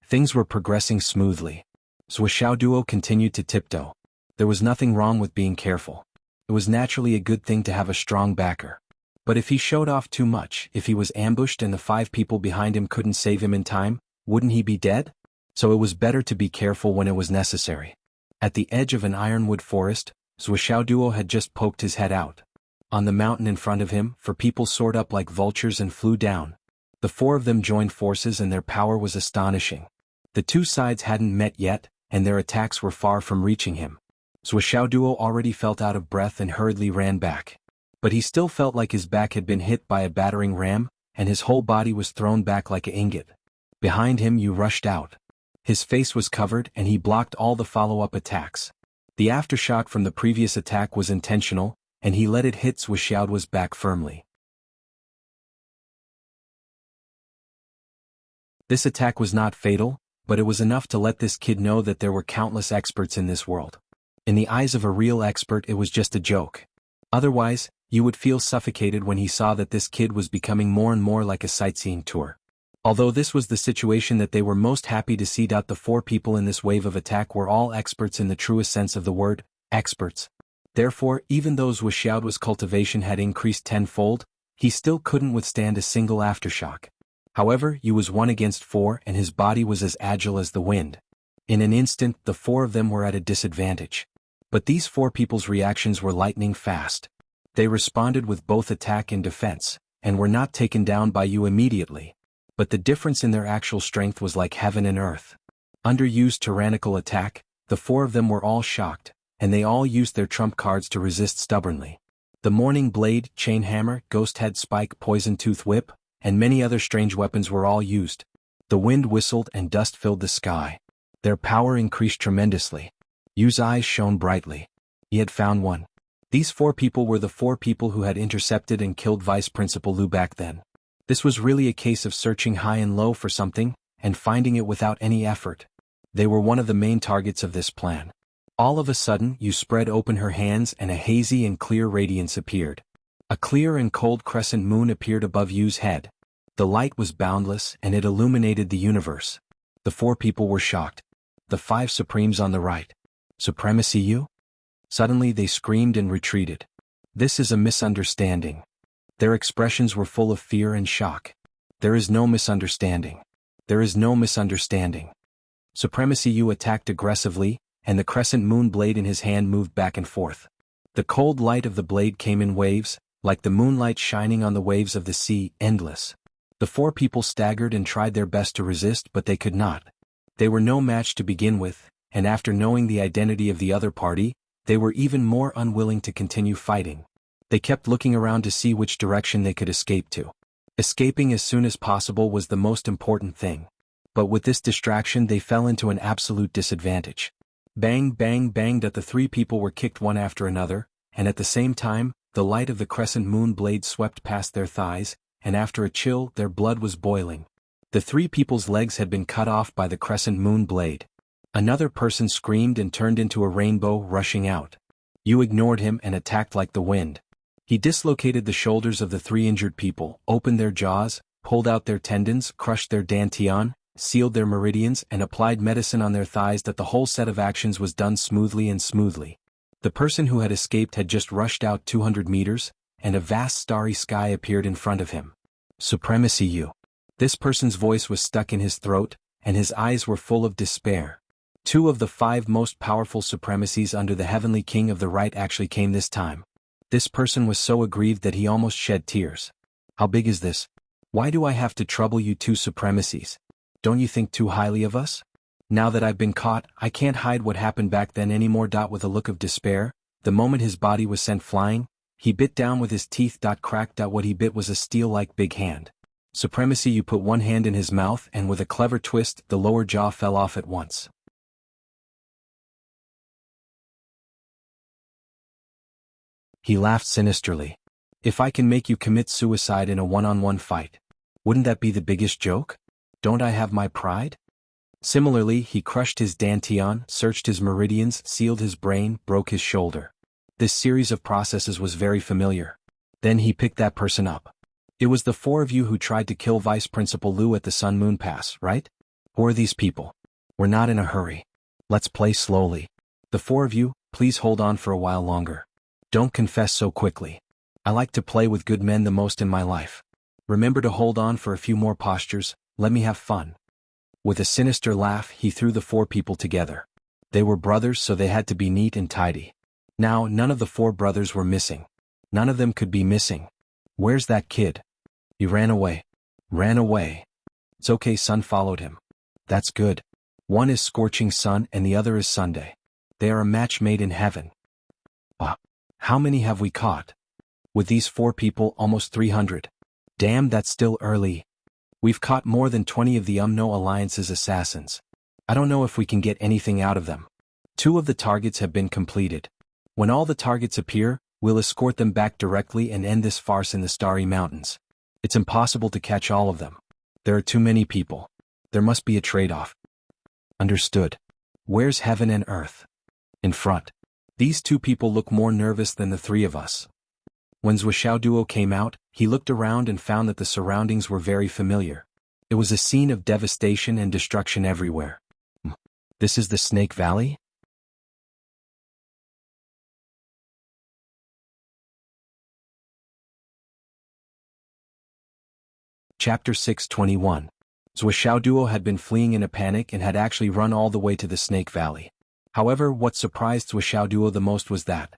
Speaker 1: Things were progressing smoothly. Wuxia Duo continued to tiptoe. There was nothing wrong with being careful. It was naturally a good thing to have a strong backer. But if he showed off too much, if he was ambushed and the 5 people behind him couldn't save him in time, wouldn't he be dead? So it was better to be careful when it was necessary. At the edge of an ironwood forest, Wuxia Duo had just poked his head out. On the mountain in front of him, 4 people soared up like vultures and flew down. The 4 of them joined forces and their power was astonishing. The 2 sides hadn't met yet, and their attacks were far from reaching him. Wuxia Duo already felt out of breath and hurriedly ran back. But he still felt like his back had been hit by a battering ram, and his whole body was thrown back like an ingot. Behind him Yu rushed out. His face was covered and he blocked all the follow-up attacks. The aftershock from the previous attack was intentional, and he let it hit Wuxiao's back firmly. This attack was not fatal, but it was enough to let this kid know that there were countless experts in this world. In the eyes of a real expert it was just a joke. Otherwise, you would feel suffocated when he saw that this kid was becoming more and more like a sightseeing tour. Although this was the situation that they were most happy to see. The 4 people in this wave of attack were all experts in the truest sense of the word, experts. Therefore, even though Wuxiao's cultivation had increased tenfold, he still couldn't withstand a single aftershock. However, Yu was 1 against 4 and his body was as agile as the wind. In an instant, the 4 of them were at a disadvantage. But these 4 people's reactions were lightning fast. They responded with both attack and defense, and were not taken down by Yu immediately. But the difference in their actual strength was like heaven and earth. Under Yu's tyrannical attack, the 4 of them were all shocked, and they all used their trump cards to resist stubbornly. The Morning Blade, Chain Hammer, Ghost Head Spike, Poison Tooth Whip, and many other strange weapons were all used. The wind whistled and dust filled the sky. Their power increased tremendously. Yu's eyes shone brightly. He had found one. These 4 people were the 4 people who had intercepted and killed Vice Principal Lu back then. This was really a case of searching high and low for something, and finding it without any effort. They were one of the main targets of this plan. All of a sudden, Yu spread open her hands and a hazy and clear radiance appeared. A clear and cold crescent moon appeared above Yu's head. The light was boundless and it illuminated the universe. The 4 people were shocked. The 5 Supremes on the right. Supremacy Yu? Suddenly they screamed and retreated. This is a misunderstanding. Their expressions were full of fear and shock. There is no misunderstanding. There is no misunderstanding. Supremacy Yu attacked aggressively, and the crescent moon blade in his hand moved back and forth. The cold light of the blade came in waves, like the moonlight shining on the waves of the sea, endless. The 4 people staggered and tried their best to resist, but they could not. They were no match to begin with, and after knowing the identity of the other party, they were even more unwilling to continue fighting. They kept looking around to see which direction they could escape to. Escaping as soon as possible was the most important thing. But with this distraction they fell into an absolute disadvantage. Bang, bang, bang that the 3 people were kicked one after another, and at the same time, the light of the crescent moon blade swept past their thighs, and after a chill, their blood was boiling. The 3 people's legs had been cut off by the crescent moon blade. Another person screamed and turned into a rainbow, rushing out. Yu ignored him and attacked like the wind. He dislocated the shoulders of the 3 injured people, opened their jaws, pulled out their tendons, crushed their dantian, sealed their meridians, and applied medicine on their thighs. That the whole set of actions was done smoothly and smoothly. The person who had escaped had just rushed out 200 meters, and a vast starry sky appeared in front of him. Supremacy Yu. This person's voice was stuck in his throat, and his eyes were full of despair. 2 of the 5 most powerful supremacies under the Heavenly King of the Right actually came this time. This person was so aggrieved that he almost shed tears. How big is this? Why do I have to trouble you 2 supremacies? Don't you think too highly of us? Now that I've been caught, I can't hide what happened back then anymore. With a look of despair, the moment his body was sent flying, he bit down with his teeth. Cracked. What he bit was a steel-like big hand. Supremacy Yu put one hand in his mouth and with a clever twist, the lower jaw fell off at once. He laughed sinisterly. If I can make you commit suicide in a one-on-one fight. Wouldn't that be the biggest joke? Don't I have my pride? Similarly, he crushed his dantian, searched his meridians, sealed his brain, broke his shoulder. This series of processes was very familiar. Then he picked that person up. It was the four of you who tried to kill Vice Principal Liu at the Sun Moon Pass, right? Who are these people? We're not in a hurry. Let's play slowly. The four of you, please hold on for a while longer. Don't confess so quickly. I like to play with good men the most in my life. Remember to hold on for a few more postures, let me have fun. With a sinister laugh, he threw the four people together. They were brothers, so they had to be neat and tidy. Now, none of the four brothers were missing. None of them could be missing. Where's that kid? He ran away. Ran away. It's okay, Sun followed him. That's good. One is Scorching Sun and the other is Sunday. They are a match made in heaven. How many have we caught? With these four people, almost 300. Damn, that's still early. We've caught more than 20 of the Umno Alliance's assassins. I don't know if we can get anything out of them. 2 of the targets have been completed. When all the targets appear, we'll escort them back directly and end this farce in the Starry Mountains. It's impossible to catch all of them. There are too many people. There must be a trade-off. Understood. Where's heaven and earth? In front. These 2 people look more nervous than the 3 of us. When Zhuoxiaoduo came out, he looked around and found that the surroundings were very familiar. It was a scene of devastation and destruction everywhere. This is the Snake Valley? Chapter 621. Zhuoxiaoduo had been fleeing in a panic and had actually run all the way to the Snake Valley. However, what surprised Zhuoxiaoduo the most was that,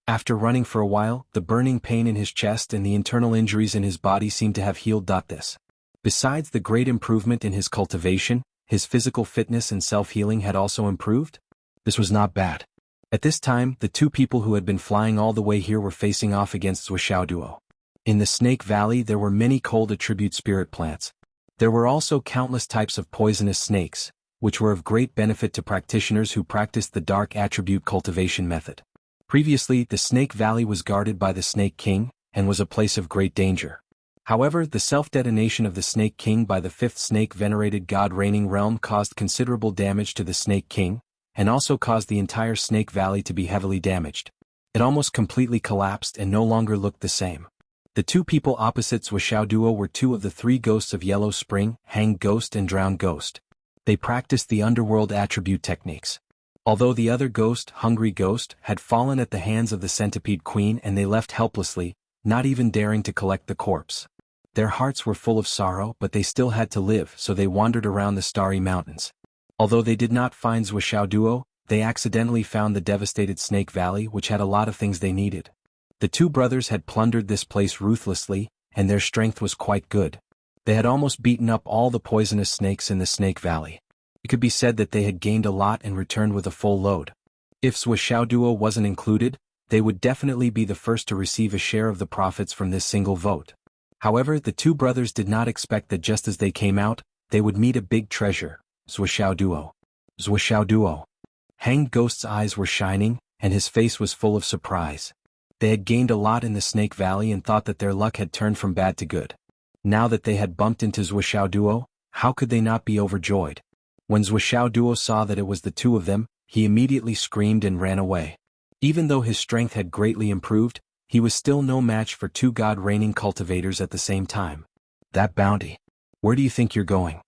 Speaker 1: after running for a while, the burning pain in his chest and the internal injuries in his body seemed to have healed. This. Besides the great improvement in his cultivation, his physical fitness and self-healing had also improved? This was not bad. At this time, the 2 people who had been flying all the way here were facing off against Zhuoxiaoduo. In the Snake Valley there were many cold attribute spirit plants. There were also countless types of poisonous snakes, which were of great benefit to practitioners who practiced the dark attribute cultivation method. Previously, the Snake Valley was guarded by the Snake King, and was a place of great danger. However, the self-detonation of the Snake King by the 5th snake-venerated god reigning realm caused considerable damage to the Snake King, and also caused the entire Snake Valley to be heavily damaged. It almost completely collapsed and no longer looked the same. The 2 people opposite Zhuoxiaoduo were 2 of the 3 ghosts of Yellow Spring, Hanged Ghost and Drowned Ghost. They practiced the underworld attribute techniques. Although the other ghost, Hungry Ghost, had fallen at the hands of the Centipede Queen and they left helplessly, not even daring to collect the corpse. Their hearts were full of sorrow, but they still had to live, so they wandered around the Starry Mountains. Although they did not find Zhuoxiaoduo, they accidentally found the devastated Snake Valley, which had a lot of things they needed. The 2 brothers had plundered this place ruthlessly, and their strength was quite good. They had almost beaten up all the poisonous snakes in the Snake Valley. It could be said that they had gained a lot and returned with a full load. If Zhuoxiaoduo wasn't included, they would definitely be the first to receive a share of the profits from this single vote. However, the 2 brothers did not expect that just as they came out, they would meet a big treasure, Zhuoxiaoduo. Zhuoxiaoduo. Hanged Ghost's eyes were shining, and his face was full of surprise. They had gained a lot in the Snake Valley and thought that their luck had turned from bad to good. Now that they had bumped into Zhuoxiaoduo, how could they not be overjoyed? When Zhuoxiaoduo saw that it was the 2 of them, he immediately screamed and ran away. Even though his strength had greatly improved, he was still no match for 2 god-reigning cultivators at the same time. That bounty. Where do you think you're going?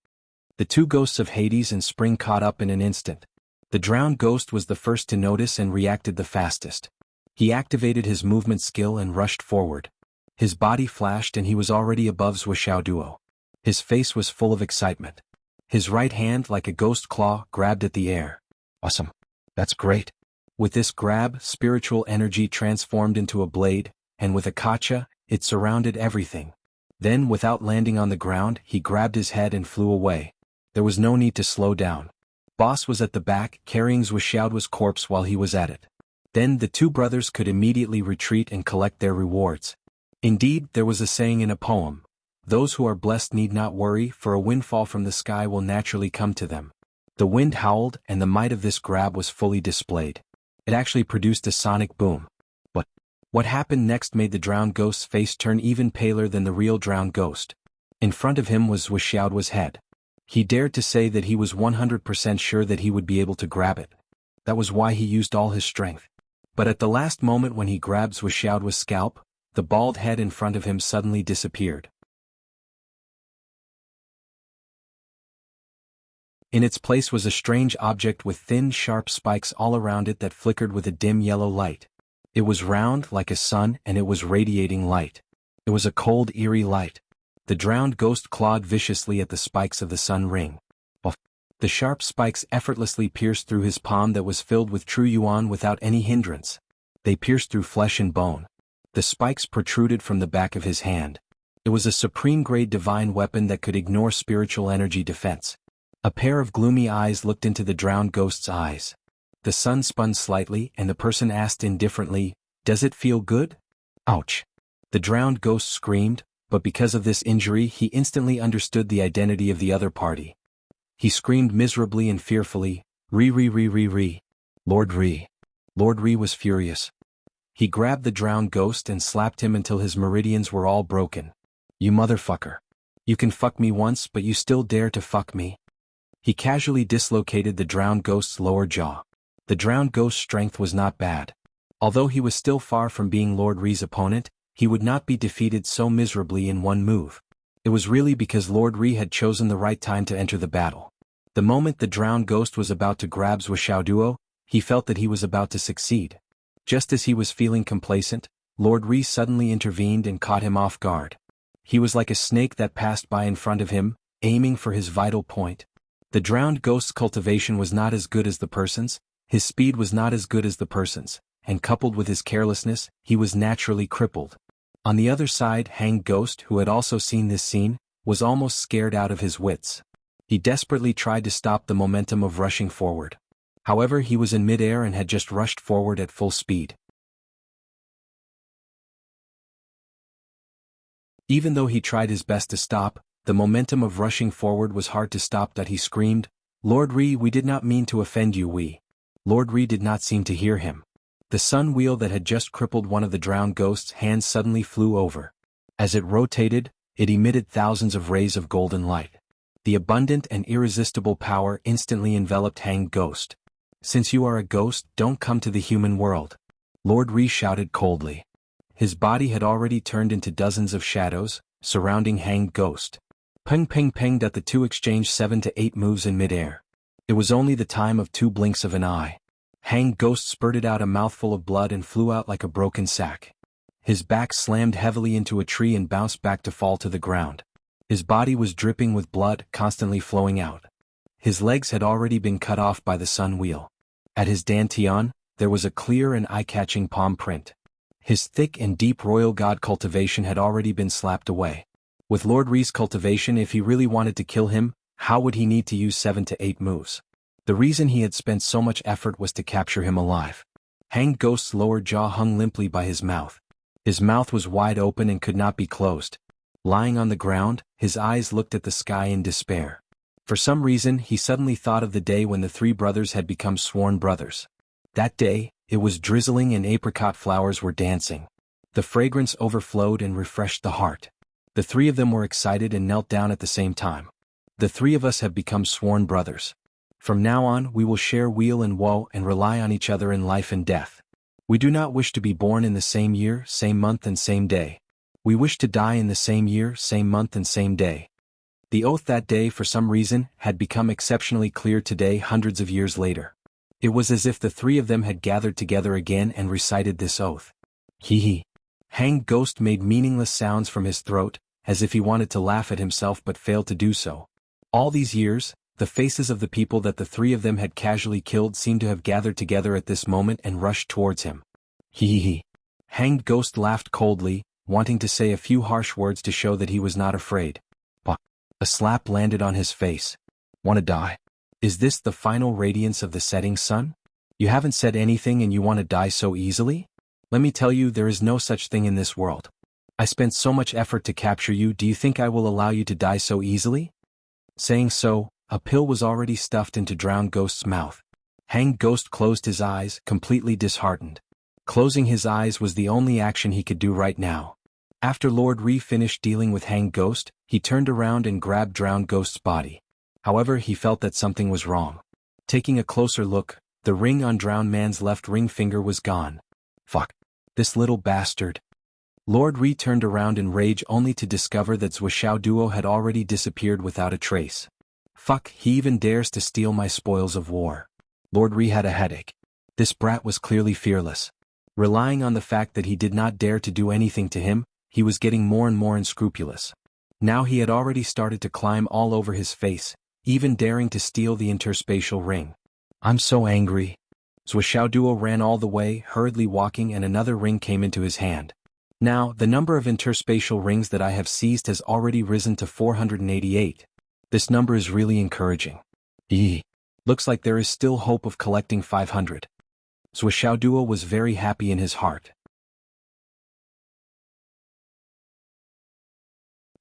Speaker 1: The 2 ghosts of Hades and Spring caught up in an instant. The drowned ghost was the first to notice and reacted the fastest. He activated his movement skill and rushed forward. His body flashed and he was already above Zhuoxiaoduo. His face was full of excitement. His right hand, like a ghost claw, grabbed at the air. Awesome. That's great. With this grab, spiritual energy transformed into a blade, and with a kacha, it surrounded everything. Then, without landing on the ground, he grabbed his head and flew away. There was no need to slow down. Boss was at the back, carrying Zhuoxiaoduo's corpse while he was at it. Then the 2 brothers could immediately retreat and collect their rewards. Indeed, there was a saying in a poem, "Those who are blessed need not worry, for a windfall from the sky will naturally come to them." The wind howled, and the might of this grab was fully displayed. It actually produced a sonic boom. But what happened next made the drowned ghost's face turn even paler than the real drowned ghost. In front of him was Wuxiao's head. He dared to say that he was 100% sure that he would be able to grab it. That was why he used all his strength. But at the last moment when he grabs Wuxiao's scalp, the bald head in front of him suddenly disappeared. In its place was a strange object with thin, sharp spikes all around it that flickered with a dim yellow light. It was round like a sun and it was radiating light. It was a cold, eerie light. The drowned ghost clawed viciously at the spikes of the sun ring. The sharp spikes effortlessly pierced through his palm that was filled with true yuan without any hindrance. They pierced through flesh and bone. The spikes protruded from the back of his hand. It was a supreme-grade divine weapon that could ignore spiritual energy defense. A pair of gloomy eyes looked into the drowned ghost's eyes. The sun spun slightly and the person asked indifferently, "Does it feel good?" Ouch! The drowned ghost screamed, but because of this injury he instantly understood the identity of the other party. He screamed miserably and fearfully, "Re. Lord Re." Lord Re was furious. He grabbed the drowned ghost and slapped him until his meridians were all broken. "You motherfucker. You can fuck me once but you still dare to fuck me?" He casually dislocated the drowned ghost's lower jaw. The drowned ghost's strength was not bad. Although he was still far from being Lord Re's opponent, he would not be defeated so miserably in one move. It was really because Lord Re had chosen the right time to enter the battle. The moment the drowned ghost was about to grab Wuxiao, he felt that he was about to succeed. Just as he was feeling complacent, Lord Re suddenly intervened and caught him off guard. He was like a snake that passed by in front of him, aiming for his vital point. The drowned ghost's cultivation was not as good as the person's, his speed was not as good as the person's, and coupled with his carelessness, he was naturally crippled. On the other side, Hanged Ghost, who had also seen this scene, was almost scared out of his wits. He desperately tried to stop the momentum of rushing forward. However, he was in midair and had just rushed forward at full speed. Even though he tried his best to stop, the momentum of rushing forward was hard to stop. That he screamed, "Lord Re, we did not mean to offend you, we." Lord Re did not seem to hear him. The sun wheel that had just crippled one of the drowned ghost's hands suddenly flew over. As it rotated, it emitted thousands of rays of golden light. The abundant and irresistible power instantly enveloped Hanged Ghost. "Since you are a ghost, don't come to the human world," Lord Re shouted coldly. His body had already turned into dozens of shadows, surrounding Hanged Ghost. Ping, that the two exchanged 7 to 8 moves in midair. It was only the time of 2 blinks of an eye. Hanged Ghost spurted out a mouthful of blood and flew out like a broken sack. His back slammed heavily into a tree and bounced back to fall to the ground. His body was dripping with blood, constantly flowing out. His legs had already been cut off by the sun wheel. At his dantian, there was a clear and eye-catching palm print. His thick and deep royal god cultivation had already been slapped away. With Lord Re's cultivation, if he really wanted to kill him, how would he need to use 7 to 8 moves? The reason he had spent so much effort was to capture him alive. Hanged Ghost's lower jaw hung limply by his mouth. His mouth was wide open and could not be closed. Lying on the ground, his eyes looked at the sky in despair. For some reason, he suddenly thought of the day when the 3 brothers had become sworn brothers. That day, it was drizzling and apricot flowers were dancing. The fragrance overflowed and refreshed the heart. The 3 of them were excited and knelt down at the same time. "The 3 of us have become sworn brothers. From now on, we will share weal and woe and rely on each other in life and death. We do not wish to be born in the same year, same month and same day. We wish to die in the same year, same month and same day." The oath that day, for some reason, had become exceptionally clear today, hundreds of years later. It was as if the 3 of them had gathered together again and recited this oath. Hee. Hanged Ghost made meaningless sounds from his throat, as if he wanted to laugh at himself but failed to do so. All these years, the faces of the people that the 3 of them had casually killed seemed to have gathered together at this moment and rushed towards him. Hee. Hanged Ghost laughed coldly, wanting to say a few harsh words to show that he was not afraid. But a slap landed on his face. "Wanna die? Is this the final radiance of the setting sun? You haven't said anything and you want to die so easily? Let me tell you, there is no such thing in this world. I spent so much effort to capture you. Do you think I will allow you to die so easily?" Saying so, a pill was already stuffed into Drowned Ghost's mouth. Hanged Ghost closed his eyes, completely disheartened. Closing his eyes was the only action he could do right now. After Lord Ri finished dealing with Hanged Ghost, he turned around and grabbed Drowned Ghost's body. However, he felt that something was wrong. Taking a closer look, the ring on Drowned Man's left ring finger was gone. Fuck. This little bastard. Lord Ri turned around in rage only to discover that Zuoxiao Duo had already disappeared without a trace. Fuck, he even dares to steal my spoils of war. Lord Ri had a headache. This brat was clearly fearless. Relying on the fact that he did not dare to do anything to him, he was getting more and more unscrupulous. Now he had already started to climb all over his face, even daring to steal the interspatial ring. I'm so angry. Zuoxiao Duo ran all the way, hurriedly walking, and another ring came into his hand. Now, the number of interspatial rings that I have seized has already risen to 488. This number is really encouraging. Looks like there is still hope of collecting 500. Zuoxiao Duo was very happy in his heart.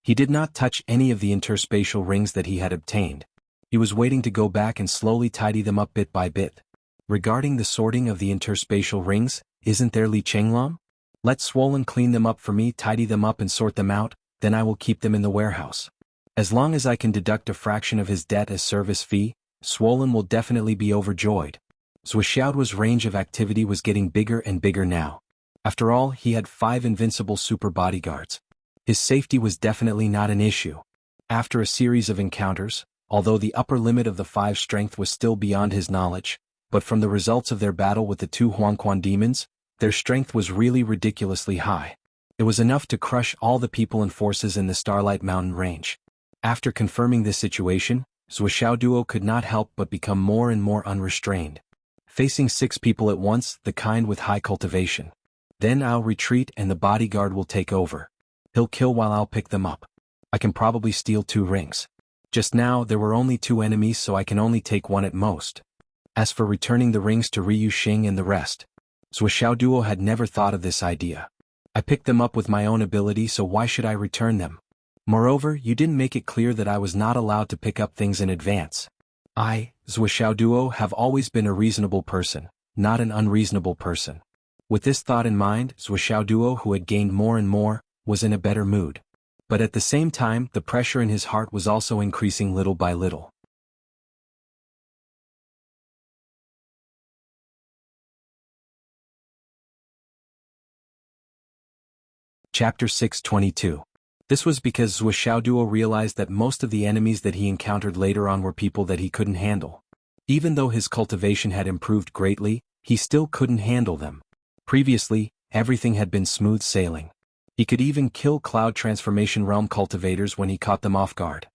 Speaker 1: He did not touch any of the interspatial rings that he had obtained. He was waiting to go back and slowly tidy them up bit by bit. Regarding the sorting of the interspatial rings, isn't there Li Chenglong? Let Swollen clean them up for me, tidy them up and sort them out, then I will keep them in the warehouse. As long as I can deduct a fraction of his debt as service fee, Swollen will definitely be overjoyed. Zuoxiao's range of activity was getting bigger and bigger now. After all, he had 5 invincible super bodyguards. His safety was definitely not an issue. After a series of encounters, although the upper limit of the 5 strength was still beyond his knowledge, but from the results of their battle with the 2 Huangquan demons, their strength was really ridiculously high. It was enough to crush all the people and forces in the Starlight Mountain range. After confirming this situation, Zuoxiao Duo could not help but become more and more unrestrained. Facing 6 people at once, the kind with high cultivation. Then I'll retreat and the bodyguard will take over. He'll kill while I'll pick them up. I can probably steal 2 rings. Just now there were only 2 enemies, so I can only take 1 at most. As for returning the rings to Ryu Xing and the rest, Zuoxiao Duo had never thought of this idea. I picked them up with my own ability, so why should I return them? Moreover, you didn't make it clear that I was not allowed to pick up things in advance. I, Zuoxiao Duo, have always been a reasonable person, not an unreasonable person. With this thought in mind, Zuoxiao Duo, who had gained more and more, was in a better mood. But at the same time, the pressure in his heart was also increasing little by little. Chapter 622. This was because Zuoxiao Duo realized that most of the enemies that he encountered later on were people that he couldn't handle. Even though his cultivation had improved greatly, he still couldn't handle them. Previously, everything had been smooth sailing. He could even kill Cloud Transformation Realm cultivators when he caught them off guard.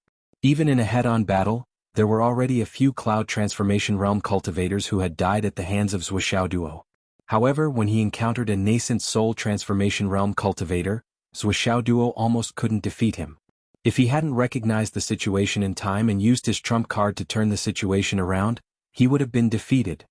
Speaker 1: Even in a head-on battle, there were already a few Cloud Transformation Realm cultivators who had died at the hands of Zuoxiao Duo. However, when he encountered a nascent Soul Transformation Realm cultivator, Zuoxiao Duo almost couldn't defeat him. If he hadn't recognized the situation in time and used his trump card to turn the situation around, he would have been defeated.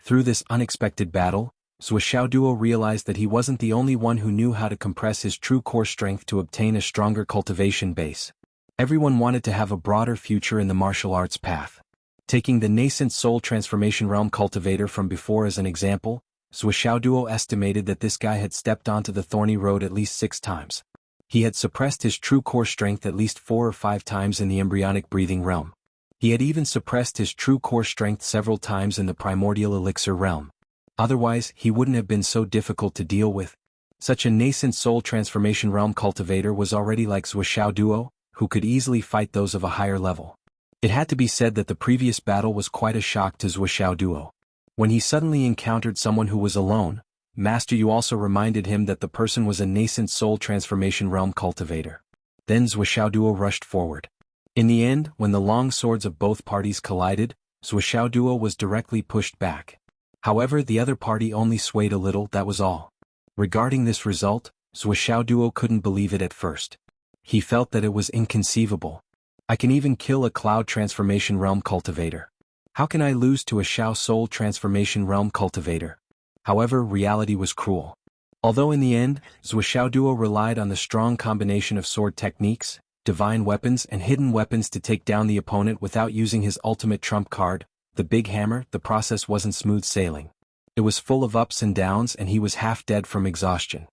Speaker 1: Through this unexpected battle, Zuoxiao Duo realized that he wasn't the only one who knew how to compress his true core strength to obtain a stronger cultivation base. Everyone wanted to have a broader future in the martial arts path. Taking the nascent Soul Transformation Realm cultivator from before as an example, Zuoxiao Duo estimated that this guy had stepped onto the thorny road at least 6 times. He had suppressed his true core strength at least 4 or 5 times in the embryonic breathing realm. He had even suppressed his true core strength several times in the primordial elixir realm. Otherwise, he wouldn't have been so difficult to deal with. Such a nascent Soul Transformation Realm cultivator was already like Zuoxiao Duo, who could easily fight those of a higher level. It had to be said that the previous battle was quite a shock to Zuoxiao Duo. When he suddenly encountered someone who was alone, Master Yu also reminded him that the person was a nascent Soul Transformation Realm cultivator. Then Zuoxiao Duo rushed forward. In the end, when the long swords of both parties collided, Zuoxiao Duo was directly pushed back. However, the other party only swayed a little, that was all. Regarding this result, Zuoxiao Duo couldn't believe it at first. He felt that it was inconceivable. I can even kill a Cloud Transformation Realm cultivator. How can I lose to a Shao Soul Transformation Realm cultivator? However, reality was cruel. Although in the end, Zuoxiao Duo relied on the strong combination of sword techniques, divine weapons and hidden weapons to take down the opponent without using his ultimate trump card, the big hammer, the process wasn't smooth sailing. It was full of ups and downs and he was half dead from exhaustion.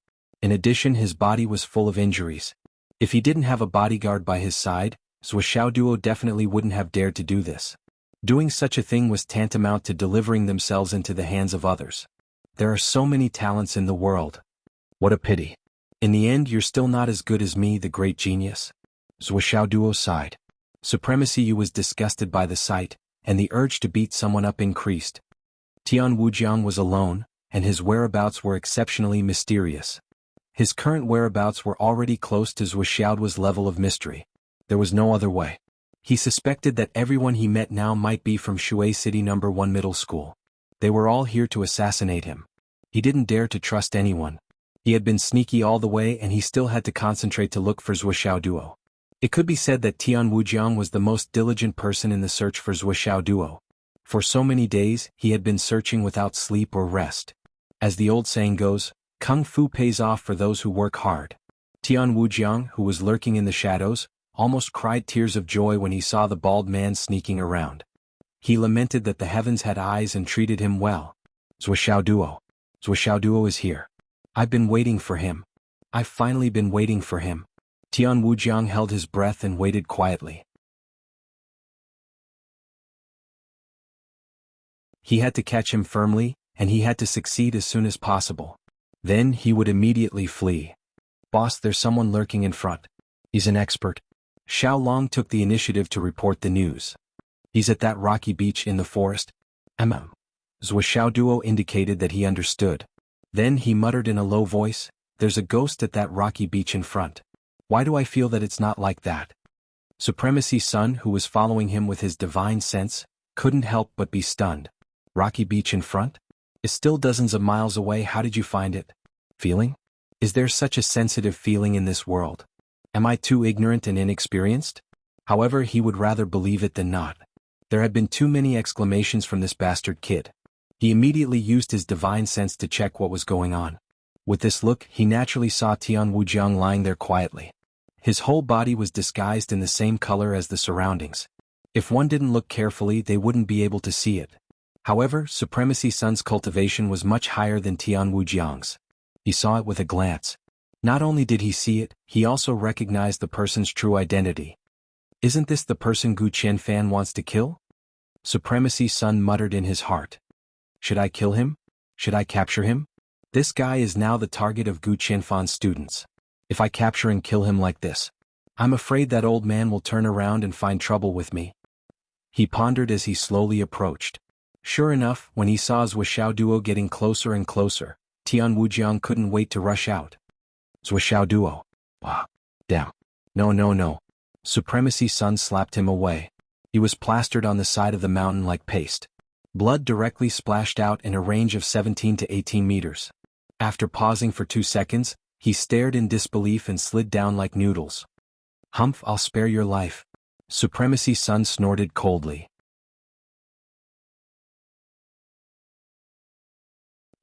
Speaker 1: In addition, his body was full of injuries. If he didn't have a bodyguard by his side, Zhuo Duo definitely wouldn't have dared to do this. Doing such a thing was tantamount to delivering themselves into the hands of others. There are so many talents in the world. What a pity. In the end, you're still not as good as me, the great genius. Zhuo Duo sighed. Supremacy Yu was disgusted by the sight, and the urge to beat someone up increased. Tian Wujiang was alone, and his whereabouts were exceptionally mysterious. His current whereabouts were already close to Zhuo level of mystery. There was no other way. He suspected that everyone he met now might be from Shui City No. 1 Middle School. They were all here to assassinate him. He didn't dare to trust anyone. He had been sneaky all the way, and he still had to concentrate to look for Zhuo Duo. It could be said that Tian Wujiang was the most diligent person in the search for Zhuo Duo. For so many days, he had been searching without sleep or rest. As the old saying goes, Kung Fu pays off for those who work hard. Tian Wujiang, who was lurking in the shadows, almost cried tears of joy when he saw the bald man sneaking around. He lamented that the heavens had eyes and treated him well. Zhuo Duo. Zhuo Duo is here. I've been waiting for him. I've finally been waiting for him. Tian Wujiang held his breath and waited quietly. He had to catch him firmly, and he had to succeed as soon as possible. Then he would immediately flee. Boss, there's someone lurking in front. He's an expert. Xiao Long took the initiative to report the news. He's at that rocky beach in the forest. Zhuo Duo indicated that he understood. Then he muttered in a low voice, there's a ghost at that rocky beach in front. Why do I feel that it's not like that? Supremacy Sun, who was following him with his divine sense, couldn't help but be stunned. Rocky beach in front? It's still dozens of miles away. How did you find it? Feeling? Is there such a sensitive feeling in this world? Am I too ignorant and inexperienced? However, he would rather believe it than not. There had been too many exclamations from this bastard kid. He immediately used his divine sense to check what was going on. With this look, he naturally saw Tian Wujiang lying there quietly. His whole body was disguised in the same color as the surroundings. If one didn't look carefully, they wouldn't be able to see it. However, Supremacy Sun's cultivation was much higher than Tian Wujiang's. He saw it with a glance. Not only did he see it, he also recognized the person's true identity. Isn't this the person Gu Qianfan wants to kill? Supremacy Sun muttered in his heart. Should I kill him? Should I capture him? This guy is now the target of Gu Qianfan's students. If I capture and kill him like this, I'm afraid that old man will turn around and find trouble with me. He pondered as he slowly approached. Sure enough, when he saw Zhuo Duo getting closer and closer, Tian Wujiang couldn't wait to rush out. Zhuo Duo. Ah, damn. No. Supremacy Sun slapped him away. He was plastered on the side of the mountain like paste. Blood directly splashed out in a range of 17 to 18 meters. After pausing for 2 seconds, he stared in disbelief and slid down like noodles. Humph, I'll spare your life. Supremacy Sun snorted coldly.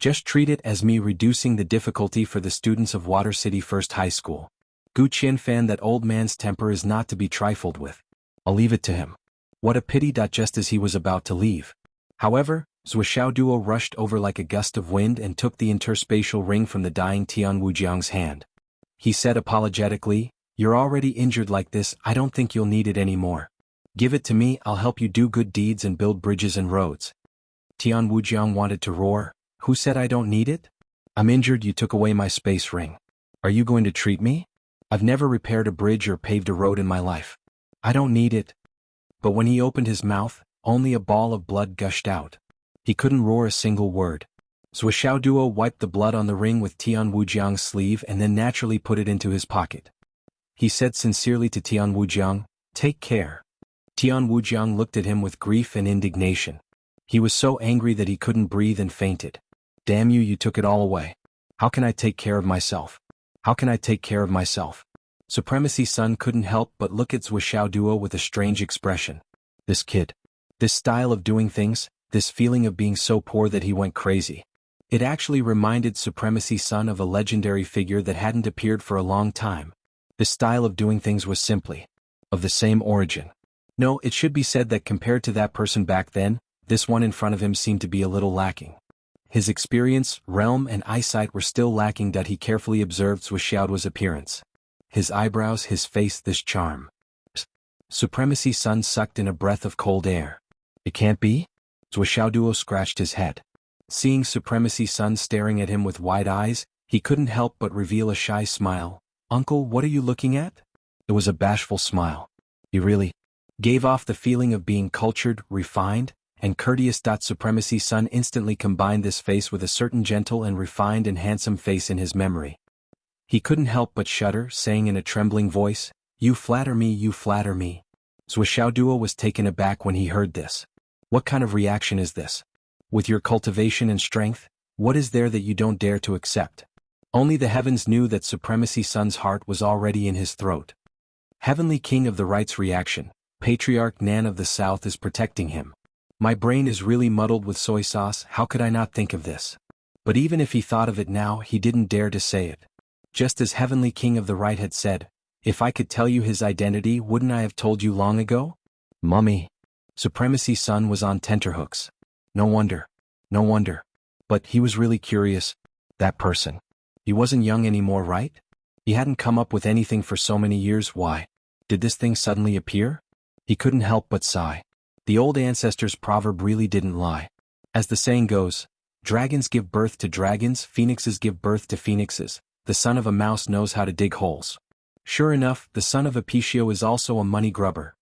Speaker 1: Just treat it as me reducing the difficulty for the students of Water City First High School. Gu Qianfan, that old man's temper is not to be trifled with. I'll leave it to him. What a pity. Just as he was about to leave. However, Zhuo Duo rushed over like a gust of wind and took the interspatial ring from the dying Tian Wujiang's hand. He said apologetically, you're already injured like this, I don't think you'll need it anymore. Give it to me, I'll help you do good deeds and build bridges and roads. Tian Wujiang wanted to roar. Who said I don't need it? I'm injured, you took away my space ring. Are you going to treat me? I've never repaired a bridge or paved a road in my life. I don't need it. But when he opened his mouth, only a ball of blood gushed out. He couldn't roar a single word. Zhuo Duo wiped the blood on the ring with Tian Wujiang's sleeve and then naturally put it into his pocket. He said sincerely to Tian Wujiang, take care. Tian Wujiang looked at him with grief and indignation. He was so angry that he couldn't breathe and fainted. Damn you, you took it all away. How can I take care of myself? How can I take care of myself? Supremacy Sun couldn't help but look at Zhuo Duo with a strange expression. This kid. This style of doing things, this feeling of being so poor that he went crazy. It actually reminded Supremacy Sun of a legendary figure that hadn't appeared for a long time. This style of doing things was simply of the same origin. No, it should be said that compared to that person back then, this one in front of him seemed to be a little lacking. His experience, realm and eyesight were still lacking. He carefully observed Zhuxiaoduo's appearance. His eyebrows, his face, this charm. Supremacy Sun sucked in a breath of cold air. It can't be? Zhuxiaoduo scratched his head. Seeing Supremacy Sun staring at him with wide eyes, he couldn't help but reveal a shy smile. Uncle, what are you looking at? It was a bashful smile. He really gave off the feeling of being cultured, refined, and courteous. Supremacy Sun instantly combined this face with a certain gentle and refined and handsome face in his memory. He couldn't help but shudder, saying in a trembling voice, "You flatter me, you flatter me." Zhuxiaoduo was taken aback when he heard this. What kind of reaction is this? With your cultivation and strength, what is there that you don't dare to accept? Only the heavens knew that Supremacy Sun's heart was already in his throat. Heavenly King of the Right's reaction, Patriarch Nan of the South is protecting him. My brain is really muddled with soy sauce. How could I not think of this? But even if he thought of it now, he didn't dare to say it. Just as Heavenly King of the Right had said, if I could tell you his identity, wouldn't I have told you long ago? Mummy. Supremacy Sun was on tenterhooks. No wonder. No wonder. But he was really curious. That person. He wasn't young anymore, right? He hadn't come up with anything for so many years. Why? Did this thing suddenly appear? He couldn't help but sigh. The old ancestors' proverb really didn't lie. As the saying goes, dragons give birth to dragons, phoenixes give birth to phoenixes. The son of a mouse knows how to dig holes. Sure enough, the son of Apiccio is also a money grubber.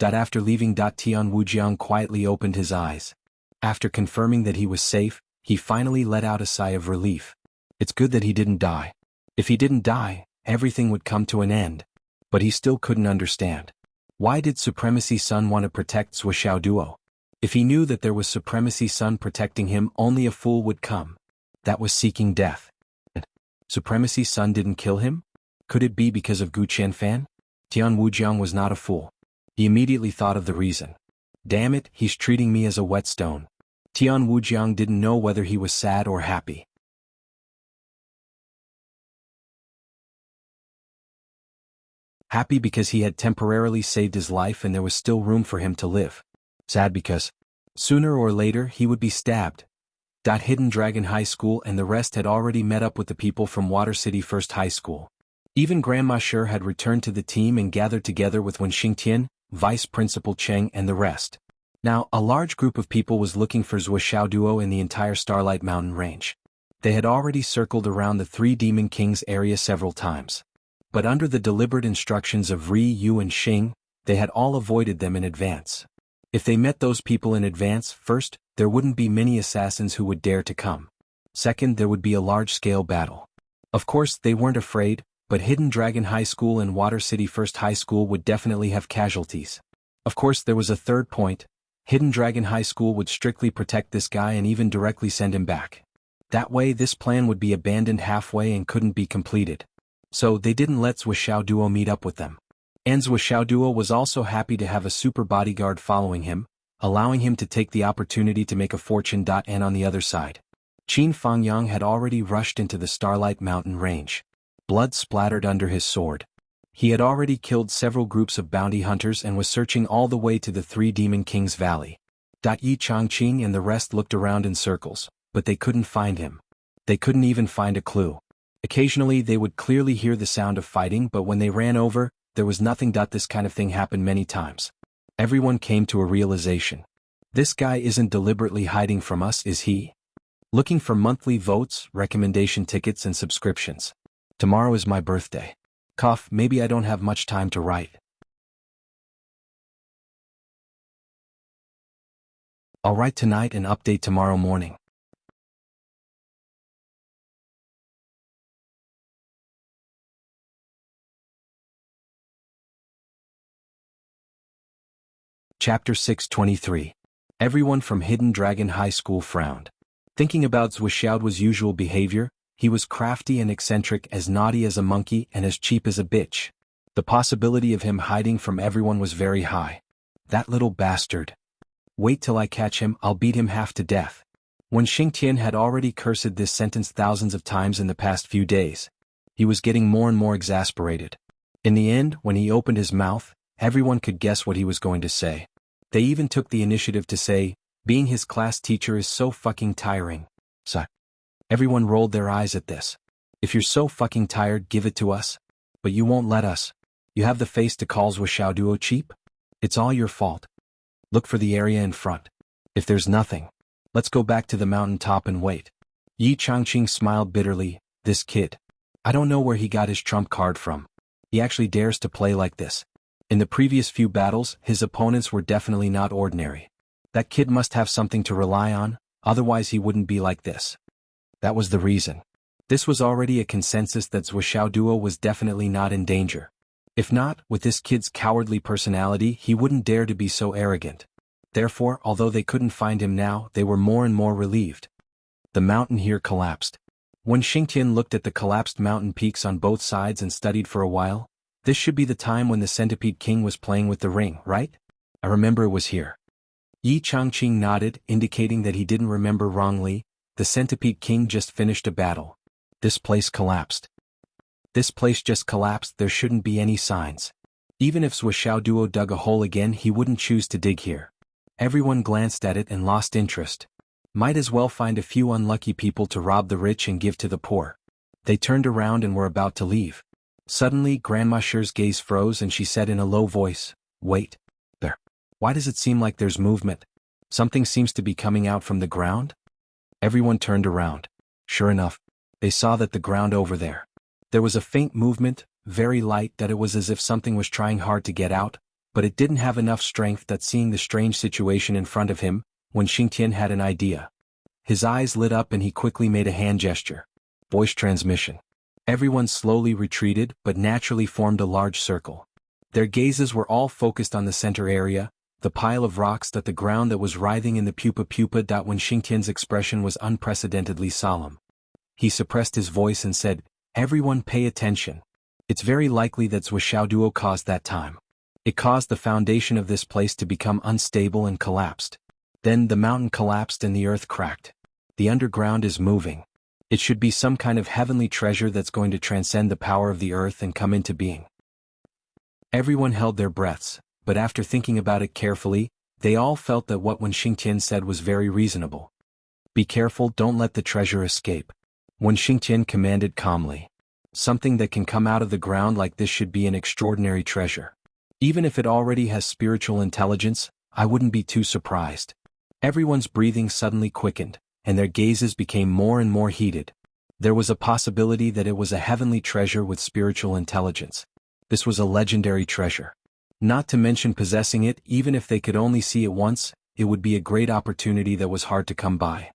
Speaker 1: After leaving, Tian Wujiang quietly opened his eyes. After confirming that he was safe, he finally let out a sigh of relief. It's good that he didn't die. If he didn't die, everything would come to an end. But he still couldn't understand. Why did Supremacy Sun want to protect Zhuxiaoduo? If he knew that there was Supremacy Sun protecting him, only a fool would come. That was seeking death. Supremacy Sun didn't kill him? Could it be because of Gu Qianfan? Tian Wujiang was not a fool. He immediately thought of the reason. Damn it, he's treating me as a whetstone. Tian Wujiang didn't know whether he was sad or happy. Happy because he had temporarily saved his life and there was still room for him to live. Sad because sooner or later he would be stabbed. Hidden Dragon High School and the rest had already met up with the people from Water City First High School. Even Grandma Sher had returned to the team and gathered together with Wen Xingtian, Vice Principal Cheng and the rest. Now, a large group of people was looking for Zhuxiaoduo in the entire Starlight Mountain range. They had already circled around the Three Demon Kings area several times. But under the deliberate instructions of Ri, Yu and Xing, they had all avoided them in advance. If they met those people in advance, first, there wouldn't be many assassins who would dare to come. Second, there would be a large-scale battle. Of course, they weren't afraid, but Hidden Dragon High School and Water City First High School would definitely have casualties. Of course, there was a third point. Hidden Dragon High School would strictly protect this guy and even directly send him back. That way, this plan would be abandoned halfway and couldn't be completed. So they didn't let Zhuxiaoduo meet up with them. And Zhuxiaoduo was also happy to have a super bodyguard following him, allowing him to take the opportunity to make a fortune. And on the other side, Qin Fangyang had already rushed into the Starlight Mountain range. Blood splattered under his sword. He had already killed several groups of bounty hunters and was searching all the way to the Three Demon Kings Valley. Yi Changqing and the rest looked around in circles, but they couldn't find him. They couldn't even find a clue. Occasionally they would clearly hear the sound of fighting, but when they ran over, there was nothing. This kind of thing happened many times. Everyone came to a realization. This guy isn't deliberately hiding from us, is he? Looking for monthly votes, recommendation tickets and subscriptions. Tomorrow is my birthday. Cough, maybe I don't have much time to write. I'll write tonight and update tomorrow morning. Chapter 623. Everyone from Hidden Dragon High School frowned. Thinking about Zhuxiaoduo's usual behavior, he was crafty and eccentric, as naughty as a monkey and as cheap as a bitch. The possibility of him hiding from everyone was very high. That little bastard. Wait till I catch him, I'll beat him half to death. When Xingtian had already cursed this sentence thousands of times in the past few days, he was getting more and more exasperated. In the end, when he opened his mouth, everyone could guess what he was going to say. They even took the initiative to say, being his class teacher is so fucking tiring. Sigh. Everyone rolled their eyes at this. If you're so fucking tired, give it to us. But you won't let us. You have the face to call Zhuo cheap? It's all your fault. Look for the area in front. If there's nothing, let's go back to the mountain top and wait. Yi Changqing smiled bitterly. This kid. I don't know where he got his trump card from. He actually dares to play like this. In the previous few battles, his opponents were definitely not ordinary. That kid must have something to rely on, otherwise he wouldn't be like this. That was the reason. This was already a consensus that Zhuo was definitely not in danger. If not, with this kid's cowardly personality, he wouldn't dare to be so arrogant. Therefore, although they couldn't find him now, they were more and more relieved. The mountain here collapsed. When Xingtian looked at the collapsed mountain peaks on both sides and studied for a while, this should be the time when the Centipede King was playing with the ring, right? I remember it was here. Yi Changqing nodded, indicating that he didn't remember wrongly. The Centipede King just finished a battle. This place collapsed. This place just collapsed, there shouldn't be any signs. Even if Zhuo dug a hole again, he wouldn't choose to dig here. Everyone glanced at it and lost interest. Might as well find a few unlucky people to rob the rich and give to the poor. They turned around and were about to leave. Suddenly, Grandma Sher's gaze froze and she said in a low voice, "Wait. There. Why does it seem like there's movement? Something seems to be coming out from the ground?" Everyone turned around. Sure enough, they saw that the ground over there. There was a faint movement, very light, that it was as if something was trying hard to get out, but it didn't have enough strength. That seeing the strange situation in front of him, when Xingtian had an idea. His eyes lit up and he quickly made a hand gesture. Voice transmission. Everyone slowly retreated but naturally formed a large circle. Their gazes were all focused on the center area, the pile of rocks, the ground that was writhing in the pupa. When Xingtian's expression was unprecedentedly solemn. He suppressed his voice and said, "Everyone pay attention. It's very likely that Zhuo caused that time. It caused the foundation of this place to become unstable and collapsed. Then the mountain collapsed and the earth cracked. The underground is moving. It should be some kind of heavenly treasure that's going to transcend the power of the earth and come into being." Everyone held their breaths, but after thinking about it carefully, they all felt that what Xingtian said was very reasonable. "Be careful, don't let the treasure escape." When Xingtian commanded calmly. Something that can come out of the ground like this should be an extraordinary treasure. Even if it already has spiritual intelligence, I wouldn't be too surprised. Everyone's breathing suddenly quickened, and their gazes became more and more heated. There was a possibility that it was a heavenly treasure with spiritual intelligence. This was a legendary treasure. Not to mention possessing it, even if they could only see it once, it would be a great opportunity that was hard to come by.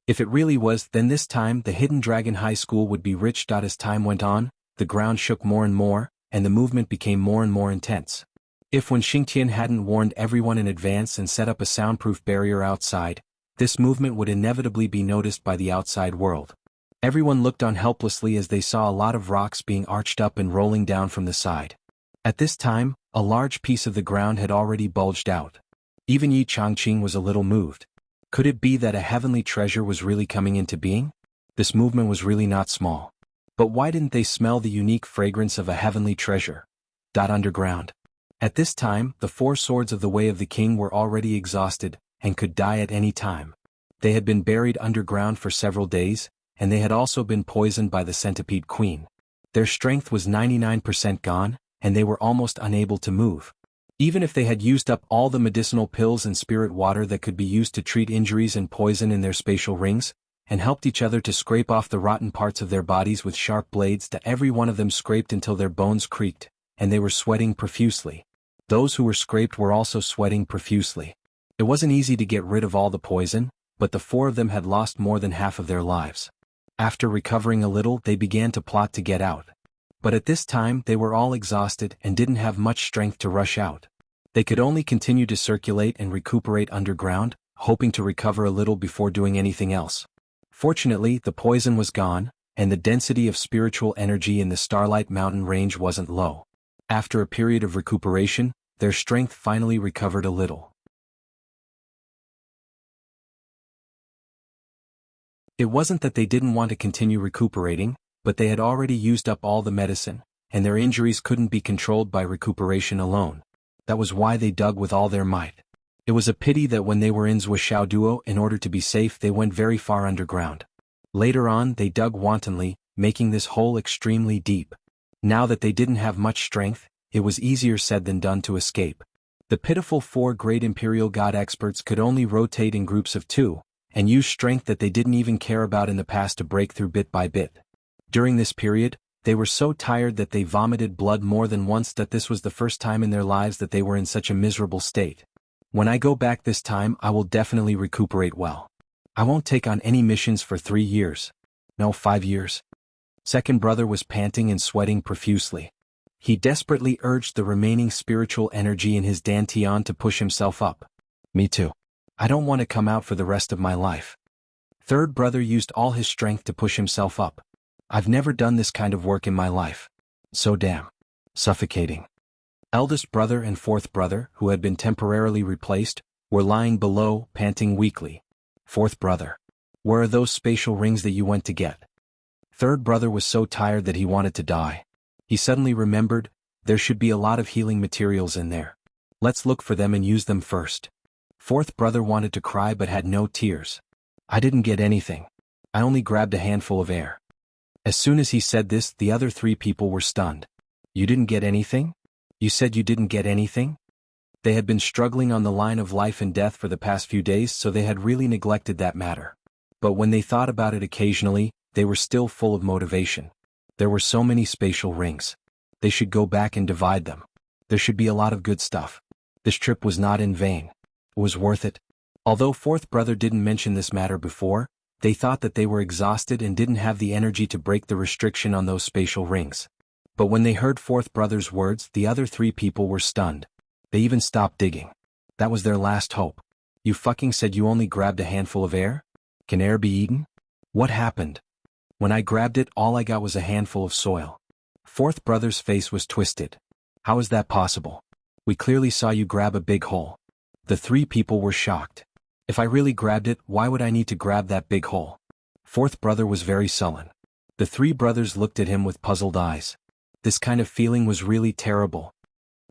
Speaker 1: If it really was, then this time the Hidden Dragon High School would be rich. As time went on, the ground shook more and more, and the movement became more and more intense. If when Xingtian hadn't warned everyone in advance and set up a soundproof barrier outside, this movement would inevitably be noticed by the outside world. Everyone looked on helplessly as they saw a lot of rocks being arched up and rolling down from the side. At this time, a large piece of the ground had already bulged out. Even Yi Changqing was a little moved. Could it be that a heavenly treasure was really coming into being? This movement was really not small. But why didn't they smell the unique fragrance of a heavenly treasure? Underground. At this time, the 4 swords of the Way of the King were already exhausted, and could die at any time. They had been buried underground for several days, and they had also been poisoned by the Centipede Queen. Their strength was 99% gone, and they were almost unable to move. Even if they had used up all the medicinal pills and spirit water that could be used to treat injuries and poison in their spatial rings, and helped each other to scrape off the rotten parts of their bodies with sharp blades, that every one of them scraped until their bones creaked, and they were sweating profusely. Those who were scraped were also sweating profusely. It wasn't easy to get rid of all the poison, but the 4 of them had lost more than half of their lives. After recovering a little, they began to plot to get out. But at this time they were all exhausted and didn't have much strength to rush out. They could only continue to circulate and recuperate underground, hoping to recover a little before doing anything else. Fortunately, the poison was gone, and the density of spiritual energy in the Starlight Mountain range wasn't low. After a period of recuperation, their strength finally recovered a little. It wasn't that they didn't want to continue recuperating, but they had already used up all the medicine, and their injuries couldn't be controlled by recuperation alone. That was why they dug with all their might. It was a pity that when they were in Zhuoxiao Duo, in order to be safe, they went very far underground. Later on, they dug wantonly, making this hole extremely deep. Now that they didn't have much strength, it was easier said than done to escape. The pitiful 4 great Imperial God experts could only rotate in groups of 2, and use strength that they didn't even care about in the past to break through bit by bit. During this period, they were so tired that they vomited blood more than once. That this was the first time in their lives that they were in such a miserable state. When I go back this time, I will definitely recuperate well. I won't take on any missions for 3 years. No, 5 years. Second brother was panting and sweating profusely. He desperately urged the remaining spiritual energy in his dantian to push himself up. Me too. I don't want to come out for the rest of my life. Third brother used all his strength to push himself up. I've never done this kind of work in my life. So damn suffocating. Eldest brother and fourth brother, who had been temporarily replaced, were lying below, panting weakly. Fourth brother. Where are those spatial rings that you went to get? Third brother was so tired that he wanted to die. He suddenly remembered, there should be a lot of healing materials in there. Let's look for them and use them first. Fourth brother wanted to cry but had no tears. I didn't get anything. I only grabbed a handful of air. As soon as he said this, the other 3 people were stunned. You didn't get anything? You said you didn't get anything? They had been struggling on the line of life and death for the past few days, so they had really neglected that matter. But when they thought about it occasionally, they were still full of motivation. There were so many spatial rings. They should go back and divide them. There should be a lot of good stuff. This trip was not in vain. It was worth it. Although fourth brother didn't mention this matter before, they thought that they were exhausted and didn't have the energy to break the restriction on those spatial rings. But when they heard fourth brother's words, the other 3 people were stunned. They even stopped digging. That was their last hope. You fucking said you only grabbed a handful of air? Can air be eaten? What happened? When I grabbed it, all I got was a handful of soil. Fourth brother's face was twisted. How is that possible? We clearly saw you grab a big hole. The 3 people were shocked. If I really grabbed it, why would I need to grab that big hole? Fourth brother was very sullen. The 3 brothers looked at him with puzzled eyes. This kind of feeling was really terrible.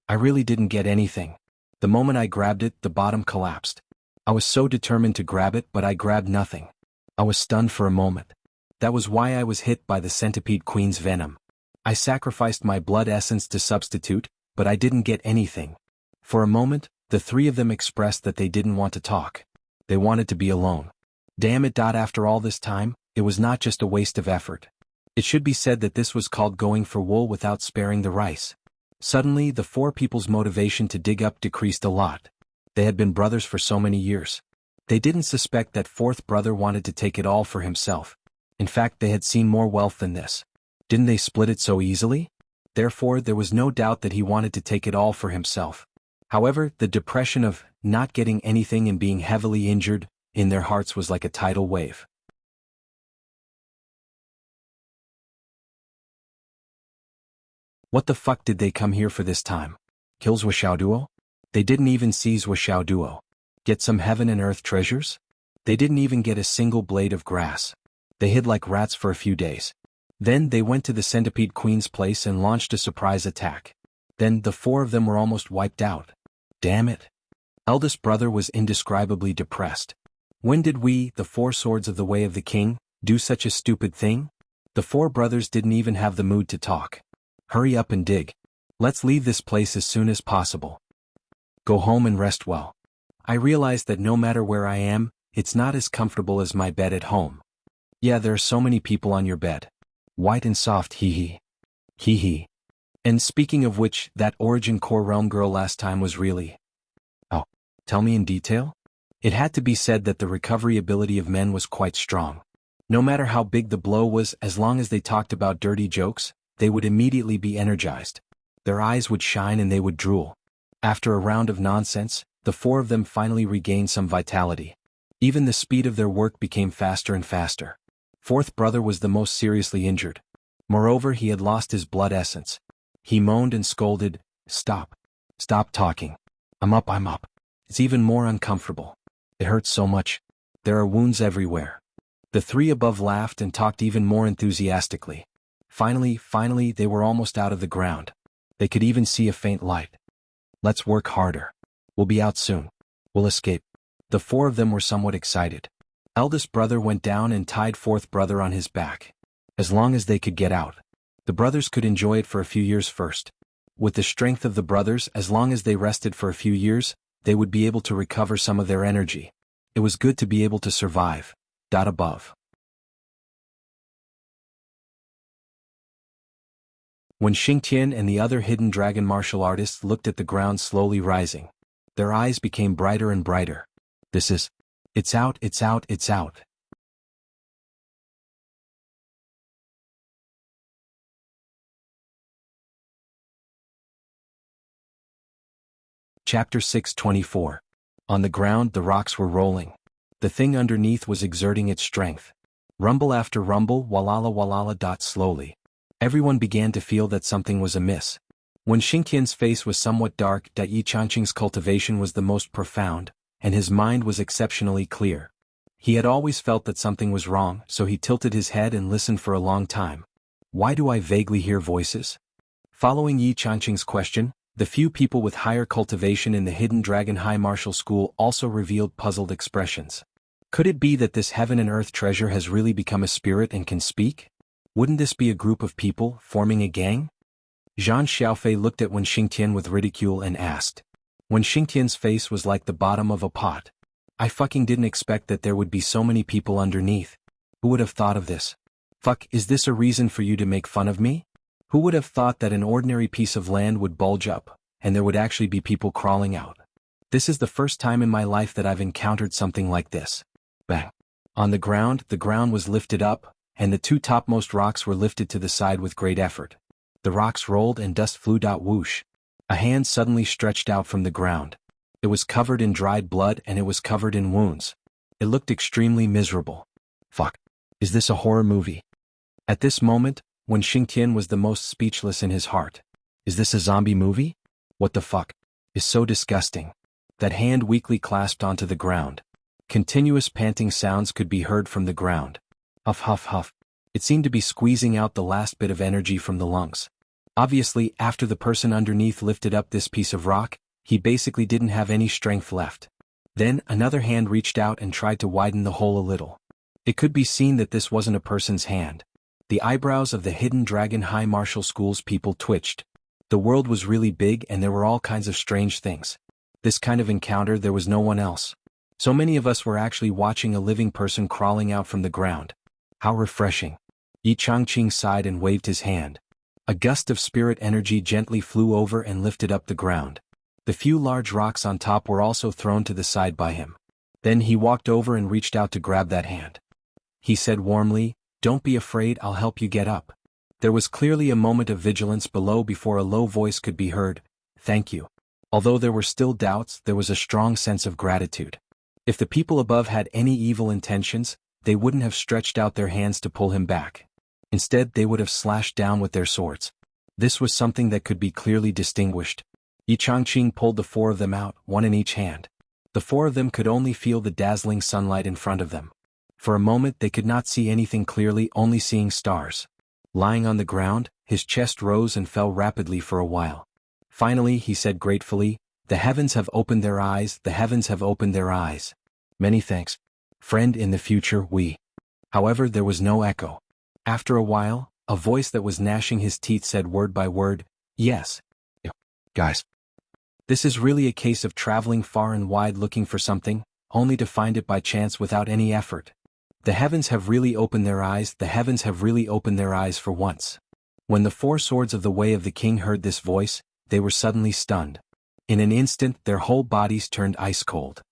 Speaker 1: I really didn't get anything. The moment I grabbed it, the bottom collapsed. I was so determined to grab it, but I grabbed nothing. I was stunned for a moment. That was why I was hit by the centipede queen's venom. I sacrificed my blood essence to substitute, but I didn't get anything. For a moment, the 3 of them expressed that they didn't want to talk. They wanted to be alone. Damn it. After all this time, it was not just a waste of effort. It should be said that this was called going for wool without sparing the rice. Suddenly, the 4 people's motivation to dig up decreased a lot. They had been brothers for so many years. They didn't suspect that fourth brother wanted to take it all for himself. In fact, they had seen more wealth than this. Didn't they split it so easily? Therefore, there was no doubt that he wanted to take it all for himself. However, the depression of not getting anything and being heavily injured in their hearts was like a tidal wave. What the fuck did they come here for this time? Kill Zhuoxiao Duo? They didn't even see Zhuoxiao Duo. Get some heaven and earth treasures? They didn't even get a single blade of grass. They hid like rats for a few days. Then they went to the centipede queen's place and launched a surprise attack. Then the 4 of them were almost wiped out. Damn it. Eldest brother was indescribably depressed. When did we, the 4 swords of the way of the king, do such a stupid thing? The 4 brothers didn't even have the mood to talk. Hurry up and dig. Let's leave this place as soon as possible. Go home and rest well. I realize that no matter where I am, it's not as comfortable as my bed at home. Yeah, there are so many people on your bed. White and soft, hee hee. Hee hee. And speaking of which, that Origin Core Realm girl last time was really... Oh, tell me in detail? It had to be said that the recovery ability of men was quite strong. No matter how big the blow was, as long as they talked about dirty jokes, they would immediately be energized. Their eyes would shine and they would drool. After a round of nonsense, the 4 of them finally regained some vitality. Even the speed of their work became faster and faster. Fourth brother was the most seriously injured. Moreover, he had lost his blood essence. He moaned and scolded, "Stop. Stop talking. I'm up. It's even more uncomfortable. It hurts so much. There are wounds everywhere." The 3 above laughed and talked even more enthusiastically. Finally, they were almost out of the ground. They could even see a faint light. Let's work harder. We'll be out soon. We'll escape. The four of them were somewhat excited. Eldest brother went down and tied fourth brother on his back. As long as they could get out, the brothers could enjoy it for a few years first. With the strength of the brothers, as long as they rested for a few years, they would be able to recover some of their energy. It was good to be able to survive. Above. When Xingtian and the other hidden dragon martial artists looked at the ground slowly rising, their eyes became brighter and brighter. It's out. Chapter 6:24. On the ground the rocks were rolling. The thing underneath was exerting its strength. Rumble after rumble, walala. Slowly. Everyone began to feel that something was amiss. When Xingtian's face was somewhat dark, Yi Changqing's cultivation was the most profound, and his mind was exceptionally clear. He had always felt that something was wrong, so he tilted his head and listened for a long time. Why do I vaguely hear voices? Following Yi Changqing's question, the few people with higher cultivation in the Hidden Dragon High Martial School also revealed puzzled expressions. Could it be that this heaven and earth treasure has really become a spirit and can speak? Wouldn't this be a group of people, forming a gang? Zhang Xiaofei looked at Wen Xingtian with ridicule and asked. Wen Xingtian's face was like the bottom of a pot. I fucking didn't expect that there would be so many people underneath. Who would have thought of this? Fuck, is this a reason for you to make fun of me? Who would have thought that an ordinary piece of land would bulge up, and there would actually be people crawling out? This is the first time in my life that I've encountered something like this. Bang. On the ground was lifted up, and the two topmost rocks were lifted to the side with great effort. The rocks rolled and dust flew. Whoosh. A hand suddenly stretched out from the ground. It was covered in dried blood and it was covered in wounds. It looked extremely miserable. Fuck. Is this a horror movie? At this moment, Wen Xingtian was the most speechless in his heart. Is this a zombie movie? What the fuck? Is so disgusting. That hand weakly clasped onto the ground. Continuous panting sounds could be heard from the ground. Huff huff huff. It seemed to be squeezing out the last bit of energy from the lungs. Obviously, after the person underneath lifted up this piece of rock, he basically didn't have any strength left. Then, another hand reached out and tried to widen the hole a little. It could be seen that this wasn't a person's hand. The eyebrows of the Hidden Dragon High Martial School's people twitched. The world was really big and there were all kinds of strange things. This kind of encounter there was no one else. So many of us were actually watching a living person crawling out from the ground. How refreshing. Yi Changqing sighed and waved his hand. A gust of spirit energy gently flew over and lifted up the ground. The few large rocks on top were also thrown to the side by him. Then he walked over and reached out to grab that hand. He said warmly, "Don't be afraid, I'll help you get up." There was clearly a moment of vigilance below before a low voice could be heard, "Thank you." Although there were still doubts, there was a strong sense of gratitude. If the people above had any evil intentions, they wouldn't have stretched out their hands to pull him back. Instead, they would have slashed down with their swords. This was something that could be clearly distinguished. Yi Changqing pulled the four of them out, one in each hand. The four of them could only feel the dazzling sunlight in front of them. For a moment they could not see anything clearly, only seeing stars. Lying on the ground, his chest rose and fell rapidly for a while. Finally he said gratefully, "The heavens have opened their eyes, the heavens have opened their eyes. Many thanks. Friend, in the future we." However, there was no echo. After a while, a voice that was gnashing his teeth said word by word, "Yes. Guys. This is really a case of traveling far and wide looking for something, only to find it by chance without any effort. The heavens have really opened their eyes, the heavens have really opened their eyes for once." When the four swords of the Way of the King heard this voice, they were suddenly stunned. In an instant their whole bodies turned ice cold.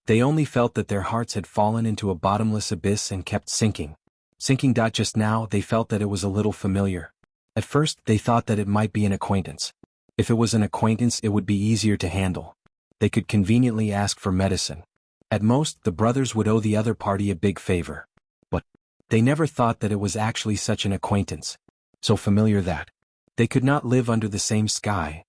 Speaker 1: They only felt that their hearts had fallen into a bottomless abyss and kept sinking. Just now they felt that it was a little familiar. At first they thought that it might be an acquaintance. If it was an acquaintance it would be easier to handle. They could conveniently ask for medicine. At most, the brothers would owe the other party a big favor. But they never thought that it was actually such an acquaintance. So familiar that they could not live under the same sky.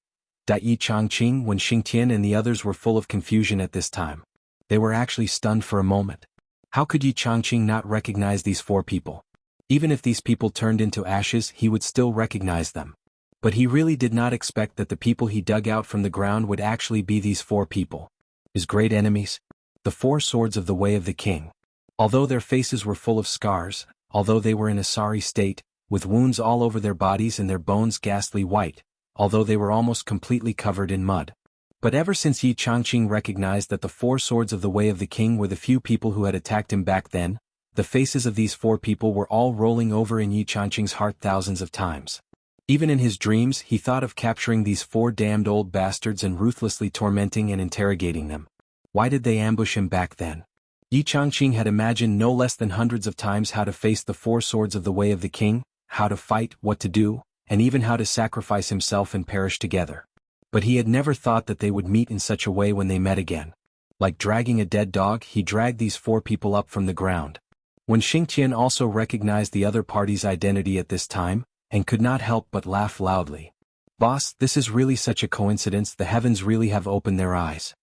Speaker 1: Yi Changqing, Wen Xingtian and the others were full of confusion at this time. They were actually stunned for a moment. How could Yi Changqing not recognize these four people? Even if these people turned into ashes, he would still recognize them. But he really did not expect that the people he dug out from the ground would actually be these four people. His great enemies? The four swords of the way of the king. Although their faces were full of scars, although they were in a sorry state, with wounds all over their bodies and their bones ghastly white, although they were almost completely covered in mud. But ever since Yi Changqing recognized that the four swords of the way of the king were the few people who had attacked him back then, the faces of these four people were all rolling over in Yi Changqing's heart thousands of times. Even in his dreams he thought of capturing these four damned old bastards and ruthlessly tormenting and interrogating them. Why did they ambush him back then? Yi Changqing had imagined no less than hundreds of times how to face the four swords of the way of the king, how to fight, what to do, and even how to sacrifice himself and perish together. But he had never thought that they would meet in such a way when they met again. Like dragging a dead dog, he dragged these four people up from the ground. When Xingqian also recognized the other party's identity at this time, and could not help but laugh loudly. Boss, this is really such a coincidence, the heavens really have opened their eyes.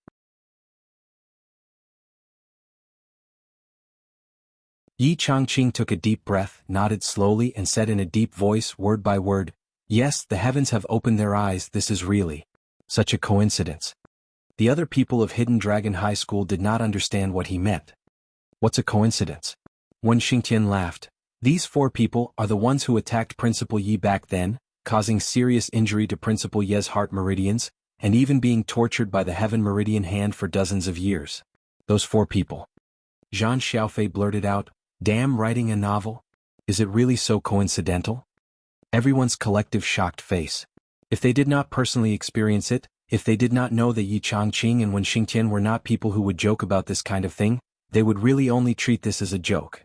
Speaker 1: Yi Changqing took a deep breath, nodded slowly and said in a deep voice, word by word, "Yes, the heavens have opened their eyes, this is really such a coincidence." The other people of Hidden Dragon High School did not understand what he meant. What's a coincidence? When Xingqian laughed, these four people are the ones who attacked Principal Yi back then, causing serious injury to Principal Ye's heart meridians, and even being tortured by the Heaven Meridian Hand for dozens of years. Those four people. Zhang Xiaofei blurted out, "Damn, writing a novel? Is it really so coincidental?" Everyone's collective shocked face. If they did not personally experience it, if they did not know that Yi Changqing and Wen Xingtian were not people who would joke about this kind of thing, they would really only treat this as a joke.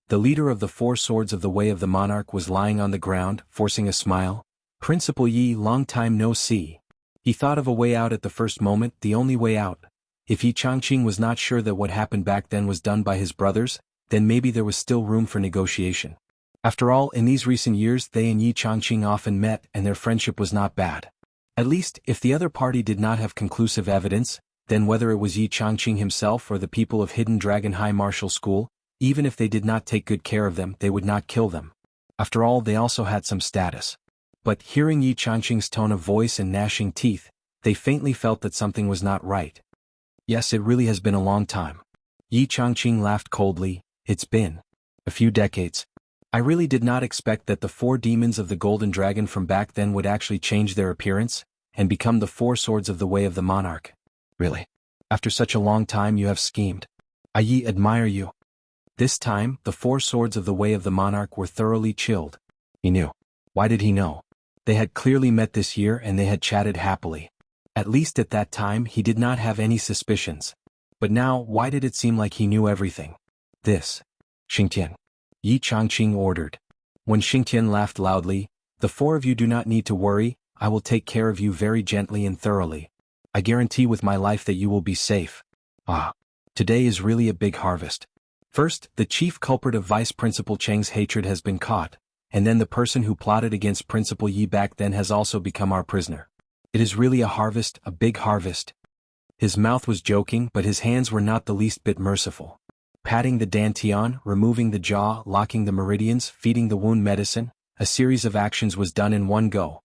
Speaker 1: The leader of the four swords of the way of the monarch was lying on the ground, forcing a smile. "Principal Yi, long time no see." He thought of a way out at the first moment, the only way out. If Yi Changqing was not sure that what happened back then was done by his brothers, then maybe there was still room for negotiation. After all, in these recent years they and Yi Changqing often met and their friendship was not bad. At least, if the other party did not have conclusive evidence, then whether it was Yi Changqing himself or the people of Hidden Dragon High Martial School, even if they did not take good care of them, they would not kill them. After all, they also had some status. But hearing Yi Changqing's tone of voice and gnashing teeth, they faintly felt that something was not right. "Yes, it really has been a long time." Yi Changqing laughed coldly. "It's been a few decades. I really did not expect that the four demons of the Golden Dragon from back then would actually change their appearance, and become the four swords of the way of the monarch. Really? After such a long time you have schemed. I admire you." This time, the four swords of the way of the monarch were thoroughly chilled. He knew. Why did he know? They had clearly met this year and they had chatted happily. At least at that time he did not have any suspicions. But now, why did it seem like he knew everything? "This. Xingtian," Yi Changqing ordered. When Xingtian laughed loudly, "The four of you do not need to worry, I will take care of you very gently and thoroughly. I guarantee with my life that you will be safe." Today is really a big harvest. First, the chief culprit of Vice Principal Cheng's hatred has been caught, and then the person who plotted against Principal Yi back then has also become our prisoner. It is really a harvest, a big harvest. His mouth was joking, but his hands were not the least bit merciful. Patting the dantian, removing the jaw, locking the meridians, feeding the wound medicine, a series of actions was done in one go.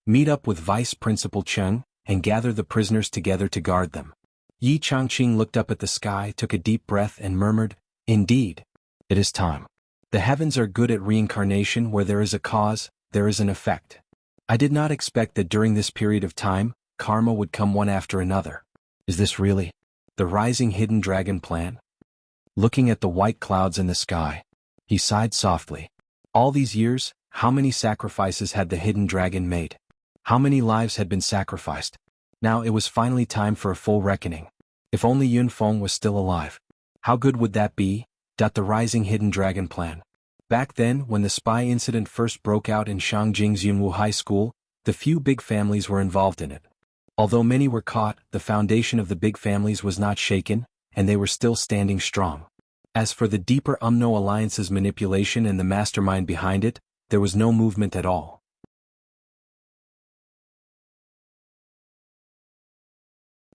Speaker 1: Meet up with Vice Principal Cheng, and gather the prisoners together to guard them. Yi Changqing looked up at the sky, took a deep breath and murmured, "Indeed. It is time. The heavens are good at reincarnation. Where there is a cause, there is an effect. I did not expect that during this period of time, karma would come one after another. Is this really the rising hidden dragon plan?" Looking at the white clouds in the sky, he sighed softly. All these years, how many sacrifices had the hidden dragon made? How many lives had been sacrificed? Now it was finally time for a full reckoning. If only Yunfeng was still alive. How good would that be? The rising hidden dragon plan. Back then, when the spy incident first broke out in Shangjing's Jianghu High School, the few big families were involved in it. Although many were caught, the foundation of the big families was not shaken, and they were still standing strong. As for the deeper UMNO alliance's manipulation and the mastermind behind it, there was no movement at all.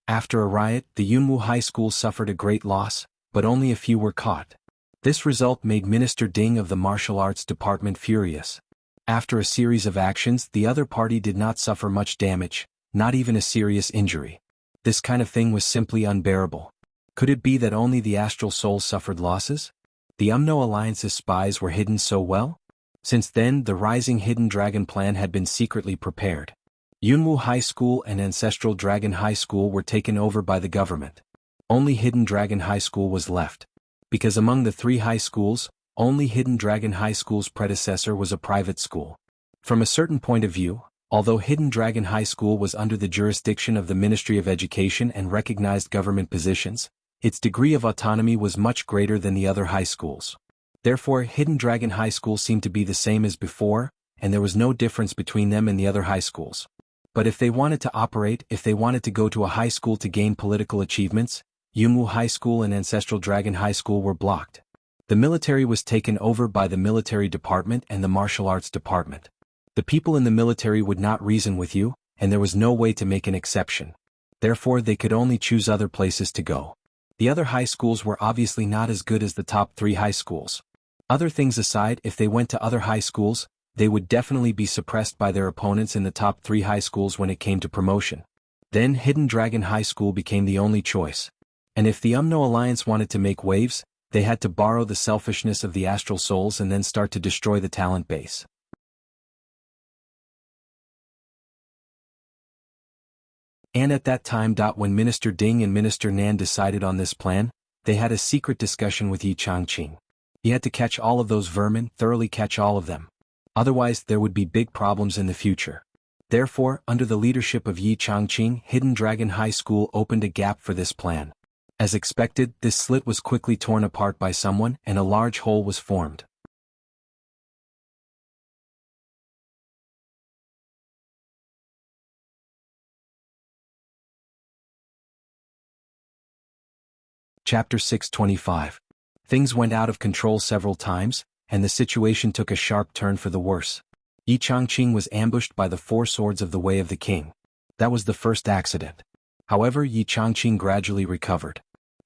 Speaker 1: After a riot, the Yunwu High School suffered a great loss, but only a few were caught. This result made Minister Ding of the Martial Arts Department furious. After a series of actions, the other party did not suffer much damage, not even a serious injury. This kind of thing was simply unbearable. Could it be that only the astral souls suffered losses? The Umno Alliance's spies were hidden so well? Since then, the Rising Hidden Dragon plan had been secretly prepared. Yunwu High School and Ancestral Dragon High School were taken over by the government. Only Hidden Dragon High School was left. Because among the 3 high schools, only Hidden Dragon High School's predecessor was a private school. From a certain point of view, although Hidden Dragon High School was under the jurisdiction of the Ministry of Education and recognized government positions, its degree of autonomy was much greater than the other high schools. Therefore, Hidden Dragon High School seemed to be the same as before, and there was no difference between them and the other high schools. But if they wanted to go to a high school to gain political achievements, Yunwu High School and Ancestral Dragon High School were blocked. The military was taken over by the Military Department and the Martial Arts Department. The people in the military would not reason with you, and there was no way to make an exception. Therefore, they could only choose other places to go. The other high schools were obviously not as good as the top 3 high schools. Other things aside, if they went to other high schools, they would definitely be suppressed by their opponents in the top 3 high schools when it came to promotion. Then Hidden Dragon High School became the only choice. And if the Umno Alliance wanted to make waves, they had to borrow the selfishness of the astral souls and then start to destroy the talent base. And at that time, when Minister Ding and Minister Nan decided on this plan, they had a secret discussion with Yi Changqing. He had to catch all of those vermin, thoroughly catch all of them. Otherwise, there would be big problems in the future. Therefore, under the leadership of Yi Changqing, Hidden Dragon High School opened a gap for this plan. As expected, this slit was quickly torn apart by someone, and a large hole was formed. Chapter 625. Things went out of control several times, and the situation took a sharp turn for the worse. Yi Changqing was ambushed by the 4 swords of the Way of the King. That was the first accident. However, Yi Changqing gradually recovered.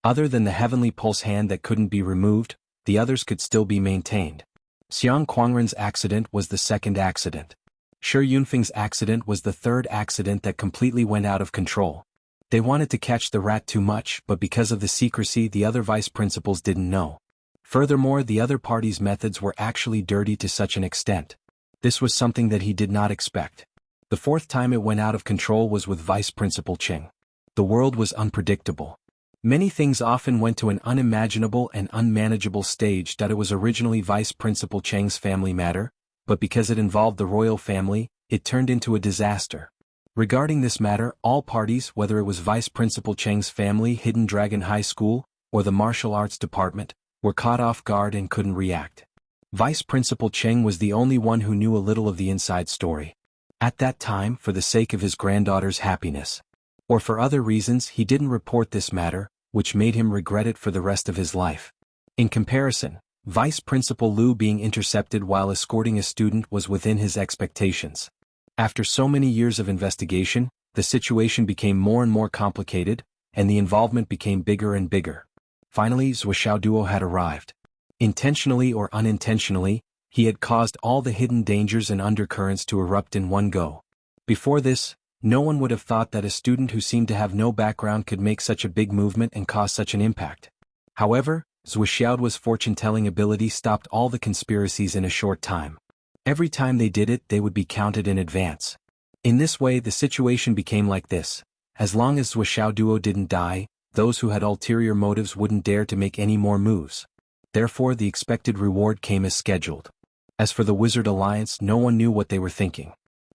Speaker 1: Other than the heavenly pulse hand that couldn't be removed, the others could still be maintained. Xiang Quangren's accident was the second accident. Shi Yunfeng's accident was the third accident that completely went out of control. They wanted to catch the rat too much, but because of the secrecy, the other vice principals didn't know. Furthermore, the other party's methods were actually dirty to such an extent. This was something that he did not expect. The 4th time it went out of control was with Vice Principal Cheng. The world was unpredictable. Many things often went to an unimaginable and unmanageable stage. It was originally Vice Principal Cheng's family matter, but because it involved the royal family, it turned into a disaster. Regarding this matter, all parties, whether it was Vice Principal Cheng's family, Hidden Dragon High School, or the Martial Arts Department, were caught off guard and couldn't react. Vice Principal Cheng was the only one who knew a little of the inside story. At that time, for the sake of his granddaughter's happiness, or for other reasons, he didn't report this matter, which made him regret it for the rest of his life. In comparison, Vice Principal Liu being intercepted while escorting a student was within his expectations. After so many years of investigation, the situation became more and more complicated, and the involvement became bigger and bigger. Finally, Zhuo Duo had arrived. Intentionally or unintentionally, he had caused all the hidden dangers and undercurrents to erupt in one go. Before this, no one would have thought that a student who seemed to have no background could make such a big movement and cause such an impact. However, Zhuo Xiaoduo's fortune-telling ability stopped all the conspiracies in a short time. Every time they did it, they would be counted in advance. In this way, the situation became like this. As long as Zhuo Xiaoduo didn't die, those who had ulterior motives wouldn't dare to make any more moves. Therefore, the expected reward came as scheduled. As for the Wizard Alliance, no one knew what they were thinking.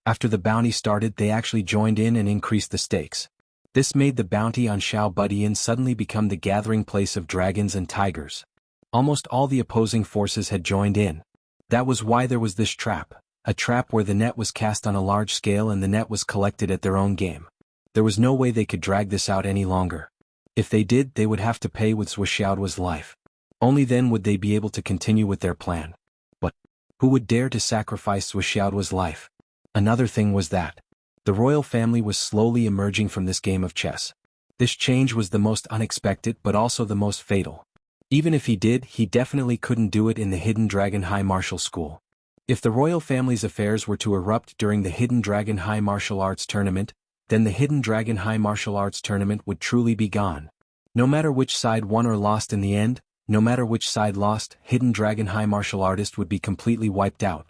Speaker 1: After the bounty started, they actually joined in and increased the stakes. This made the bounty on Xiao Budian suddenly become the gathering place of dragons and tigers. Almost all the opposing forces had joined in. That was why there was this trap, a trap where the net was cast on a large scale and the net was collected at their own game. There was no way they could drag this out any longer. If they did, they would have to pay with Zhuo Xiaoduo's life. Only then would they be able to continue with their plan. But who would dare to sacrifice Zhuo Xiaoduo's life? Another thing was that the royal family was slowly emerging from this game of chess. This change was the most unexpected but also the most fatal. Even if he did, he definitely couldn't do it in the Hidden Dragon High Martial School. If the royal family's affairs were to erupt during the Hidden Dragon High Martial Arts Tournament, then the Hidden Dragon High Martial Arts Tournament would truly be gone. No matter which side won or lost in the end, no matter which side lost, Hidden Dragon High Martial Artist would be completely wiped out.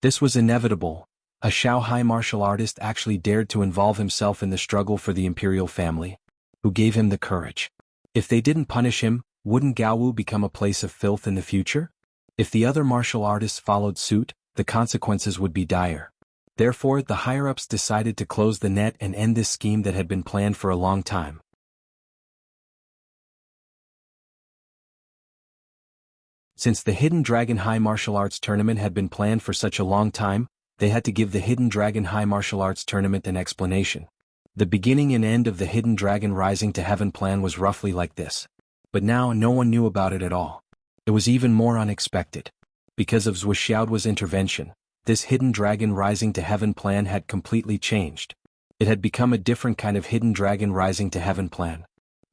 Speaker 1: This was inevitable. A Shao High Martial Artist actually dared to involve himself in the struggle for the imperial family. Who gave him the courage? If they didn't punish him, wouldn't Jianghu become a place of filth in the future? If the other martial artists followed suit, the consequences would be dire. Therefore, the higher-ups decided to close the net and end this scheme that had been planned for a long time. Since the Hidden Dragon High Martial Arts Tournament had been planned for such a long time, they had to give the Hidden Dragon High Martial Arts Tournament an explanation. The beginning and end of the Hidden Dragon Rising to Heaven plan was roughly like this. But now no one knew about it at all. It was even more unexpected. Because of Wuxia's intervention, this Hidden Dragon Rising to Heaven plan had completely changed. It had become a different kind of Hidden Dragon Rising to Heaven plan.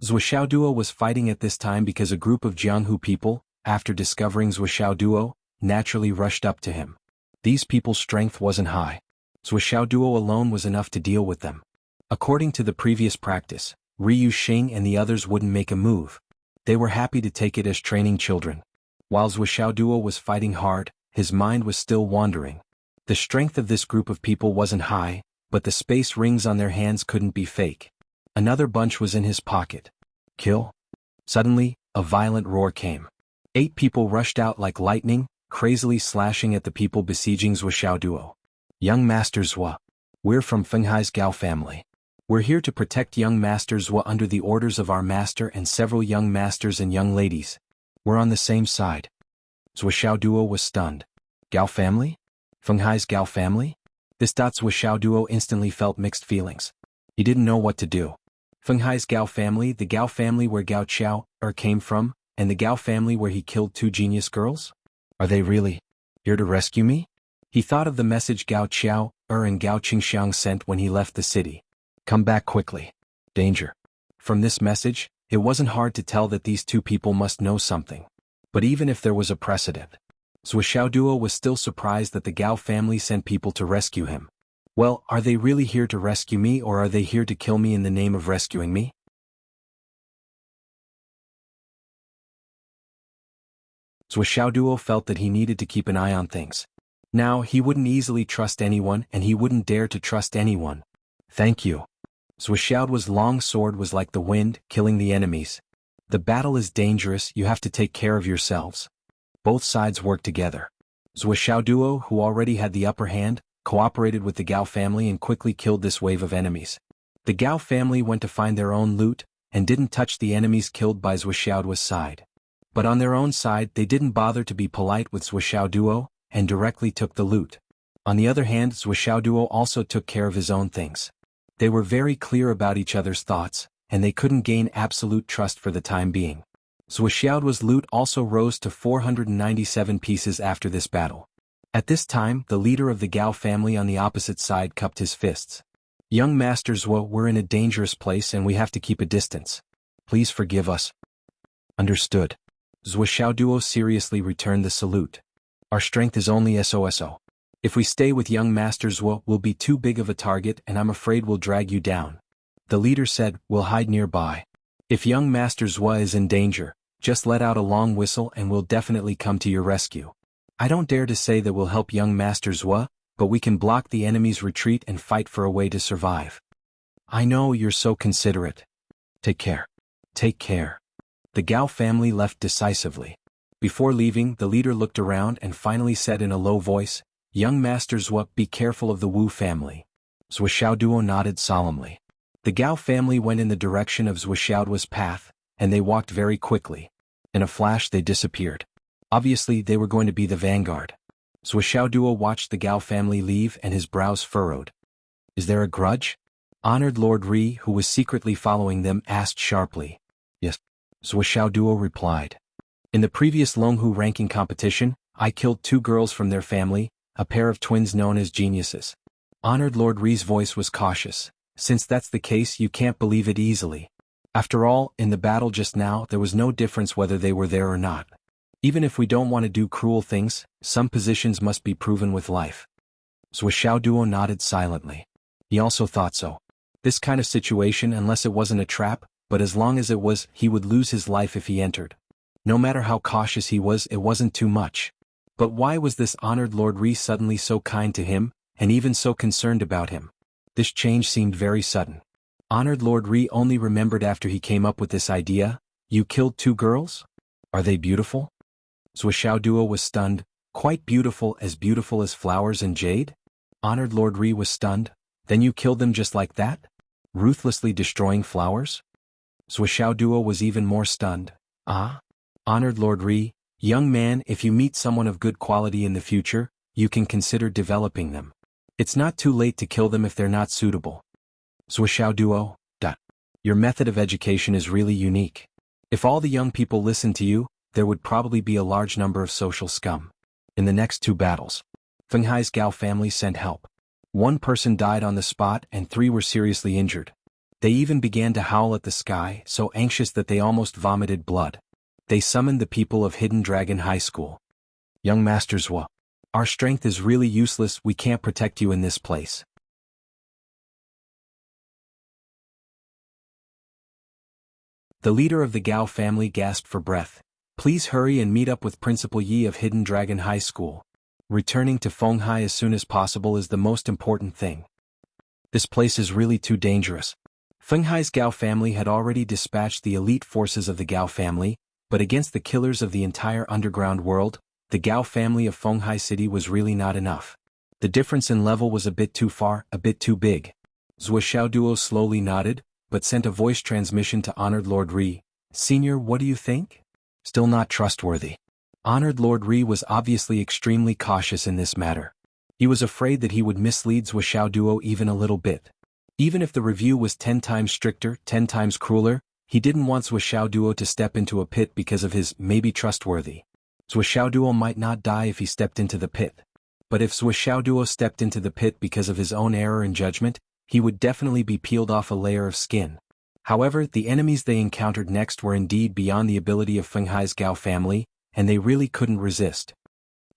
Speaker 1: Wuxia Duo was fighting at this time because a group of Jianghu people, after discovering Wuxia Duo, naturally rushed up to him. These people's strength wasn't high. Wuxia Duo alone was enough to deal with them. According to the previous practice, Ryu Xing and the others wouldn't make a move. They were happy to take it as training children. While Wuxia Duo was fighting hard, his mind was still wandering. The strength of this group of people wasn't high, but the space rings on their hands couldn't be fake. Another bunch was in his pocket. Kill? Suddenly, a violent roar came. 8 people rushed out like lightning, crazily slashing at the people besieging Wuxia Duo. Young Master Zhua. We're from Fenghai's Gao family. We're here to protect young Master Zhua under the orders of our master and several young masters and young ladies. We're on the same side. Wuxia Duo was stunned. Gao family? Fenghai's Gao family? Wuxia Duo instantly felt mixed feelings. He didn't know what to do. Fenghai's Gao family, the Gao family where Gao Qiao came from, and the Gao family where he killed 2 genius girls? Are they really here to rescue me? He thought of the message Gao Qiao and Gao Qingxiang sent when he left the city. Come back quickly. Danger. From this message, it wasn't hard to tell that these 2 people must know something. But even if there was a precedent, Wuxia Duo was still surprised that the Gao family sent people to rescue him. Well, are they really here to rescue me or are they here to kill me in the name of rescuing me? Wuxia Duo felt that he needed to keep an eye on things. Now, he wouldn't easily trust anyone and he wouldn't dare to trust anyone. Thank you. Wuxia's long sword was like the wind, killing the enemies. The battle is dangerous, you have to take care of yourselves. Both sides worked together. Wuxia Duo, who already had the upper hand, cooperated with the Gao family and quickly killed this wave of enemies. The Gao family went to find their own loot, and didn't touch the enemies killed by Wuxia's side. But on their own side they didn't bother to be polite with Wuxia Duo, and directly took the loot. On the other hand, Wuxia Duo also took care of his own things. They were very clear about each other's thoughts, and they couldn't gain absolute trust for the time being. Wuxia's loot also rose to 497 pieces after this battle. At this time, the leader of the Gao family on the opposite side cupped his fists. Young Master Zhua, we're in a dangerous place and we have to keep a distance. Please forgive us. Understood. Wuxia Duo seriously returned the salute. Our strength is only SOSO. If we stay with young Master Zhua, we'll be too big of a target and I'm afraid we'll drag you down. The leader said, we'll hide nearby. If young Master Zhua is in danger, just let out a long whistle and we'll definitely come to your rescue. I don't dare to say that we'll help young Master Zhua, but we can block the enemy's retreat and fight for a way to survive. I know you're so considerate. Take care. Take care. The Gao family left decisively. Before leaving, the leader looked around and finally said in a low voice, Young Master Zhua, be careful of the Wu family. Wuxia Duo nodded solemnly. The Gao family went in the direction of Wuxia's path, and they walked very quickly. In a flash they disappeared. Obviously they were going to be the vanguard. Wuxia Duo watched the Gao family leave and his brows furrowed. Is there a grudge? Honored Lord Ri, who was secretly following them, asked sharply. Yes. Wuxia Duo replied. In the previous Longhu ranking competition, I killed 2 girls from their family, a pair of twins known as geniuses. Honored Lord Ri's voice was cautious. Since that's the case, you can't believe it easily. After all, in the battle just now there was no difference whether they were there or not. Even if we don't want to do cruel things, some positions must be proven with life. Zhuo Duo nodded silently. He also thought so. This kind of situation, unless it wasn't a trap, but as long as it was, he would lose his life if he entered. No matter how cautious he was, it wasn't too much. But why was this honored Lord Ri suddenly so kind to him, and even so concerned about him? This change seemed very sudden. Honored Lord Ri only remembered after he came up with this idea. You killed 2 girls? Are they beautiful? Zhuo Duo was stunned. Quite beautiful as flowers and jade? Honored Lord Ri was stunned. Then you killed them just like that? Ruthlessly destroying flowers? Zhuo Duo was even more stunned. Ah? Honored Lord Ri, young man, if you meet someone of good quality in the future, you can consider developing them. It's not too late to kill them if they're not suitable. Zhuo Duo. Your method of education is really unique. If all the young people listened to you, there would probably be a large number of social scum. In the next 2 battles, Feng Hai's Gao family sent help. 1 person died on the spot and 3 were seriously injured. They even began to howl at the sky, so anxious that they almost vomited blood. They summoned the people of Hidden Dragon High School. Young Master Zhuo, our strength is really useless, we can't protect you in this place. The leader of the Gao family gasped for breath. Please hurry and meet up with Principal Yi of Hidden Dragon High School. Returning to Fenghai as soon as possible is the most important thing. This place is really too dangerous. Fenghai's Gao family had already dispatched the elite forces of the Gao family, but against the killers of the entire underground world, the Gao family of Fenghai City was really not enough. The difference in level was a bit too far, a bit too big. Zhuo Duo slowly nodded, but sent a voice transmission to Honored Lord Ri. Senior, what do you think? Still not trustworthy. Honored Lord Ri was obviously extremely cautious in this matter. He was afraid that he would mislead Zhuo Duo even a little bit. Even if the review was 10 times stricter, 10 times crueler, he didn't want Zhuo Duo to step into a pit because of his maybe trustworthy. Zhuo Duo might not die if he stepped into the pit. But if Zhuo Duo stepped into the pit because of his own error in judgment, he would definitely be peeled off a layer of skin. However, the enemies they encountered next were indeed beyond the ability of Fenghai's Gao family, and they really couldn't resist.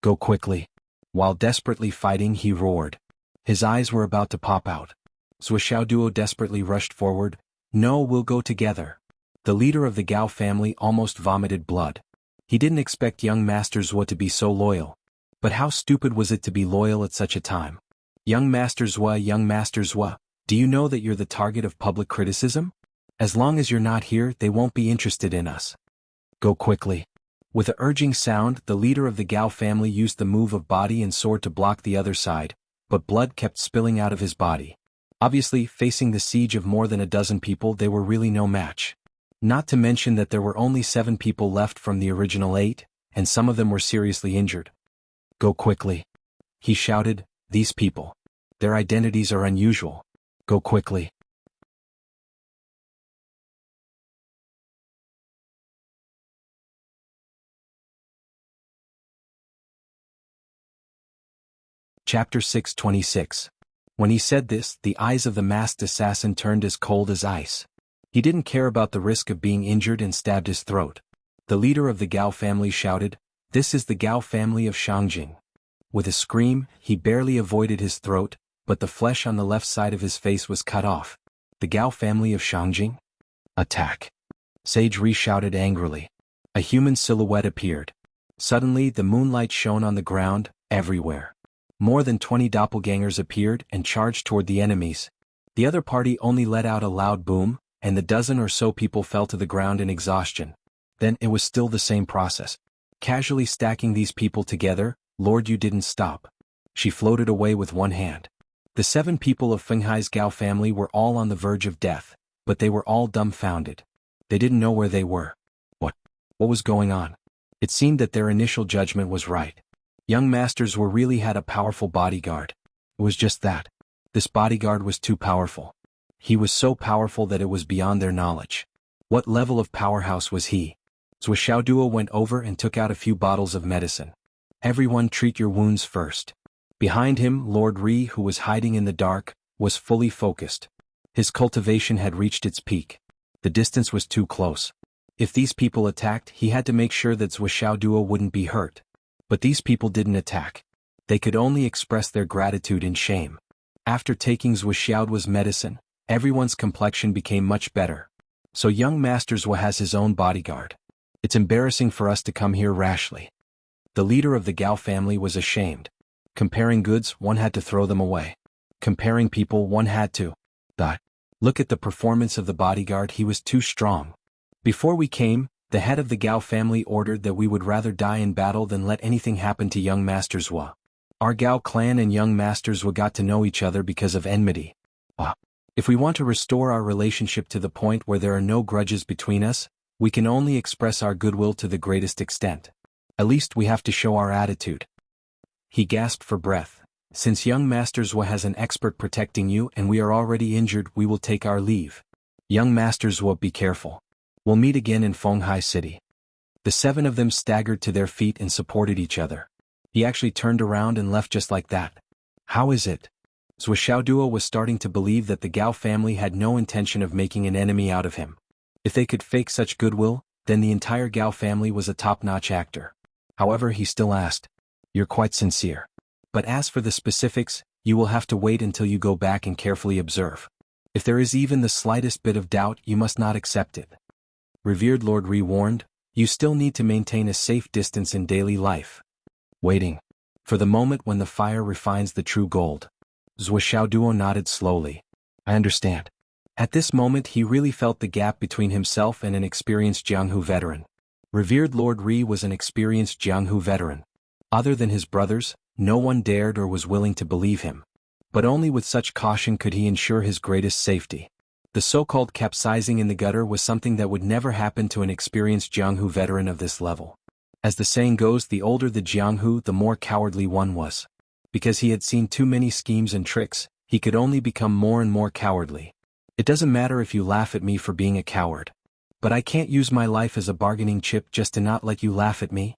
Speaker 1: Go quickly. While desperately fighting, he roared. His eyes were about to pop out. Zhuo Duo desperately rushed forward. No, we'll go together. The leader of the Gao family almost vomited blood. He didn't expect young Master Zhuo to be so loyal. But how stupid was it to be loyal at such a time? Young Master Zhuo, do you know that you're the target of public criticism? As long as you're not here, they won't be interested in us. Go quickly. With a urging sound, the leader of the Gao family used the move of body and sword to block the other side, but blood kept spilling out of his body. Obviously, facing the siege of more than a dozen people, they were really no match. Not to mention that there were only 7 people left from the original 8, and some of them were seriously injured. Go quickly. He shouted, these people. Their identities are unusual. Go quickly. Chapter 626. When he said this, the eyes of the masked assassin turned as cold as ice. He didn't care about the risk of being injured and stabbed his throat. The leader of the Gao family shouted, this is the Gao family of Shangjing. With a scream, he barely avoided his throat, but the flesh on the left side of his face was cut off. The Gao family of Shangjing? Attack. Sage Ri shouted angrily. A human silhouette appeared. Suddenly, the moonlight shone on the ground, everywhere. More than 20 doppelgangers appeared and charged toward the enemies. The other party only let out a loud boom, and the dozen or so people fell to the ground in exhaustion. Then it was still the same process. Casually stacking these people together, Lord Yu didn't stop. She floated away with one hand. The 7 people of Fenghai's Gao family were all on the verge of death, but they were all dumbfounded. They didn't know where they were. What was going on? It seemed that their initial judgment was right. Young Masters really had a powerful bodyguard. It was just that. This bodyguard was too powerful. He was so powerful that it was beyond their knowledge. What level of powerhouse was he? Zhuo Duo went over and took out a few bottles of medicine. Everyone treat your wounds first. Behind him, Lord Ri, who was hiding in the dark, was fully focused. His cultivation had reached its peak. The distance was too close. If these people attacked, he had to make sure that Zhuo Duo wouldn't be hurt. But these people didn't attack. They could only express their gratitude in shame. After taking Zhuo Duo's medicine, everyone's complexion became much better. So young Master Zhuo has his own bodyguard. It's embarrassing for us to come here rashly. The leader of the Gao family was ashamed. Comparing goods, one had to throw them away. Comparing people, one had to. Look at the performance of the bodyguard, he was too strong. Before we came, the head of the Gao family ordered that we would rather die in battle than let anything happen to young Master Zhuo. Our Gao clan and young Master Zhuo got to know each other because of enmity. If we want to restore our relationship to the point where there are no grudges between us, we can only express our goodwill to the greatest extent. At least we have to show our attitude. He gasped for breath. Since young Master Zhuo has an expert protecting you and we are already injured, we will take our leave. Young Master Zhuo, be careful. We'll meet again in Fenghai City. The 7 of them staggered to their feet and supported each other. He actually turned around and left just like that. How is it? Zhuo Duo was starting to believe that the Gao family had no intention of making an enemy out of him. If they could fake such goodwill, then the entire Gao family was a top-notch actor. However, he still asked, "You're quite sincere. But as for the specifics, you will have to wait until you go back and carefully observe. If there is even the slightest bit of doubt, you must not accept it." Revered Lord Ri warned, "You still need to maintain a safe distance in daily life." Waiting. For the moment when the fire refines the true gold. Zhuo Duo nodded slowly. "I understand." At this moment he really felt the gap between himself and an experienced Jianghu veteran. Revered Lord Ri was an experienced Jianghu veteran. Other than his brothers, no one dared or was willing to believe him. But only with such caution could he ensure his greatest safety. The so-called capsizing in the gutter was something that would never happen to an experienced Jianghu veteran of this level. As the saying goes, the older the Jianghu, the more cowardly one was. Because he had seen too many schemes and tricks, he could only become more and more cowardly. It doesn't matter if you laugh at me for being a coward. But I can't use my life as a bargaining chip just to not let you laugh at me.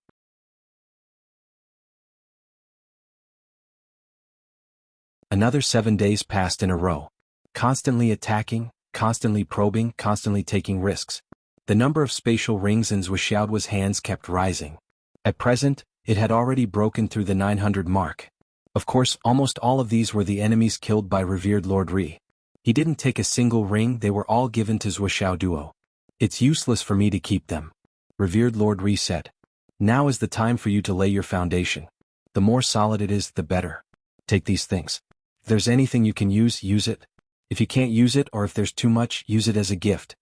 Speaker 1: Another 7 days passed in a row. Constantly attacking, constantly probing, constantly taking risks. The number of spatial rings in Zhuo Duo's hands kept rising. At present, it had already broken through the 900 mark. Of course, almost all of these were the enemies killed by revered Lord Ri. He didn't take a single ring, they were all given to Zhuo Duo. "It's useless for me to keep them," revered Lord Ri said. "Now is the time for you to lay your foundation. The more solid it is, the better. Take these things. If there's anything you can use, use it. If you can't use it or if there's too much, use it as a gift.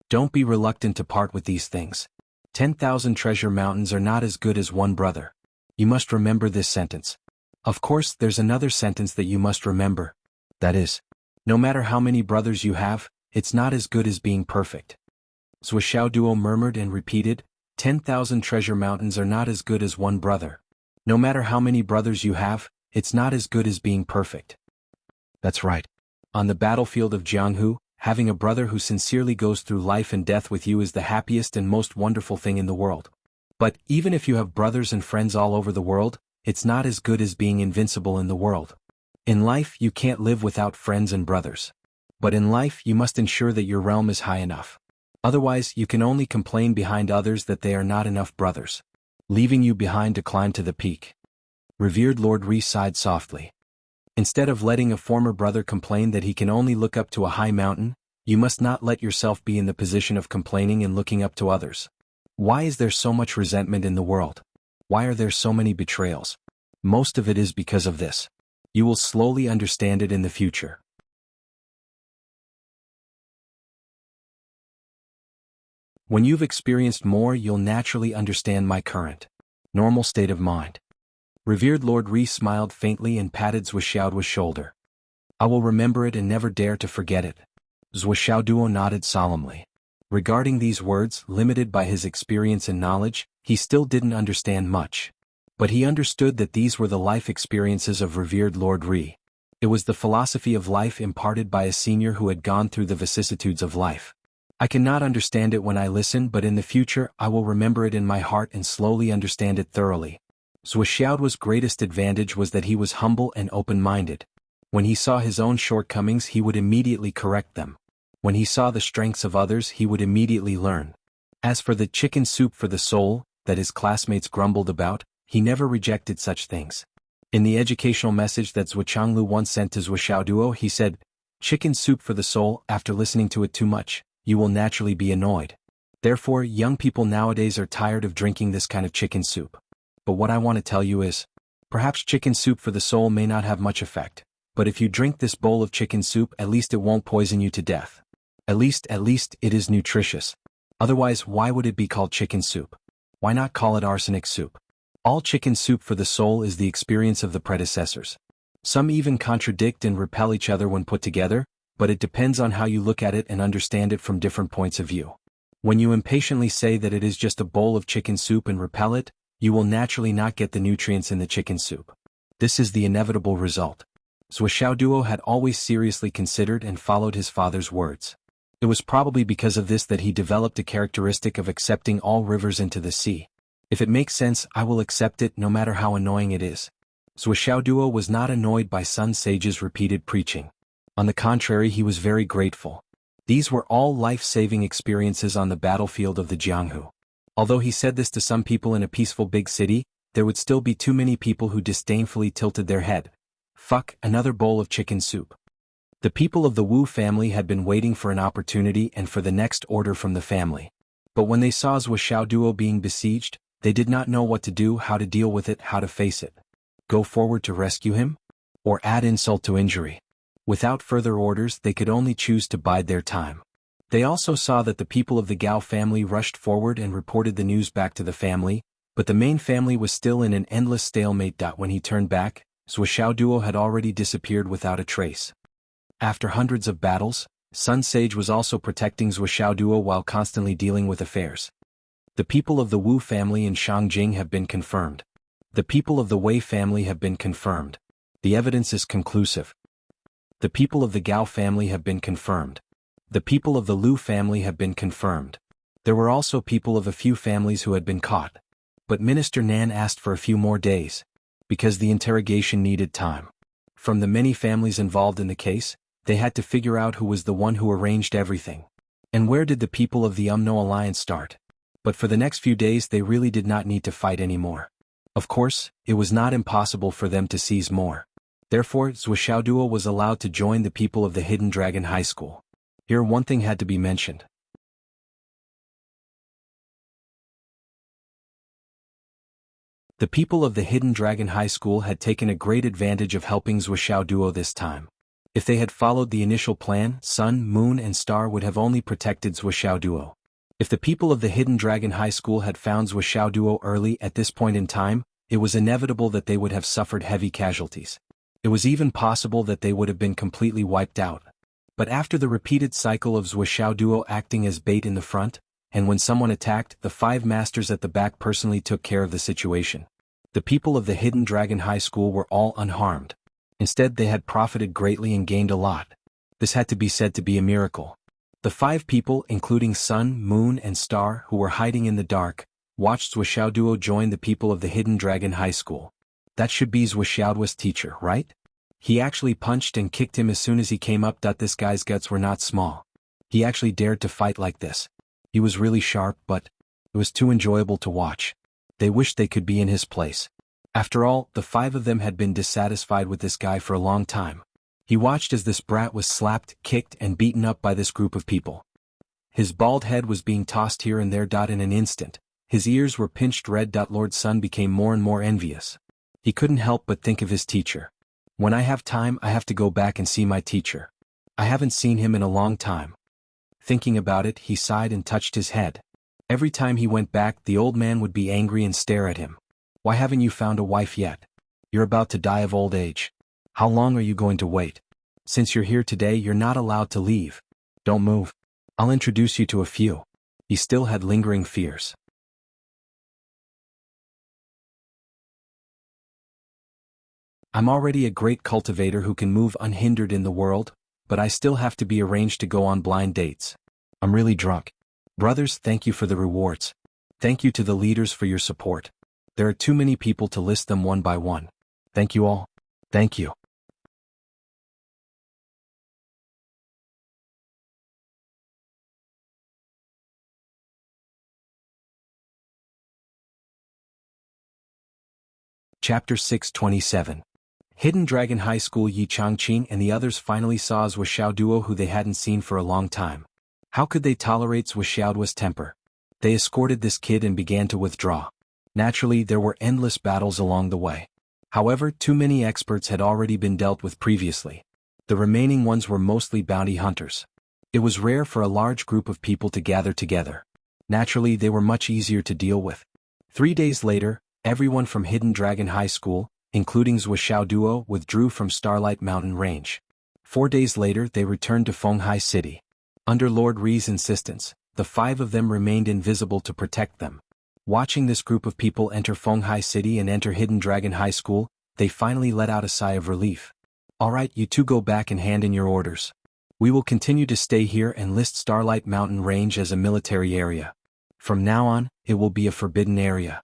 Speaker 1: Don't be reluctant to part with these things. 10,000 treasure mountains are not as good as one brother. You must remember this sentence. Of course, there's another sentence that you must remember. That is, no matter how many brothers you have, it's not as good as being perfect." Zhuo Duo murmured and repeated, 10,000 treasure mountains are not as good as one brother. No matter how many brothers you have, it's not as good as being perfect. That's right. On the battlefield of Jianghu, having a brother who sincerely goes through life and death with you is the happiest and most wonderful thing in the world. But even if you have brothers and friends all over the world, it's not as good as being invincible in the world. In life, you can't live without friends and brothers. But in life, you must ensure that your realm is high enough. Otherwise, you can only complain behind others that they are not enough brothers, leaving you behind to climb to the peak. Revered Lord Ri sighed softly. Instead of letting a former brother complain that he can only look up to a high mountain, you must not let yourself be in the position of complaining and looking up to others. Why is there so much resentment in the world? Why are there so many betrayals? Most of it is because of this. You will slowly understand it in the future. When you've experienced more, you'll naturally understand my current, normal state of mind. Revered Lord Ri smiled faintly and patted Zhuo Duo's shoulder. "I will remember it and never dare to forget it." Zhuo Duo nodded solemnly. Regarding these words, limited by his experience and knowledge, he still didn't understand much. But he understood that these were the life experiences of revered Lord Ri. It was the philosophy of life imparted by a senior who had gone through the vicissitudes of life. I cannot understand it when I listen, but in the future I will remember it in my heart and slowly understand it thoroughly. Zhuo Duo's greatest advantage was that he was humble and open-minded. When he saw his own shortcomings, he would immediately correct them. When he saw the strengths of others, he would immediately learn. As for the chicken soup for the soul that his classmates grumbled about, he never rejected such things. In the educational message that Zhuchanglu once sent to Zhuxiaoduo, he said, "Chicken soup for the soul, after listening to it too much, you will naturally be annoyed. Therefore, young people nowadays are tired of drinking this kind of chicken soup. But what I want to tell you is, perhaps chicken soup for the soul may not have much effect, but if you drink this bowl of chicken soup, at least it won't poison you to death. At least it is nutritious. Otherwise, why would it be called chicken soup? Why not call it arsenic soup? All chicken soup for the soul is the experience of the predecessors. Some even contradict and repel each other when put together, but it depends on how you look at it and understand it from different points of view. When you impatiently say that it is just a bowl of chicken soup and repel it, you will naturally not get the nutrients in the chicken soup. This is the inevitable result." Zhuxiaoduo had always seriously considered and followed his father's words. It was probably because of this that he developed a characteristic of accepting all rivers into the sea. If it makes sense, I will accept it no matter how annoying it is. Zhuxiaoduo was not annoyed by Sun Sage's repeated preaching. On the contrary, he was very grateful. These were all life-saving experiences on the battlefield of the Jianghu. Although he said this to some people in a peaceful big city, there would still be too many people who disdainfully tilted their head. Fuck, another bowl of chicken soup. The people of the Wu family had been waiting for an opportunity and for the next order from the family. But when they saw Zhuxiaoduo being besieged, they did not know what to do, how to deal with it, how to face it. Go forward to rescue him? Or add insult to injury? Without further orders, they could only choose to bide their time. They also saw that the people of the Gao family rushed forward and reported the news back to the family, but the main family was still in an endless stalemate. When he turned back, Zhuxiaoduo had already disappeared without a trace. After hundreds of battles, Sun Sage was also protecting Zhuxiaoduo while constantly dealing with affairs. The people of the Wu family in Shangjing have been confirmed. The people of the Wei family have been confirmed. The evidence is conclusive. The people of the Gao family have been confirmed. The people of the Lu family have been confirmed. There were also people of a few families who had been caught. But Minister Nan asked for a few more days, because the interrogation needed time. From the many families involved in the case, they had to figure out who was the one who arranged everything. And where did the people of the Umno alliance start? But for the next few days they really did not need to fight anymore. Of course, it was not impossible for them to seize more. Therefore, Zhuxiaoduo was allowed to join the people of the Hidden Dragon High School. Here one thing had to be mentioned. The people of the Hidden Dragon High School had taken a great advantage of helping Zhuxiaoduo this time. If they had followed the initial plan, Sun, Moon and Star would have only protected Zhuxiaoduo. If the people of the Hidden Dragon High School had found Zhuxiaoduo early at this point in time, it was inevitable that they would have suffered heavy casualties. It was even possible that they would have been completely wiped out. But after the repeated cycle of Zhuxiaoduo acting as bait in the front, and when someone attacked, the 5 masters at the back personally took care of the situation. The people of the Hidden Dragon High School were all unharmed. Instead, they had profited greatly and gained a lot. This had to be said to be a miracle. The 5 people, including Sun, Moon and Star, who were hiding in the dark, watched Zhuxiaoduo join the people of the Hidden Dragon High School. That should be Zhuxiaoduo's teacher, right? He actually punched and kicked him as soon as he came up. This guy's guts were not small. He actually dared to fight like this. He was really sharp, but it was too enjoyable to watch. They wished they could be in his place. After all, the 5 of them had been dissatisfied with this guy for a long time. He watched as this brat was slapped, kicked and beaten up by this group of people. His bald head was being tossed here and there. In an instant, his ears were pinched red. Lord Sun became more and more envious. He couldn't help but think of his teacher. When I have time, I have to go back and see my teacher. I haven't seen him in a long time. Thinking about it, he sighed and touched his head. Every time he went back, the old man would be angry and stare at him. Why haven't you found a wife yet? You're about to die of old age. How long are you going to wait? Since you're here today, you're not allowed to leave. Don't move. I'll introduce you to a few. He still had lingering fears. I'm already a great cultivator who can move unhindered in the world, but I still have to be arranged to go on blind dates. I'm really drunk. Brothers, thank you for the rewards. Thank you to the leaders for your support. There are too many people to list them one by one. Thank you all. Thank you. Chapter 627. Hidden Dragon High School. Yi Changqing and the others finally saw Wuxiao duo who they hadn't seen for a long time. How could they tolerate Wuxiao's temper? They escorted this kid and began to withdraw. Naturally, there were endless battles along the way. However, too many experts had already been dealt with previously. The remaining ones were mostly bounty hunters. It was rare for a large group of people to gather together. Naturally, they were much easier to deal with. 3 days later, everyone from Hidden Dragon High School, including Wuxiao duo, withdrew from Starlight Mountain Range. 4 days later they returned to Fenghai City. Under Lord Ri's insistence, the 5 of them remained invisible to protect them. Watching this group of people enter Fenghai City and enter Hidden Dragon High School, they finally let out a sigh of relief. Alright, you two go back and hand in your orders. We will continue to stay here and list Starlight Mountain Range as a military area. From now on, it will be a forbidden area.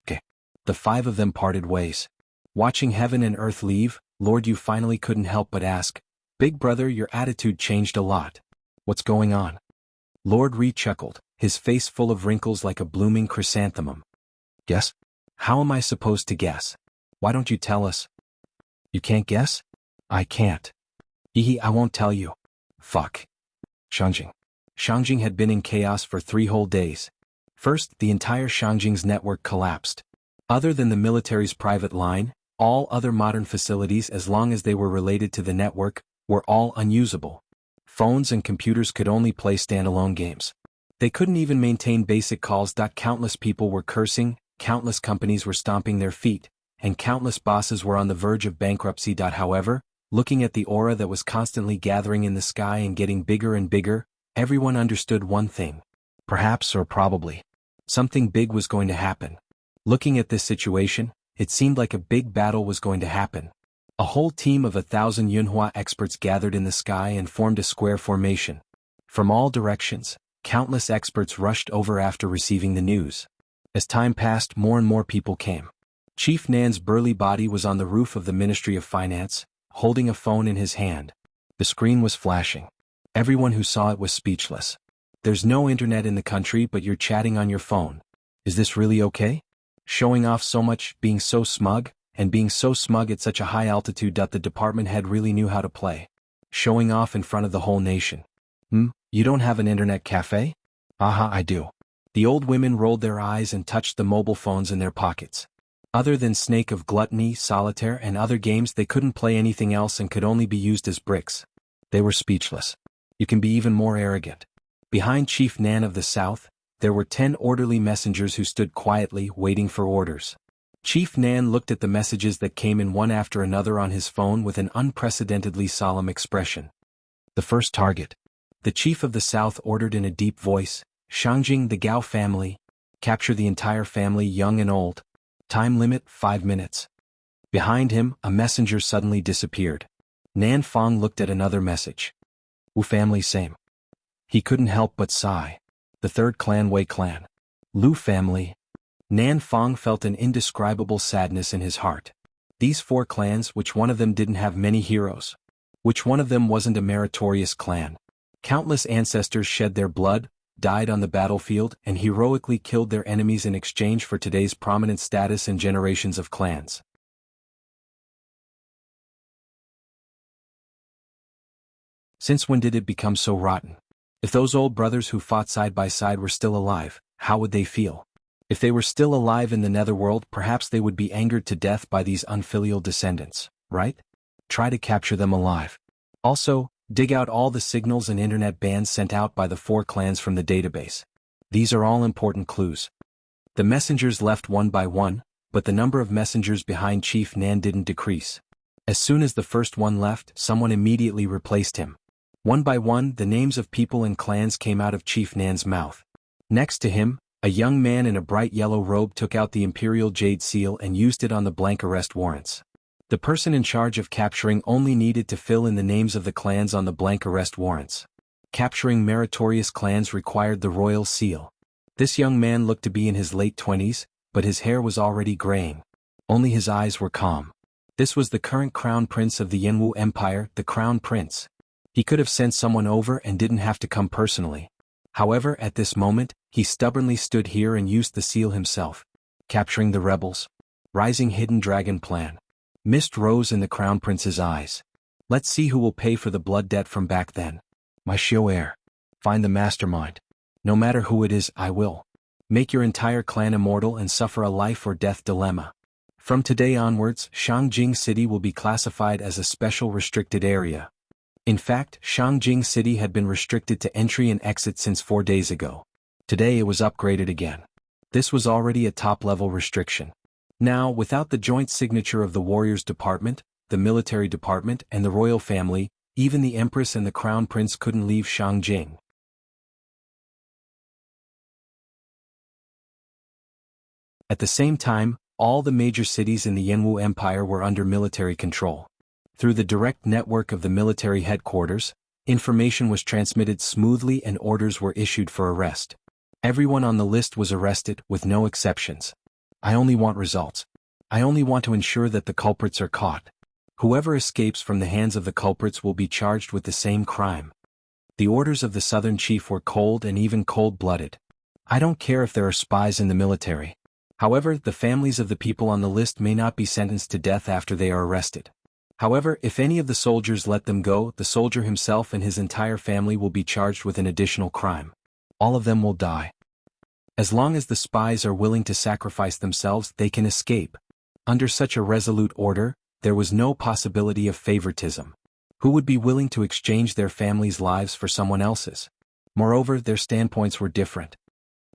Speaker 1: Okay. The 5 of them parted ways. Watching heaven and earth leave, Lord Yu finally couldn't help but ask, "Big brother, your attitude changed a lot. What's going on?" Lord Ri chuckled, his face full of wrinkles like a blooming chrysanthemum. Guess? How am I supposed to guess? Why don't you tell us? You can't guess? I can't. I won't tell you. Fuck. Shangjing. Shangjing had been in chaos for 3 whole days. First, the entire Shangjing's network collapsed. Other than the military's private line, all other modern facilities, as long as they were related to the network, were all unusable. Phones and computers could only play standalone games. They couldn't even maintain basic calls. Countless people were cursing, countless companies were stomping their feet, and countless bosses were on the verge of bankruptcy. However, looking at the aura that was constantly gathering in the sky and getting bigger and bigger, everyone understood one thing. Perhaps or probably. Something big was going to happen. Looking at this situation, it seemed like a big battle was going to happen. A whole team of 1,000 Yunhua experts gathered in the sky and formed a square formation. From all directions, countless experts rushed over after receiving the news. As time passed, more and more people came. Chief Nan's burly body was on the roof of the Ministry of Finance, holding a phone in his hand. The screen was flashing. Everyone who saw it was speechless. There's no internet in the country, but you're chatting on your phone. Is this really okay? Showing off so much, being so smug, and being so smug at such a high altitude. The department head really knew how to play. Showing off in front of the whole nation. You don't have an internet cafe? Aha, I do. The old women rolled their eyes and touched the mobile phones in their pockets. Other than Snake of Gluttony, Solitaire, and other games, they couldn't play anything else and could only be used as bricks. They were speechless. You can be even more arrogant. Behind Chief Nan of the South, there were 10 orderly messengers who stood quietly, waiting for orders. Chief Nan looked at the messages that came in one after another on his phone with an unprecedentedly solemn expression. The first target. The Chief of the South ordered in a deep voice, "Shangjing, the Gao family. Capture the entire family, young and old. Time limit, 5 minutes." Behind him, a messenger suddenly disappeared. Nan Fong looked at another message. "Wu family same." He couldn't help but sigh. The third clan, Wei clan. Lu family. Nan Fong felt an indescribable sadness in his heart. These 4 clans, which one of them didn't have many heroes? Which one of them wasn't a meritorious clan? Countless ancestors shed their blood, died on the battlefield, and heroically killed their enemies in exchange for today's prominent status and generations of clans. Since when did it become so rotten? If those old brothers who fought side by side were still alive, how would they feel? If they were still alive in the netherworld, perhaps they would be angered to death by these unfilial descendants, right? Try to capture them alive. Also, dig out all the signals and internet bands sent out by the 4 clans from the database. These are all important clues. The messengers left one by one, but the number of messengers behind Chief Nan didn't decrease. As soon as the first one left, someone immediately replaced him. One by one, the names of people and clans came out of Chief Nan's mouth. Next to him, a young man in a bright yellow robe took out the Imperial Jade Seal and used it on the blank arrest warrants. The person in charge of capturing only needed to fill in the names of the clans on the blank arrest warrants. Capturing meritorious clans required the royal seal. This young man looked to be in his late 20s, but his hair was already graying. Only his eyes were calm. This was the current crown prince of the Jianghu Empire, the crown prince. He could have sent someone over and didn't have to come personally. However, at this moment, he stubbornly stood here and used the seal himself. Capturing the rebels. Rising Hidden Dragon Plan. Mist rose in the Crown Prince's eyes. Let's see who will pay for the blood debt from back then. My Xiao heir. Find the mastermind. No matter who it is, I will. Make your entire clan immortal and suffer a life or death dilemma. From today onwards, Shangjing City will be classified as a special restricted area. In fact, Shangjing City had been restricted to entry and exit since 4 days ago. Today it was upgraded again. This was already a top-level restriction. Now, without the joint signature of the Warriors Department, the Military Department, and the Royal Family, even the Empress and the Crown Prince couldn't leave Shangjing. At the same time, all the major cities in the Jianghu Empire were under military control. Through the direct network of the military headquarters, information was transmitted smoothly and orders were issued for arrest. Everyone on the list was arrested, with no exceptions. I only want results. I only want to ensure that the culprits are caught. Whoever escapes from the hands of the culprits will be charged with the same crime. The orders of the Southern Chief were cold and even cold-blooded. I don't care if there are spies in the military. However, the families of the people on the list may not be sentenced to death after they are arrested. However, if any of the soldiers let them go, the soldier himself and his entire family will be charged with an additional crime. All of them will die. As long as the spies are willing to sacrifice themselves, they can escape. Under such a resolute order, there was no possibility of favoritism. Who would be willing to exchange their family's lives for someone else's? Moreover, their standpoints were different.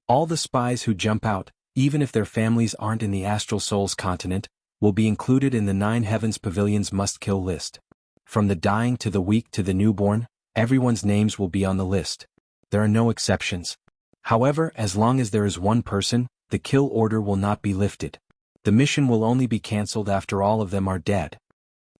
Speaker 1: All the spies who jump out, even if their families aren't in the Astral Souls continent, will be included in the 9 Heavens Pavilion's must-kill list. From the dying to the weak to the newborn, everyone's names will be on the list. There are no exceptions. However, as long as there is one person, the kill order will not be lifted. The mission will only be cancelled after all of them are dead.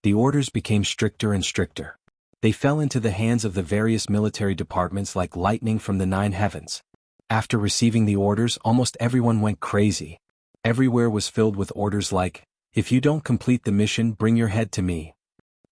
Speaker 1: The orders became stricter and stricter. They fell into the hands of the various military departments like lightning from the 9 heavens. After receiving the orders, almost everyone went crazy. Everywhere was filled with orders like, if you don't complete the mission, bring your head to me.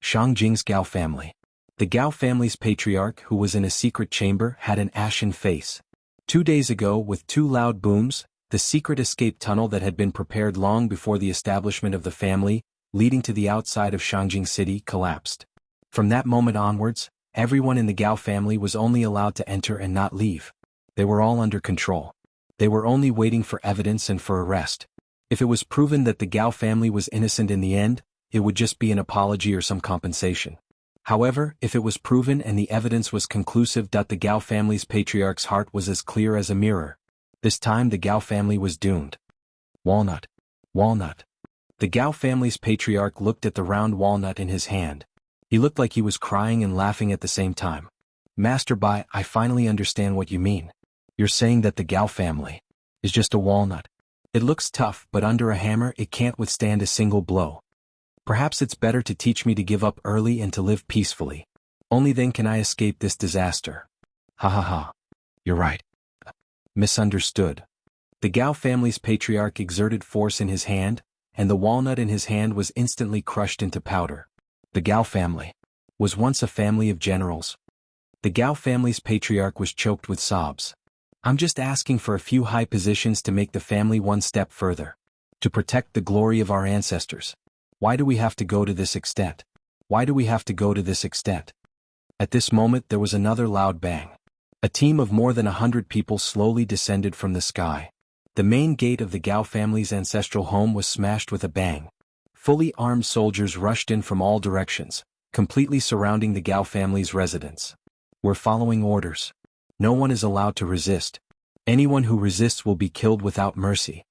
Speaker 1: Shangjing's Gao family. The Gao family's patriarch, who was in a secret chamber, had an ashen face. 2 days ago, with 2 loud booms, the secret escape tunnel that had been prepared long before the establishment of the family, leading to the outside of Shangjing City, collapsed. From that moment onwards, everyone in the Gao family was only allowed to enter and not leave. They were all under control. They were only waiting for evidence and for arrest. If it was proven that the Gao family was innocent in the end, it would just be an apology or some compensation. However, if it was proven and the evidence was conclusive that the Gao family's patriarch's heart was as clear as a mirror, this time the Gao family was doomed. Walnut. Walnut. The Gao family's patriarch looked at the round walnut in his hand. He looked like he was crying and laughing at the same time. Master Bai, I finally understand what you mean. You're saying that the Gao family is just a walnut. It looks tough, but under a hammer it can't withstand a single blow. Perhaps it's better to teach me to give up early and to live peacefully. Only then can I escape this disaster. Ha ha ha. You're right. Misunderstood. The Gao family's patriarch exerted force in his hand, and the walnut in his hand was instantly crushed into powder. The Gao family was once a family of generals. The Gao family's patriarch was choked with sobs. I'm just asking for a few high positions to make the family one step further. To protect the glory of our ancestors. Why do we have to go to this extent? Why do we have to go to this extent? At this moment there was another loud bang. A team of more than 100 people slowly descended from the sky. The main gate of the Gao family's ancestral home was smashed with a bang. Fully armed soldiers rushed in from all directions, completely surrounding the Gao family's residence. We're following orders. No one is allowed to resist. Anyone who resists will be killed without mercy.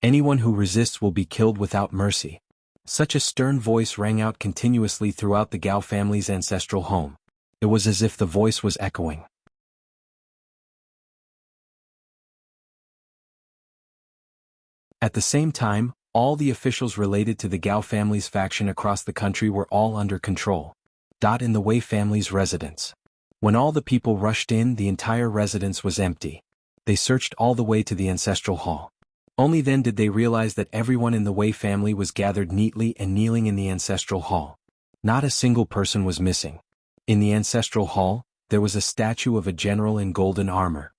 Speaker 1: Anyone who resists will be killed without mercy. Such a stern voice rang out continuously throughout the Gao family's ancestral home. It was as if the voice was echoing. At the same time, all the officials related to the Gao family's faction across the country were all under control. In the Wei family's residence. When all the people rushed in, the entire residence was empty. They searched all the way to the ancestral hall. Only then did they realize that everyone in the Wei family was gathered neatly and kneeling in the ancestral hall. Not a single person was missing. In the ancestral hall, there was a statue of a general in golden armor.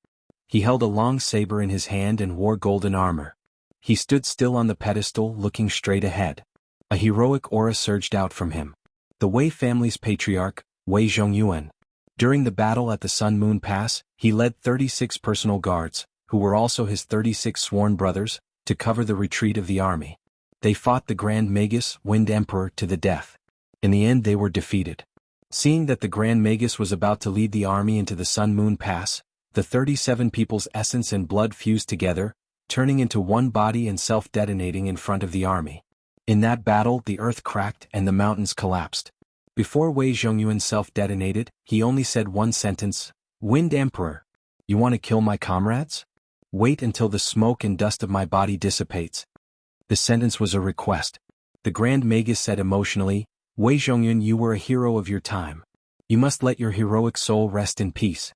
Speaker 1: He held a long saber in his hand and wore golden armor. He stood still on the pedestal looking straight ahead. A heroic aura surged out from him. The Wei family's patriarch, Wei Zhongyuan. During the battle at the Sun Moon Pass, he led 36 personal guards, who were also his 36 sworn brothers, to cover the retreat of the army. They fought the Grand Magus, Wind Emperor, to the death. In the end they were defeated. Seeing that the Grand Magus was about to lead the army into the Sun Moon Pass, the 37 people's essence and blood fused together, turning into one body and self-detonating in front of the army. In that battle the earth cracked and the mountains collapsed. Before Wei Zhongyuan self-detonated, he only said one sentence, "Wind Emperor, you want to kill my comrades? Wait until the smoke and dust of my body dissipates." The sentence was a request. The Grand Magus said emotionally, "Wei Zhongyuan, you were a hero of your time. You must let your heroic soul rest in peace."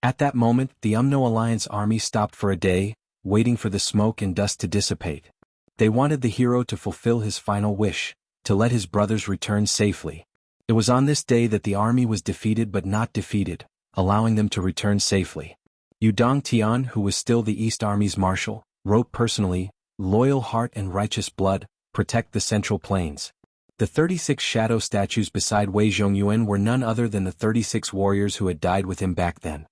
Speaker 1: At that moment, the Umno Alliance army stopped for a day, waiting for the smoke and dust to dissipate. They wanted the hero to fulfill his final wish, to let his brothers return safely. It was on this day that the army was defeated but not defeated, allowing them to return safely. Yu Dongtian, who was still the East Army's marshal, wrote personally, "Loyal heart and righteous blood, protect the Central Plains." The 36 shadow statues beside Wei Zhongyuan were none other than the 36 warriors who had died with him back then.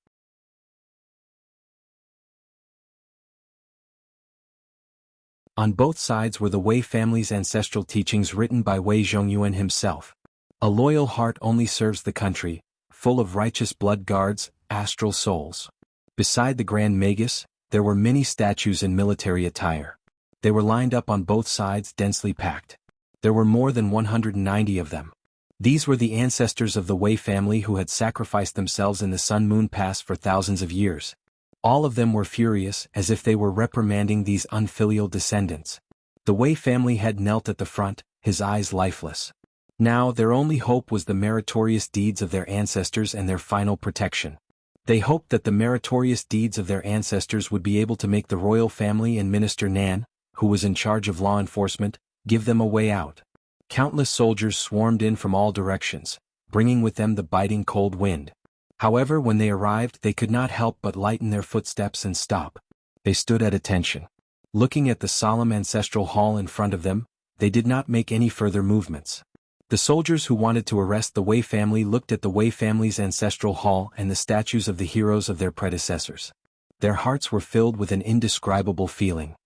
Speaker 1: On both sides were the Wei family's ancestral teachings written by Wei Zhongyuan himself. A loyal heart only serves the country, full of righteous blood guards, astral souls. Beside the Grand Magus, there were many statues in military attire. They were lined up on both sides, densely packed. There were more than 190 of them. These were the ancestors of the Wei family who had sacrificed themselves in the Sun Moon Pass for thousands of years. All of them were furious, as if they were reprimanding these unfilial descendants. The Wei family head knelt at the front, his eyes lifeless. Now their only hope was the meritorious deeds of their ancestors and their final protection. They hoped that the meritorious deeds of their ancestors would be able to make the royal family and Minister Nan, who was in charge of law enforcement, give them a way out. Countless soldiers swarmed in from all directions, bringing with them the biting cold wind. However, when they arrived, they could not help but lighten their footsteps and stop. They stood at attention. Looking at the solemn ancestral hall in front of them, they did not make any further movements. The soldiers who wanted to arrest the Wei family looked at the Wei family's ancestral hall and the statues of the heroes of their predecessors. Their hearts were filled with an indescribable feeling.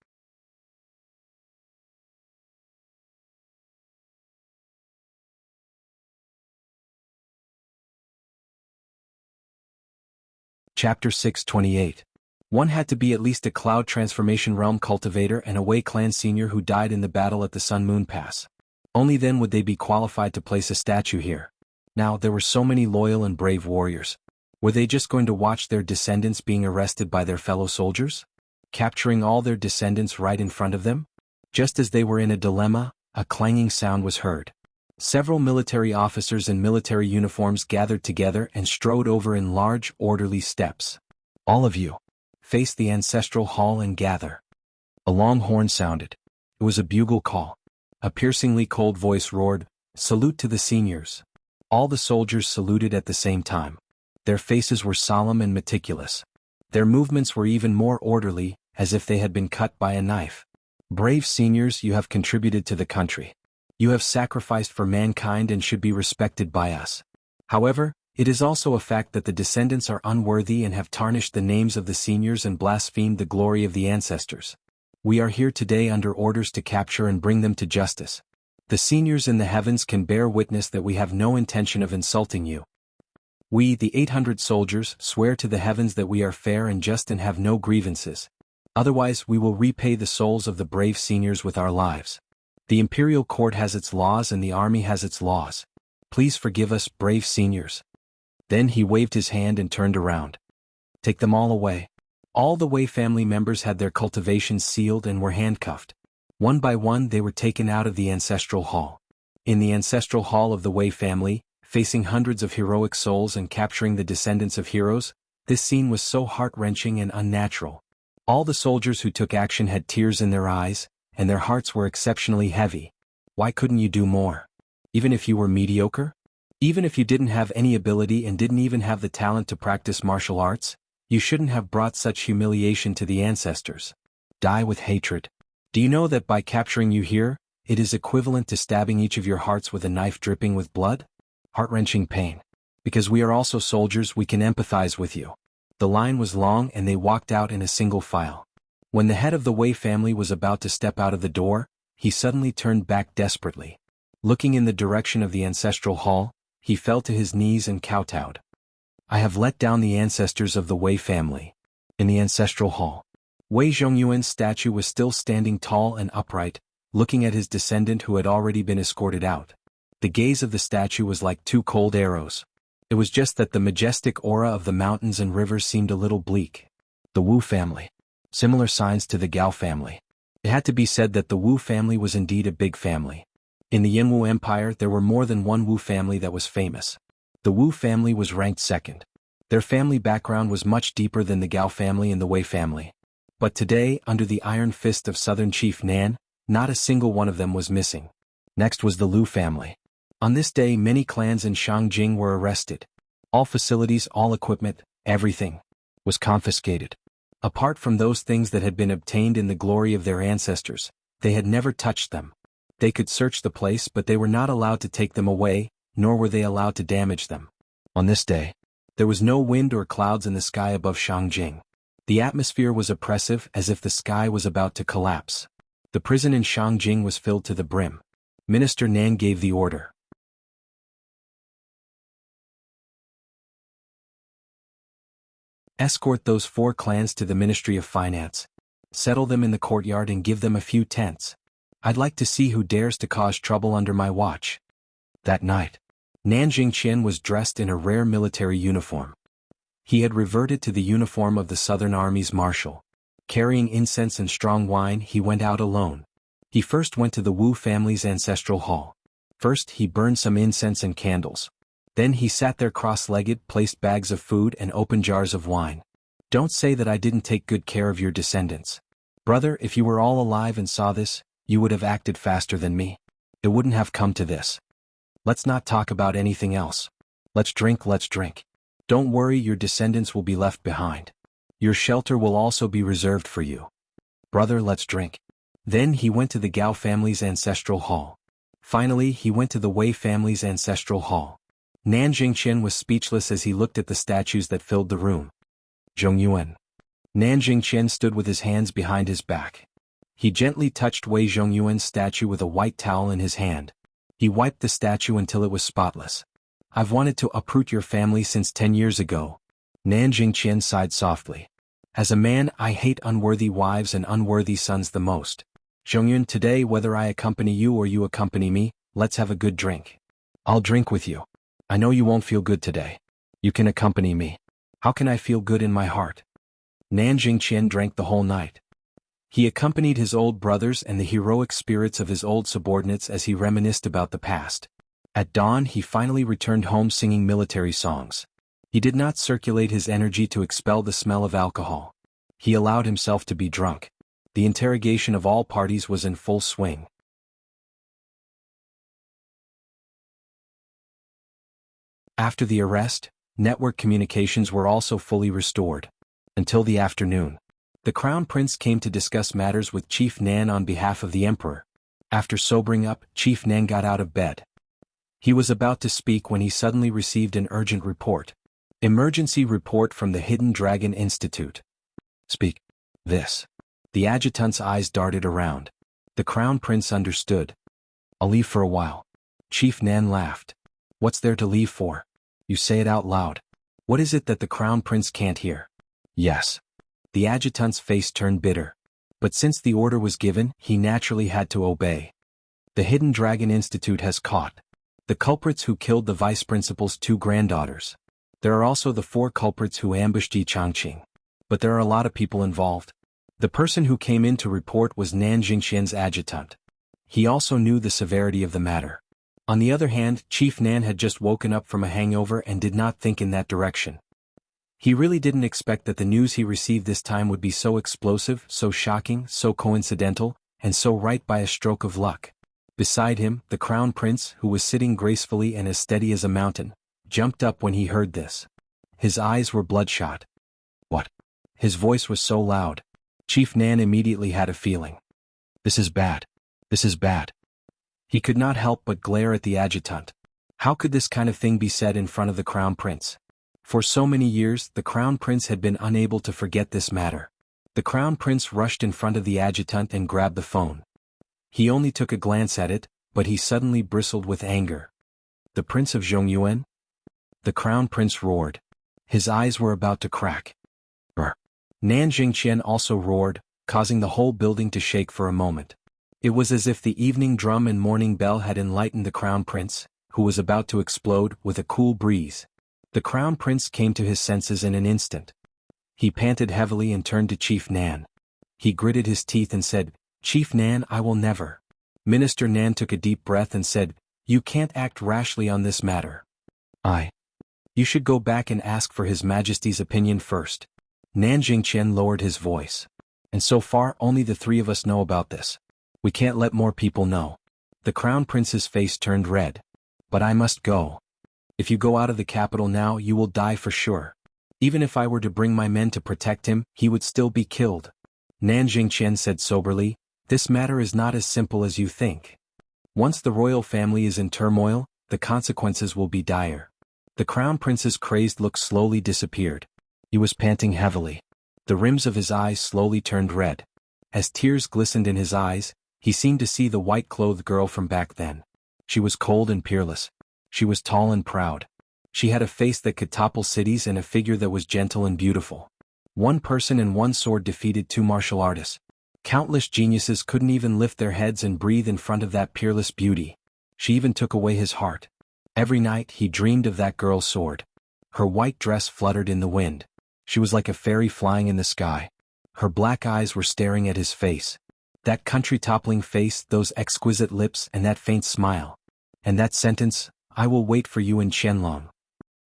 Speaker 1: Chapter 628. One had to be at least a cloud transformation realm cultivator and a Wei clan senior who died in the battle at the Sun Moon Pass. Only then would they be qualified to place a statue here. Now there were so many loyal and brave warriors. Were they just going to watch their descendants being arrested by their fellow soldiers? Capturing all their descendants right in front of them? Just as they were in a dilemma, a clanging sound was heard. Several military officers in military uniforms gathered together and strode over in large, orderly steps. "All of you, face the ancestral hall and gather." A long horn sounded. It was a bugle call. A piercingly cold voice roared, "Salute to the seniors." All the soldiers saluted at the same time. Their faces were solemn and meticulous. Their movements were even more orderly, as if they had been cut by a knife. "Brave seniors, you have contributed to the country. You have sacrificed for mankind and should be respected by us. However, it is also a fact that the descendants are unworthy and have tarnished the names of the seniors and blasphemed the glory of the ancestors. We are here today under orders to capture and bring them to justice. The seniors in the heavens can bear witness that we have no intention of insulting you. We, the 800 soldiers, swear to the heavens that we are fair and just and have no grievances. Otherwise we will repay the souls of the brave seniors with our lives. The imperial court has its laws and the army has its laws. Please forgive us, brave seniors." Then he waved his hand and turned around. "Take them all away." All the Wei family members had their cultivations sealed and were handcuffed. One by one they were taken out of the ancestral hall. In the ancestral hall of the Wei family, facing hundreds of heroic souls and capturing the descendants of heroes, this scene was so heart-wrenching and unnatural. All the soldiers who took action had tears in their eyes, and their hearts were exceptionally heavy. Why couldn't you do more? Even if you were mediocre? Even if you didn't have any ability and didn't even have the talent to practice martial arts? You shouldn't have brought such humiliation to the ancestors. Die with hatred. Do you know that by capturing you here, it is equivalent to stabbing each of your hearts with a knife dripping with blood? Heart-wrenching pain. Because we are also soldiers, we can empathize with you. The line was long and they walked out in a single file. When the head of the Wei family was about to step out of the door, he suddenly turned back desperately. Looking in the direction of the ancestral hall, he fell to his knees and kowtowed. I have let down the ancestors of the Wei family. In the ancestral hall, Wei Zhongyuan's statue was still standing tall and upright, looking at his descendant who had already been escorted out. The gaze of the statue was like two cold arrows. It was just that the majestic aura of the mountains and rivers seemed a little bleak. The Wu family. Similar signs to the Gao family. It had to be said that the Wu family was indeed a big family. In the Yinwu Empire there were more than one Wu family that was famous. The Wu family was ranked second. Their family background was much deeper than the Gao family and the Wei family. But today, under the iron fist of Southern Chief Nan, not a single one of them was missing. Next was the Lu family. On this day many clans in Shangjing were arrested. All facilities, all equipment, everything was confiscated. Apart from those things that had been obtained in the glory of their ancestors, they had never touched them. They could search the place but they were not allowed to take them away, nor were they allowed to damage them. On this day, there was no wind or clouds in the sky above Shangjing. The atmosphere was oppressive as if the sky was about to collapse. The prison in Shangjing was filled to the brim. Minister Nan gave the order. Escort those 4 clans to the Ministry of Finance. Settle them in the courtyard and give them a few tents. I'd like to see who dares to cause trouble under my watch. That night, Nan Jingqian was dressed in a rare military uniform. He had reverted to the uniform of the Southern Army's marshal. Carrying incense and strong wine, he went out alone. He first went to the Wu family's ancestral hall. First he burned some incense and candles. Then he sat there cross-legged, placed bags of food and opened jars of wine. Don't say that I didn't take good care of your descendants. Brother, if you were all alive and saw this, you would have acted faster than me. It wouldn't have come to this. Let's not talk about anything else. Let's drink, let's drink. Don't worry, your descendants will be left behind. Your shelter will also be reserved for you. Brother, let's drink. Then he went to the Gao family's ancestral hall. Finally, he went to the Wei family's ancestral hall. Nan Jingqian was speechless as he looked at the statues that filled the room. Zhongyuan. Nan Jingqian stood with his hands behind his back. He gently touched Wei Zhongyuan's statue with a white towel in his hand. He wiped the statue until it was spotless. I've wanted to uproot your family since 10 years ago. Nan Jingqian sighed softly. As a man, I hate unworthy wives and unworthy sons the most. Zhongyuan, today whether I accompany you or you accompany me, let's have a good drink. I'll drink with you. I know you won't feel good today. You can accompany me. How can I feel good in my heart? Nan Jingqian drank the whole night. He accompanied his old brothers and the heroic spirits of his old subordinates as he reminisced about the past. At dawn he finally returned home singing military songs. He did not circulate his energy to expel the smell of alcohol. He allowed himself to be drunk. The interrogation of all parties was in full swing. After the arrest, network communications were also fully restored. Until the afternoon, the Crown Prince came to discuss matters with Chief Nan on behalf of the Emperor. After sobering up, Chief Nan got out of bed. He was about to speak when he suddenly received an urgent report. Emergency report from the Hidden Dragon Institute. Speak. This. The adjutant's eyes darted around. The Crown Prince understood. I'll leave for a while. Chief Nan laughed. What's there to leave for? You say it out loud. What is it that the Crown Prince can't hear? Yes. The adjutant's face turned bitter. But since the order was given, he naturally had to obey. The Hidden Dragon Institute has caught the culprits who killed the vice principal's 2 granddaughters. There are also the 4 culprits who ambushed Yi Changqing. But there are a lot of people involved. The person who came in to report was Nan Jingqian's adjutant. He also knew the severity of the matter. On the other hand, Chief Nan had just woken up from a hangover and did not think in that direction. He really didn't expect that the news he received this time would be so explosive, so shocking, so coincidental, and so right by a stroke of luck. Beside him, the Crown Prince, who was sitting gracefully and as steady as a mountain, jumped up when he heard this. His eyes were bloodshot. What? His voice was so loud. Chief Nan immediately had a feeling. This is bad. This is bad. He could not help but glare at the adjutant. How could this kind of thing be said in front of the Crown Prince? For so many years, the Crown Prince had been unable to forget this matter. The Crown Prince rushed in front of the adjutant and grabbed the phone. He only took a glance at it, but he suddenly bristled with anger. The Prince of Zhongyuan? The Crown Prince roared. His eyes were about to crack. Brr. Nan Jingqian also roared, causing the whole building to shake for a moment. It was as if the evening drum and morning bell had enlightened the Crown Prince, who was about to explode, with a cool breeze. The Crown Prince came to his senses in an instant. He panted heavily and turned to Chief Nan. He gritted his teeth and said, "Chief Nan, I will never." Minister Nan took a deep breath and said, "You can't act rashly on this matter. You should go back and ask for His Majesty's opinion first." Nan Jingqian lowered his voice. "And so far only the three of us know about this. We can't let more people know." The Crown Prince's face turned red. "But I must go. If you go out of the capital now you will die for sure. Even if I were to bring my men to protect him, he would still be killed." Nan Jingqian said soberly, "This matter is not as simple as you think. Once the royal family is in turmoil, the consequences will be dire." The Crown Prince's crazed look slowly disappeared. He was panting heavily. The rims of his eyes slowly turned red. As tears glistened in his eyes, he seemed to see the white-clothed girl from back then. She was cold and peerless. She was tall and proud. She had a face that could topple cities and a figure that was gentle and beautiful. One person and one sword defeated two martial artists. Countless geniuses couldn't even lift their heads and breathe in front of that peerless beauty. She even took away his heart. Every night he dreamed of that girl's sword. Her white dress fluttered in the wind. She was like a fairy flying in the sky. Her black eyes were staring at his face. That country-toppling face, those exquisite lips, and that faint smile. And that sentence, "I will wait for you in Qianlong."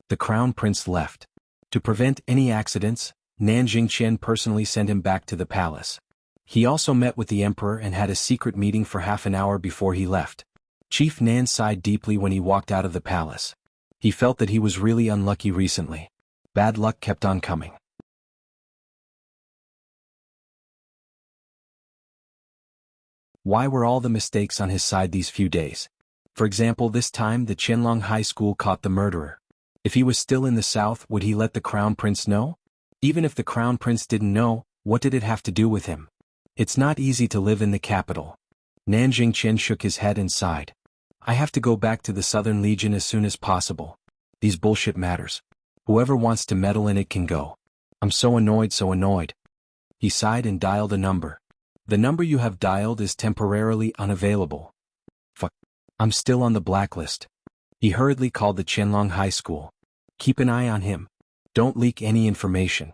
Speaker 1: The Crown Prince left. To prevent any accidents, Nan Jingqian personally sent him back to the palace. He also met with the emperor and had a secret meeting for half an hour before he left. Chief Nan sighed deeply when he walked out of the palace. He felt that he was really unlucky recently. Bad luck kept on coming. Why were all the mistakes on his side these few days? For example, this time the Qianlong High School caught the murderer. If he was still in the south, would he let the Crown Prince know? Even if the Crown Prince didn't know, what did it have to do with him? It's not easy to live in the capital. Nan Jingqian shook his head and sighed. "I have to go back to the Southern Legion as soon as possible. These bullshit matters. Whoever wants to meddle in it can go. I'm so annoyed, so annoyed." He sighed and dialed a number. "The number you have dialed is temporarily unavailable." "Fuck. I'm still on the blacklist." He hurriedly called the Qianlong High School. "Keep an eye on him. Don't leak any information."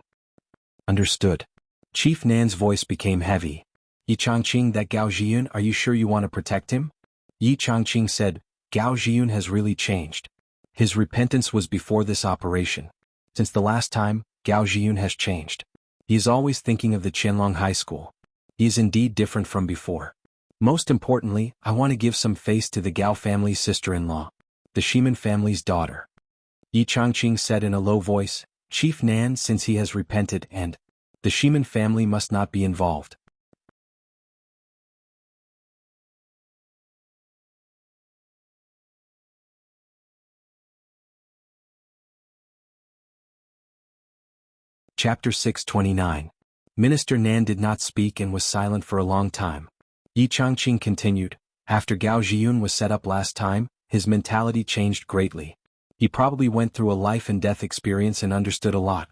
Speaker 1: "Understood." Chief Nan's voice became heavy. "Yi Changqing, that Gao Zhiyun, are you sure you want to protect him?" Yi Changqing said, "Gao Zhiyun has really changed. His repentance was before this operation. Since the last time, Gao Zhiyun has changed. He is always thinking of the Qianlong High School. He is indeed different from before. Most importantly, I want to give some face to the Gao family's sister-in-law, the Shiman family's daughter." Yi Changqing said in a low voice, "Chief Nan, since he has repented and the Shiman family must not be involved." Chapter 629. Minister Nan did not speak and was silent for a long time. Yi Changqing continued, "After Gao Zhiyun was set up last time, his mentality changed greatly. He probably went through a life and death experience and understood a lot.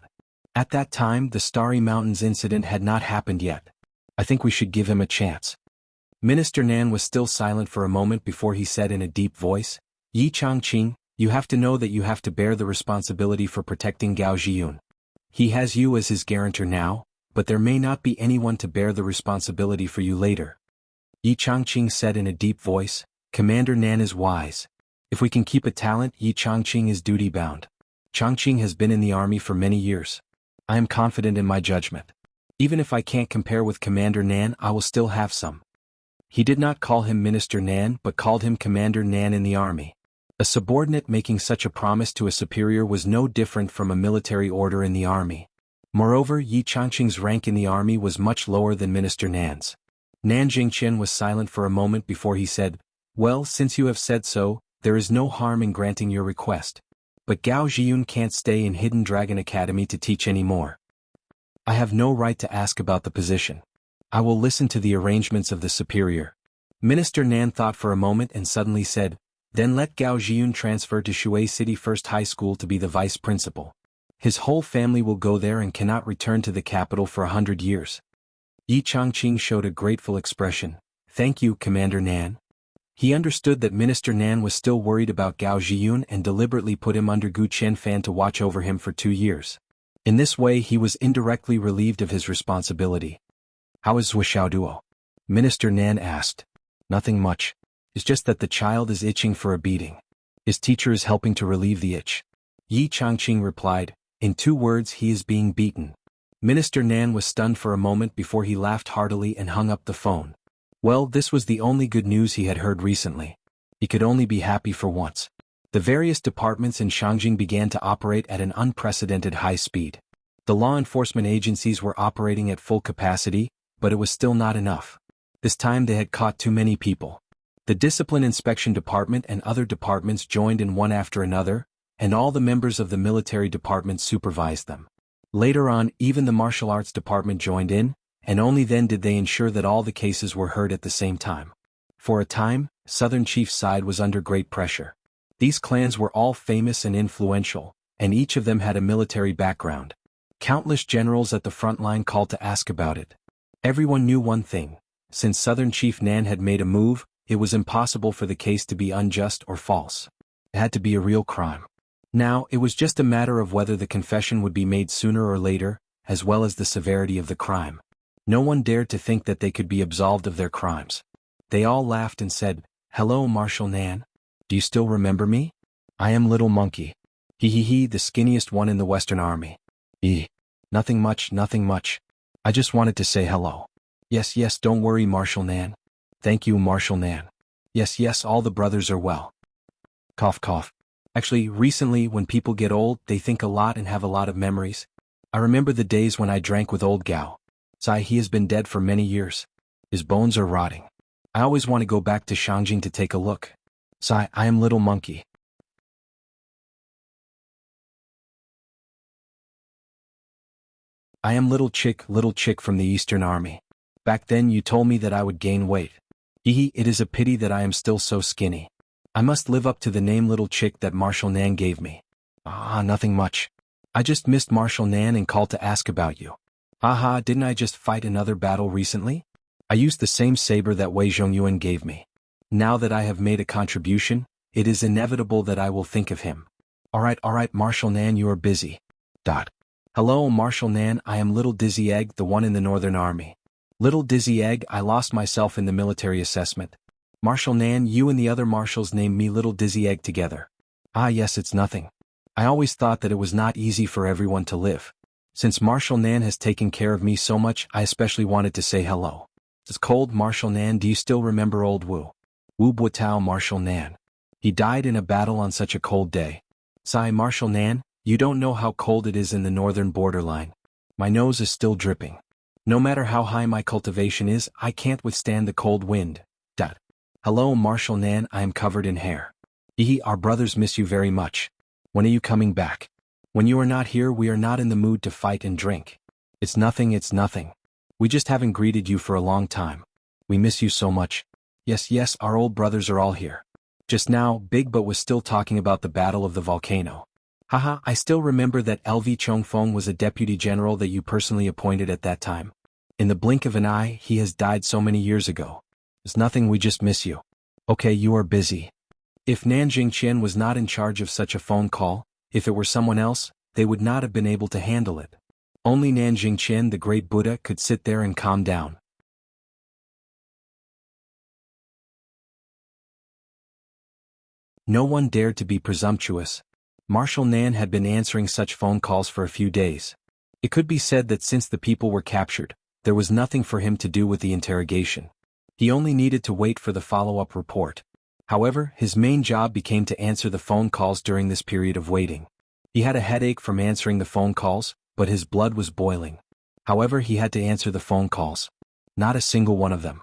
Speaker 1: At that time the Starry Mountains incident had not happened yet. I think we should give him a chance." Minister Nan was still silent for a moment before he said in a deep voice, "Yi Changqing, you have to know that you have to bear the responsibility for protecting Gao Zhiyun. He has you as his guarantor now, but there may not be anyone to bear the responsibility for you later." Yi Changqing said in a deep voice, "Commander Nan is wise. If we can keep a talent, Yi Changqing is duty-bound. Changqing has been in the army for many years. I am confident in my judgment. Even if I can't compare with Commander Nan, I will still have some." He did not call him Minister Nan but called him Commander Nan in the army. A subordinate making such a promise to a superior was no different from a military order in the army. Moreover, Yi Changqing's rank in the army was much lower than Minister Nan's. Nan Jingqian was silent for a moment before he said, "Well, since you have said so, there is no harm in granting your request. But Gao Zhiyun can't stay in Hidden Dragon Academy to teach anymore. I have no right to ask about the position. I will listen to the arrangements of the superior." Minister Nan thought for a moment and suddenly said, "Then let Gao Zhiyun transfer to Shui City First High School to be the vice principal. His whole family will go there and cannot return to the capital for 100 years. Yi Changqing showed a grateful expression. "Thank you, Commander Nan." He understood that Minister Nan was still worried about Gao Zhiyun and deliberately put him under Gu Qianfan to watch over him for 2 years. In this way he was indirectly relieved of his responsibility. "How is Zuoxiaoduo?" Minister Nan asked. "Nothing much. It's just that the child is itching for a beating. His teacher is helping to relieve the itch." Yi Changqing replied, "In 2 words, he is being beaten." Minister Nan was stunned for a moment before he laughed heartily and hung up the phone. Well, this was the only good news he had heard recently. He could only be happy for once. The various departments in Shangjing began to operate at an unprecedented high speed. The law enforcement agencies were operating at full capacity, but it was still not enough. This time they had caught too many people. The Discipline Inspection Department and other departments joined in one after another, and all the members of the military department supervised them. Later on, even the martial arts department joined in, and only then did they ensure that all the cases were heard at the same time. For a time, Southern Chief's side was under great pressure. These clans were all famous and influential, and each of them had a military background. Countless generals at the front line called to ask about it. Everyone knew one thing: since Southern Chief Nan had made a move, it was impossible for the case to be unjust or false. It had to be a real crime. Now, it was just a matter of whether the confession would be made sooner or later, as well as the severity of the crime. No one dared to think that they could be absolved of their crimes. They all laughed and said, "Hello, Marshal Nan. Do you still remember me? I am Little Monkey. He, the skinniest one in the Western Army." Nothing much, nothing much. I just wanted to say hello." Yes, don't worry, Marshal Nan." "Thank you, Marshal Nan." Yes, all the brothers are well." Cough, cough. Actually, recently, when people get old, they think a lot and have a lot of memories. I remember the days when I drank with old Gao. He has been dead for many years. His bones are rotting. I always want to go back to Shangjing to take a look. I am Little Monkey. I am little chick from the Eastern Army. Back then you told me that I would gain weight. It is a pity that I am still so skinny. I must live up to the name Little Chick that Marshal Nan gave me. Nothing much. I just missed Marshal Nan and called to ask about you. Didn't I just fight another battle recently? I used the same saber that Wei Zhongyuan gave me. Now that I have made a contribution, it is inevitable that I will think of him. Alright, Marshal Nan, you are busy. Hello, Marshal Nan, I am Little Dizzy Egg, the one in the Northern Army. Little Dizzy Egg, I lost myself in the military assessment. Marshal Nan, you and the other marshals named me Little Dizzy Egg together. Yes, it's nothing. I always thought that it was not easy for everyone to live. Since Marshal Nan has taken care of me so much, I especially wanted to say hello. It's cold, Marshal Nan. Do you still remember old Wu Buotao, Marshal Nan? He died in a battle on such a cold day. Marshal Nan, you don't know how cold it is in the northern borderline. My nose is still dripping. No matter how high my cultivation is, I can't withstand the cold wind. Hello, Marshal Nan, I am covered in hair. Our brothers miss you very much. When are you coming back? When you are not here, we are not in the mood to fight and drink. It's nothing. We just haven't greeted you for a long time. We miss you so much. Yes, our old brothers are all here. Just now, Big But was still talking about the Battle of the Volcano. I still remember that LV Chongfeng was a deputy general that you personally appointed at that time. In the blink of an eye, he has died so many years ago. It's nothing, we just miss you. Okay, you are busy. If Nan Jingqian was not in charge of such a phone call, if it were someone else, they would not have been able to handle it. Only Nan Jingqian, the great Buddha, could sit there and calm down. No one dared to be presumptuous. Marshal Nan had been answering such phone calls for a few days. It could be said that since the people were captured, there was nothing for him to do with the interrogation. He only needed to wait for the follow-up report. However, his main job became to answer the phone calls during this period of waiting. He had a headache from answering the phone calls, but his blood was boiling. However, he had to answer the phone calls. Not a single one of them.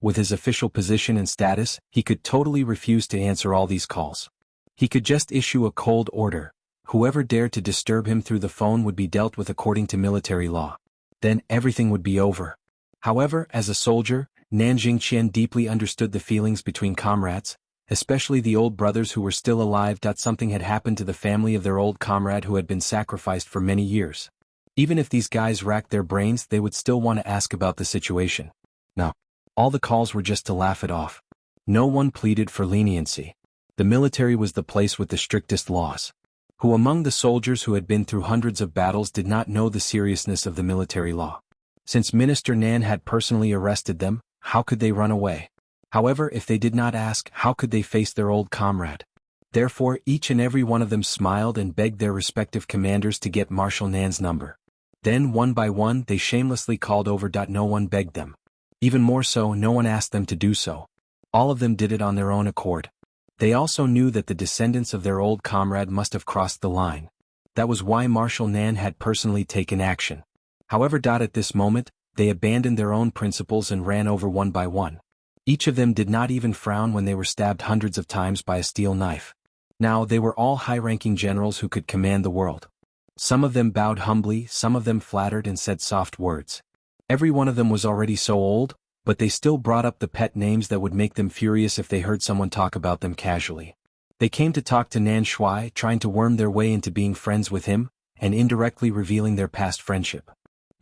Speaker 1: With his official position and status, he could totally refuse to answer all these calls. He could just issue a cold order. Whoever dared to disturb him through the phone would be dealt with according to military law. Then everything would be over. However, as a soldier, Nan Jingqian deeply understood the feelings between comrades, especially the old brothers who were still alive. Something had happened to the family of their old comrade who had been sacrificed for many years. Even if these guys racked their brains, they would still want to ask about the situation. No. All the calls were just to laugh it off. No one pleaded for leniency. The military was the place with the strictest laws. Who among the soldiers who had been through hundreds of battles did not know the seriousness of the military law? Since Minister Nan had personally arrested them, how could they run away? However, if they did not ask, how could they face their old comrade? Therefore, each and every one of them smiled and begged their respective commanders to get Marshal Nan's number. Then, one by one, they shamelessly called over. No one begged them. Even more so, no one asked them to do so. All of them did it on their own accord. They also knew that the descendants of their old comrade must have crossed the line. That was why Marshal Nan had personally taken action. However, at this moment, they abandoned their own principles and ran over one by one. Each of them did not even frown when they were stabbed hundreds of times by a steel knife. Now they were all high-ranking generals who could command the world. Some of them bowed humbly, some of them flattered and said soft words. Every one of them was already so old, but they still brought up the pet names that would make them furious if they heard someone talk about them casually. They came to talk to Nan Shui, trying to worm their way into being friends with him, and indirectly revealing their past friendship.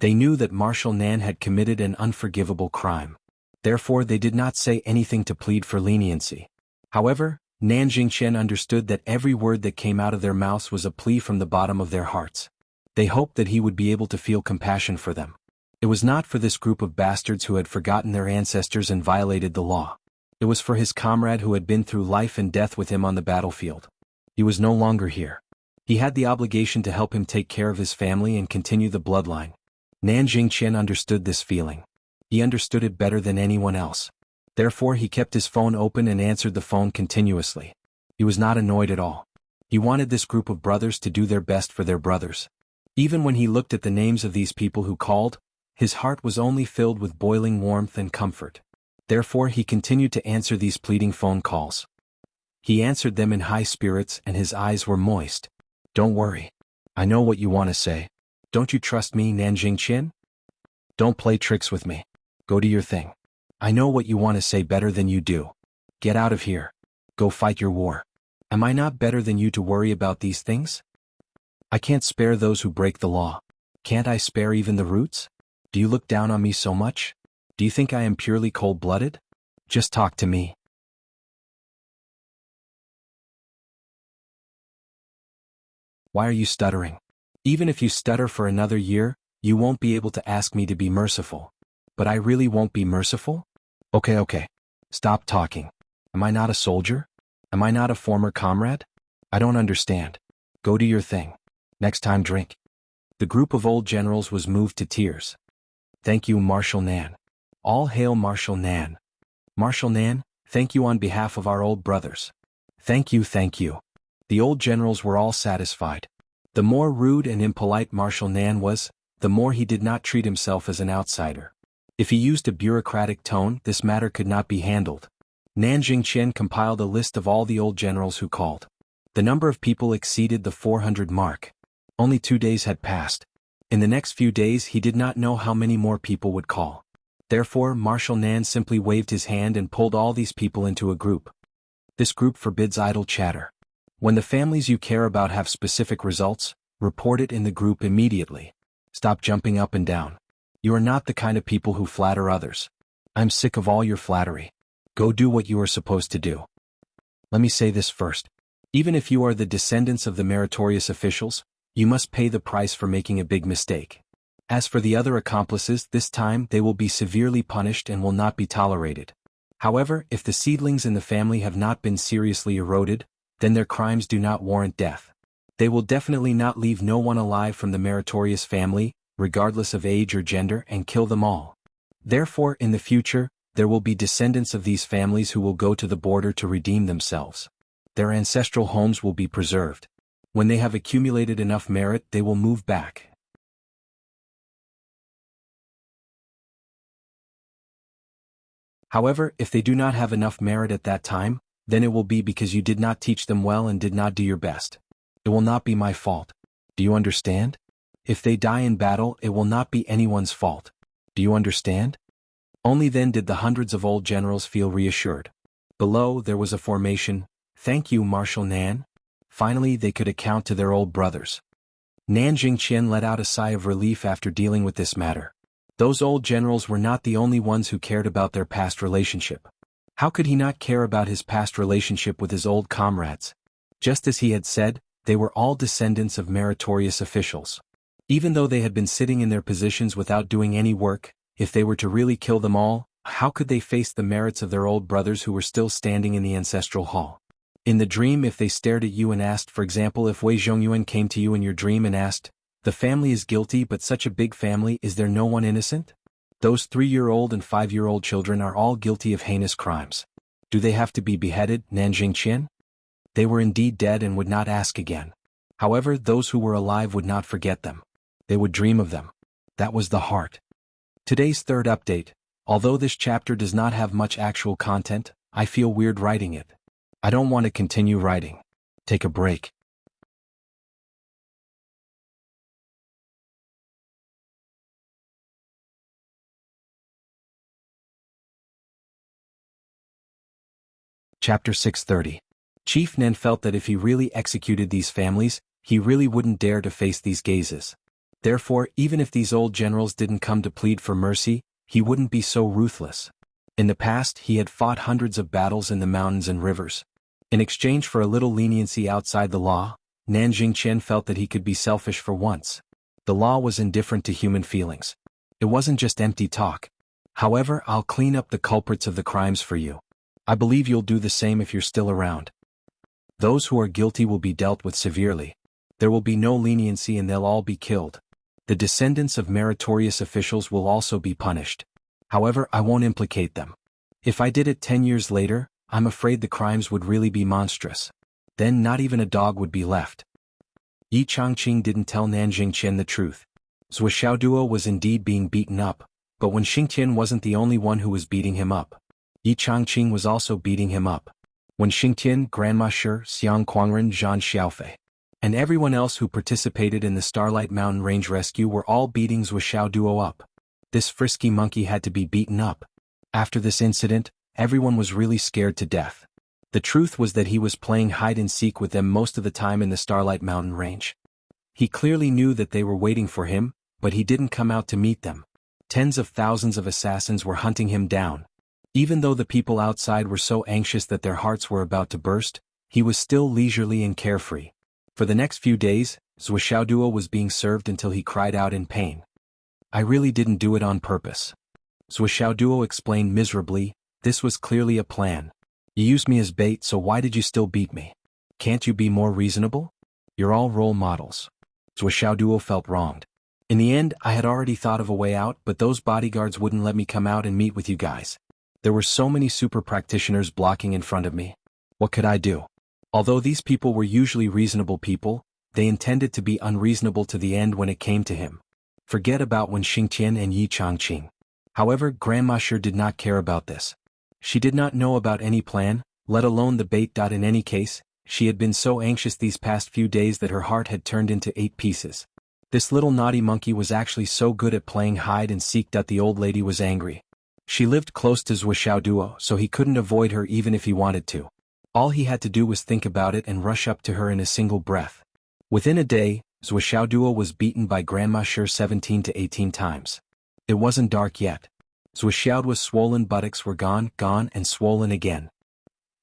Speaker 1: They knew that Marshal Nan had committed an unforgivable crime. Therefore, they did not say anything to plead for leniency. However, Nan Jingqian understood that every word that came out of their mouths was a plea from the bottom of their hearts. They hoped that he would be able to feel compassion for them. It was not for this group of bastards who had forgotten their ancestors and violated the law. It was for his comrade who had been through life and death with him on the battlefield. He was no longer here. He had the obligation to help him take care of his family and continue the bloodline. Nan Jingqian understood this feeling. He understood it better than anyone else. Therefore, he kept his phone open and answered the phone continuously. He was not annoyed at all. He wanted this group of brothers to do their best for their brothers. Even when he looked at the names of these people who called, his heart was only filled with boiling warmth and comfort. Therefore, he continued to answer these pleading phone calls. He answered them in high spirits and his eyes were moist. Don't worry. I know what you want to say. Don't you trust me, Nan Jingqian? Don't play tricks with me. Go do your thing. I know what you want to say better than you do. Get out of here. Go fight your war. Am I not better than you to worry about these things? I can't spare those who break the law. Can't I spare even the roots? Do you look down on me so much? Do you think I am purely cold-blooded? Just talk to me. Why are you stuttering? Even if you stutter for another year, you won't be able to ask me to be merciful. But I really won't be merciful? Okay. Stop talking. Am I not a soldier? Am I not a former comrade? I don't understand. Go do your thing. Next time drink. The group of old generals was moved to tears. Thank you, Marshal Nan. All hail Marshal Nan. Marshal Nan, thank you on behalf of our old brothers. Thank you. The old generals were all satisfied. The more rude and impolite Marshal Nan was, the more he did not treat himself as an outsider. If he used a bureaucratic tone, this matter could not be handled. Nan Jingqian compiled a list of all the old generals who called. The number of people exceeded the 400 mark. Only 2 days had passed. In the next few days he did not know how many more people would call. Therefore, Marshal Nan simply waved his hand and pulled all these people into a group. This group forbids idle chatter. When the families you care about have specific results, report it in the group immediately. Stop jumping up and down. You are not the kind of people who flatter others. I'm sick of all your flattery. Go do what you are supposed to do. Let me say this first. Even if you are the descendants of the meritorious officials, you must pay the price for making a big mistake. As for the other accomplices, this time they will be severely punished and will not be tolerated. However, if the seedlings in the family have not been seriously eroded, then their crimes do not warrant death. They will definitely not leave no one alive from the meritorious family, regardless of age or gender, and kill them all. Therefore, in the future, there will be descendants of these families who will go to the border to redeem themselves. Their ancestral homes will be preserved. When they have accumulated enough merit, they will move back. However, if they do not have enough merit at that time, then it will be because you did not teach them well and did not do your best. It will not be my fault. Do you understand? If they die in battle, it will not be anyone's fault. Do you understand? Only then did the hundreds of old generals feel reassured. Below, there was a formation. Thank you, Marshal Nan. Finally, they could account to their old brothers. Nan Jingqian let out a sigh of relief after dealing with this matter. Those old generals were not the only ones who cared about their past relationship. How could he not care about his past relationship with his old comrades? Just as he had said, they were all descendants of meritorious officials. Even though they had been sitting in their positions without doing any work, if they were to really kill them all, how could they face the merits of their old brothers who were still standing in the ancestral hall? In the dream, if they stared at you and asked, for example, if Wei Zhongyuan came to you in your dream and asked, the family is guilty but such a big family, is there no one innocent? Those 3-year-old and 5-year-old children are all guilty of heinous crimes. Do they have to be beheaded, Nan Jingqian? They were indeed dead and would not ask again. However, those who were alive would not forget them. They would dream of them. That was the heart. Today's third update. Although this chapter does not have much actual content, I feel weird writing it. I don't want to continue writing. Take a break. Chapter 630. Chief Nen felt that if he really executed these families, he really wouldn't dare to face these gazes. Therefore, even if these old generals didn't come to plead for mercy, he wouldn't be so ruthless. In the past, he had fought hundreds of battles in the mountains and rivers. In exchange for a little leniency outside the law, Nan Jingqian felt that he could be selfish for once. The law was indifferent to human feelings. It wasn't just empty talk. However, I'll clean up the culprits of the crimes for you. I believe you'll do the same if you're still around. Those who are guilty will be dealt with severely. There will be no leniency and they'll all be killed. The descendants of meritorious officials will also be punished. However, I won't implicate them. If I did it 10 years later, I'm afraid the crimes would really be monstrous. Then not even a dog would be left. Yi Changqing didn't tell Nan Jingqian the truth. Zhou Xiaoduo was indeed being beaten up, but when Xingtian wasn't the only one who was beating him up. Yi Changqing was also beating him up. When Xingtian, Grandma Shi, Xiang Quangren, Zhan Xiaofei, and everyone else who participated in the Starlight Mountain Range rescue were all beating Zhou Xiaoduo up. This frisky monkey had to be beaten up. After this incident, everyone was really scared to death. The truth was that he was playing hide-and-seek with them most of the time in the Starlight Mountain Range. He clearly knew that they were waiting for him, but he didn't come out to meet them. Tens of thousands of assassins were hunting him down. Even though the people outside were so anxious that their hearts were about to burst, he was still leisurely and carefree. For the next few days, Zhou Xiaoduo was being served until he cried out in pain. I really didn't do it on purpose. Zhou Xiaoduo explained miserably, this was clearly a plan. You used me as bait, so why did you still beat me? Can't you be more reasonable? You're all role models. Zhou Xiaoduo felt wronged. In the end, I had already thought of a way out, but those bodyguards wouldn't let me come out and meet with you guys. There were so many super practitioners blocking in front of me. What could I do? Although these people were usually reasonable people, they intended to be unreasonable to the end when it came to him. Forget about when Xingtian and Yi Changqing. However, Grandma Shi did not care about this. She did not know about any plan, let alone the bait. In any case, she had been so anxious these past few days that her heart had turned into 8 pieces. This little naughty monkey was actually so good at playing hide and seek that the old lady was angry. She lived close to Zhou Xiaoduo, so he couldn't avoid her even if he wanted to. All he had to do was think about it and rush up to her in a single breath. Within a day, Zhou Xiaoduo was beaten by Grandma Shi 17 to 18 times. It wasn't dark yet. Zhou Xiaoduo's swollen buttocks were gone, and swollen again.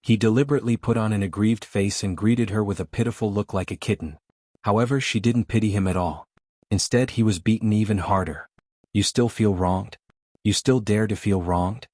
Speaker 1: He deliberately put on an aggrieved face and greeted her with a pitiful look like a kitten. However, she didn't pity him at all. Instead, he was beaten even harder. You still feel wronged? You still dare to feel wronged?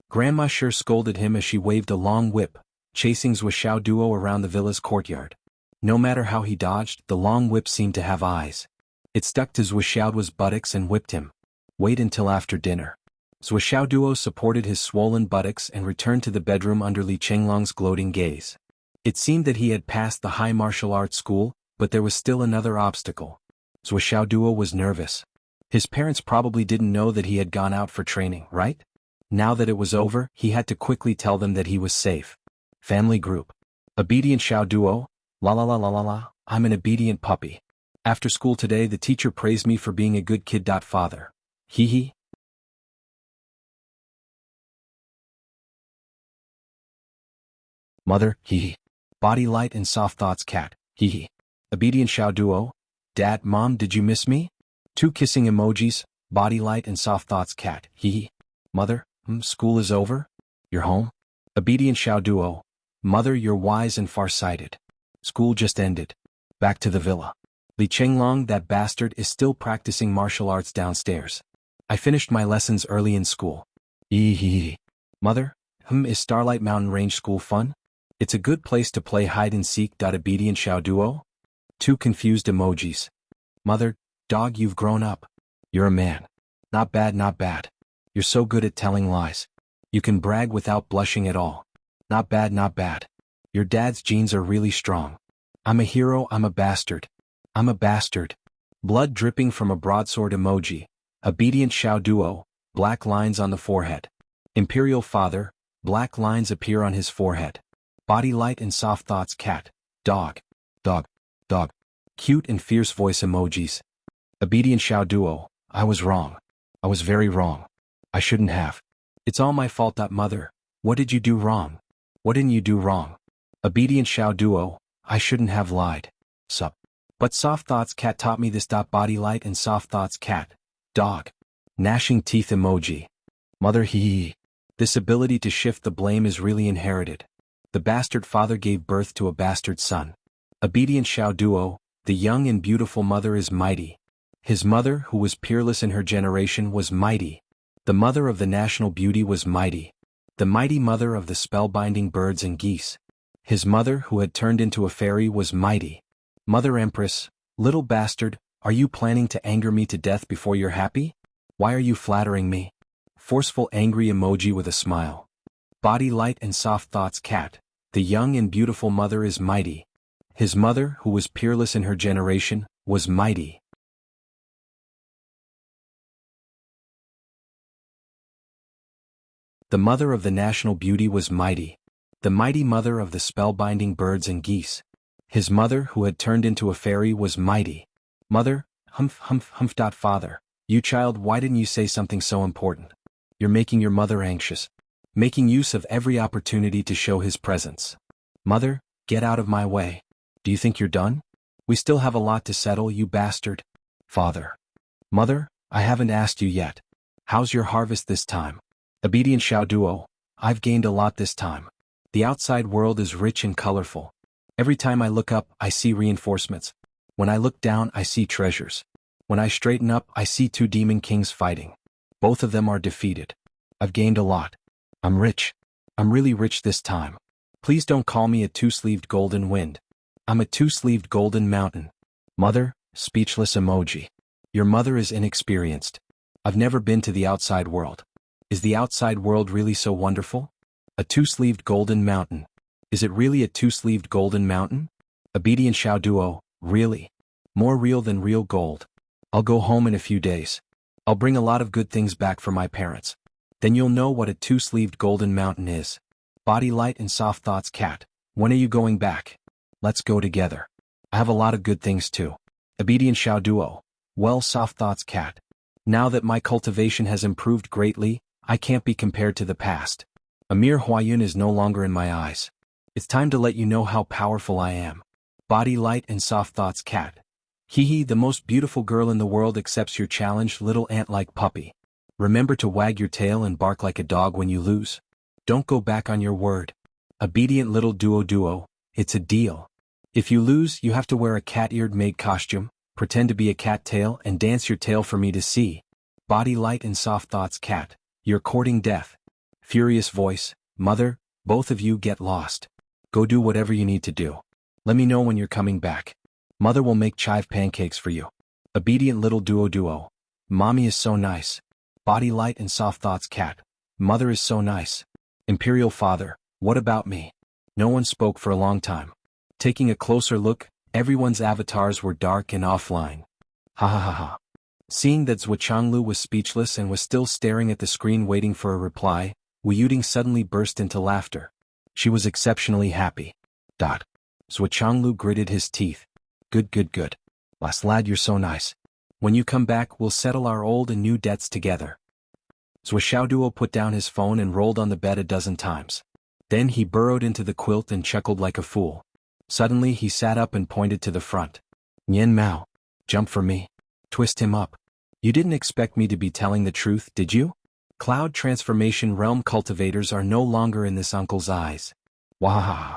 Speaker 1: Grandma Shi scolded him as she waved a long whip, chasing Zhou Xiaoduo around the villa's courtyard. No matter how he dodged, the long whip seemed to have eyes. It stuck to Zhou Xiaoduo's buttocks and whipped him. Wait until after dinner. Zhou Xiaoduo supported his swollen buttocks and returned to the bedroom under Li Chenglong's gloating gaze. It seemed that he had passed the high martial arts school, but there was still another obstacle. Zhou Xiaoduo was nervous. His parents probably didn't know that he had gone out for training, right? Now that it was over, he had to quickly tell them that he was safe. Family group. Obedient Xiao Duo? La la la la la la, I'm an obedient puppy. After school today the teacher praised me for being a good kid. Father. Hee hee. Mother, hee hee. Body light and soft thoughts cat, hee hee. Obedient Xiao Duo? Dad, Mom, did you miss me? 2 kissing emojis, body light and soft thoughts cat, hee hee. Mother, school is over? You're home? Obedient Xiao Duo? Mother, you're wise and far-sighted. School just ended. Back to the villa. Li Chenglong, that bastard, is still practicing martial arts downstairs. I finished my lessons early in school. Eehee. Mother, is Starlight Mountain Range School fun? It's a good place to play hide-and-seek. Obedient Xiao Duo? 2 confused emojis. Mother, dog, you've grown up. You're a man. Not bad, not bad. You're so good at telling lies. You can brag without blushing at all. Not bad, not bad. Your dad's genes are really strong. I'm a hero, I'm a bastard. I'm a bastard. Blood dripping from a broadsword emoji. Obedient Xiao Duo, black lines on the forehead. Imperial Father, black lines appear on his forehead. Body light and soft thoughts cat, dog, dog, dog. Cute and fierce voice emojis. Obedient Xiao Duo, I was wrong. I was very wrong. I shouldn't have. It's all my fault. Mother, what did you do wrong? What didn't you do wrong? Obedient Xiao Duo, I shouldn't have lied. Sup. But soft thoughts cat taught me this. Body light and soft thoughts cat, dog. Gnashing teeth emoji. Mother, hee. This ability to shift the blame is really inherited. The bastard father gave birth to a bastard son. Obedient Xiao Duo, the young and beautiful mother is mighty. His mother, who was peerless in her generation, was mighty. The mother of the national beauty was mighty. The mighty mother of the spellbinding birds and geese. His mother, who had turned into a fairy, was mighty. Mother Empress, little bastard, are you planning to anger me to death before you're happy? Why are you flattering me? Forceful angry emoji with a smile. Body light and soft thoughts cat, the young and beautiful mother is mighty. His mother, who was peerless in her generation, was mighty. The mother of the national beauty was mighty. The mighty mother of the spellbinding birds and geese. His mother, who had turned into a fairy, was mighty. Mother, humph. Father, you child, why didn't you say something so important? You're making your mother anxious. Making use of every opportunity to show his presence. Mother, get out of my way. Do you think you're done? We still have a lot to settle, you bastard. Father. Mother, I haven't asked you yet. How's your harvest this time? Obedient Xiao Duo, I've gained a lot this time. The outside world is rich and colorful. Every time I look up, I see reinforcements. When I look down, I see treasures. When I straighten up, I see 2 demon kings fighting. Both of them are defeated. I've gained a lot. I'm rich. I'm really rich this time. Please don't call me a 2-sleeved golden wind. I'm a 2-sleeved golden mountain. Mother, speechless emoji. Your mother is inexperienced. I've never been to the outside world. Is the outside world really so wonderful? A 2-sleeved golden mountain. Is it really a 2-sleeved golden mountain? Obedient Xiao Duo, really? More real than real gold. I'll go home in a few days. I'll bring a lot of good things back for my parents. Then you'll know what a 2-sleeved golden mountain is. Body light and soft thoughts cat, when are you going back? Let's go together. I have a lot of good things too. Obedient Xiao Duo, well, soft thoughts cat. Now that my cultivation has improved greatly, I can't be compared to the past. A mere Huayun is no longer in my eyes. It's time to let you know how powerful I am. Body light and soft thoughts cat. Hee hee, the most beautiful girl in the world accepts your challenge, little ant-like puppy. Remember to wag your tail and bark like a dog when you lose. Don't go back on your word. Obedient little duo, it's a deal. If you lose, you have to wear a cat-eared maid costume, pretend to be a cat tail and dance your tail for me to see. Body light and soft thoughts cat. You're courting death. Furious voice, mother, both of you get lost. Go do whatever you need to do. Let me know when you're coming back. Mother will make chive pancakes for you. Obedient little duo. Mommy is so nice. Body light and soft thoughts cat. Mother is so nice. Imperial Father, what about me? No one spoke for a long time. Taking a closer look, everyone's avatars were dark and offline. Ha ha ha ha. Seeing that Jianghu was speechless and was still staring at the screen waiting for a reply, Wu Yuding suddenly burst into laughter. She was exceptionally happy. Jianghu gritted his teeth. Good. Lad, you're so nice. When you come back, we'll settle our old and new debts together. Xiaoduo put down his phone and rolled on the bed a dozen times. Then he burrowed into the quilt and chuckled like a fool. Suddenly he sat up and pointed to the front. Nian Mao. Jump for me. Twist him up. You didn't expect me to be telling the truth, did you? Cloud Transformation Realm cultivators are no longer in this uncle's eyes. Wahaha.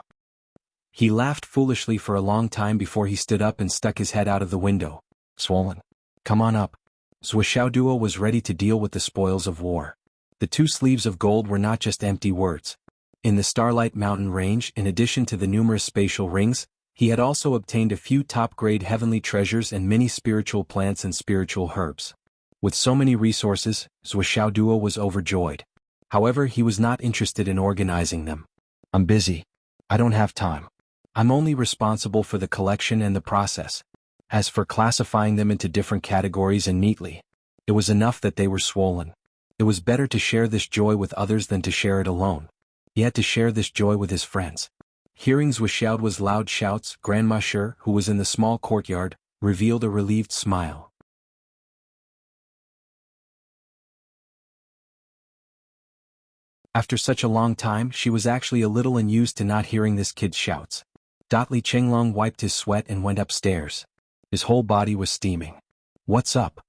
Speaker 1: He laughed foolishly for a long time before he stood up and stuck his head out of the window. Swollen. Come on up. Xiaoduo was ready to deal with the spoils of war. The 2 sleeves of gold were not just empty words. In the Starlight Mountain Range, in addition to the numerous spatial rings, he had also obtained a few top-grade heavenly treasures and many spiritual plants and spiritual herbs. With so many resources, Xiaoduo was overjoyed. However, he was not interested in organizing them. I'm busy. I don't have time. I'm only responsible for the collection and the process. As for classifying them into different categories and neatly, it was enough that they were swollen. It was better to share this joy with others than to share it alone. He had to share this joy with his friends. Hearing Xiaoduo's loud shouts, Grandma Shi, who was in the small courtyard, revealed a relieved smile. After such a long time, she was actually a little unused to not hearing this kid's shouts. Li Chenglong wiped his sweat and went upstairs. His whole body was steaming. What's up?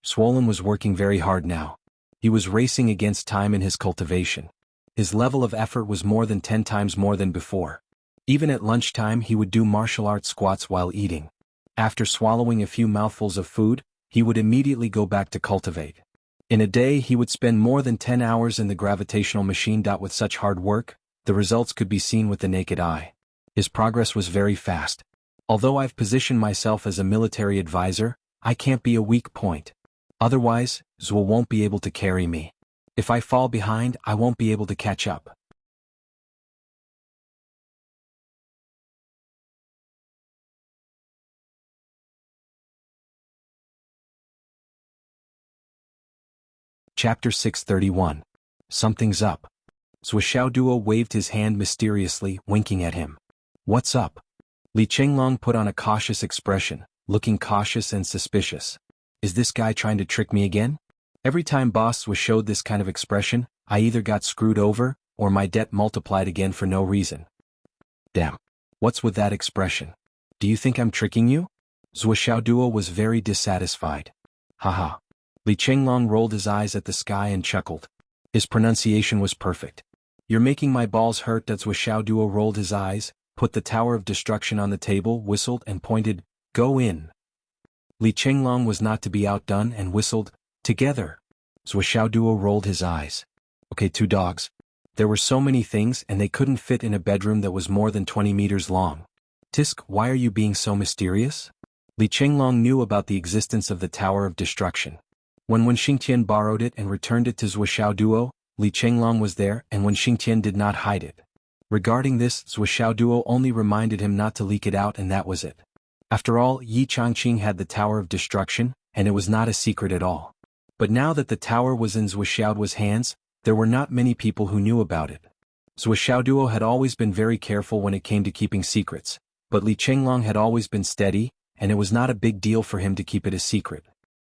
Speaker 1: Swollen was working very hard now. He was racing against time in his cultivation. His level of effort was more than 10 times more than before. Even at lunchtime he would do martial arts squats while eating. After swallowing a few mouthfuls of food, he would immediately go back to cultivate. In a day he would spend more than 10 hours in the gravitational machine. With such hard work, the results could be seen with the naked eye. His progress was very fast. Although I've positioned myself as a military advisor, I can't be a weak point. Otherwise, Zhuo won't be able to carry me. If I fall behind, I won't be able to catch up. Chapter 631. Something's up. Xiaoduo waved his hand mysteriously, winking at him. What's up? Li Chenglong put on a cautious expression, looking cautious and suspicious. Is this guy trying to trick me again? Every time Boss showed this kind of expression, I either got screwed over, or my debt multiplied again for no reason. Damn. What's with that expression? Do you think I'm tricking you? Xiaoduo was very dissatisfied. Haha. Li Chenglong rolled his eyes at the sky and chuckled. His pronunciation was perfect. You're making my balls hurt. Xiaoduo rolled his eyes, put the Tower of Destruction on the table, whistled and pointed, Go in. Li Chenglong was not to be outdone and whistled, Together. Xiaoduo rolled his eyes. Okay, 2 dogs. There were so many things and they couldn't fit in a bedroom that was more than 20 meters long. Tisk, why are you being so mysterious? Li Chenglong knew about the existence of the Tower of Destruction. When Xingtian borrowed it and returned it to Xiaoduo, Li Chenglong was there, and when Xingtian did not hide it. Regarding this, Xiaoduo only reminded him not to leak it out, and that was it. After all, Yi Changqing had the Tower of Destruction, and it was not a secret at all. But now that the tower was in Xiaoduo's hands, there were not many people who knew about it. Xiaoduo had always been very careful when it came to keeping secrets, but Li Chenglong had always been steady, and it was not a big deal for him to keep it a secret.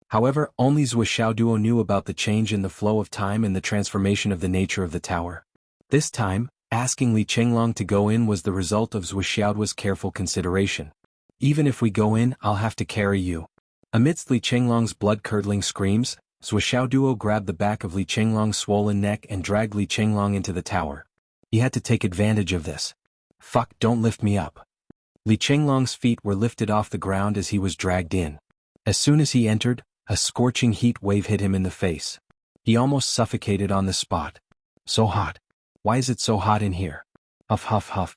Speaker 1: However, only Xiaoduo knew about the change in the flow of time and the transformation of the nature of the tower. This time, asking Li Chenglong to go in was the result of Xiaoduo's careful consideration. Even if we go in, I'll have to carry you. Amidst Li Chenglong's blood-curdling screams, Xiaoduo grabbed the back of Li Chenglong's swollen neck and dragged Li Chenglong into the tower. He had to take advantage of this. Fuck, don't lift me up. Li Chenglong's feet were lifted off the ground as he was dragged in. As soon as he entered, a scorching heat wave hit him in the face. He almost suffocated on the spot. So hot. Why is it so hot in here? Huff huff huff.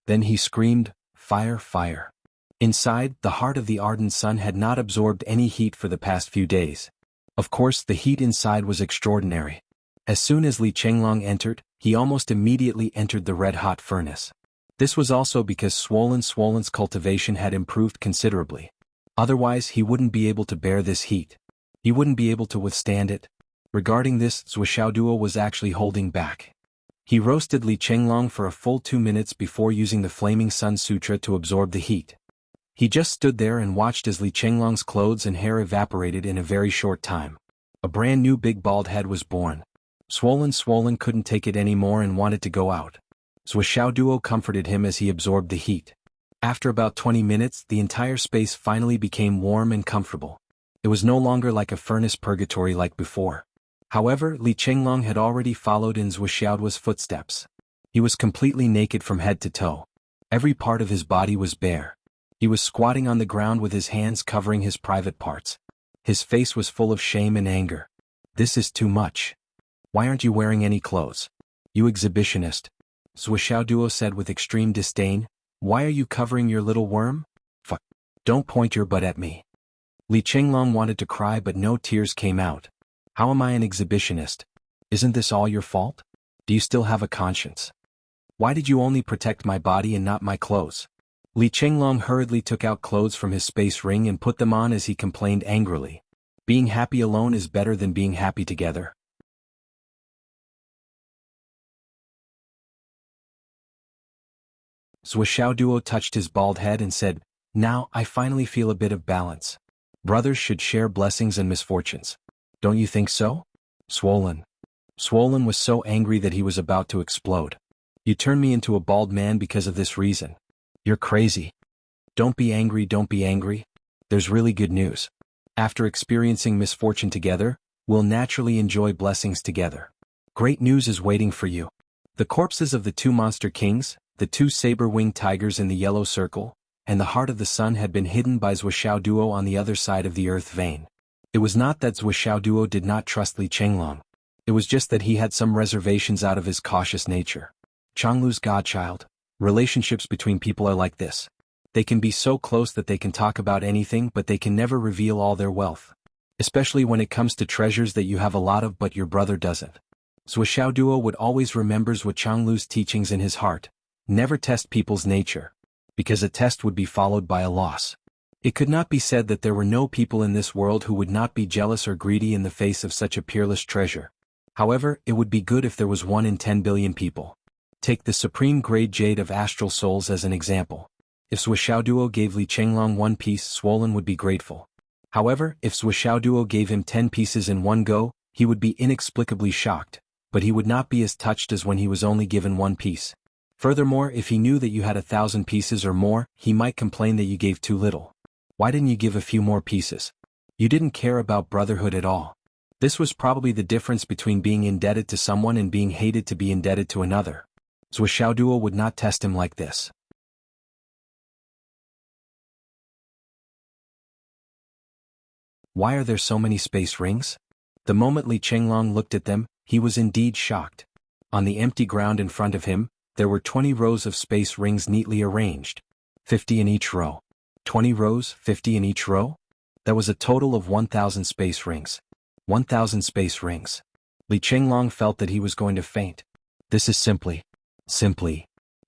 Speaker 1: Then he screamed, Fire, fire. Inside, the heart of the ardent sun had not absorbed any heat for the past few days. Of course, the heat inside was extraordinary. As soon as Li Chenglong entered, he almost immediately entered the red-hot furnace. This was also because Swollen's cultivation had improved considerably. Otherwise he wouldn't be able to bear this heat. He wouldn't be able to withstand it. Regarding this, Zuo was actually holding back. He roasted Li Chenglong for a full 2 minutes before using the Flaming Sun Sutra to absorb the heat. He just stood there and watched as Li Chenglong's clothes and hair evaporated in a very short time. A brand new big bald head was born. Swollen couldn't take it anymore and wanted to go out. Zuo comforted him as he absorbed the heat. After about 20 minutes, the entire space finally became warm and comfortable. It was no longer like a furnace purgatory like before. However, Li Chenglong had already followed in Zuo's footsteps. He was completely naked from head to toe. Every part of his body was bare. He was squatting on the ground with his hands covering his private parts. His face was full of shame and anger. This is too much. Why aren't you wearing any clothes? You exhibitionist. Zuo said with extreme disdain. Why are you covering your little worm? Fuck. Don't point your butt at me. Li Chenglong wanted to cry but no tears came out. How am I an exhibitionist? Isn't this all your fault? Do you still have a conscience? Why did you only protect my body and not my clothes? Li Chenglong hurriedly took out clothes from his space ring and put them on as he complained angrily. Being happy alone is better than being happy together. Zuo touched his bald head and said, Now I finally feel a bit of balance. Brothers should share blessings and misfortunes. Don't you think so? Swollen was so angry that he was about to explode. You turned me into a bald man because of this reason. You're crazy. Don't be angry. There's really good news. After experiencing misfortune together, we'll naturally enjoy blessings together. Great news is waiting for you. The corpses of the 2 monster kings, the 2 saber-winged tigers in the yellow circle, and the heart of the sun had been hidden by Zuo on the other side of the earth vein. It was not that Zuo did not trust Li Chenglong. It was just that he had some reservations out of his cautious nature. Changlu's godchild. Relationships between people are like this. They can be so close that they can talk about anything but they can never reveal all their wealth. Especially when it comes to treasures that you have a lot of but your brother doesn't. Zuo would always remember Zhuo Changlu's teachings in his heart. Never test people's nature. Because a test would be followed by a loss. It could not be said that there were no people in this world who would not be jealous or greedy in the face of such a peerless treasure. However, it would be good if there was 1 in 10 billion people. Take the supreme grade jade of astral souls as an example. If Zuo gave Li Chenglong 1 piece, Swollen would be grateful. However, if Zuo gave him 10 pieces in one go, he would be inexplicably shocked, but he would not be as touched as when he was only given 1 piece. Furthermore, if he knew that you had 1,000 pieces or more, he might complain that you gave too little. Why didn't you give a few more pieces? You didn't care about brotherhood at all. This was probably the difference between being indebted to someone and being hated to be indebted to another. Zuo would not test him like this. Why are there so many space rings? The moment Li Chenglong looked at them, he was indeed shocked. On the empty ground in front of him, there were 20 rows of space rings neatly arranged. 50 in each row. 20 rows, 50 in each row? That was a total of 1,000 space rings. 1,000 space rings. Li Chenglong felt that he was going to faint. This is simply.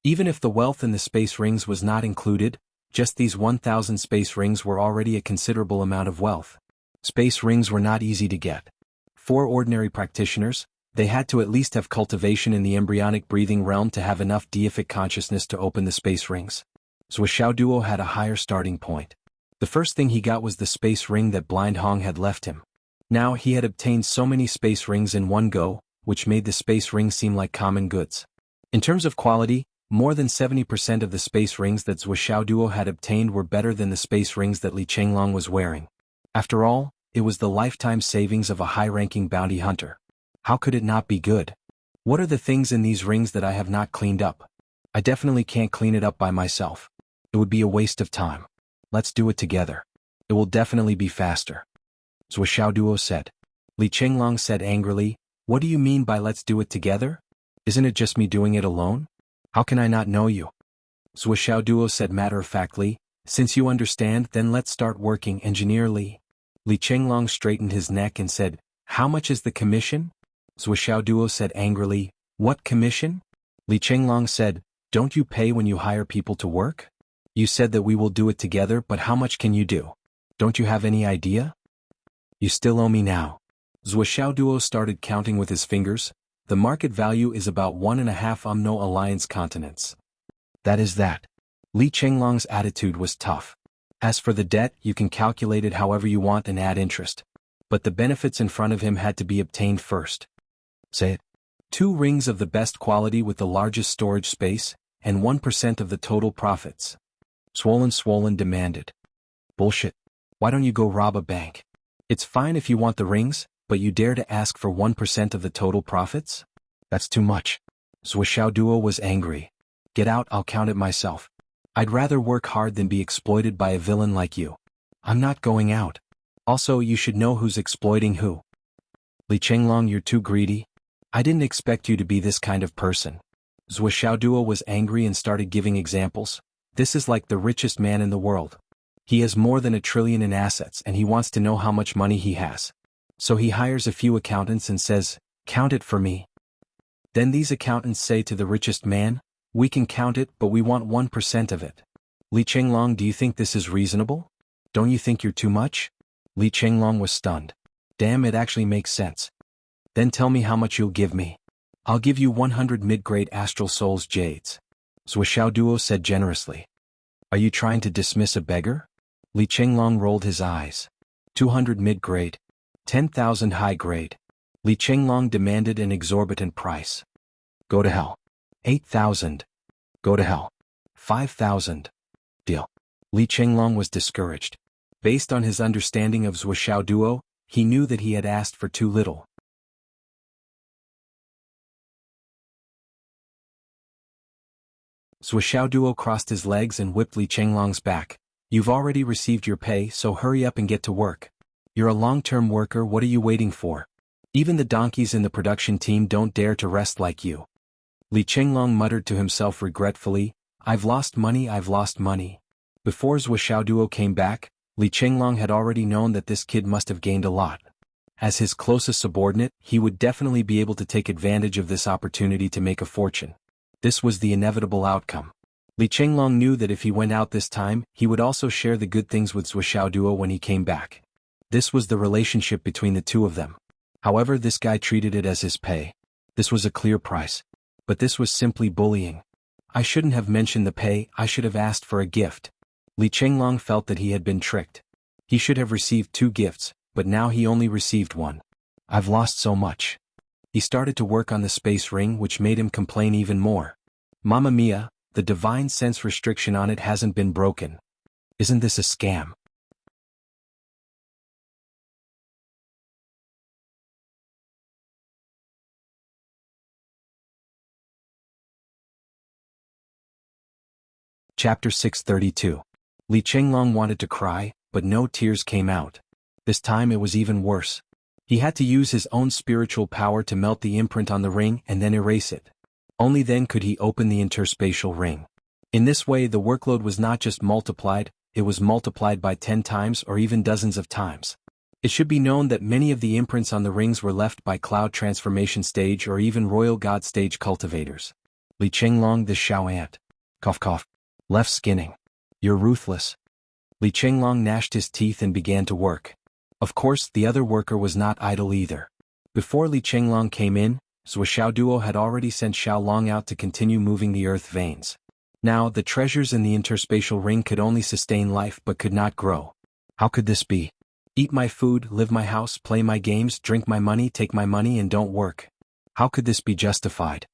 Speaker 1: Even if the wealth in the space rings was not included, just these 1,000 space rings were already a considerable amount of wealth. Space rings were not easy to get. For ordinary practitioners, they had to at least have cultivation in the embryonic breathing realm to have enough deific consciousness to open the space rings. Zuo had a higher starting point. The first thing he got was the space ring that Blind Hong had left him. Now he had obtained so many space rings in one go, which made the space rings seem like common goods. In terms of quality, more than 70% of the space rings that Zuo had obtained were better than the space rings that Li Chenglong was wearing. After all, it was the lifetime savings of a high-ranking bounty hunter. How could it not be good? What are the things in these rings that I have not cleaned up? I definitely can't clean it up by myself. It would be a waste of time. Let's do it together. It will definitely be faster. Zuo said. Li Chenglong said angrily, What do you mean by let's do it together? Isn't it just me doing it alone? How can I not know you? Zuo said matter-of-factly, Since you understand, then let's start working, Engineer Li. Li Chenglong straightened his neck and said, How much is the commission? Zuo said angrily, What commission? Li Chenglong said, Don't you pay when you hire people to work? You said that we will do it together, but how much can you do? Don't you have any idea? You still owe me now. Zuo Duo started counting with his fingers. The market value is about 1.5 Umno Alliance continents. That is that. Li Chenglong's attitude was tough. As for the debt, you can calculate it however you want and add interest. But the benefits in front of him had to be obtained first. Say it. 2 rings of the best quality with the largest storage space, and 1% of the total profits. Swollen demanded. Bullshit. Why don't you go rob a bank? It's fine if you want the rings, but you dare to ask for 1% of the total profits? That's too much. Zuo Duo was angry. Get out, I'll count it myself. I'd rather work hard than be exploited by a villain like you. I'm not going out. Also, you should know who's exploiting who. Li Chenglong, you're too greedy. I didn't expect you to be this kind of person. Zuo Duo was angry and started giving examples. This is like the richest man in the world. He has more than $1 trillion in assets and he wants to know how much money he has. So he hires a few accountants and says, count it for me. Then these accountants say to the richest man, we can count it but we want 1% of it. Li Chenglong, do you think this is reasonable? Don't you think you're too much? Li Chenglong was stunned. Damn, it actually makes sense. Then tell me how much you'll give me. I'll give you 100 mid-grade Astral Souls Jades. Zuo Duo said generously. Are you trying to dismiss a beggar? Li Chenglong rolled his eyes. 200 mid-grade. 10,000 high-grade. Li Chenglong demanded an exorbitant price. Go to hell. 8,000. Go to hell. 5,000. Deal. Li Chenglong was discouraged. Based on his understanding of Zuo Duo, he knew that he had asked for too little. Zuo Duo crossed his legs and whipped Li Chenglong's back. You've already received your pay, so hurry up and get to work. You're a long-term worker, what are you waiting for? Even the donkeys in the production team don't dare to rest like you. Li Chenglong muttered to himself regretfully, I've lost money. Before Zuo Duo came back, Li Chenglong had already known that this kid must have gained a lot. As his closest subordinate, he would definitely be able to take advantage of this opportunity to make a fortune. This was the inevitable outcome. Li Chenglong knew that if he went out this time, he would also share the good things with Zuo Duo when he came back. This was the relationship between the two of them. However, this guy treated it as his pay. This was a clear price. But this was simply bullying. I shouldn't have mentioned the pay, I should have asked for a gift. Li Chenglong felt that he had been tricked. He should have received 2 gifts, but now he only received 1. I've lost so much. He started to work on the space ring, which made him complain even more. Mamma mia, the divine sense restriction on it hasn't been broken. Isn't this a scam? Chapter 632. Li Chenglong wanted to cry, but no tears came out. This time it was even worse. He had to use his own spiritual power to melt the imprint on the ring and then erase it. Only then could he open the interspatial ring. In this way the workload was not just multiplied, it was multiplied by 10 times or even dozens of times. It should be known that many of the imprints on the rings were left by Cloud Transformation Stage or even Royal God Stage cultivators. Li Chenglong, the Xiao Ant. Cough cough. Left skinning. You're ruthless. Li Chenglong gnashed his teeth and began to work. Of course, the other worker was not idle either. Before Li Chenglong came in, Zuo Duo had already sent Xiao Long out to continue moving the earth veins. Now, the treasures in the interspatial ring could only sustain life but could not grow. How could this be? Eat my food, live my house, play my games, drink my money, take my money and don't work. How could this be justified?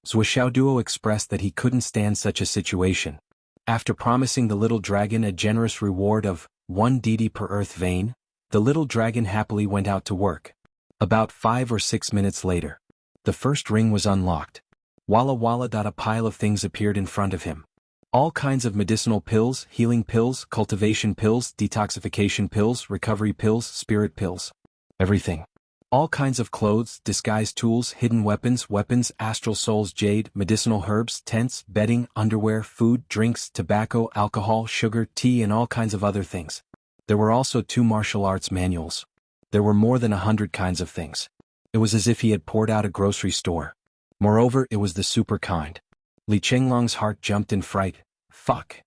Speaker 1: Zuo Duo expressed that he couldn't stand such a situation. After promising the little dragon a generous reward of 1 DD per earth vein, the little dragon happily went out to work. About 5 or 6 minutes later, the first ring was unlocked. Walla walla. A pile of things appeared in front of him. All kinds of medicinal pills, healing pills, cultivation pills, detoxification pills, recovery pills, spirit pills. Everything. All kinds of clothes, disguise tools, hidden weapons, astral souls, jade, medicinal herbs, tents, bedding, underwear, food, drinks, tobacco, alcohol, sugar, tea and all kinds of other things. There were also 2 martial arts manuals. There were more than 100 kinds of things. It was as if he had poured out a grocery store. Moreover, it was the super kind. Li Chenglong's heart jumped in fright. Fuck.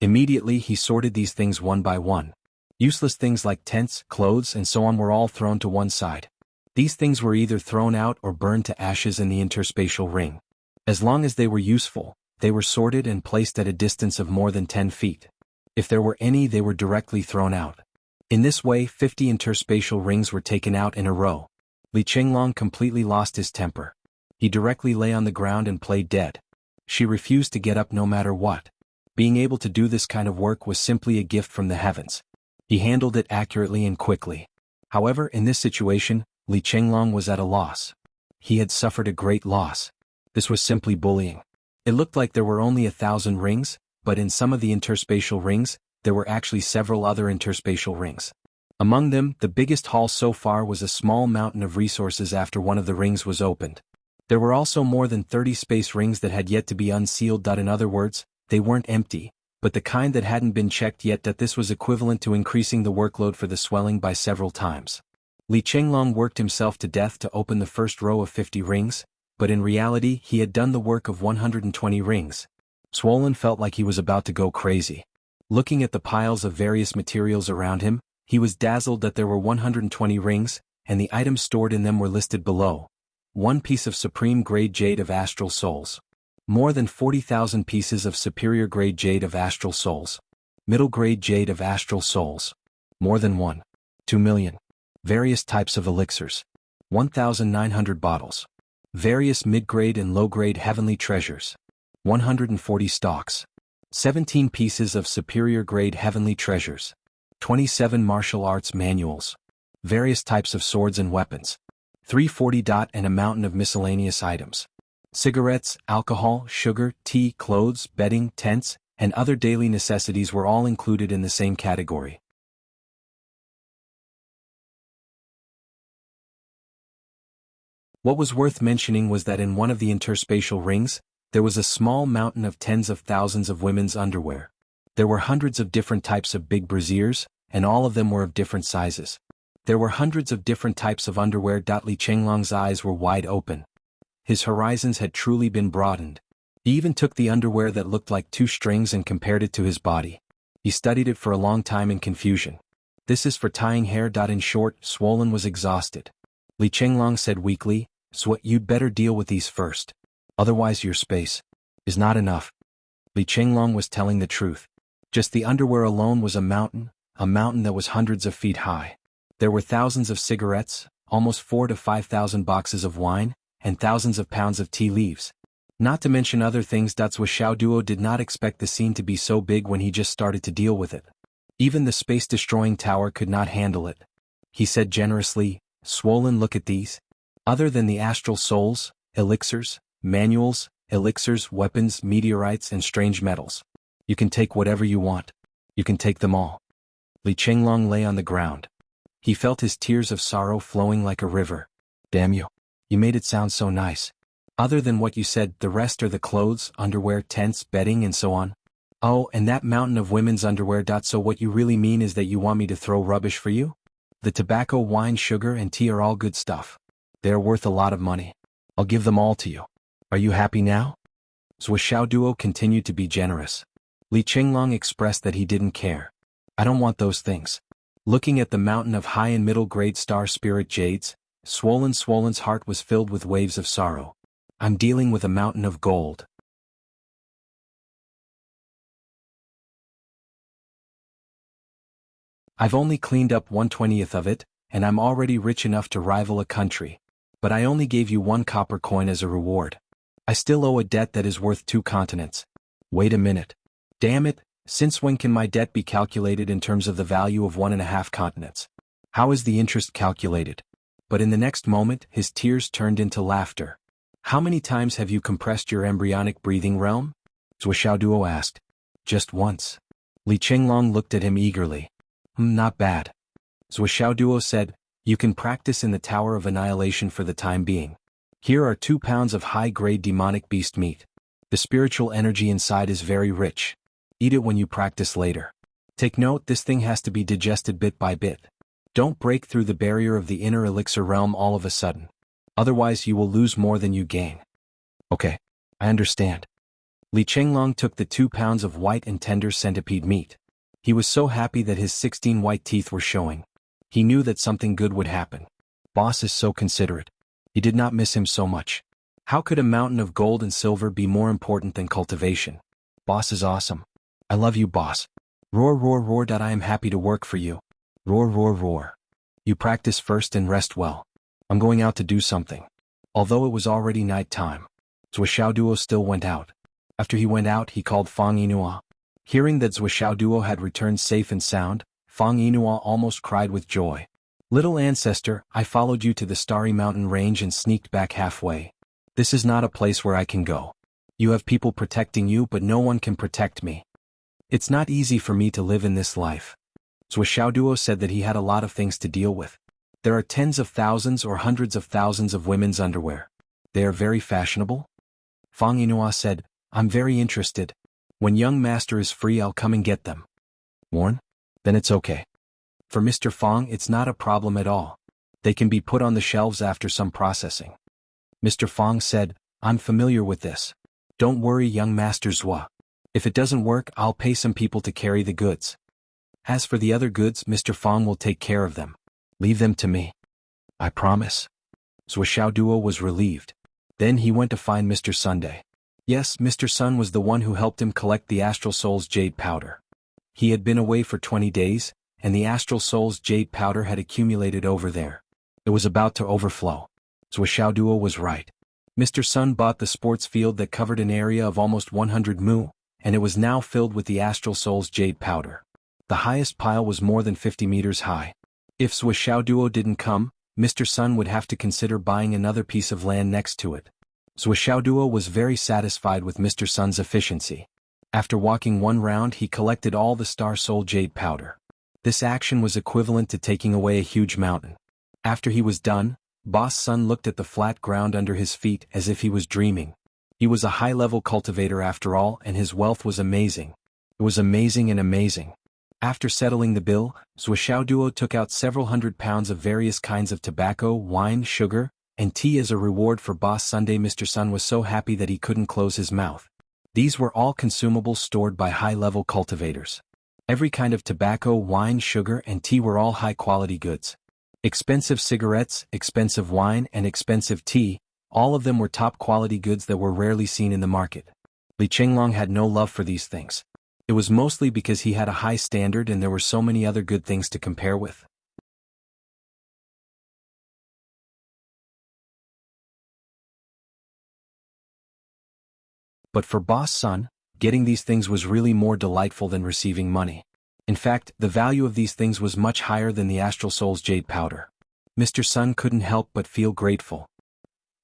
Speaker 1: Immediately he sorted these things one by one. Useless things like tents, clothes, and so on were all thrown to one side. These things were either thrown out or burned to ashes in the interspatial ring. As long as they were useful, they were sorted and placed at a distance of more than 10 feet. If there were any, they were directly thrown out. In this way, 50 interspatial rings were taken out in a row. Li Chenglong completely lost his temper. He directly lay on the ground and played dead. She refused to get up no matter what. Being able to do this kind of work was simply a gift from the heavens. He handled it accurately and quickly. However, in this situation, Li Chenglong was at a loss. He had suffered a great loss. This was simply bullying. It looked like there were only 1,000 rings, but in some of the interspatial rings, there were actually several other interspatial rings. Among them, the biggest haul so far was a small mountain of resources after one of the rings was opened. There were also more than 30 space rings that had yet to be unsealed. In other words, they weren't empty, but the kind that hadn't been checked yet. This was equivalent to increasing the workload for the swelling by several times. Li Chenglong worked himself to death to open the first row of 50 rings, but in reality he had done the work of 120 rings. Swollen felt like he was about to go crazy. Looking at the piles of various materials around him, he was dazzled that there were 120 rings, and the items stored in them were listed below. 1 piece of supreme grade jade of astral souls. More than 40,000 pieces of superior grade jade of astral souls. Middle grade jade of astral souls. More than 2 million. Various types of elixirs. 1,900 bottles. Various mid-grade and low-grade heavenly treasures. 140 stocks. 17 pieces of superior grade heavenly treasures. 27 martial arts manuals. Various types of swords and weapons. 340. And a mountain of miscellaneous items. Cigarettes, alcohol, sugar, tea, clothes, bedding, tents, and other daily necessities were all included in the same category. What was worth mentioning was that in one of the interspatial rings, there was a small mountain of tens of thousands of women's underwear. There were hundreds of different types of big brassieres, and all of them were of different sizes. There were hundreds of different types of underwear. Li Chenglong's eyes were wide open. His horizons had truly been broadened. He even took the underwear that looked like 2 strings and compared it to his body. He studied it for a long time in confusion. This is for tying hair. In short, Swollen was exhausted. Li Chenglong said weakly, "So you'd better deal with these first. Otherwise your space is not enough." Li Chenglong was telling the truth. Just the underwear alone was a mountain that was hundreds of feet high. There were thousands of cigarettes, almost 4,000 to 5,000 boxes of wine, and thousands of pounds of tea leaves. Not to mention other things. Wuxia Duo did not expect the scene to be so big when he just started to deal with it. Even the space-destroying tower could not handle it. He said generously, "Swollen, look at these. Other than the astral souls, elixirs, manuals, elixirs, weapons, meteorites, and strange metals. You can take whatever you want. You can take them all." Li Chenglong lay on the ground. He felt his tears of sorrow flowing like a river. "Damn you. You made it sound so nice. Other than what you said, the rest are the clothes, underwear, tents, bedding, and so on. Oh, and that mountain of women's underwear. So what you really mean is that you want me to throw rubbish for you? The tobacco, wine, sugar, and tea are all good stuff. They are worth a lot of money. I'll give them all to you. Are you happy now?" Wuxia Duo continued to be generous. Li Chenglong expressed that he didn't care. "I don't want those things." Looking at the mountain of high and middle grade star spirit jades, Swollen's heart was filled with waves of sorrow. "I'm dealing with a mountain of gold. I've only cleaned up 1/20th of it, and I'm already rich enough to rival a country. But I only gave you 1 copper coin as a reward. I still owe a debt that is worth 2 continents. Wait a minute. Damn it, since when can my debt be calculated in terms of the value of 1.5 continents? How is the interest calculated?" But in the next moment, his tears turned into laughter. "How many times have you compressed your embryonic breathing realm?" Wuxia Duo asked. "Just once." Li Chenglong looked at him eagerly. Not bad." Wuxia Duo said, "You can practice in the Tower of Annihilation for the time being. Here are 2 pounds of high-grade demonic beast meat. The spiritual energy inside is very rich. Eat it when you practice later. Take note, this thing has to be digested bit by bit. Don't break through the barrier of the inner elixir realm all of a sudden. Otherwise you will lose more than you gain." "Okay, I understand." Li Chenglong took the 2 pounds of white and tender centipede meat. He was so happy that his 16 white teeth were showing. He knew that something good would happen. Boss is so considerate. He did not miss him so much. How could a mountain of gold and silver be more important than cultivation? Boss is awesome. I love you, boss. Roar, roar, roar. I am happy to work for you. Roar, roar, roar. You practice first and rest well. I'm going out to do something. Although it was already night time, Zhuo still went out. After he went out, he called Fang Yinhua. Hearing that Zhuo had returned safe and sound, Fang Yinhua almost cried with joy. Little ancestor, I followed you to the starry mountain range and sneaked back halfway. This is not a place where I can go. You have people protecting you, but no one can protect me. It's not easy for me to live in this life. Zhuo said that he had a lot of things to deal with. There are tens of thousands or hundreds of thousands of women's underwear. They are very fashionable? Fang Yinhua said, I'm very interested. When young master is free, I'll come and get them. Worn? Then it's okay. For Mr. Fang, it's not a problem at all. They can be put on the shelves after some processing. Mr. Fang said, I'm familiar with this. Don't worry, young master Zhua. If it doesn't work, I'll pay some people to carry the goods. As for the other goods, Mr. Fang will take care of them. Leave them to me. I promise. Zhuo was relieved. Then he went to find Mr. Sunday. Yes, Mr. Sun was the one who helped him collect the Astral Soul's jade powder. He had been away for 20 days, and the Astral Soul's jade powder had accumulated over there. It was about to overflow. Zhuo was right. Mr. Sun bought the sports field that covered an area of almost 100 mu, and it was now filled with the Astral Soul's jade powder. The highest pile was more than 50 meters high. If Zhuo didn't come, Mr. Sun would have to consider buying another piece of land next to it. Zhuo was very satisfied with Mr. Sun's efficiency. After walking one round, he collected all the Star Soul jade powder. This action was equivalent to taking away a huge mountain. After he was done, Boss Sun looked at the flat ground under his feet as if he was dreaming. He was a high-level cultivator after all, and his wealth was amazing. It was amazing and amazing. After settling the bill, Zhuo took out several hundred pounds of various kinds of tobacco, wine, sugar, and tea as a reward for Boss Sunday. Mr. Sun was so happy that he couldn't close his mouth. These were all consumables stored by high-level cultivators. Every kind of tobacco, wine, sugar, and tea were all high-quality goods. Expensive cigarettes, expensive wine, and expensive tea, all of them were top-quality goods that were rarely seen in the market. Li Chenglong had no love for these things. It was mostly because he had a high standard and there were so many other good things to compare with. But for Boss Sun, getting these things was really more delightful than receiving money. In fact, the value of these things was much higher than the Astral Soul's jade powder. Mr. Sun couldn't help but feel grateful.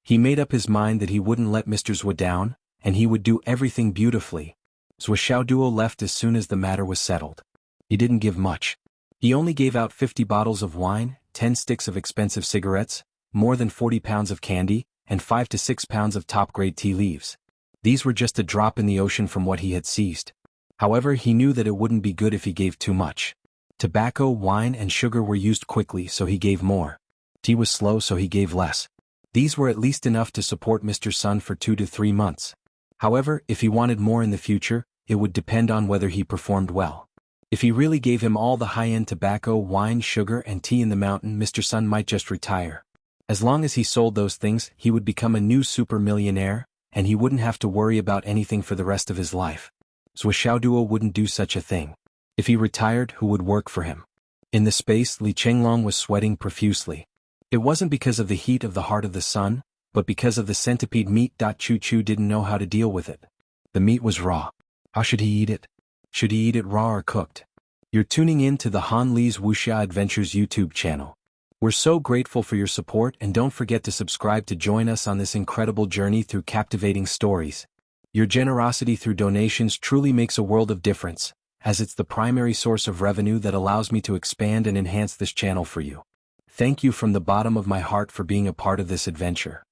Speaker 1: He made up his mind that he wouldn't let Mr. Zhuo down, and he would do everything beautifully. Zhuo left as soon as the matter was settled. He didn't give much. He only gave out 50 bottles of wine, 10 sticks of expensive cigarettes, more than 40 pounds of candy, and 5 to 6 pounds of top-grade tea leaves. These were just a drop in the ocean from what he had seized. However, he knew that it wouldn't be good if he gave too much. Tobacco, wine, and sugar were used quickly, so he gave more. Tea was slow, so he gave less. These were at least enough to support Mr. Sun for 2 to 3 months. However, if he wanted more in the future, it would depend on whether he performed well. If he really gave him all the high-end tobacco, wine, sugar, and tea in the mountain, Mr. Sun might just retire. As long as he sold those things, he would become a new super millionaire, and he wouldn't have to worry about anything for the rest of his life. Zhuo wouldn't do such a thing. If he retired, who would work for him? In the space, Li Chenglong was sweating profusely. It wasn't because of the heat of the heart of the sun, but because of the centipede meat. Chu didn't know how to deal with it. The meat was raw. How should he eat it? Should he eat it raw or cooked? You're tuning in to the Han Li's Wuxia Adventures YouTube channel. We're so grateful for your support, and don't forget to subscribe to join us on this incredible journey through captivating stories. Your generosity through donations truly makes a world of difference, as it's the primary source of revenue that allows me to expand and enhance this channel for you. Thank you from the bottom of my heart for being a part of this adventure.